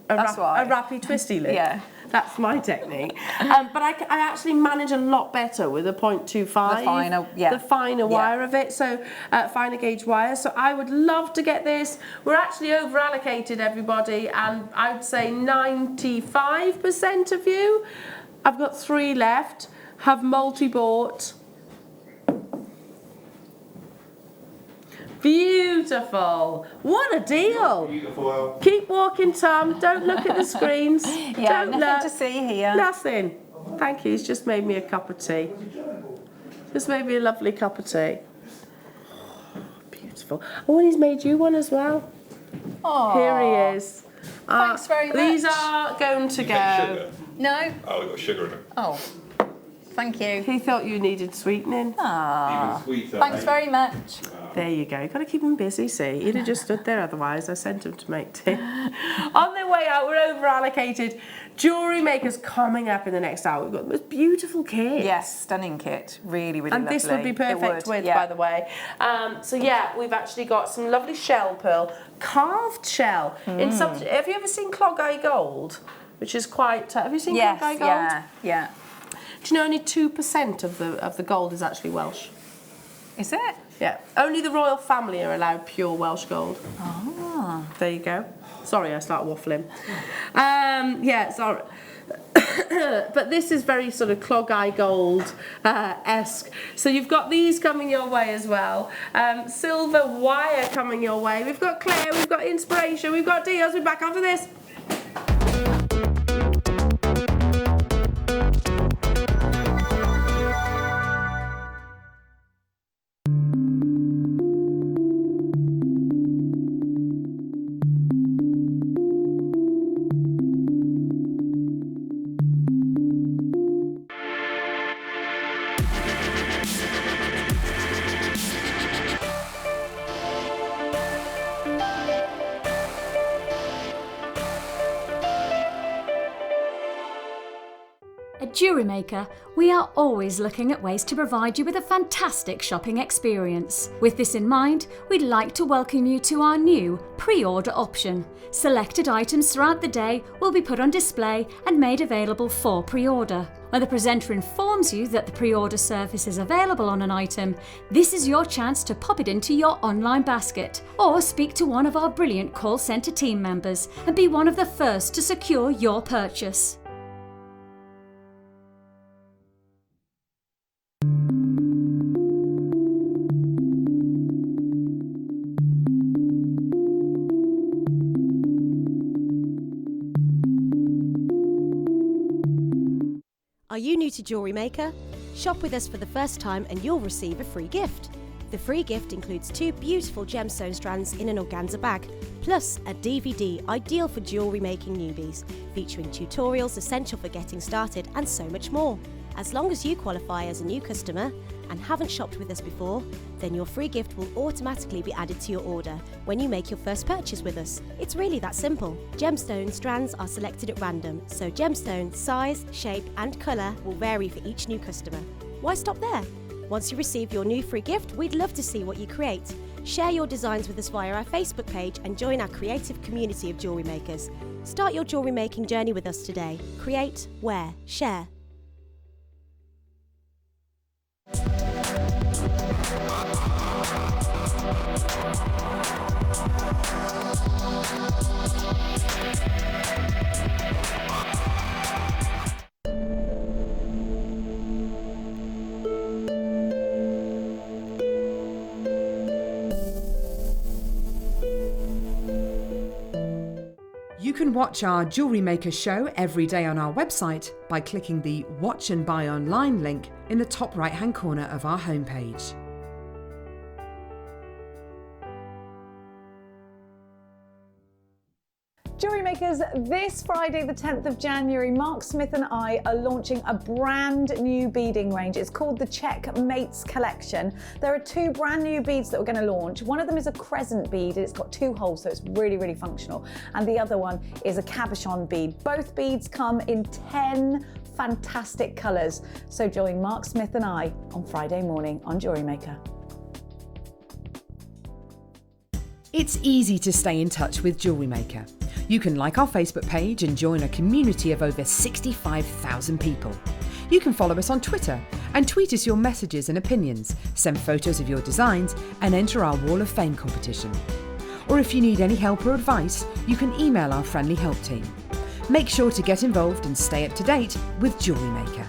That's why. A rappy twisty loop. Yeah. That's my technique. But I actually manage a lot better with a 0.25. The finer wire of it, so finer gauge wire. So I would love to get this. We're actually over allocated, everybody, and I would say 95% of you, I've got 3 left, have multi-bought. Beautiful. What a deal. Beautiful. Keep walking, Tom. Don't look at the screens. Yeah, Don't nothing to see here. Nothing. Thank you. He's just made me a cup of tea. Just made me a lovely cup of tea. Oh, beautiful. Oh, and he's made you one as well. Oh. Here he is. Thanks very much. These are going to go. Sugar. No. Oh, we've got sugar in it. Oh. Thank you. He thought you needed sweetening. Ah. Even sweeter. Thanks very much. There you go. You've got to keep him busy, see. He'd have just stood there otherwise. I sent him to make tea. On their way out, we're over allocated. Jewellery makers coming up in the next hour. We've got the most beautiful kit. Yes, stunning kit. Really, really and lovely. this would be perfect with, by the way. So yeah, we've actually got some lovely shell pearl, carved shell. In some. Have you ever seen clog eye gold? Which is quite. Have you seen clog eye gold? Yeah. Do you know only 2% of the gold is actually Welsh? Is it? Yeah. Only the royal family are allowed pure Welsh gold. Ah. There you go. Sorry, I started waffling. Sorry. But this is very sort of clog eye gold esque. So you've got these coming your way as well. Silver wire coming your way. We've got Claire, we've got inspiration, we've got deals. We're back after this. At JewelleryMaker, we are always looking at ways to provide you with a fantastic shopping experience. With this in mind, we'd like to welcome you to our new pre-order option. Selected items throughout the day will be put on display and made available for pre-order. When the presenter informs you that the pre-order service is available on an item, this is your chance to pop it into your online basket or speak to one of our brilliant call centre team members and be one of the first to secure your purchase. Are you new to JewelleryMaker? Shop with us for the first time and you'll receive a free gift. The free gift includes 2 beautiful gemstone strands in an organza bag, plus a DVD ideal for jewellery making newbies, featuring tutorials essential for getting started and so much more. As long as you qualify as a new customer and haven't shopped with us before, then your free gift will automatically be added to your order when you make your first purchase with us. It's really that simple. Gemstone strands are selected at random, so gemstone size, shape and colour will vary for each new customer. Why stop there? Once you receive your new free gift, we'd love to see what you create. Share your designs with us via our Facebook page and join our creative community of jewellery makers. Start your jewellery making journey with us today. Create, wear, share. You can watch our Jewellery Maker show every day on our website by clicking the Watch and Buy Online link in the top right hand corner of our homepage. Jewellery Makers, this Friday the 10th of January, Mark Smith and I are launching a brand new beading range. It's called the Checkmates Collection. There are 2 brand new beads that we're going to launch. One of them is a crescent bead. It's got 2 holes, so it's really, really functional. And the other one is a cabochon bead. Both beads come in 10 fantastic colours. So join Mark Smith and I on Friday morning on Jewellery Maker. It's easy to stay in touch with Jewellery Maker. You can like our Facebook page and join a community of over 65,000 people. You can follow us on Twitter and tweet us your messages and opinions, send photos of your designs and enter our Wall of Fame competition. Or if you need any help or advice, you can email our friendly help team. Make sure to get involved and stay up to date with Jewellery Maker.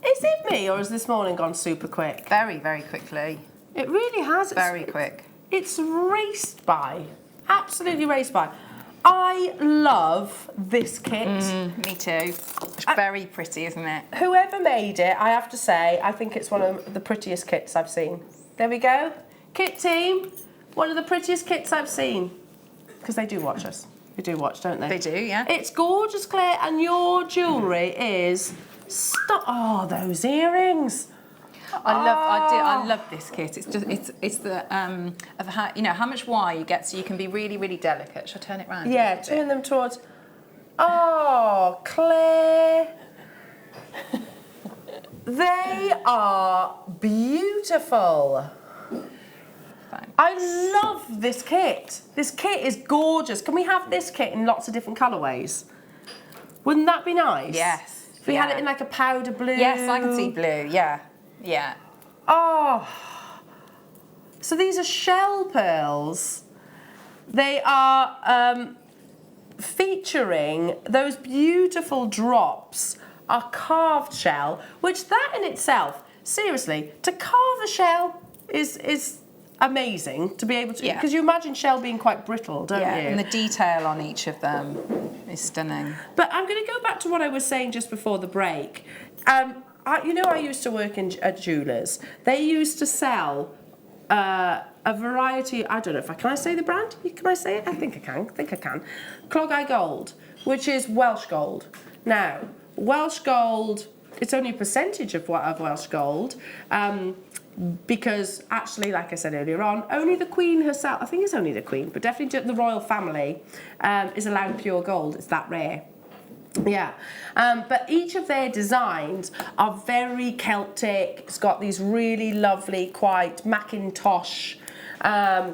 Is it me, or has this morning gone super quick? Very, very quickly. It really has. Very quick. It's raced by. Absolutely raced by. I love this kit. Me too. It's very pretty, isn't it? Whoever made it, I have to say, I think it's one of the prettiest kits I've seen. There we go. Kit team, one of the prettiest kits I've seen. Because they do watch us. They do watch, don't they? They do, yeah. It's gorgeous, Claire, and your jewellery is... Oh, those earrings. I love this kit. It's just it's the of how, you know, how much wire you get, so you can be really, really delicate. Shall I turn it round? Yeah, turn them towards... Oh, Claire. They are beautiful. Thanks. I love this kit. This kit is gorgeous. Can we have this kit in lots of different colourways? Wouldn't that be nice? Yes. If we had it in like a powder blue. Yes, I can see blue. Yeah, yeah. Oh. So these are shell pearls. They are featuring those beautiful drops are carved shell, which that in itself, seriously, to carve a shell is amazing to be able to, because you imagine shell being quite brittle, don't you? And the detail on each of them is stunning. But I'm going to go back to what I was saying just before the break. I used to work at jewellers. They used to sell a variety, I don't know can I say the brand? Can I say it? I think I can. Clog Eye Gold, which is Welsh gold. Now, Welsh gold, it's only a percentage of Welsh gold, because actually, like I said earlier on, only the Queen herself, I think it's only the Queen, but definitely the royal family is allowed pure gold. It's that rare. Yeah, but each of their designs are very Celtic. It's got these really lovely, quite Macintosh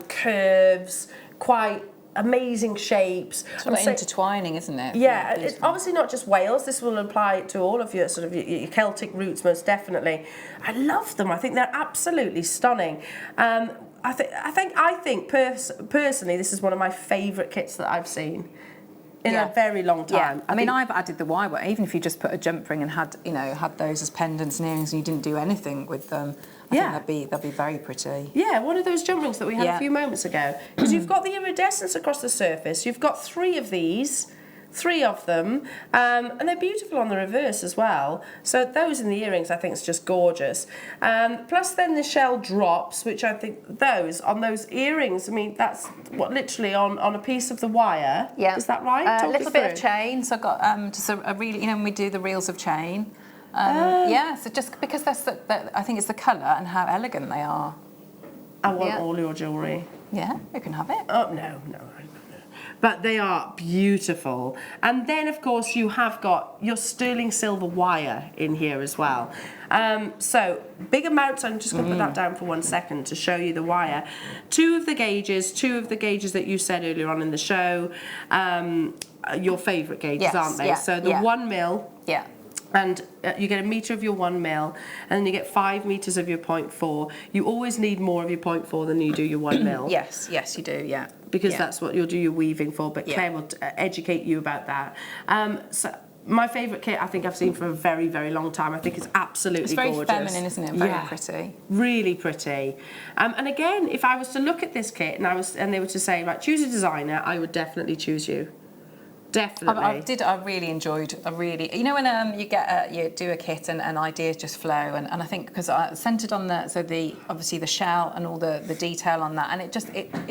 curves, quite amazing shapes. Sort of intertwining, isn't it? Yeah, it's obviously not just Wales. This will apply to all of your sort of your Celtic roots, most definitely. I love them. I think they're absolutely stunning. I think personally, this is one of my favourite kits that I've seen in a very long time. Yeah. I mean, I've added the wire work. Even if you just put a jump ring and had those as pendants and earrings, and you didn't do anything with them, I think that'd be very pretty. Yeah, one of those jump rings that we had a few moments ago. Because you've got the iridescence across the surface. You've got three of them, and they're beautiful on the reverse as well. So those in the earrings, I think, is just gorgeous. Plus then the shell drops, which I think on those earrings, I mean, that's what literally on a piece of the wire. Yeah. Is that right? A little bit of chain. So I've got just a really, when we do the reels of chain. So just because I think it's the colour and how elegant they are. I want all your jewellery. Yeah, you can have it. Oh, no. But they are beautiful. And then, of course, you have got your sterling silver wire in here as well. So, big amounts. I'm just going to put that down for 1 second to show you the wire. Two of the gauges that you said earlier on in the show, your favourite gauges, aren't they? Yeah, so, the 1 mil. Yeah. And you get a metre of your 1 mil, and then you get 5 metres of your 0.4. You always need more of your 0.4 than you do your 1 mil. Yes, you do, yeah. Because that's what you'll do your weaving for, but Claire will educate you about that. So my favourite kit I think I've seen for a very, very long time. I think it's absolutely gorgeous. It's very feminine, isn't it? Very pretty. Really pretty. And again, if I was to look at this kit and they were to say, right, choose a designer, I would definitely choose you. Definitely. I really enjoyed. You know when you do a kit and ideas just flow, and I think because I centred on obviously the shell and all the detail on that, and it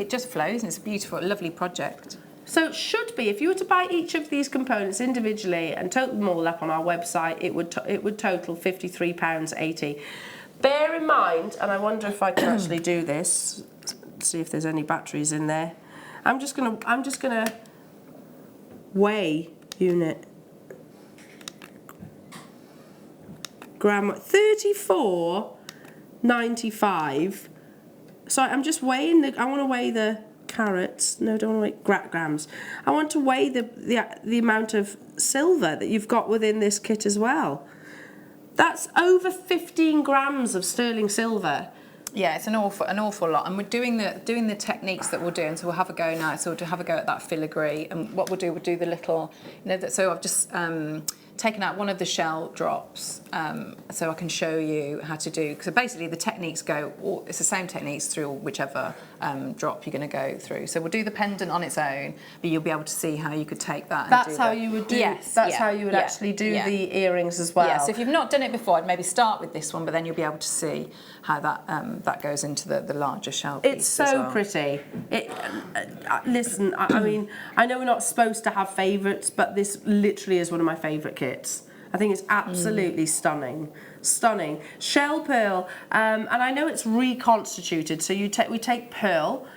just flows, and it's a beautiful, lovely project. So it should be, if you were to buy each of these components individually and total them all up on our website, it would total £53.80. Bear in mind, and I wonder if I can actually do this, see if there's any batteries in there. I'm just gonna weigh unit. Gram 34.95. Sorry, I'm just weighing I want to weigh the carats. No, don't want to weigh grams. I want to weigh the amount of silver that you've got within this kit as well. That's over 15 grams of sterling silver. Yeah, it's an awful lot, and we're doing the techniques that we'll do, and so we'll have a go now. So we'll have a go at that filigree, and what we'll do the little, so I've just taken out one of the shell drops, so I can show you how to do. So basically, the techniques it's the same techniques through whichever drop you're going to go through. So we'll do the pendant on its own, but you'll be able to see how you could take that. That's how you would do. Yes, that's how you would actually do the earrings as well. Yeah. So if you've not done it before, I'd maybe start with this one, but then you'll be able to see how that goes into the larger shell piece. It's so pretty. Listen, I mean, I know we're not supposed to have favourites, but this literally is one of my favourite kits. I think it's absolutely stunning. Stunning. Shell pearl, and I know it's reconstituted, so we take pearl,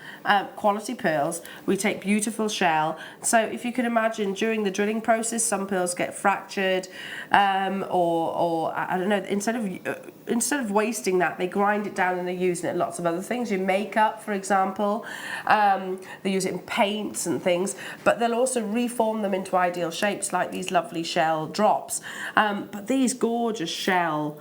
quality pearls, we take beautiful shell. So if you can imagine, during the drilling process, some pearls get fractured, or I don't know, instead of wasting that, they grind it down and they're using it in lots of other things. Your makeup, for example, they use it in paints and things, but they'll also reform them into ideal shapes like these lovely shell drops. But these gorgeous shell,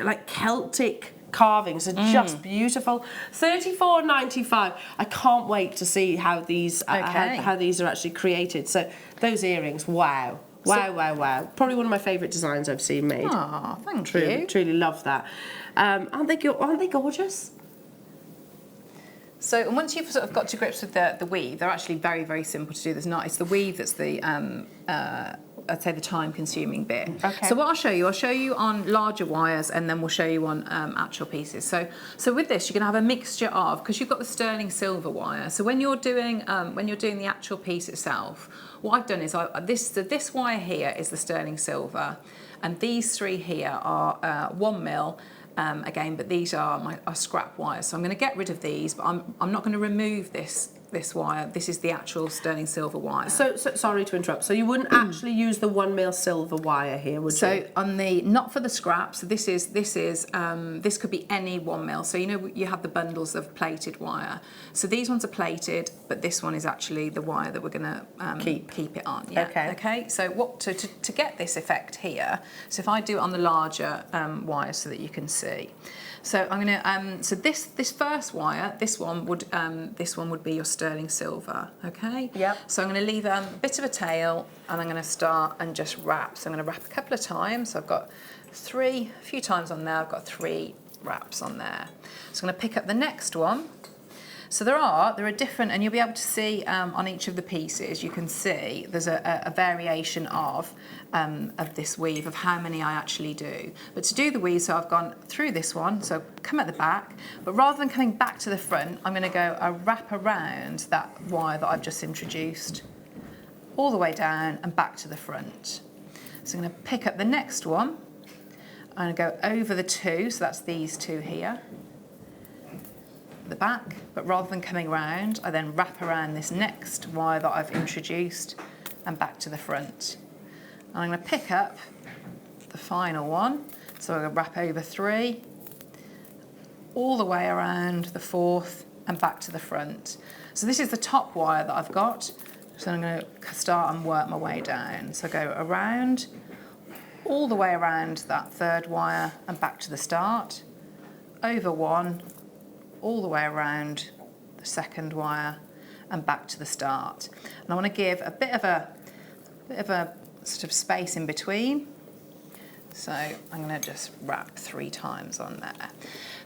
like Celtic carvings, are just beautiful. $34.95. I can't wait to see how these how these are actually created. So those earrings, wow. Wow. Probably one of my favourite designs I've seen made. Oh, thank you. Truly love that. Aren't they gorgeous? So, and once you've sort of got to grips with the weave, they're actually very, very simple to do. It's the weave that's the I'd say the time-consuming bit. Okay. So what I'll show you on larger wires, and then we'll show you on actual pieces. So with this, you're going to have a mixture of, because you've got the sterling silver wire. So when you're doing the actual piece itself, what I've done is this wire here is the sterling silver, and these three here are 1 mil. Again, but these are scrap wires. So I'm going to get rid of these, but I'm not going to remove this wire. This is the actual sterling silver wire. So sorry to interrupt. So you wouldn't actually use the 1 mil silver wire here, would you? So on not for the scraps. So this could be any 1 mil. So you have the bundles of plated wire. So these ones are plated, but this one is actually the wire that we're going to keep it on. Yeah. Okay. So to get this effect here? So if I do it on the larger wire so that you can see. So I'm going to so this first wire, this one would be your sterling silver, okay? Yep. So I'm going to leave a bit of a tail, and I'm going to start and just wrap. So I'm going to wrap a couple of times. So I've got a few times on there. I've got 3 wraps on there. So I'm going to pick up the next one. So there are different, and you'll be able to see on each of the pieces, you can see there's a variation of this weave, of how many I actually do. But to do the weave, so I've gone through this one, so come at the back, but rather than coming back to the front, I'm going to go a wrap around that wire that I've just introduced, all the way down and back to the front. So I'm going to pick up the next one, I'm going to go over the 2, so that's these 2 here, the back, but rather than coming round, I then wrap around this next wire that I've introduced and back to the front. And I'm going to pick up the final one, so I'm going to wrap over 3, all the way around the 4th and back to the front. So this is the top wire that I've got, so I'm going to start and work my way down. So go around, all the way around that 3rd wire and back to the start, over 1, all the way around the 2nd wire and back to the start. And I want to give a bit of a sort of space in between. So I'm going to just wrap 3 times on there.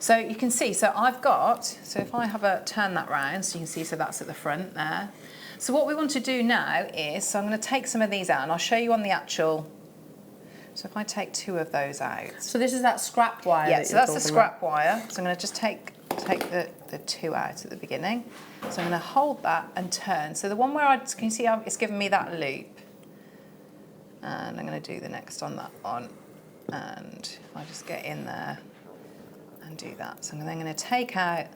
So you can see, so if I have turn that round, so you can see, so that's at the front there. So what we want to do now is, so I'm going to take some of these out, and I'll show you on the actual, so if I take 2 of those out. So this is that scrap wire? Yeah, so that's the scrap wire. So I'm going to just take the 2 out at the beginning. So I'm going to hold that and turn. So the one where can you see it's given me that loop? And I'm going to do the next on that one. And if I just get in there and do that. So I'm then going to take out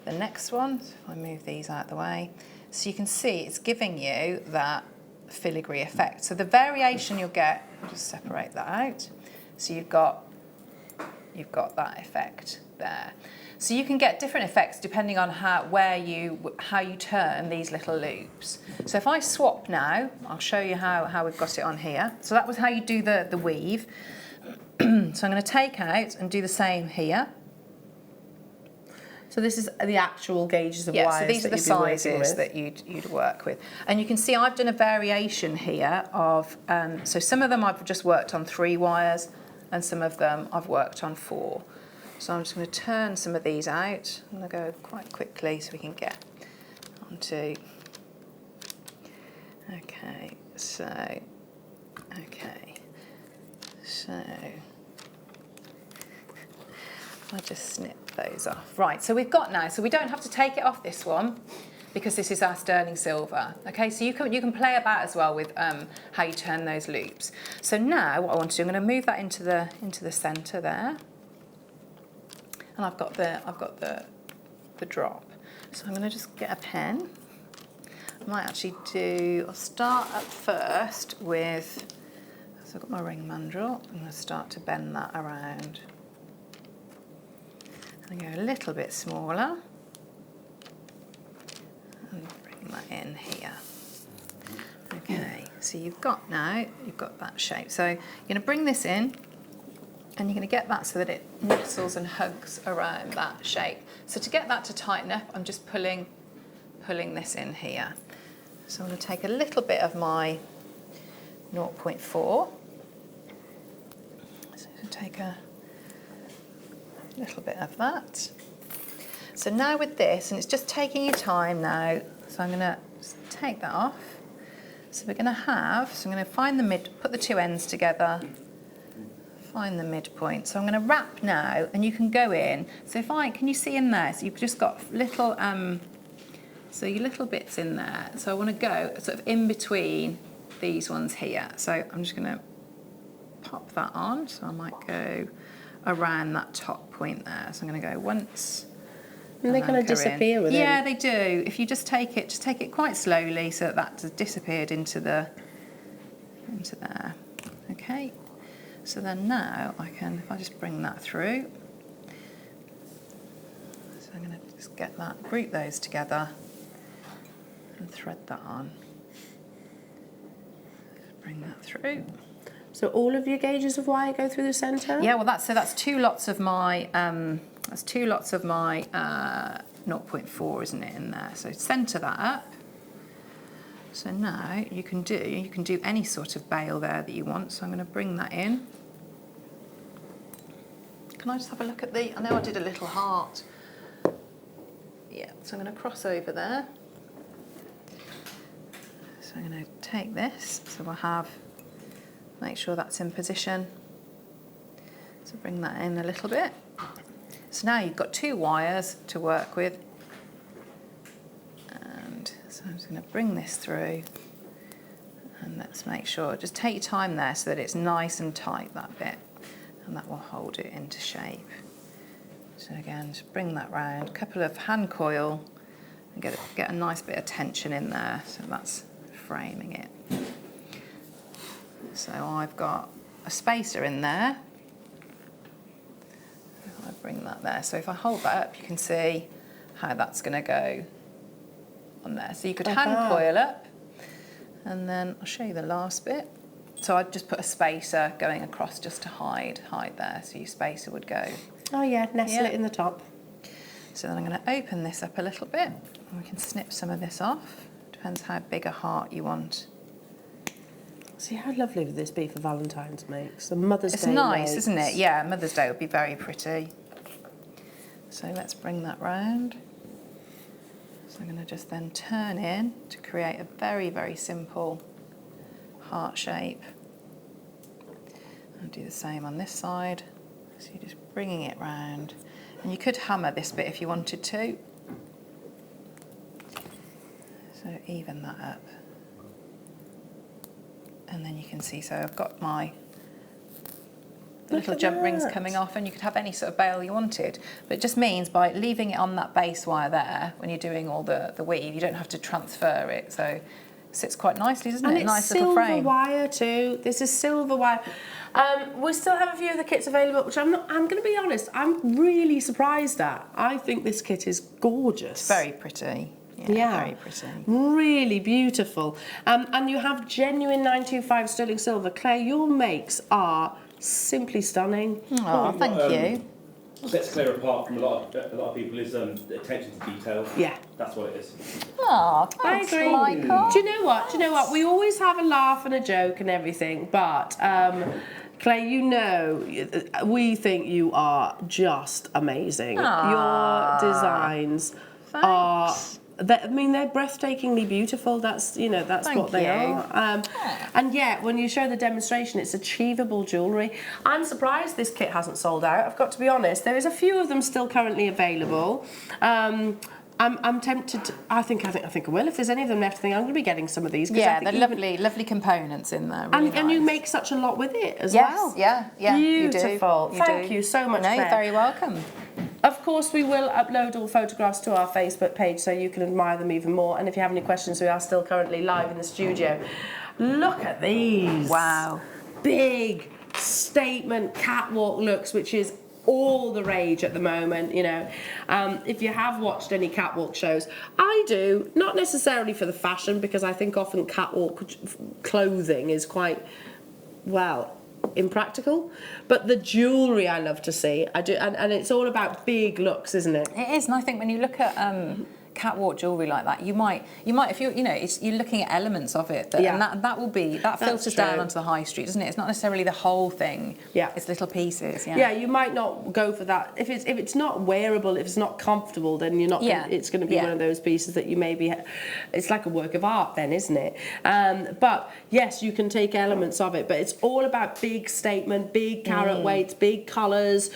the next one. So if I move these out of the way. So you can see it's giving you that filigree effect. So the variation you'll get, I'll just separate that out. So you've got that effect there. So you can get different effects depending on how you turn these little loops. So if I swap now, I'll show you how we've got it on here. So that was how you do the weave. So I'm going to take out and do the same here. So this is the actual gauges of Yeah, wires. so these are the that you'd be working sizes with. that you'd work with. And you can see I've done a variation here of, so some of them I've just worked on 3 wires and some of them I've worked on 4. So I'm just going to turn some of these out. I'm going to go quite quickly so we can get onto, okay, so I'll just snip those off. Right, so we've got now, so we don't have to take it off this one because this is our sterling silver. Okay, so you can play about as well with how you turn those loops. So now what I want to do, I'm going to move that into the centre there, and I've got the drop. So I'm going to just get a pen. I might actually I'll start up first with. So I've got my ring mandrel. I'm going to start to bend that around. And go a little bit smaller. And bring that in here. Okay, so you've got that shape. So you're going to bring this in and you're going to get that so that it nestles and hugs around that shape. So to get that to tighten up, I'm just pulling this in here. So I'm going to take a little bit of my 0.4. So take a little bit of that. So now with this, and it's just taking your time now, so I'm going to take that off. So we're going to so I'm going to find put the 2 ends together, find the midpoint. So I'm going to wrap now, and you can go in. So can you see in there? So you've just got little, so your little bits in there. So I want to go sort of in between these ones here. So I'm just going to pop that on. So I might go around that top point there. So I'm going to go once. And they kind of disappear with it. Yeah, they do. If you just take it quite slowly so that has disappeared into there. Okay. So then now if I just bring that through. So I'm going to just get that, group those together and thread that on. Bring that through. So all of your gauges of wire go through the centre? Yeah, well that's 2 lots of my 0.4, isn't it, in there? So centre that up. So now you can do any sort of bail there that you want. So I'm going to bring that in. Can I just have a look at I know I did a little heart. Yeah, so I'm going to cross over there. So I'm going to take this. So we'll make sure that's in position. So bring that in a little bit. So now you've got 2 wires to work with. And so I'm just going to bring this through. And let's make sure, just take your time there so that it's nice and tight, that bit. And that will hold it into shape. So again, just bring that round, a couple of hand coil, and get a nice bit of tension in there. So that's framing it. So I've got a spacer in there. I bring that there. So if I hold that up, you can see how that's going to go on there. So you could hand coil up, and then I'll show you the last bit. So I'd just put a spacer going across just to hide there. So your spacer would go. Oh yeah, nestle it in the top. So then I'm going to open this up a little bit, and we can snip some of this off. Depends how big a heart you want. See, how lovely would this be for Valentine's makes? The Mother's Day. It's nice, makes. isn't it? Yeah, Mother's Day would be very pretty. So let's bring that round. So I'm going to just then turn in to create a very, very simple heart shape. I'll do the same on this side. So you're just bringing it round. And you could hammer this bit if you wanted to. So even that up. And then you can see, so I've got my little jump rings coming off, and you could have any sort of bail you wanted. But it just means by leaving it on that base wire there, when you're doing all the weave, you don't have to transfer it. So it sits quite nicely, doesn't it? And Nice it's little frame. silver wire too. This is silver wire. We still have a few of the kits available, which I'm going to be honest, I'm really surprised at. I think this kit is gorgeous. It's very pretty. Yeah, very pretty. Really beautiful. And you have genuine 925 sterling silver. Claire, your makes are simply stunning. Oh, thank you. sets Clara apart from a lot of people is attention to detail. Yeah. That's what it is. Oh, thanks, I agree. Michael. Do you know what? Do you know what? We always have a laugh and a joke and everything, but Clay, you know, we think you are just amazing. Your designs are. I mean, they're breathtakingly beautiful. That's what they are. And yet, when you show the demonstration, it's achievable jewellery. I'm surprised this kit hasn't sold out. I've got to be honest. There is a few of them still currently available. I'm tempted to. I think I will. If there's any of them left, I think I'm going to be getting some of these. Yeah, they're lovely components in there. Really and you nice. make such a lot with it as well. Yeah. Beautiful. You do. Thank you so much. No, you're Claire. very welcome. Of course, we will upload all photographs to our Facebook page so you can admire them even more. And if you have any questions, we are still currently live in the studio. Look at these. Wow. Big statement catwalk looks, which is all the rage at the moment, you know. If you have watched any catwalk shows, I do, not necessarily for the fashion, because I think often catwalk clothing is quite, well, impractical, but the jewellery I love to see. I do, and it's all about big looks, isn't it? It is, and I think when you look at catwalk jewellery like that, you might if you're you're looking at elements of it, and that filters down onto the high street, doesn't it? It's not necessarily the whole thing. Yeah, it's little pieces. Yeah, you might not go for that if it's not wearable, if it's not comfortable, then you're not. It's going to be one of those pieces that you maybe. It's like a work of art, then, isn't it? But yes, you can take elements of it, but it's all about big statement, big carat weights, big colours,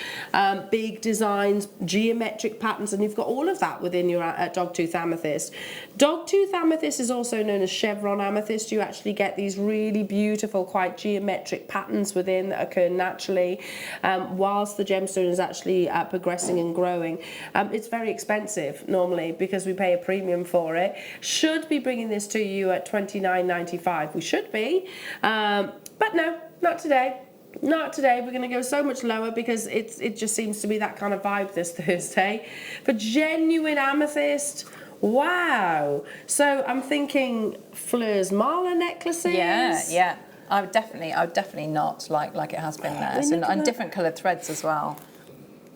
big designs, geometric patterns, and you've got all of that within your dogtooth amethyst. Dogtooth amethyst is also known as chevron amethyst. You actually get these really beautiful, quite geometric patterns within that occur naturally whilst the gemstone is actually progressing and growing. It's very expensive normally because we pay a premium for it. Should be bringing this to you at $29.95. We should be, but no, not today. Not today. We're going to go so much lower because it just seems to be that kind of vibe this Thursday. For genuine amethyst, wow. So I'm thinking Fleurs Mala necklaces. Yeah. I would definitely not like it has been there. So, and different coloured threads as well.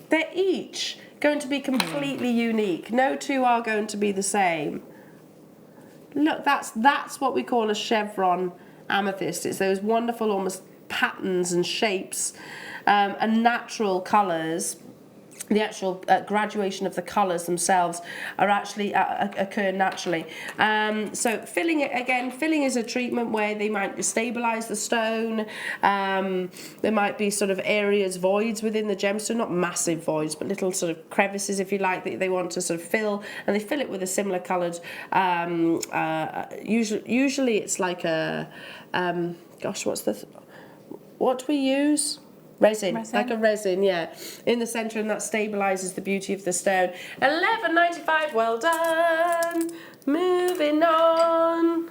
They're each going to be completely unique. No two are going to be the same. Look, that's what we call a chevron amethyst. It's those wonderful almost patterns and shapes and natural colours. The actual graduation of the colours themselves are actually occur naturally. So filling is a treatment where they might stabilise the stone. There might be sort of areas, voids within the gemstone, not massive voids, but little sort of crevices, if you like, that they want to sort of fill, and they fill it with a similar coloured. Usually it's like a what do we use? Resin, like a resin, yeah, in the centre, and that stabilises the beauty of the stone. $11.95, well done. Moving on.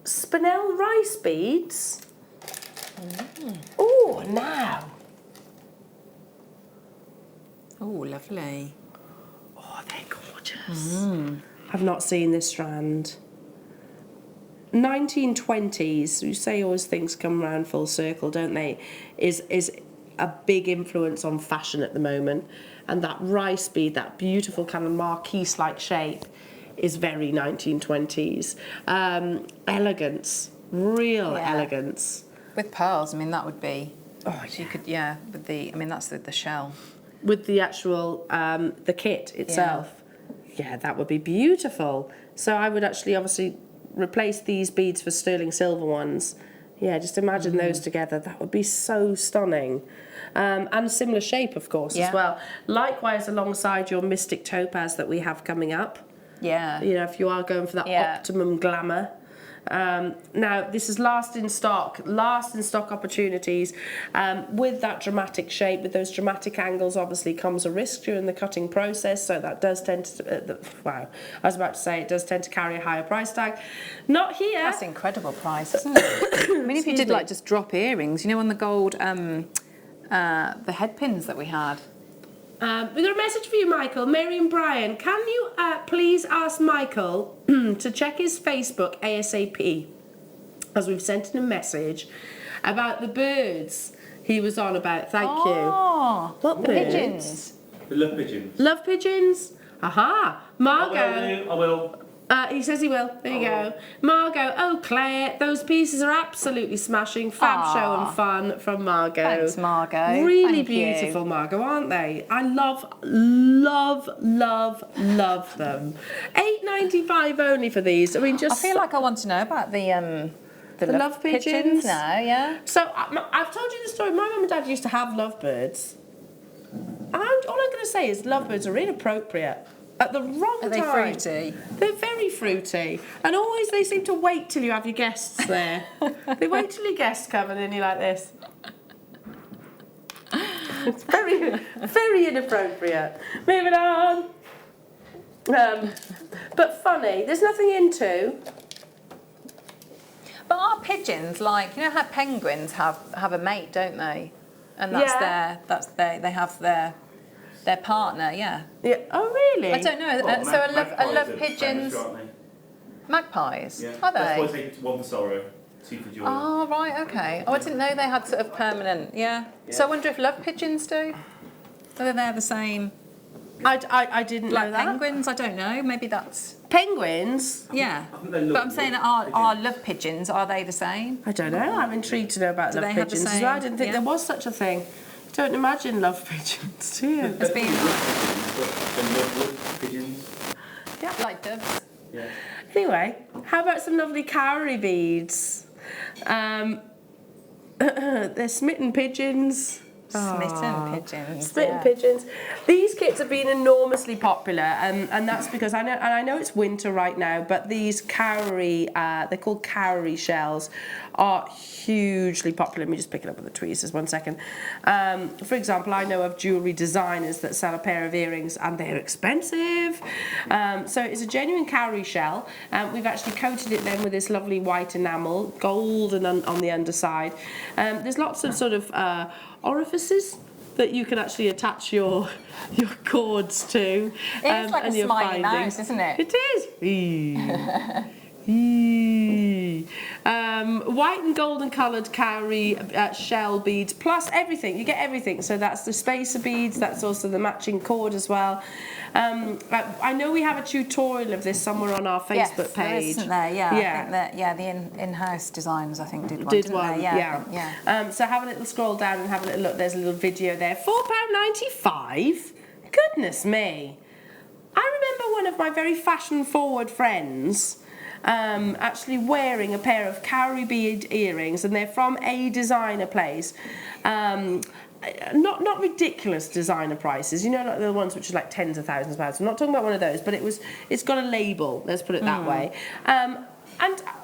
Spinel rice beads. Oh, now. Oh, lovely. Oh, they're gorgeous. I've not seen this strand. 1920s, you say always things come round full circle, don't they, is a big influence on fashion at the moment. And that rice bead, that beautiful kind of marquise-like shape, is very 1920s. Elegance, real elegance. With pearls, I mean, that would be... Oh, you could, with the... I mean, that's the shell. With the actual, the kit itself. Yeah, that would be beautiful. So I would actually, obviously... replace these beads for sterling silver ones. Yeah, just imagine those together. That would be so stunning. And similar shape, of course, as well. Likewise, alongside your Mystic Topaz that we have coming up. Yeah. You know, if you are going for that optimum glamour. Now, this is last in stock opportunities. With that dramatic shape, with those dramatic angles, obviously comes a risk during the cutting process, so that does tend to, it does tend to carry a higher price tag. Not here. That's an incredible price, isn't it? I mean, if you did like just drop earrings, you know, on the gold, the head pins that we had. We've got a message for you, Michael. Mary and Brian, can you please ask Michael to check his Facebook ASAP, as we've sent him a message about the birds he was on about. Thank you. Oh, What birds? pigeons. The love pigeons. Love pigeons. Aha. Margot. I will. He says he will. There you go. Margot. Oh, Claire, those pieces are absolutely smashing. Fab show and fun from Margot. Thanks, Margot. Really Thank you. beautiful, Margot, aren't they? I love them. $8.95 only for these. I mean, just. I feel like I want to know about the love pigeons now, yeah. So I've told you the story. My mum and dad used to have lovebirds. And all I'm going to say is lovebirds are inappropriate. At the wrong time. Are they fruity? They're very fruity. And always they seem to wait till you have your guests there. They wait till your guests come and then you're like this. It's very, very inappropriate. Moving on. But funny. There's nothing into. But are pigeons like, you know how penguins have a mate, don't they? And they have their partner, yeah. Yeah. Oh, really? I don't know. Well, So I love magpies are pigeons. Spanish, aren't they? Magpies? Yeah. Are That's why they? they one for sorrow, two for joy. Oh, right, okay. Oh, I didn't know they had sort of permanent, yeah. So I wonder if love pigeons do? Whether they're the same. I didn't know Like that. penguins, I don't know. Maybe that's. Penguins? Yeah. I think they look But I'm saying that are love pigeons, are they the same? I don't know. I'm intrigued to know about Do love they have the pigeons as same- well. I didn't think yeah. there was such a thing. Don't imagine love pigeons, do you? As being love pigeons. like doves. Yeah. Anyway, how about some lovely cowrie beads? They're smitten pigeons. Smitten pigeons. Smitten yeah. pigeons. These kits have been enormously popular, and that's because I know it's winter right now, but these cowrie, they're called cowrie shells, are hugely popular. Let me just pick it up with the tweezers 1 second. For example, I know of jewellery designers that sell a pair of earrings and they're expensive. So it's a genuine cowrie shell. We've actually coated it then with this lovely white enamel, golden on the underside. There's lots of sort of orifices that you can actually attach your cords to. It's like and a your smiley findings. mouse, isn't it? It is. White and golden coloured cowrie shell beads plus everything. You get everything. So that's the spacer beads. That's also the matching cord as well. I know we have a tutorial of this somewhere on our Facebook page. Isn't there? Yeah. Yeah. I think that, the in-house designers I think did one. Did didn't one, they? yeah. So have a little scroll down and have a little look. There's a little video there. £4.95. Goodness me. I remember one of my very fashion-forward friends actually wearing a pair of cowrie bead earrings, and they're from a designer place. Not ridiculous designer prices, you know, like the ones which are like tens of thousands of pounds. I'm not talking about one of those, but it's got a label. Let's put it that way. And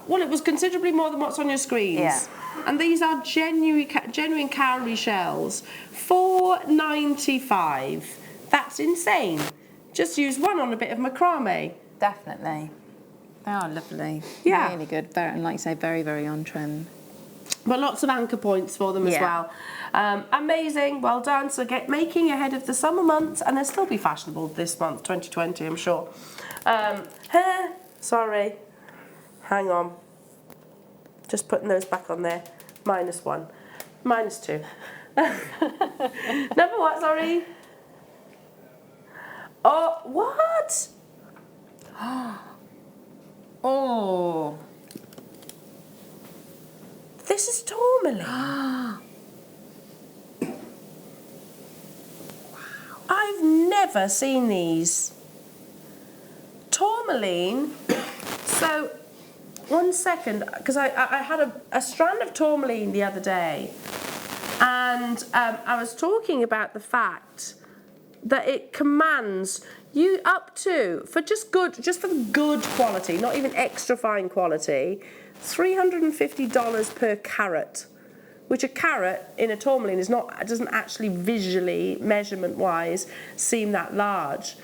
well, it was considerably more than what's on your screens. Yeah. And these are genuine cowrie shells. $4.95. That's insane. Just use one on a bit of macrame. Definitely. They are lovely. Yeah. Really good. Very, and like you say, very, very on trend. But lots of anchor points for them as Yeah. well. Amazing, well done. So get making ahead of the summer months, and they'll still be fashionable this month, 2020, I'm sure. Sorry, hang on. Just putting those back on there. -1, -2. Number what? Sorry. Oh, what? Oh. This is Tourmaline. I've never seen these. Tourmaline. So, 1 second, because I had a strand of tourmaline the other day, and I was talking about the fact that it commands you up to, for the good quality, not even extra fine quality, $350 per carat, which a carat in a tourmaline doesn't actually visually, measurement-wise, seem that large.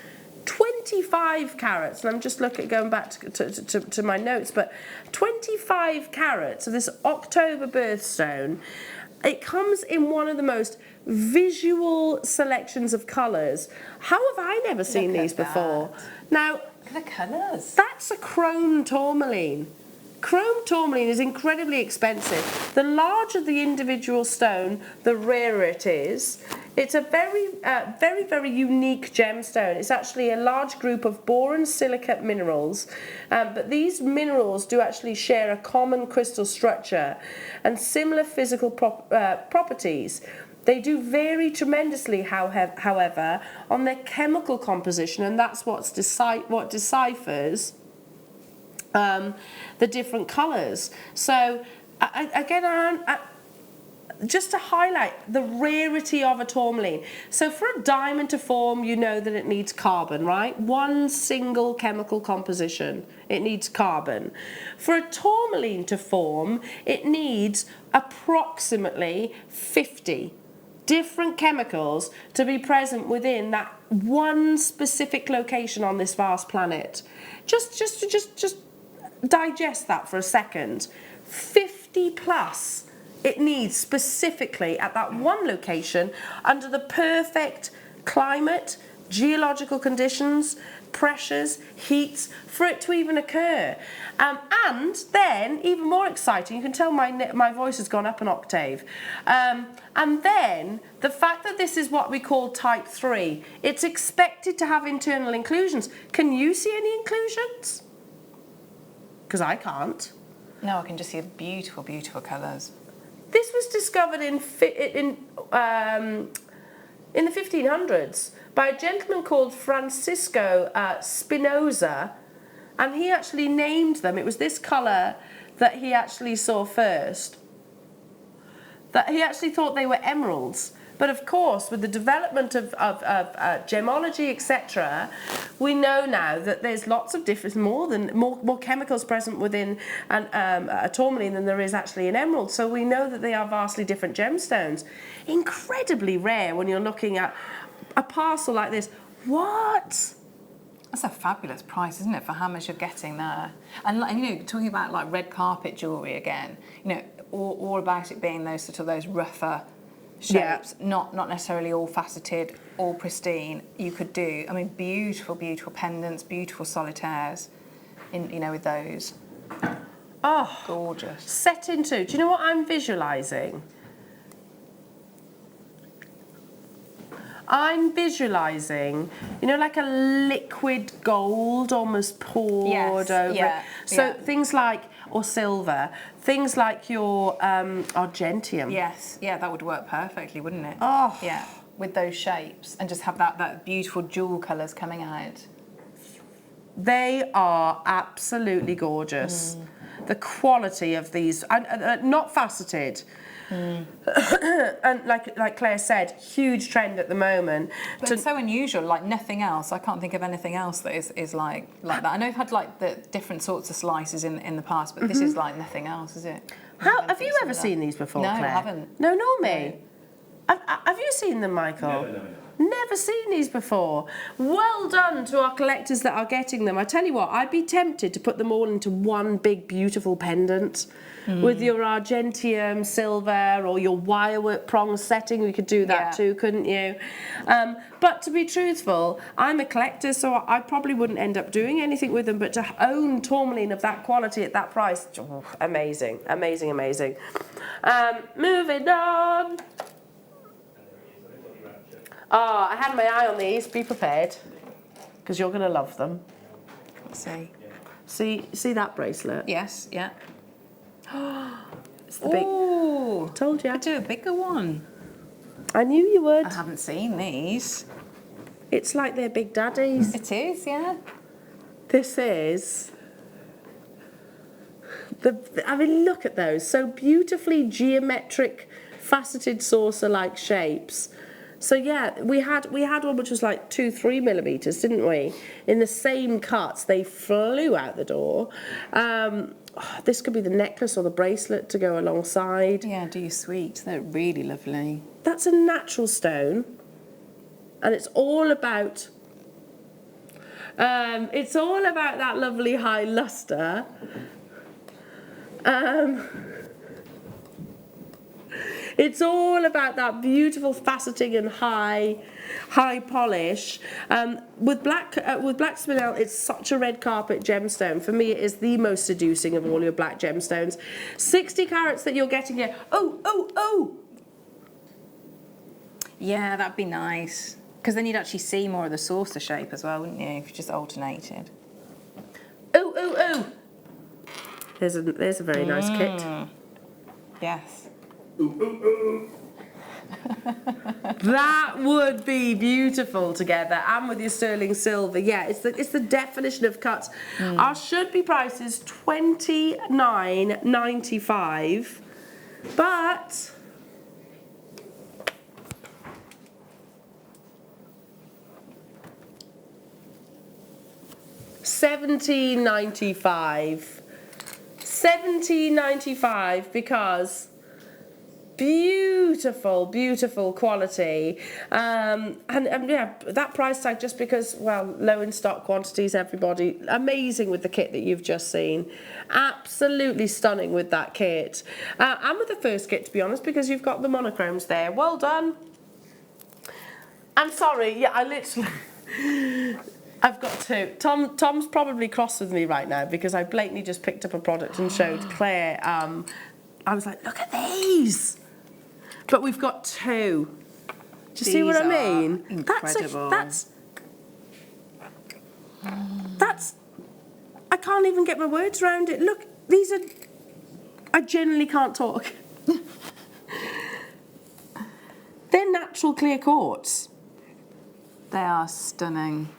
25 carats, and I'm just going back to my notes, but 25 carats of this October birthstone. It comes in one of the most visual selections of colours. How have I never seen these before? Now, Look at the colours. that's a chrome tourmaline. Chrome tourmaline is incredibly expensive. The larger the individual stone, the rarer it is. It's a very unique gemstone. It's actually a large group of boron silicate minerals, but these minerals do actually share a common crystal structure and similar physical properties. They do vary tremendously, however, on their chemical composition, and that's what deciphers the different colours. So, again, just to highlight the rarity of a tourmaline. So for a diamond to form, you know that it needs carbon, right? One single chemical composition, it needs carbon. For a tourmaline to form, it needs approximately 50 different chemicals to be present within that one specific location on this vast planet. Just digest that for a second. 50 plus it needs specifically at that one location under the perfect climate, geological conditions, pressures, heats for it to even occur. And then, even more exciting, you can tell my voice has gone up an octave. And then the fact that this is what we call type 3, it's expected to have internal inclusions. Can you see any inclusions? Because I can't. No, I can just see beautiful, beautiful colours. This was discovered in the 1500s by a gentleman called Francisco Spinoza, and he actually named them. It was this colour that he actually saw first. That he actually thought they were emeralds. But of course, with the development of gemology, etc., we know now that there's lots of different, more chemicals present within a tourmaline than there is actually in emerald. So we know that they are vastly different gemstones. Incredibly rare when you're looking at a parcel like this. What? That's a fabulous price, isn't it, for how much you're getting there? And you know, talking about like red carpet jewellery again, you know, all about it being those sort of those rougher shapes, not necessarily all faceted, all pristine. You could do, I mean, beautiful, beautiful pendants, beautiful solitaires, with those. Oh, gorgeous. Set into. Do you know what I'm visualising? I'm visualising, like a liquid gold almost poured over. Yeah, so things like, or silver, things like your argentium. Yes, yeah, that would work perfectly, wouldn't it? Oh. Yeah, with those shapes and just have that beautiful jewel colours coming out. They are absolutely gorgeous. The quality of these, not faceted. And like Claire said, huge trend at the moment. But it's so unusual, like nothing else. I can't think of anything else that is like that. I know I've had like the different sorts of slices in the past, but this is like nothing else, is it? Have you ever seen these before, No, Claire? I haven't. No, nor me. No. Have you seen them, Michael? No. Never seen these before. Well done to our collectors that are getting them. I tell you what, I'd be tempted to put them all into one big beautiful pendant with your argentium, silver, or your wirework prong setting. We could do that too, couldn't you? But to be truthful, I'm a collector, so I probably wouldn't end up doing anything with them, but to own tourmaline of that quality at that price, amazing, amazing, amazing. Moving on. Oh, I had my eye on these. Be prepared, because you're going to love them. Let's see. See that bracelet? Yes, yeah. It's the big. Ooh, told you. I'd do a bigger one. I knew you would. I haven't seen these. It's like they're big daddies. It is, yeah. This is. I mean, look at those. So beautifully geometric, faceted saucer-like shapes. So yeah, we had one which was like 2-3 millimeters, didn't we? In the same cuts, they flew out the door. This could be the necklace or the bracelet to go alongside. Yeah, do you sweet? They're really lovely. That's a natural stone, and it's all about. It's all about that lovely high luster. It's all about that beautiful faceting and high polish. With black spinel, it's such a red carpet gemstone. For me, it is the most seducing of all your black gemstones. 60 carats that you're getting here. Oh! Yeah, that'd be nice. Because then you'd actually see more of the saucer shape as well, wouldn't you, if you just alternated? Oh! There's a very nice kit. Yes. That would be beautiful together, and with your sterling silver. Yeah, it's the definition of cut. Our should be price is $29.95, but $17.95. $17.95 because beautiful quality, and yeah, that price tag just because, well, low in stock quantities, everybody. Amazing with the kit that you've just seen, absolutely stunning with that kit, and with the first kit, to be honest, because you've got the monochromes there. Well done. I'm sorry, yeah, I literally I've got two. Tom's probably cross with me right now because I blatantly just picked up a product and showed Claire. I was like, look at these. But we've got two. Do you see what I mean? Incredible. That's I can't even get my words around it. Look, these are, I genuinely can't talk. They're natural clear quartz. They are stunning.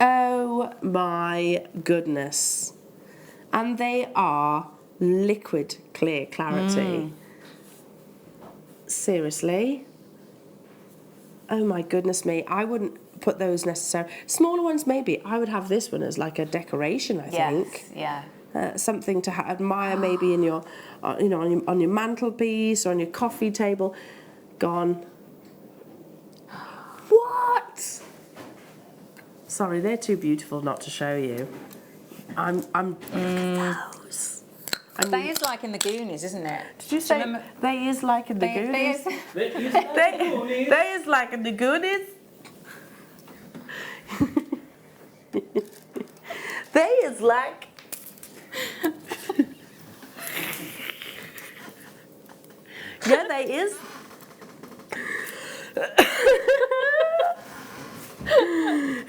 Oh my goodness. And they are liquid clear clarity. Seriously? Oh my goodness me. I wouldn't put those necessarily. Smaller ones maybe. I would have this one as like a decoration, I think. Yeah. Something to admire maybe in your, on your mantelpiece or on your coffee table. Gone. What? Sorry, they're too beautiful not to show you. I'm look at those. That is like in the Goonies, isn't it? Did you say they is like in the Goonies? They is like in the Goonies. They is like. Yeah, they is.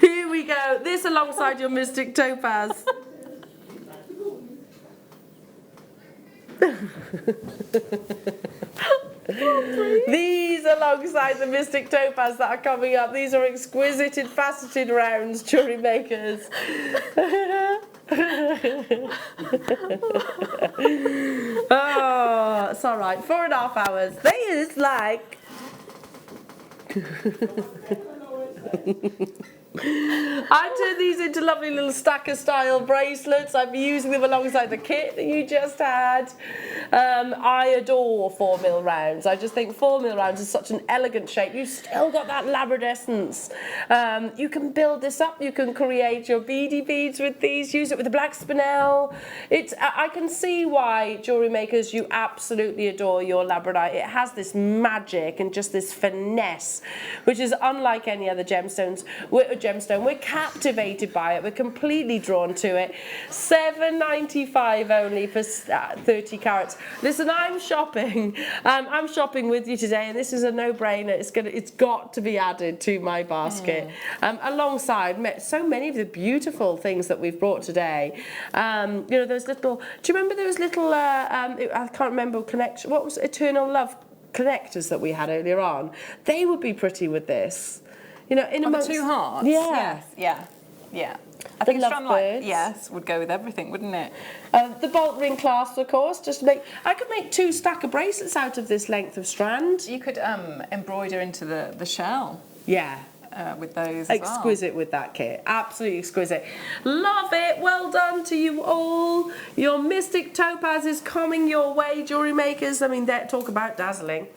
Here we go. This alongside your Mystic Topaz. These alongside the Mystic Topaz that are coming up. These are exquisite and faceted rounds, jewellery makers. Oh, it's all right. 4.5 hours. They is like. I turned these into lovely little stacker style bracelets. I'm using them alongside the kit that you just had. I adore 4mm rounds. I just think 4mm rounds is such an elegant shape. You've still got that labradescence. You can build this up. You can create your beady beads with these. Use it with the black spinel. I can see why, jewellery makers, you absolutely adore your labradite. It has this magic and just this finesse, which is unlike any other gemstones. We're captivated by it. We're completely drawn to it. $7.95 only for 30 carats. Listen, I'm shopping. I'm shopping with you today, and this is a no-brainer. It's got to be added to my basket, alongside so many of the beautiful things that we've brought today. Those little. Do you remember those little? I can't remember connection. What was Eternal Love connectors that we had earlier on? They would be pretty with this. In amongst the two hearts? Yeah. Yeah. I think a strand like birds. would go with everything, wouldn't it? The bolt ring clasp, of course. I could make 2 stack of bracelets out of this length of strand. You could embroider into the shell. Yeah. With those exquisite with that kit. Absolutely exquisite. Love it. Well done to you all. Your Mystic Topaz is coming your way, jewellery makers. I mean, talk about dazzling.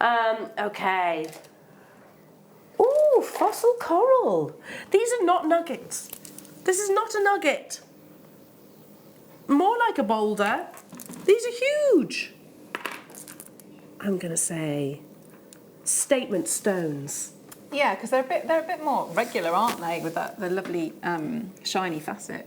Okay. Ooh, fossil coral. These are not nuggets. This is not a nugget. More like a boulder. These are huge. I'm going to say, statement stones. Yeah, because they're a bit more regular, aren't they, with the lovely shiny facet.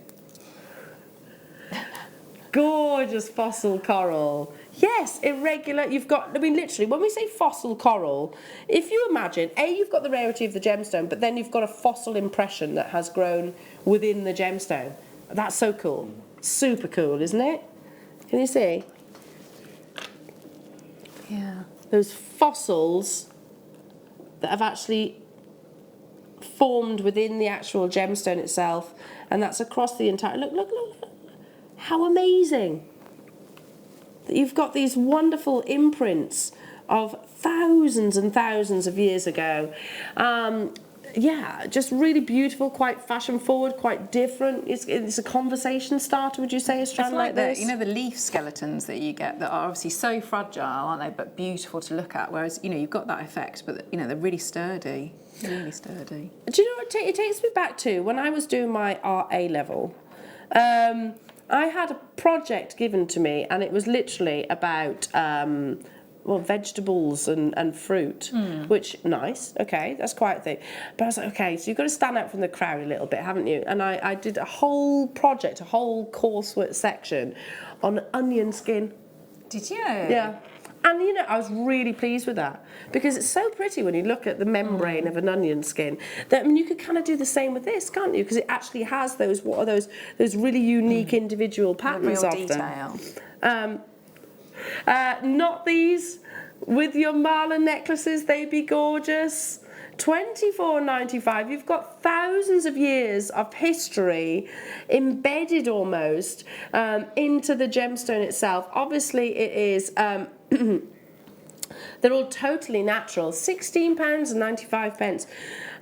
Gorgeous fossil coral. Yes, irregular. You've got, I mean, literally, when we say fossil coral, if you imagine, you've got the rarity of the gemstone, but then you've got a fossil impression that has grown within the gemstone. That's so cool. Super cool, isn't it? Can you see? Yeah. Those fossils that have actually formed within the actual gemstone itself, and that's across the entire, look. How amazing that you've got these wonderful imprints of thousands and thousands of years ago. Yeah, just really beautiful, quite fashion forward, quite different. It's a conversation starter, would you say, a strand like this? You know, the leaf skeletons that you get that are obviously so fragile, aren't they, but beautiful to look at, whereas, you know, you've got that effect, but, you know, they're really sturdy, really sturdy. Do you know what it takes me back to? When I was doing my art A level, I had a project given to me, and it was literally about vegetables and fruit, which, nice, okay, that's quite a thing. But I was like, okay, so you've got to stand out from the crowd a little bit, haven't you? And I did a whole project, a whole coursework section on onion skin. Did you? Yeah. And, you know, I was really pleased with that because it's so pretty when you look at the membrane of an onion skin. That, I mean, you could kind of do the same with this, can't you? Because it actually has those, what are those really unique individual patterns real of detail. them. Not these. With your mala necklaces, they'd be gorgeous. $24.95. You've got thousands of years of history embedded almost into the gemstone itself. Obviously, it is. They're all totally natural. £16.95.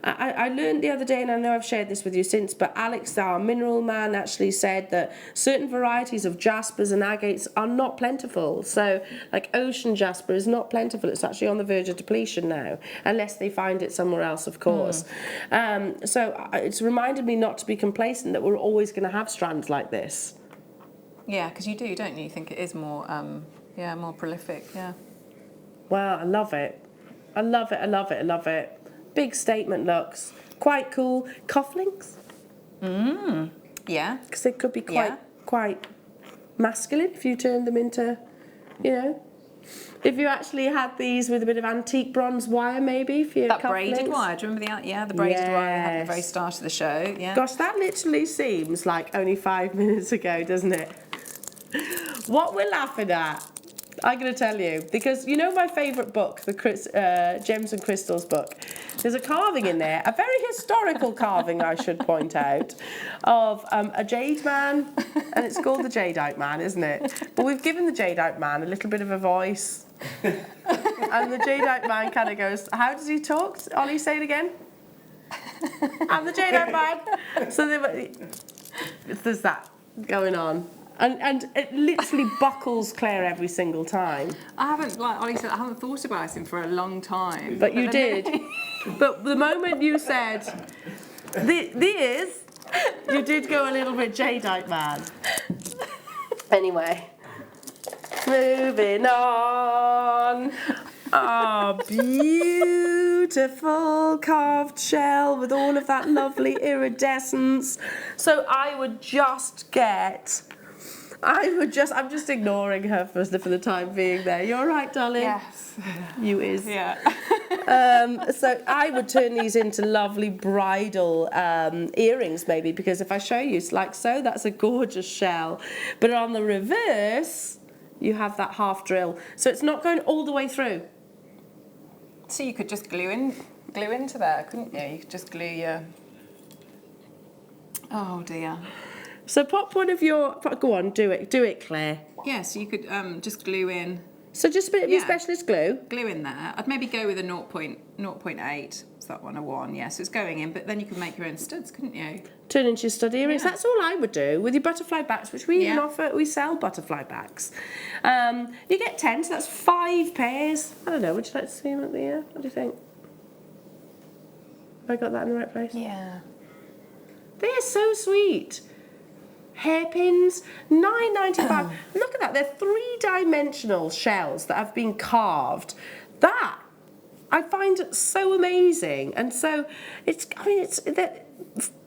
I learned the other day, and I know I've shared this with you since, but Alex, our mineral man, actually said that certain varieties of jaspers and agates are not plentiful. So, like ocean jasper is not plentiful. It's actually on the verge of depletion now, unless they find it somewhere else, of course. So it's reminded me not to be complacent, that we're always going to have strands like this. Yeah, because you do, don't you? You think it is more, more prolific, yeah. Wow, I love it. I love it, I love it, I love it. Big statement looks. Quite cool. Cufflinks. Yeah. Because they could be quite masculine if you turn them into, you know. If you actually had these with a bit of antique bronze wire, maybe, for your that cufflinks. braided wire, do you remember the braided wire we had at the very start of the show? Yeah. Gosh, that literally seems like only 5 minutes ago, doesn't it? What we're laughing at, I'm going to tell you, because you know my favourite book, the Gems and Crystals book. There's a carving in there, a very historical carving, I should point out, of a jade man, and it's called the Jadeite Man, isn't it? But we've given the Jadeite Man a little bit of a voice. And the Jadeite Man kind of goes, how does he talk? Ollie, say it again. I'm the Jadeite Man. So there's that going on. And it literally buckles Claire every single time. I haven't, like Ollie said, I haven't thought about him for a long time. But you did. But the moment you said, this, you did go a little bit Jadeite Man. Anyway, moving on. Oh, beautiful carved shell with all of that lovely iridescence. So I'm just ignoring her for the time being there. You all right, darling? Yes. You is. Yeah. So I would turn these into lovely bridal earrings, maybe, because if I show you, it's like so, that's a gorgeous shell. But on the reverse, you have that half drill. So it's not going all the way through. So you could just glue into there, couldn't you? You could just glue your... Oh, dear. So pop one of your... Go on, do it, Claire. Yeah, so you could just glue in... So just a bit of your specialist glue? Glue in there. I'd maybe go with a 0.8. Is that one a 1? Yeah, so it's going in, but then you could make your own studs, couldn't you? Turn into your stud earrings. Yeah. That's all I would do with your butterfly backs, which we even offer. We sell butterfly backs. You get 10, so that's 5 pairs. I don't know. Would you like to see them at the ear? What do you think? Have I got that in the right place? Yeah. They're so sweet. hairpins, $9.95. Look at that, they're 3-dimensional shells that have been carved. That I find it so amazing, and so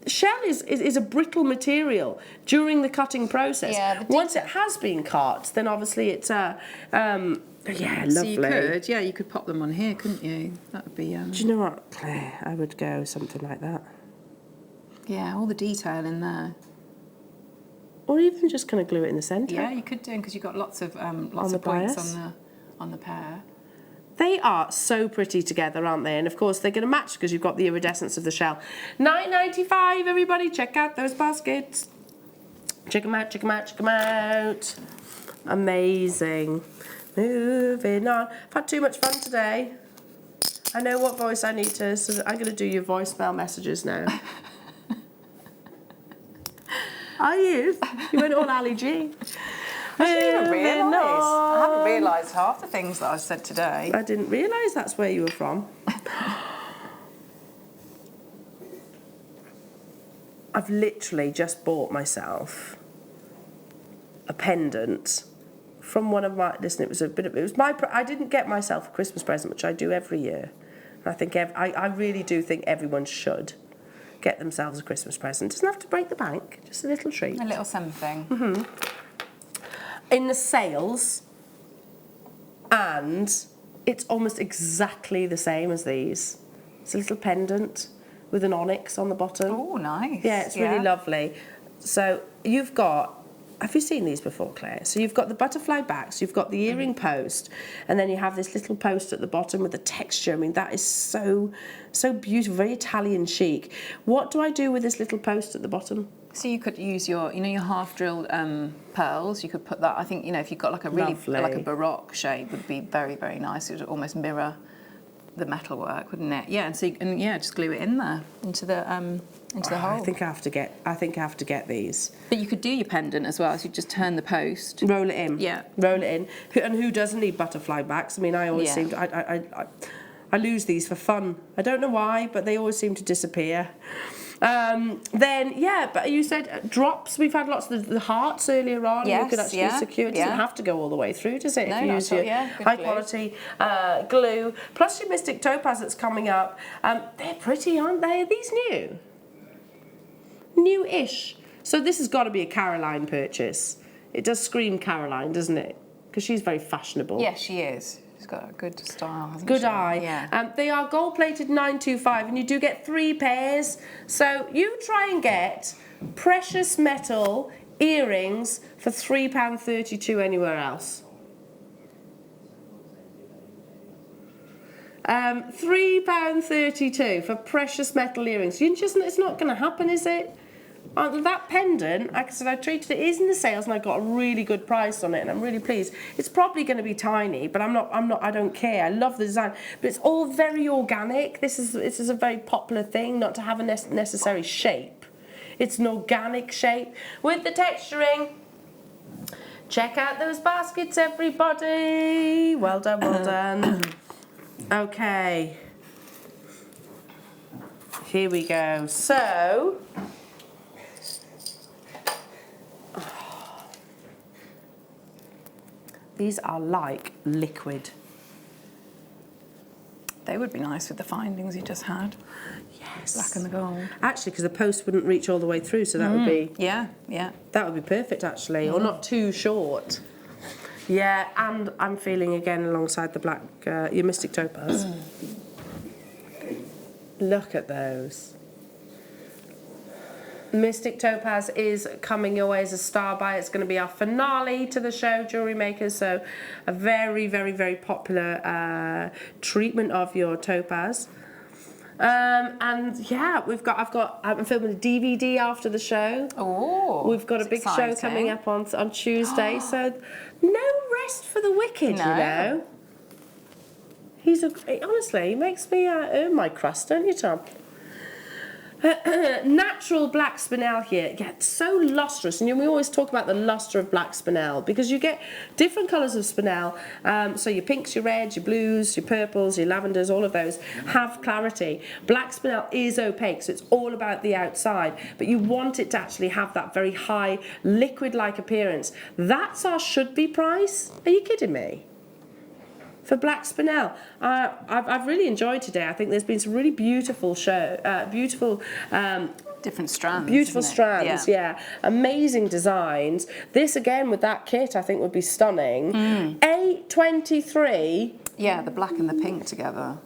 shell is a brittle material during the cutting process. Yeah, once it has been cut, then obviously it's yeah, lovely. So you could pop them on here, couldn't you? That would be. Do you know what, Claire? I would go something like that. Yeah, all the detail in there. Or even just kind of glue it in the centre. Yeah, you could do, because you've got lots of the points bias. on the pair. They are so pretty together, aren't they? And of course they're going to match because you've got the iridescence of the shell. $9.95, everybody. Check out those baskets. Check them out, check them out, check them out. Amazing. Moving on. I've had too much fun today. I know what voice I need to, so I'm going to do your voicemail messages now. Are you? You went all Ali G. I didn't realise. I haven't realised half the things that I've said today. I didn't realise that's where you were from. I've literally just bought myself a pendant from one of my. Listen, it was my. I didn't get myself a Christmas present, which I do every year. And I think I really do think everyone should get themselves a Christmas present. Doesn't have to break the bank. Just a little treat. A little something. Mm-hmm. In the sales, and it's almost exactly the same as these. It's a little pendant with an onyx on the bottom. Oh, nice. Yeah, it's really lovely. So you've got, have you seen these before, Claire? So you've got the butterfly backs, you've got the earring post, and then you have this little post at the bottom with the texture. I mean, that is so beautiful, very Italian chic. What do I do with this little post at the bottom? So you could use your half-drilled pearls. You could put that. I think if you've got like a really like a baroque shape, would be very, very nice. It would almost mirror the metalwork, wouldn't it? Yeah, and just glue it in there into the hole. I think I have to get these. But you could do your pendant as well. So you just turn the post, roll it in. Yeah, roll it in. And who doesn't need butterfly backs? I mean, I always seem to. I lose these for fun. I don't know why, but they always seem to disappear. But you said drops. We've had lots of the hearts earlier on. Yes, you could actually secure. It doesn't have to go all the way through, does it? No, if you use your high quality glue. Plus your Mystic Topaz that's coming up. They're pretty, aren't they? Are these new? New-ish. So this has got to be a Caroline purchase. It does scream Caroline, doesn't it? Because she's very fashionable. Yes, she is. She's got a good style, hasn't she? Good eye. Yeah. They are gold-plated $9.25, and you do get 3 pairs. So you try and get precious metal earrings for £3.32 anywhere else. £3.32 for precious metal earrings. It's not going to happen, is it? That pendant, like I said, I treated it is in the sales, and I got a really good price on it, and I'm really pleased. It's probably going to be tiny, but I don't care. I love the design, but it's all very organic. This is a very popular thing, not to have a necessary shape. It's an organic shape with the texturing. Check out those baskets, everybody. Well done, well done. Okay. Here we go. So. These are like liquid. They would be nice with the findings you just had. Yes. Black and the gold. Actually, because the post wouldn't reach all the way through, so that would be... Yeah. That would be perfect, actually, or not too short. Yeah, and I'm feeling, again, alongside the black, your Mystic Topaz. Look at those. Mystic Topaz is coming your way as a star buy. It's going to be our finale to the show, Jewellery Maker. So a very, very, very popular treatment of your topaz. And yeah, I'm filming a DVD after the show. Oh, we've got a big show coming up on Tuesday. So no rest for the wicked, you know. Honestly, he makes me earn my crust, don't you, Tom? Natural black spinel here gets so lustrous, and we always talk about the luster of black spinel because you get different colours of spinel. So your pinks, your reds, your blues, your purples, your lavenders, all of those have clarity. Black spinel is opaque, so it's all about the outside, but you want it to actually have that very high liquid-like appearance. That's our should-be price. Are you kidding me? For black spinel, I've really enjoyed today. I think there's been some really beautiful Different strands. Beautiful isn't it? strands, yeah. Amazing designs. This again with that kit, I think would be stunning. $8.23. Yeah, the black and the pink together.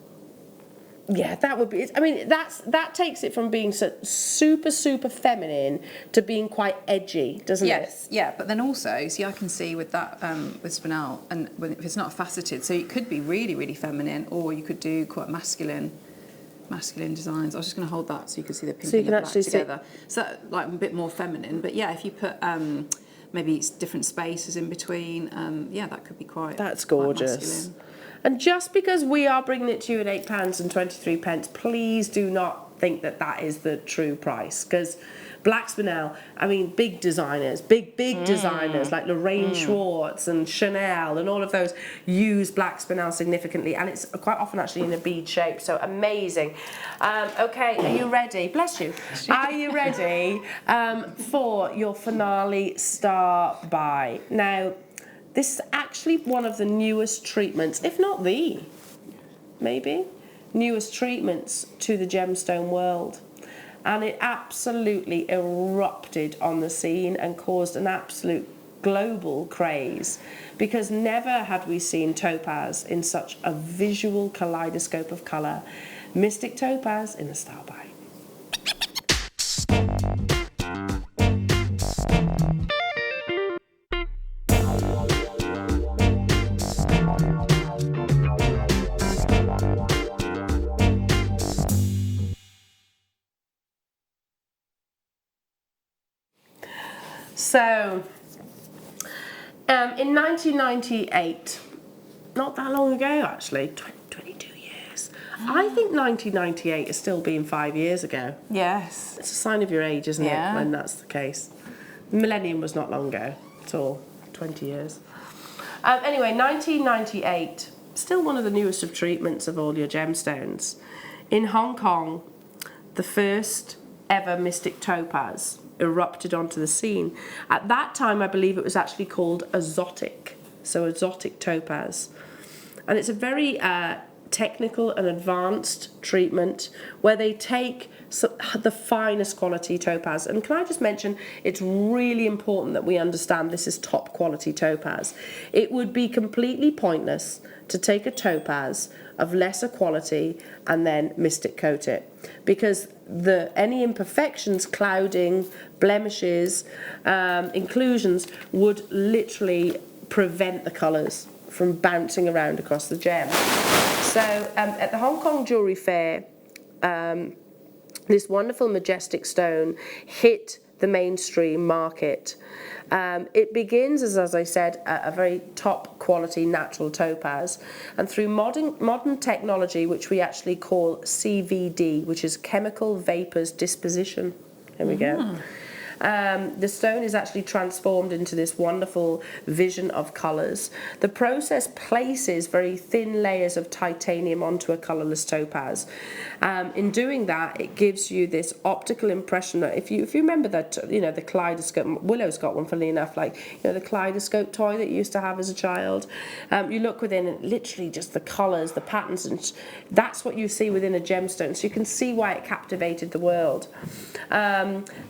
Yeah, that would be. I mean, that takes it from being super feminine to being quite edgy, doesn't it? Yes, yeah, but then also, see, I can see with that with spinel, and if it's not faceted, so it could be really feminine, or you could do quite masculine designs. I was just going to hold that so you can see the pink and the black together. So like a bit more feminine, but yeah, if you put maybe it's different spaces in between, yeah, that could be quite. That's gorgeous. Quite masculine. And just because we are bringing it to you at £8.23, please do not think that that is the true price. Because black spinel, I mean, big designers, big designers like Lorraine Schwartz and Chanel and all of those use black spinel significantly, and it's quite often actually in a bead shape. So amazing. Okay, are you ready? Bless you. Are you ready for your finale star buy? Now, this is actually one of the newest treatments, if not the, maybe, newest treatments to the gemstone world. And it absolutely erupted on the scene and caused an absolute global craze, because never had we seen topaz in such a visual kaleidoscope of colour. Mystic topaz in the star buy. So, in 1998, not that long ago actually, 22 years, I think 1998 is still being 5 years ago. Yes. It's a sign of your age, isn't Yeah. it, when that's the case. Millennium was not long ago at all, 20 years. Anyway, 1998, still one of the newest of treatments of all your gemstones. In Hong Kong, the first ever mystic topaz erupted onto the scene. At that time, I believe it was actually called exotic, so exotic topaz. And it's a very technical and advanced treatment where they take the finest quality topaz. And can I just mention, it's really important that we understand this is top quality topaz. It would be completely pointless to take a topaz of lesser quality and then mystic coat it, because any imperfections, clouding, blemishes, inclusions would literally prevent the colours from bouncing around across the gem. So at the Hong Kong Jewellery Fair, this wonderful majestic stone hit the mainstream market. It begins as I said, a very top quality natural topaz, and through modern technology, which we actually call CVD, which is chemical vapors disposition. There we go. The stone is actually transformed into this wonderful vision of colours. The process places very thin layers of titanium onto a colourless topaz. In doing that, it gives you this optical impression that if you remember that, the kaleidoscope, Willow's got one funnily enough, the kaleidoscope toy that you used to have as a child. You look within and literally just the colours, the patterns, and that's what you see within a gemstone. So you can see why it captivated the world.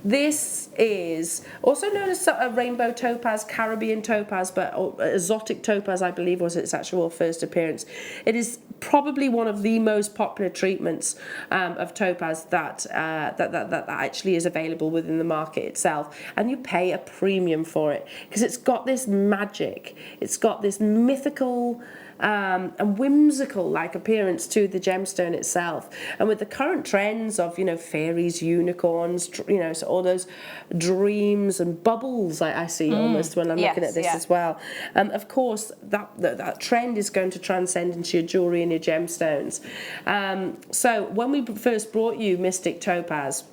This is also known as a rainbow topaz, Caribbean topaz, but exotic topaz, I believe, was its actual first appearance. It is probably one of the most popular treatments of topaz that actually is available within the market itself, and you pay a premium for it because it's got this magic, it's got this mythical and whimsical like appearance to the gemstone itself. And with the current trends of, you know, fairies, unicorns, you know, so all those dreams and bubbles I see almost when I'm looking at this as well. Of course, that trend is going to transcend into your jewellery and your gemstones. So when we first brought you Mystic Topaz,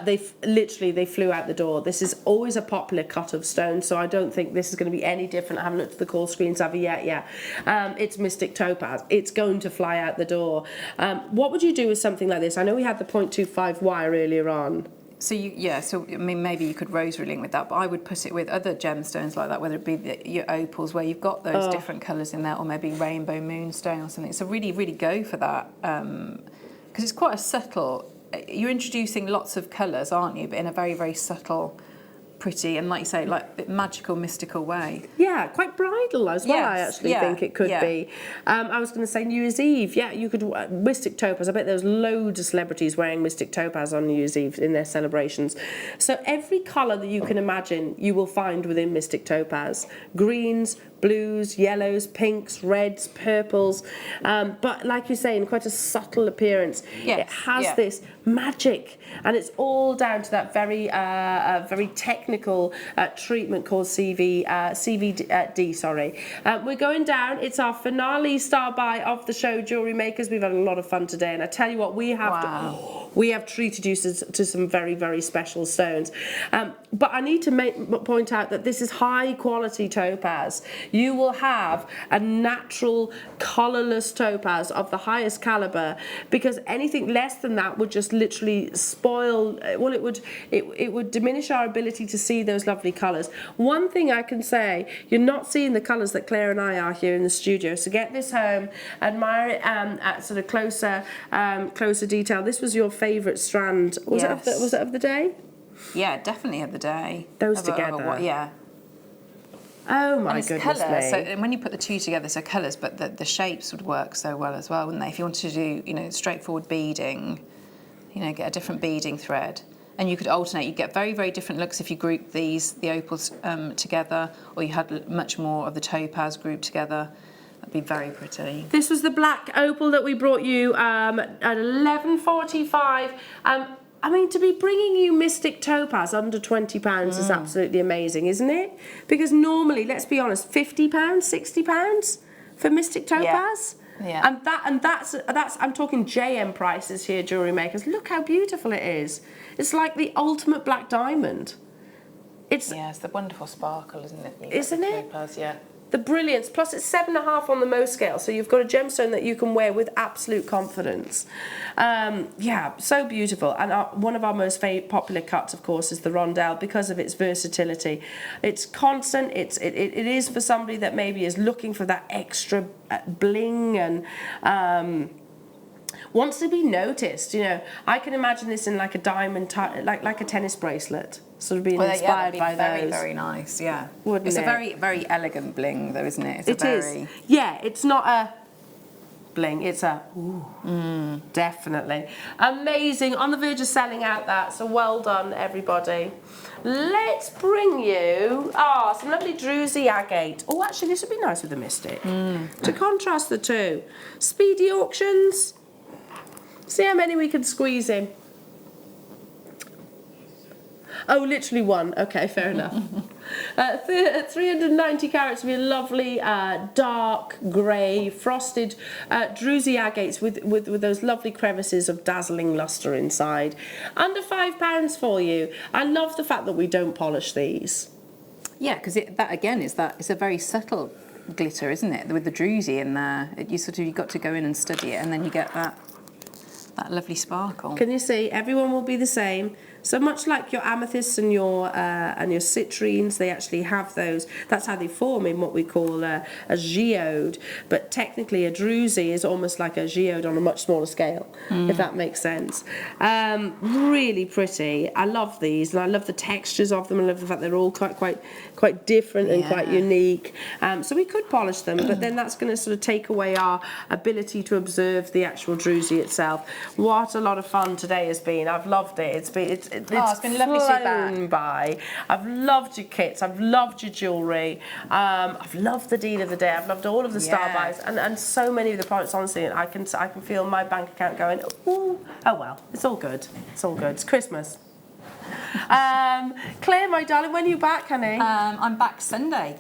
they flew out the door. This is always a popular cut of stone, so I don't think this is going to be any different. I haven't looked at the call screens ever yet. It's Mystic Topaz. It's going to fly out the door. What would you do with something like this? I know we had the 0.25 wire earlier on. So I mean, maybe you could rosary link with that, but I would put it with other gemstones like that, whether it be your opals where you've got those different colours in there, or maybe rainbow moonstone or something. So really, really go for that, because it's quite a subtle. You're introducing lots of colours, aren't you? But in a very, very subtle, pretty, and like you say, like a bit magical, mystical way. Yeah, quite bridal as well. I actually think it could be. I was going to say New Year's Eve. Yeah, you could Mystic Topaz. I bet there's loads of celebrities wearing Mystic Topaz on New Year's Eve in their celebrations. So every colour that you can imagine, you will find within Mystic Topaz. Greens, blues, yellows, pinks, reds, purples, but like you say, in quite a subtle appearance. It has this magic, and it's all down to that very very technical treatment called CVD. Sorry, we're going down. It's our finale star buy of the show, Jewellery Makers. We've had a lot of fun today, and I tell you what, we have treated you to some very, very special stones. But I need to point out that this is high quality topaz. You will have a natural colourless topaz of the highest calibre, because anything less than that would just literally spoil. Well, it would diminish our ability to see those lovely colours. One thing I can say, you're not seeing the colours that Clara and I are here in the studio. So get this home, admire it at sort of closer detail. This was your favourite strand. Was it of the day? Yeah, definitely of the day. Those together. Yeah. Oh my goodness colour. me. So and when you put the two together, so colours, but the shapes would work so well as well, wouldn't they? If you wanted to do, you know, straightforward beading, you know, get a different beading thread. And you could alternate. You get very, very different looks if you group the opals together, or you had much more of the topaz grouped together. That'd be very pretty. This was the black opal that we brought you at 11.45. I mean, to be bringing you Mystic Topaz under £20 is absolutely amazing, isn't it? Because normally, let's be honest, £50, £60 for Mystic Topaz. Yeah. And that's I'm talking JM prices here, Jewellery Makers. Look how beautiful it is. It's like the ultimate black diamond. It's the wonderful sparkle, isn't it? Isn't it? Topaz, yeah. The brilliance, plus it's 7.5 on the Mohs scale, so you've got a gemstone that you can wear with absolute confidence. Yeah, so beautiful. And one of our most popular cuts, of course, is the rondelle, because of its versatility. It's constant. It is for somebody that maybe is looking for that extra bling and wants to be noticed. You know, I can imagine this in like a diamond, like a tennis bracelet. Sort of being inspired by very, those. very nice, yeah. Wouldn't it's it? a very, very elegant bling, though, isn't it? It is. Yeah, it's not a bling. It's a definitely amazing. On the verge of selling out that. So well done, everybody. Let's bring you some lovely druzy agate. Oh, actually, this would be nice with the Mystic to contrast the two. Speedy auctions. See how many we can squeeze in. Oh, literally one. Okay, fair enough. 390 carats of your lovely dark grey frosted druzy agates with those lovely crevices of dazzling lustre inside. Under £5 for you. I love the fact that we don't polish these. Yeah, because that again it's a very subtle glitter, isn't it? With the druzy in there, you've got to go in and study it, and then you get that lovely sparkle. Can you see? Everyone will be the same. So much like your amethysts and your citrines, they actually have those. That's how they form in what we call a geode. But technically, a druzy is almost like a geode on a much smaller scale, if that makes sense. Really pretty. I love these, and I love the textures of them. I love the fact they're all quite different and quite unique. So we could polish them, but then that's going to sort of take away our ability to observe the actual druzy itself. What a lot of fun today has been. I've loved it. it's been lovely to be back. flown by. I've loved your kits. I've loved your jewellery. I've loved the deal of the day. I've loved all of the star buys and so many of the products. Honestly, I can feel my bank account going. Ooh, oh well, it's all good. It's all good. It's Christmas. Claire, my darling, when are you back, honey? I'm back Sunday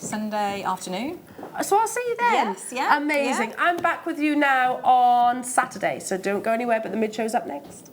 afternoon. So I'll see you then. Yes, yeah. Amazing. Yeah. I'm back with you now on Saturday, so don't go anywhere, but the mid-show's up next.